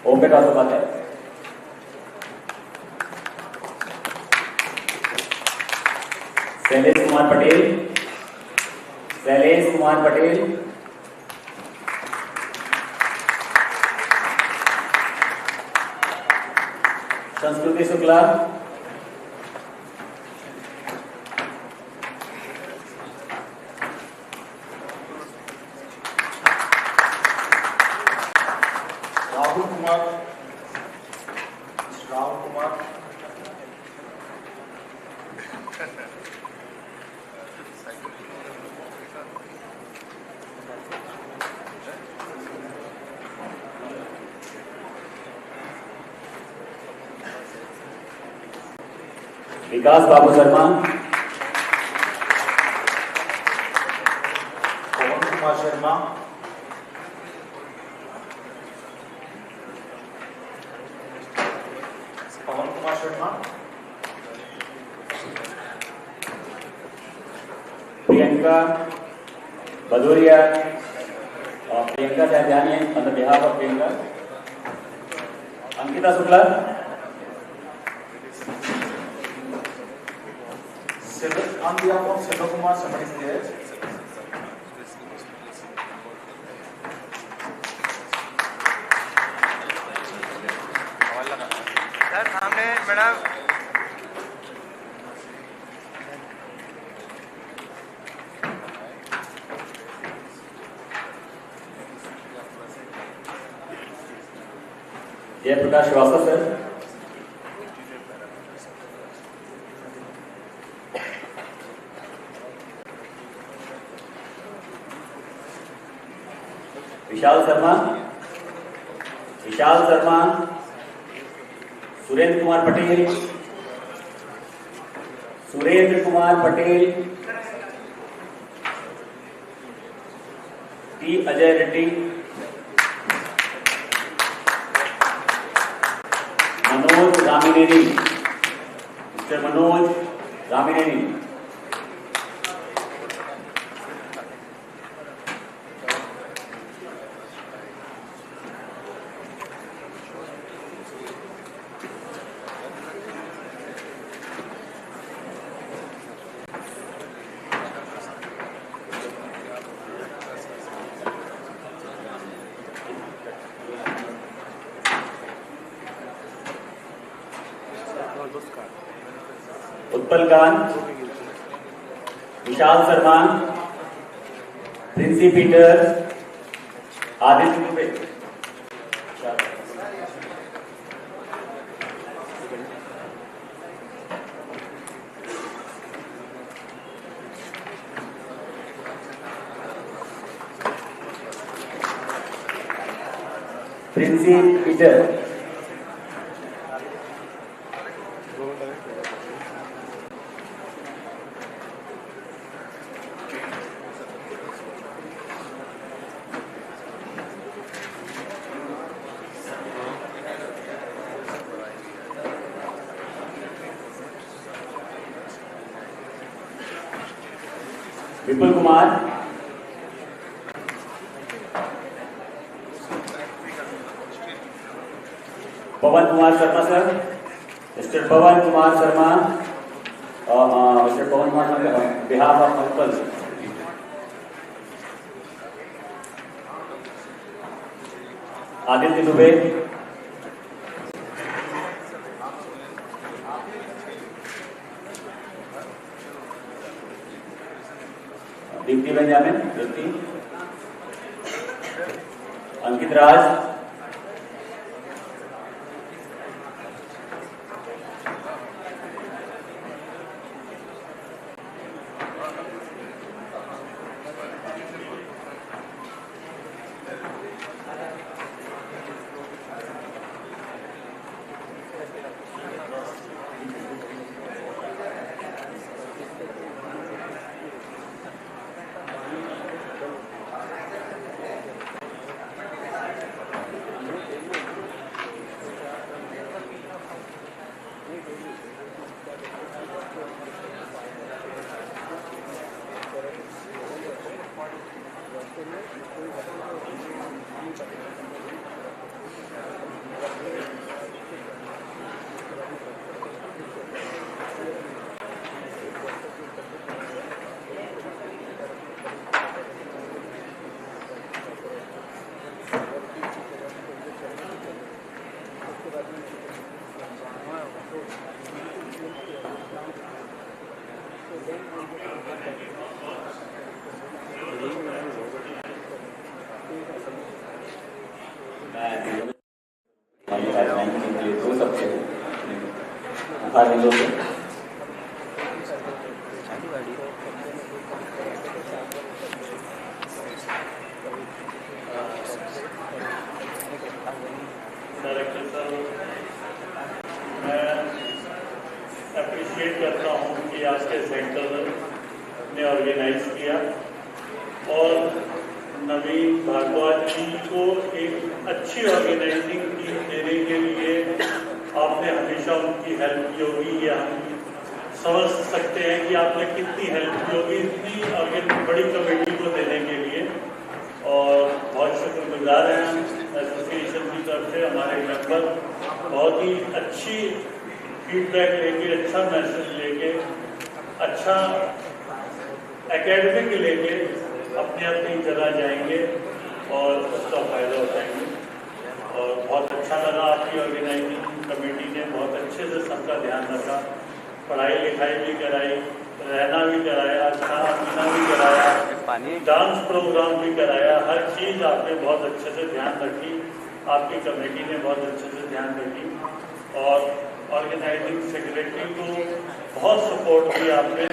ओम प्रकाश उपाध्याय, शैलेश कुमार पटेल, शैलेश कुमार पटेल, संस्कृति शुक्ला, राहुल कुमार, राहुल कुमार, विकास बाबू शर्मा, पवन कुमार शर्मा, पवन कुमार शर्मा, प्रियंका भदौरिया, और Priyanka Sahajani on the behalf of Priyanka, Ankita Shukla, on behalf of Selva Kumar, somebody is there. Sir सामने madam, Jayprakash Srivastava sir, Vishal Sharma, Vishal Sharma, Surendra Kumar Patel, Surendra Kumar Patel, T Ajay Reddy, Manoj Ramineni, mister Manoj Ramineni, Utpal Kant, Vishal Sharma, Princy Peter, Aditya Dubey, Princey Peter. Vipul Kumar, Pawan Kumar Sharma sir, mister Pawan Kumar Sharma, mister Pawan Kumar Sharma, behalf of uncle. Aditya Dubey, Deepti Benjamin, Deepti, Ankit Raj, director sir, मैं appreciate करता हूँ कि आज के centre ने organise किया और नवीन भारद्वाज जी को एक अच्छी ऑर्गेनाइजिंग टीम देने के लिए आपने हमेशा उनकी हेल्प की होगी। ये हम समझ सकते हैं कि आपने कितनी हेल्प की होगी इतनी बड़ी कमेटी को देने के लिए, और बहुत शुक्रगुजार हैं हम एसोसिएशन की तरफ से। हमारे मेंबर बहुत ही अच्छी फीडबैक लेके, अच्छा मैसेज लेके, अच्छा एकेडमिक लेके अपनी अपनी जगह जाएंगे और उसका फायदा उठाएंगे। और बहुत अच्छा लगा, आपकी ऑर्गेनाइजिंग कमेटी ने बहुत अच्छे से सबका ध्यान रखा, पढ़ाई लिखाई भी कराई, रहना भी कराया, खाना पीना भी कराया, डांस प्रोग्राम भी कराया, हर चीज़ आपने बहुत अच्छे से ध्यान रखी, आपकी कमेटी ने बहुत अच्छे से ध्यान रखी। और ऑर्गेनाइजिंग सेक्रेटरी को बहुत सपोर्ट किया आपने,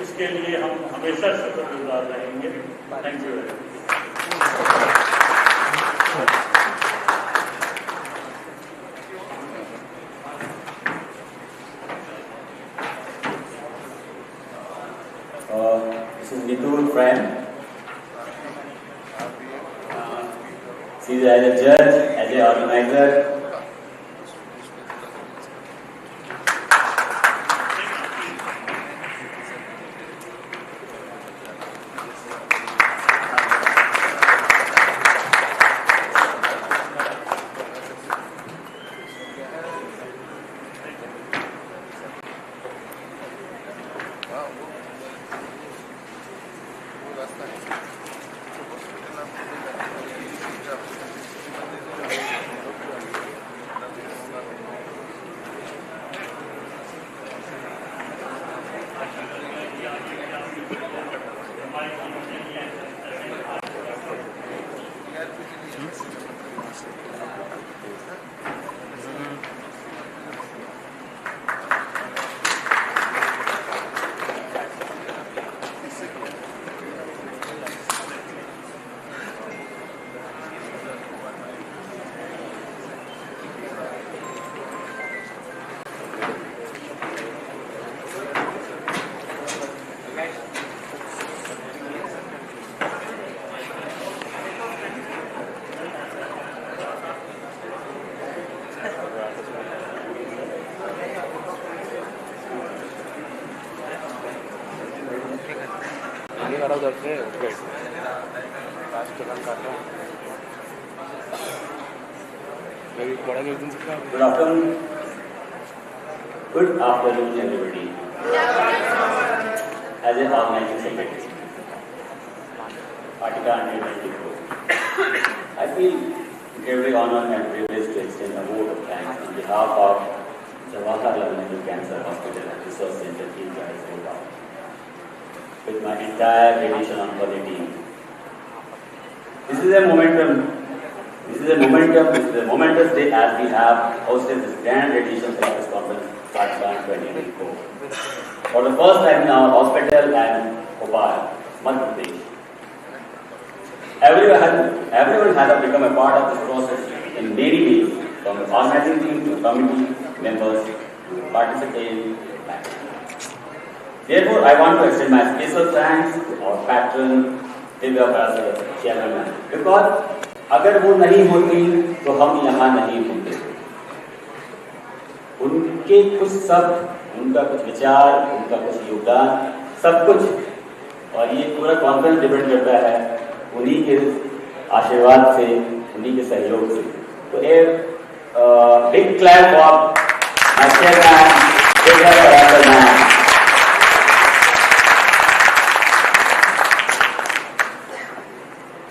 इसके लिए हम हमेशा शुक्रगुजार रहेंगे। Thank you very This is Nitul friend. She is as a judge, as an organizer. करा उधर से आर्टिकन कर रहा हूँ मैं भी बड़ा एक दिन से Good afternoon. Good afternoon, everybody. As an organizing secretary, Artticon 2024, I feel incredibly honored and privileged to extend a vote of thanks on behalf of Jawaharlal Nehru Cancer Hospital and Research Center in Jaipur, with my entire radiation oncology team. This is a momentous day as we have hosted this grand radiation therapist conference, Artticon 2024. For the first time in our hospital and Bhopal, Madhya Pradesh. Everyone has become a part of this process in many ways, from the organizing team to committee members to participating. Therefore, I want to extend my special thanks to our patron, Divya Parasar, chairman, because अगर वो नहीं होती तो हम यहाँ नहीं होते। उनके कुछ शब्द, उनका कुछ विचार, उनका कुछ योगदान, सब कुछ, और ये पूरा कॉन्फ्रेंस डिपेंड करता है उन्हीं के आशीर्वाद से, उन्हीं के सहयोग से। तो एक big clap for my chairman Divya Parasar ma'am.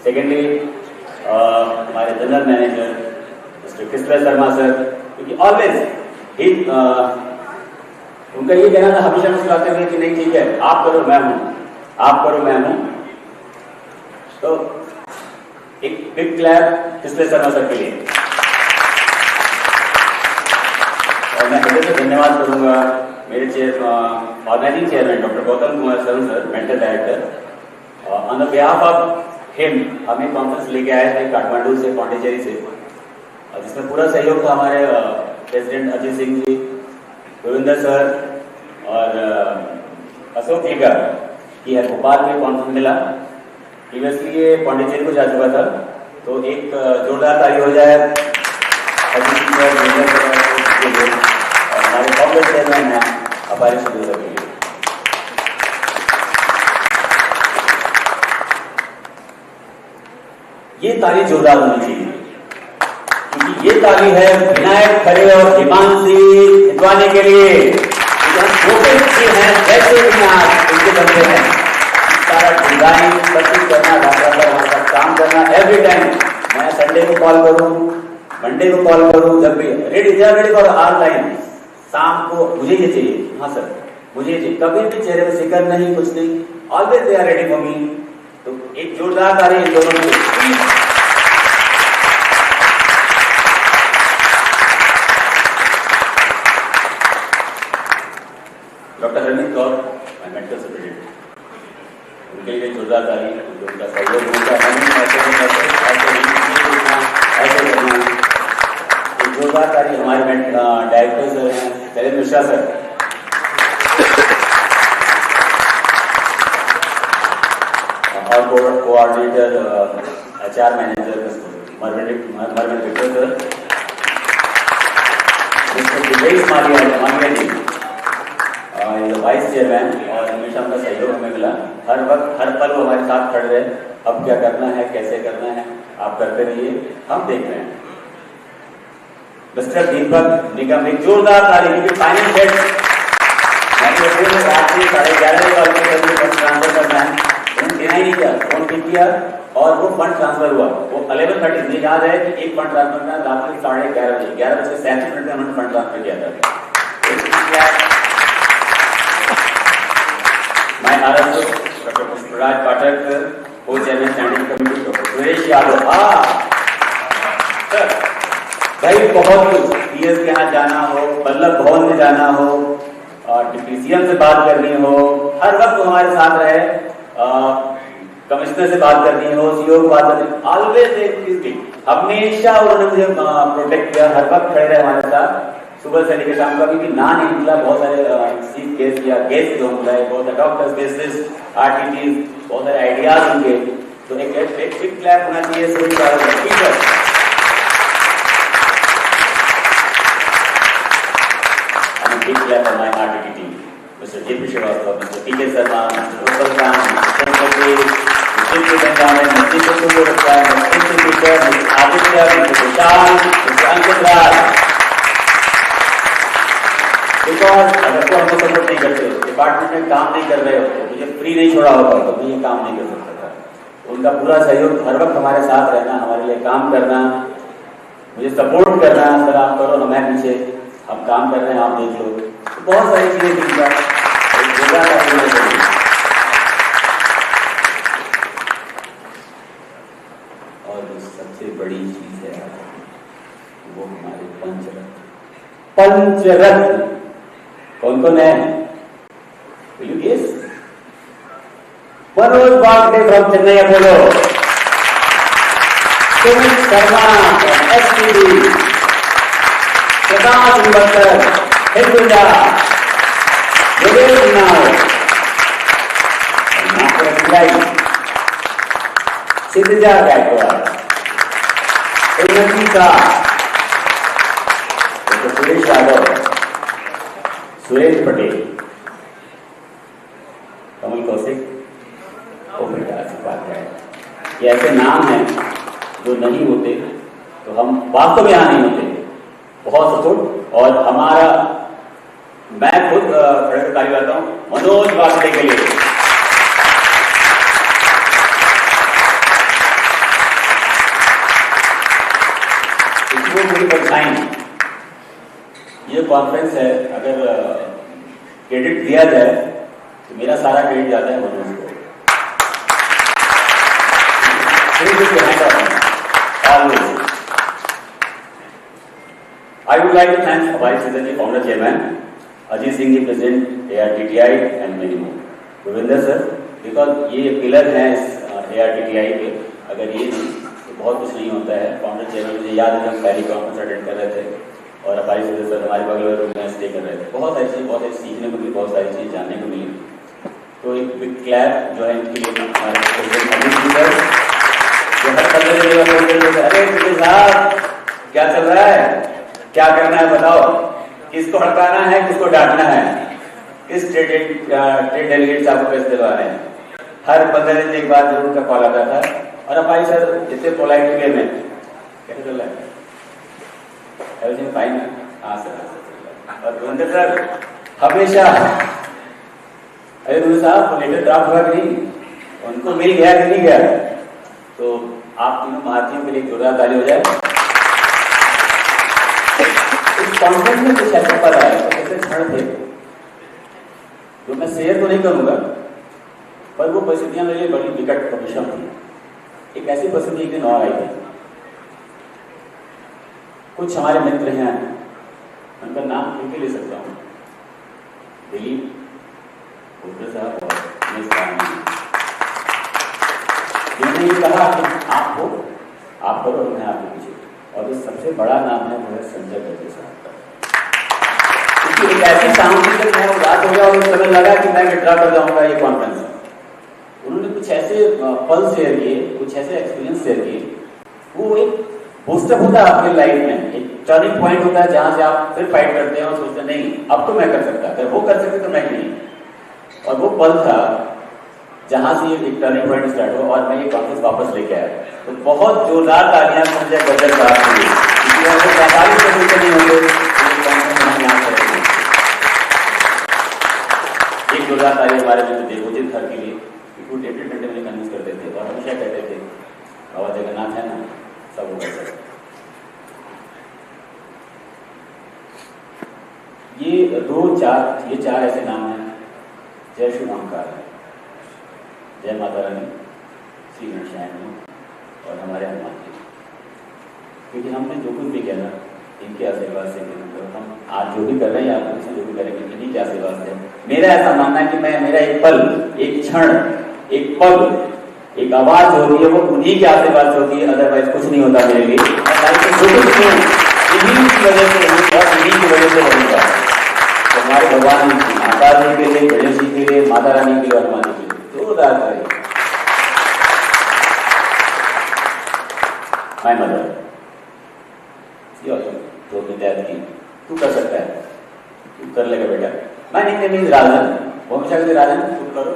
Secondly हमारे general manager mister Krishna Sharma sir, क्योंकि ऑलवेज ही उनका ये कहना था, हमेशा मुस्कुराते हुए कि नहीं ठीक है, आप करो मैं हूं, आप करो मैं हूं। तो एक big clap Krishna Sharma sir के लिए। और मैं हृदय से धन्यवाद करूंगा मेरे organising chairman doctor Gautam Kumar Sharan sir, mental director, on the behalf of हमें कॉन्फ्रेंस लेके आए थे काठमांडू से, पौंडीचेरी से, जिसमें पूरा सहयोग था हमारे प्रेसिडेंट अजीत सिंह जी, गोविंदर सर और अशोक जी का, कि है भोपाल में कॉन्फ्रेंस मिला। प्रीवियसली ये पौंडीचेरी को जा चुका था, तो एक जोरदार ताली हो जाए अजीत सिंह सर, गोविंदर सर के लिए, और हमारे कांग्रेस चेयरमैन हैं अपारी सिद्धू सर के लिए। ये ताली जोरदार होनी चाहिए, क्योंकि ये ताली है विनायक खरे और हिमांशी हिंदवानी के लिए, हम छोटे बच्चे हैं वैसे भी आज उनके बनते हैं। सारा डिजाइन सब कुछ करना, डॉक्टर हमारे साथ काम करना एवरी टाइम। मैं संडे को कॉल करूं, मंडे को कॉल करूं, जब भी रेडी फॉर आर टाइम। शाम को मुझे ये चाहिए, हाँ सर मुझे ये चाहिए, कभी भी चेहरे पर फिक्र नहीं, कुछ नहीं, always they are ready for me. तो एक जोरदार ताली इन दोनों को। Doctor Harmeet Kaur, my medical secretary, उनके लिए जोरदार ताली, उनका सहयोग होगा। ऐसे करना एक जोरदार ताली हमारे डायरेक्टर सर हैं, शैलेंद्र मिश्रा सर, और coordinator HR manager Marwan Victor sir, mister Divesh Malia ji, vice chairman, और हमेशा उनका सहयोग हमें मिला। हर वक्त हर पल वो हमारे साथ खड़े रहे, अब क्या करना है, कैसे करना है, आप करते रहिए, हम देख रहे हैं। मिस्टर दीपक निगम, एक जोरदार ताली, क्योंकि फाइनल डेट रात से 11:30 बजे ट्रांसफर करना है, उन्होंने देना ही नहीं किया, फोन पिक किया और वो फंड ट्रांसफर हुआ। वो 11:30, मुझे याद है कि एक फंड ट्रांसफर करना रात में 11:30 बजे, 11:37 में उन्होंने फंड ट्रांसफर किया था। मैं डॉक्टर पुष्पराज पाठक, को chairman standing committee doctor Suresh Yadav. Sir भाई बहुत कुछ, PS के यहाँ जाना हो, बल्लभ भवन में जाना हो, डिप्टी CM से बात करनी हो, हर वक्त हमारे साथ रहे, कमिश्नर से बात करनी हो, CEO को बात करनी, ऑलवेज हमेशा उन्होंने मुझे प्रोटेक्ट किया, हर वक्त खड़े रहे हमारे साथ, सुबह से लेकर शाम का, क्योंकि ना नहीं निकला। बहुत सारे चीफ गेस्ट या गेस्ट जो बुलाए, बहुत सारे डॉक्टर्स, बेसिस, RTTs, बहुत सारे आइडियाज उनके, तो एक बिग क्लैप होना चाहिए सभी का। Big clap on my RTT team, Mr. J.P. Srivastava, Mr. P.K. Sarma, Mr. Rupal Khan, Secretary, District Superintendent, District Superintendent, District Teacher, Mr. Aditya, Mr. Vishal, Mr. Ankit Raj. Because अगर तो हमको support नहीं करते, department में काम नहीं कर रहे हो, मुझे फ्री नहीं छोड़ा होगा तो मैं ये काम नहीं कर सकता था। उनका पूरा सहयोग, हर वक्त हमारे साथ रहना, हमारे लिए काम करना, मुझे सपोर्ट करना, सर आप करो ना मैं पीछे, हम काम कर रहे हैं आप देख लो, तो बहुत सारी चीजें थी। और जो सबसे बड़ी चीज है वो हमारे पंचरत्न कौन कौन है? Will you guess? Manoj Wakte from Chennai Apollo, Sumit Sharma STD, Prakash Nibankar Hinduja, Yogesh Nav, Siddhija Gaikwad, Unnati का सुरेश यादव, सुरेश पटेल, कमल कौशिक, ये ऐसे नाम हैं जो नहीं होते तो हम वास्तव में यहाँ नहीं होते। बहुत सपोर्ट, और हमारा मैं खुद खड़े होकर ताली बजाता हूँ मनोज वाकटे के लिए। इसको पूरी परछाई ये कॉन्फ्रेंस है, अगर क्रेडिट दिया जाए तो मेरा सारा क्रेडिट जाता है मनोज को। I would like to thank Vice President, Founder Chairman, Ajit Singh ji President, ARTTI and many more. Govinder sir, because ये पिलर हैं इस ARTTI के, अगर ये नहीं तो बहुत कुछ नहीं होता है। फाउंडर चेयरमैन मुझे याद है जब पहली कॉन्फ्रेंस अटेंड कर रहे थे और हमारे सदस्य हमारे बगल वाले रूम में स्टे कर रहे थे, बहुत सारी सीखने को मिली, बहुत सारी चीज़ जानने को मिली। तो एक बिग क्लैप जो है इनके लिए हमारे अरे साहब क्या चल रहा है, क्या करना है बताओ, किसको हड़काना है, किसको डांटना है, किस ट्रेड डेलीगेट से आपको पैसे दिलवाने हैं। हर 15 दिन एक बार जरूर उनका कॉल आता था। और अब भाई सर इतने पोलाइट वे में कैसे चल रहा है, एवरीथिंग फाइन है? हाँ सर। और गोविंदर सर हमेशा अरे गुरु साहब लेटर ड्राफ्ट हुआ कि नहीं, उनको मिल गया कि नहीं गया, तो आप तीनों महारथियों के लिए जोरदार ताली हो जाए। इस कॉन्फ्रेंस में कुछ ऐसा पता है, ऐसे क्षण थे जो मैं शेयर तो नहीं करूंगा, पर वो परिस्थितियां मेरे लिए बड़ी विकट विषम थी। एक ऐसी परिस्थिति एक दिन और आई थी, कुछ हमारे मित्र हैं, उनका नाम उनके ले सकता हूँ, दिलीप साहब और जिन्होंने ये कहा कि आप हो, आप करो, मैं आपके पीछे। और जो सबसे बड़ा नाम है वो है संजय दत्त साहब का, क्योंकि एक ऐसी सामग्री तक मैं उदास हो गया और समय लगा कि मैं विड्रॉ कर जाऊंगा ये कॉन्फ्रेंस। उन्होंने कुछ ऐसे पल शेयर किए, कुछ ऐसे एक्सपीरियंस शेयर किए, वो एक बूस्टअप होता है आपके लाइफ में, एक टर्निंग पॉइंट होता है जहां से आप फिर फाइट करते हैं और सोचते हैं नहीं अब तो मैं कर सकता, अगर वो कर सकते तो मैं नहीं। और वो पल था जहां से एक टर्निंग पॉइंट स्टार्ट हुआ और मैं ये कॉन्फ्रेंस वापस लेके आया। तो बहुत जोरदार तालियां संजय गज्जर साहब के लिए, क्योंकि वो 45 से नहीं होते एक जोरदार ताली हमारे मित्र देवोजित सर के लिए, क्योंकि वो डेढ़ घंटे में कन्विंस करते थे और हमेशा कहते थे बाबा जगन्नाथ है ना सब होगा सर। ये चार ऐसे नाम हैं, जय श्री ओंकार, जय माता रानी, श्री गणेशायन और हमारे हनुमान जी, क्योंकि हमने जो कुछ भी किया ना इनके आशीर्वाद से, हम आज जो भी कर रहे हैं आप लोग से जो भी करेंगे इन्हीं के आशीर्वाद से। मेरा ऐसा मानना है कि मेरा एक पल, एक क्षण, एक पल, एक आवाज जो होती है वो उन्हीं के आशीर्वाद से होती है, अदरवाइज कुछ नहीं होता मेरे लिए। इन्हीं की वजह से और इन्हीं की वजह से होगा। तो हमारे भगवान माता जी के लिए, गणेश जी के लिए, माता रानी के लिए, हनुमान जी के लिए जोरदार करें। माय मदर तो विद्यार्थी की तू कर सकता है, तू कर लेगा बेटा। मैं नहीं राजन, वो हमेशा कहते राजन तू करो,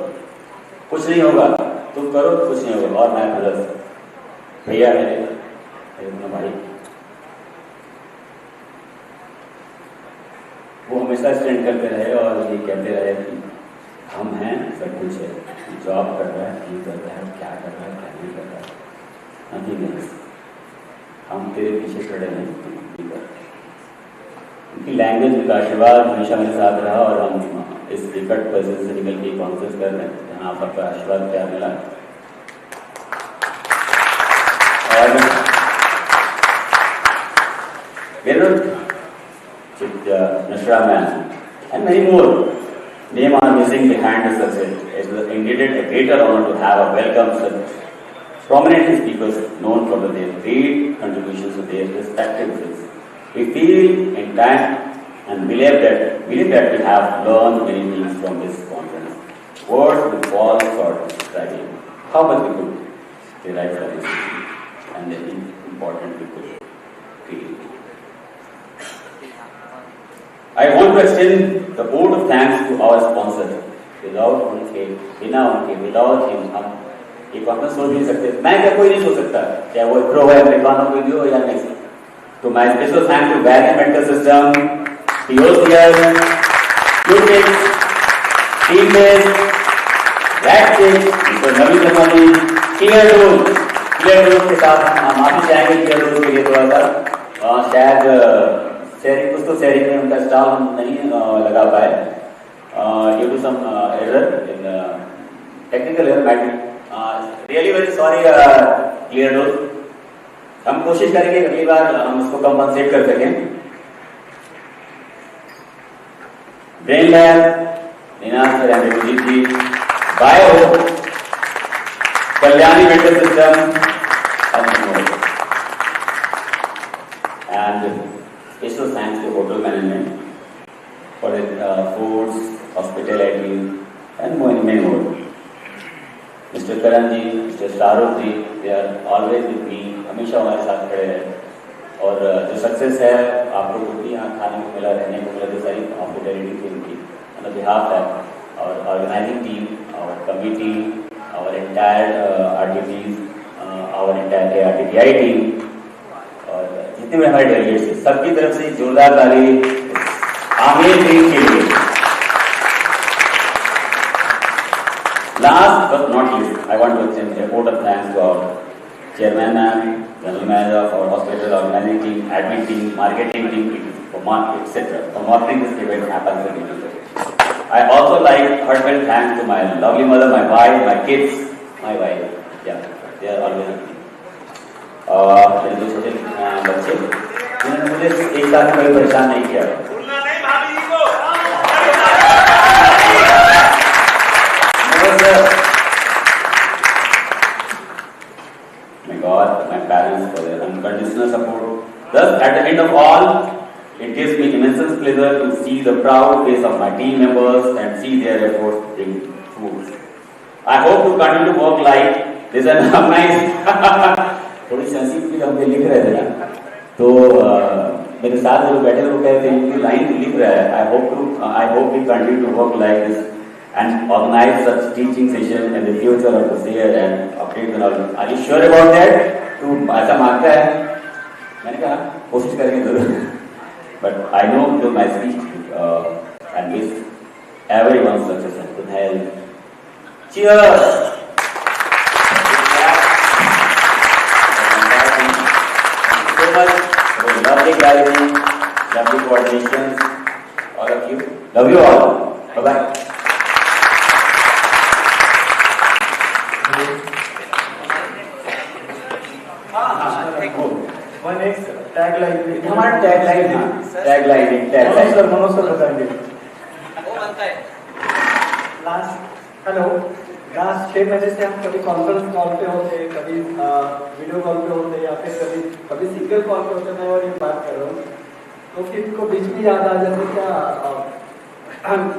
कुछ नहीं होगा, तुम करो कुछ नहीं होगा। और मैं ब्रदर्स भैया मेरे अपना भाई, वो हमेशा स्टैंड करते रहे और ये कहते रहे कि हम हैं, सब कुछ है, जॉब कर रहा है, नहीं कर रहा है, क्या कर रहा है, क्या नहीं कर रहा है, नथिंग एल्स, हम तेरे पीछे खड़े हैं, तुम कर। उनकी लैंग्वेज, उनका आशीर्वाद हमेशा मेरे साथ रहा और हम इस विकट परिस्थिति से निकल के कॉन्फ्रेंस कर रहे हैं जहाँ आप आपका आशीर्वाद प्यार मिला। और Nashra man and many more name are missing behind the success. It is indeed a greater honor to have a welcome such prominent speakers known for their great contributions to their respective fields. We feel in time and believe that we have learned many things from this conference. Words will fall short of describing how much we could derive from this and the important we could feel. I want to extend the vote of thanks to our sponsors. Without him, हम ये conference सोच नहीं सकते। मैं क्या, कोई नहीं सोच सकता, चाहे वो प्रो है, अमेरिकानो कोई भी हो या नहीं। तो my special thanks to Valley Medical System, POCL, QTix, Teambase, Ratchik, Mr. Navi Samani, Clear Dose के साथ हम माफी चाहेंगे Clear Dose के लिए थोड़ा सा शायद शेयरिंग, कुछ तो शेयरिंग में उनका स्टॉल हम नहीं लगा पाए due to some error in technical error. मैट रियली वेरी सॉरी क्लियर डोज। हम कोशिश करेंगे अगली बार हम उसको कंपनसेट कर सकें। Brain lab, Neena sir and Raghujit ji, bio, Kalyani medical system and special thanks to hotel management for foods, hospitality and many more. Mr. Karan ji, Mr. Shahrukh ji, they are always with me, हमेशा हमारे साथ खड़े हैं। और जो success है आपको जो भी यहाँ खाने को मिला, रहने को मिला, जो सारी हॉस्पिटैलिटी थी उनकी, on the behalf of our organizing team, our committee, our entire RTPs, our entire ARTTI team, जितने भी हमारे डेलीगेट्स हैं, सबकी तरफ से जोरदार ताली आमिर टीम के लिए। Last but not least, I want to extend a vote of thanks to our chairman ma'am, general manager of our hospital, organizing team, admin team, marketing team, for marketing, etc. for marketing this event happens. I also like heartfelt thanks to my lovely mother, my wife, my kids, my wife. Yeah, they are always with me. मेरे दो छोटे बच्चे, जिन्होंने मुझे एक साथ कभी परेशान नहीं किया। My God, my parents for their unconditional support. Thus, at the end of all, it gives me immense pleasure to see the proud face of my team members and see their efforts bring fruits. I hope to continue to work like this and nice. थोड़ी sensitive हम लिख रहे थे ना, तो मेरे साथ जो बैठे लोग कहते हैं कि लाइन लिख रहा है। I hope we continue to work like this and organize such teaching session in the future of this year and update the knowledge. Are you sure about that? तू ऐसा मांगता है? मैंने कहा कोशिश करेंगे जरूर। But I know through my speech and wish everyone's success and good health. Cheers! Lovely gathering, lovely coordinations, all of you. Love you all. Bye bye. One x tag line, हमारा टैग लाइन है, tag line sir Manoj sir बताएंगे। वो बनता है last last 6 महीने से हम कभी कॉन्फ्रेंस कॉल पे होते, कभी वीडियो कॉल पे होते या फिर कभी सिंगल कॉल पे होते। मैं और ये बात कर रहा हूँ तो फिर इनको बीच में याद आ जाते क्या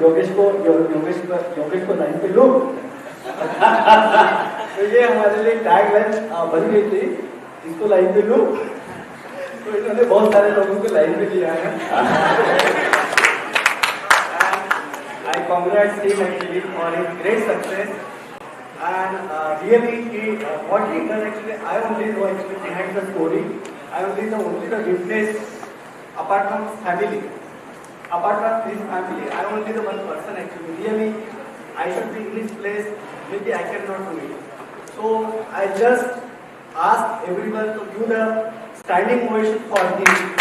योगेश को लाइन पे लो। तो ये हमारे लिए टैग लाइन बन गई थी, इसको लाइन पे लो। तो इन्होंने बहुत सारे लोगों को लाइन पे लिया है। I congratulate him actually for his great success And really, what he does actually, I only know actually behind the story. I only know the witness apart from family. Apart from his family, I only the one person actually. Really, I should be in his place. Maybe I cannot do it. So I just ask everyone to do the standing ovation for him.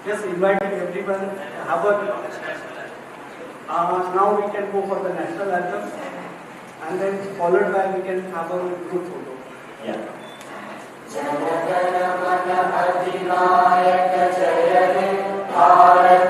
Just inviting everyone to have a now we can go for the national anthem and then followed by we can have a group photo. Yeah. जय जन मन अधिनायक जय हे भारत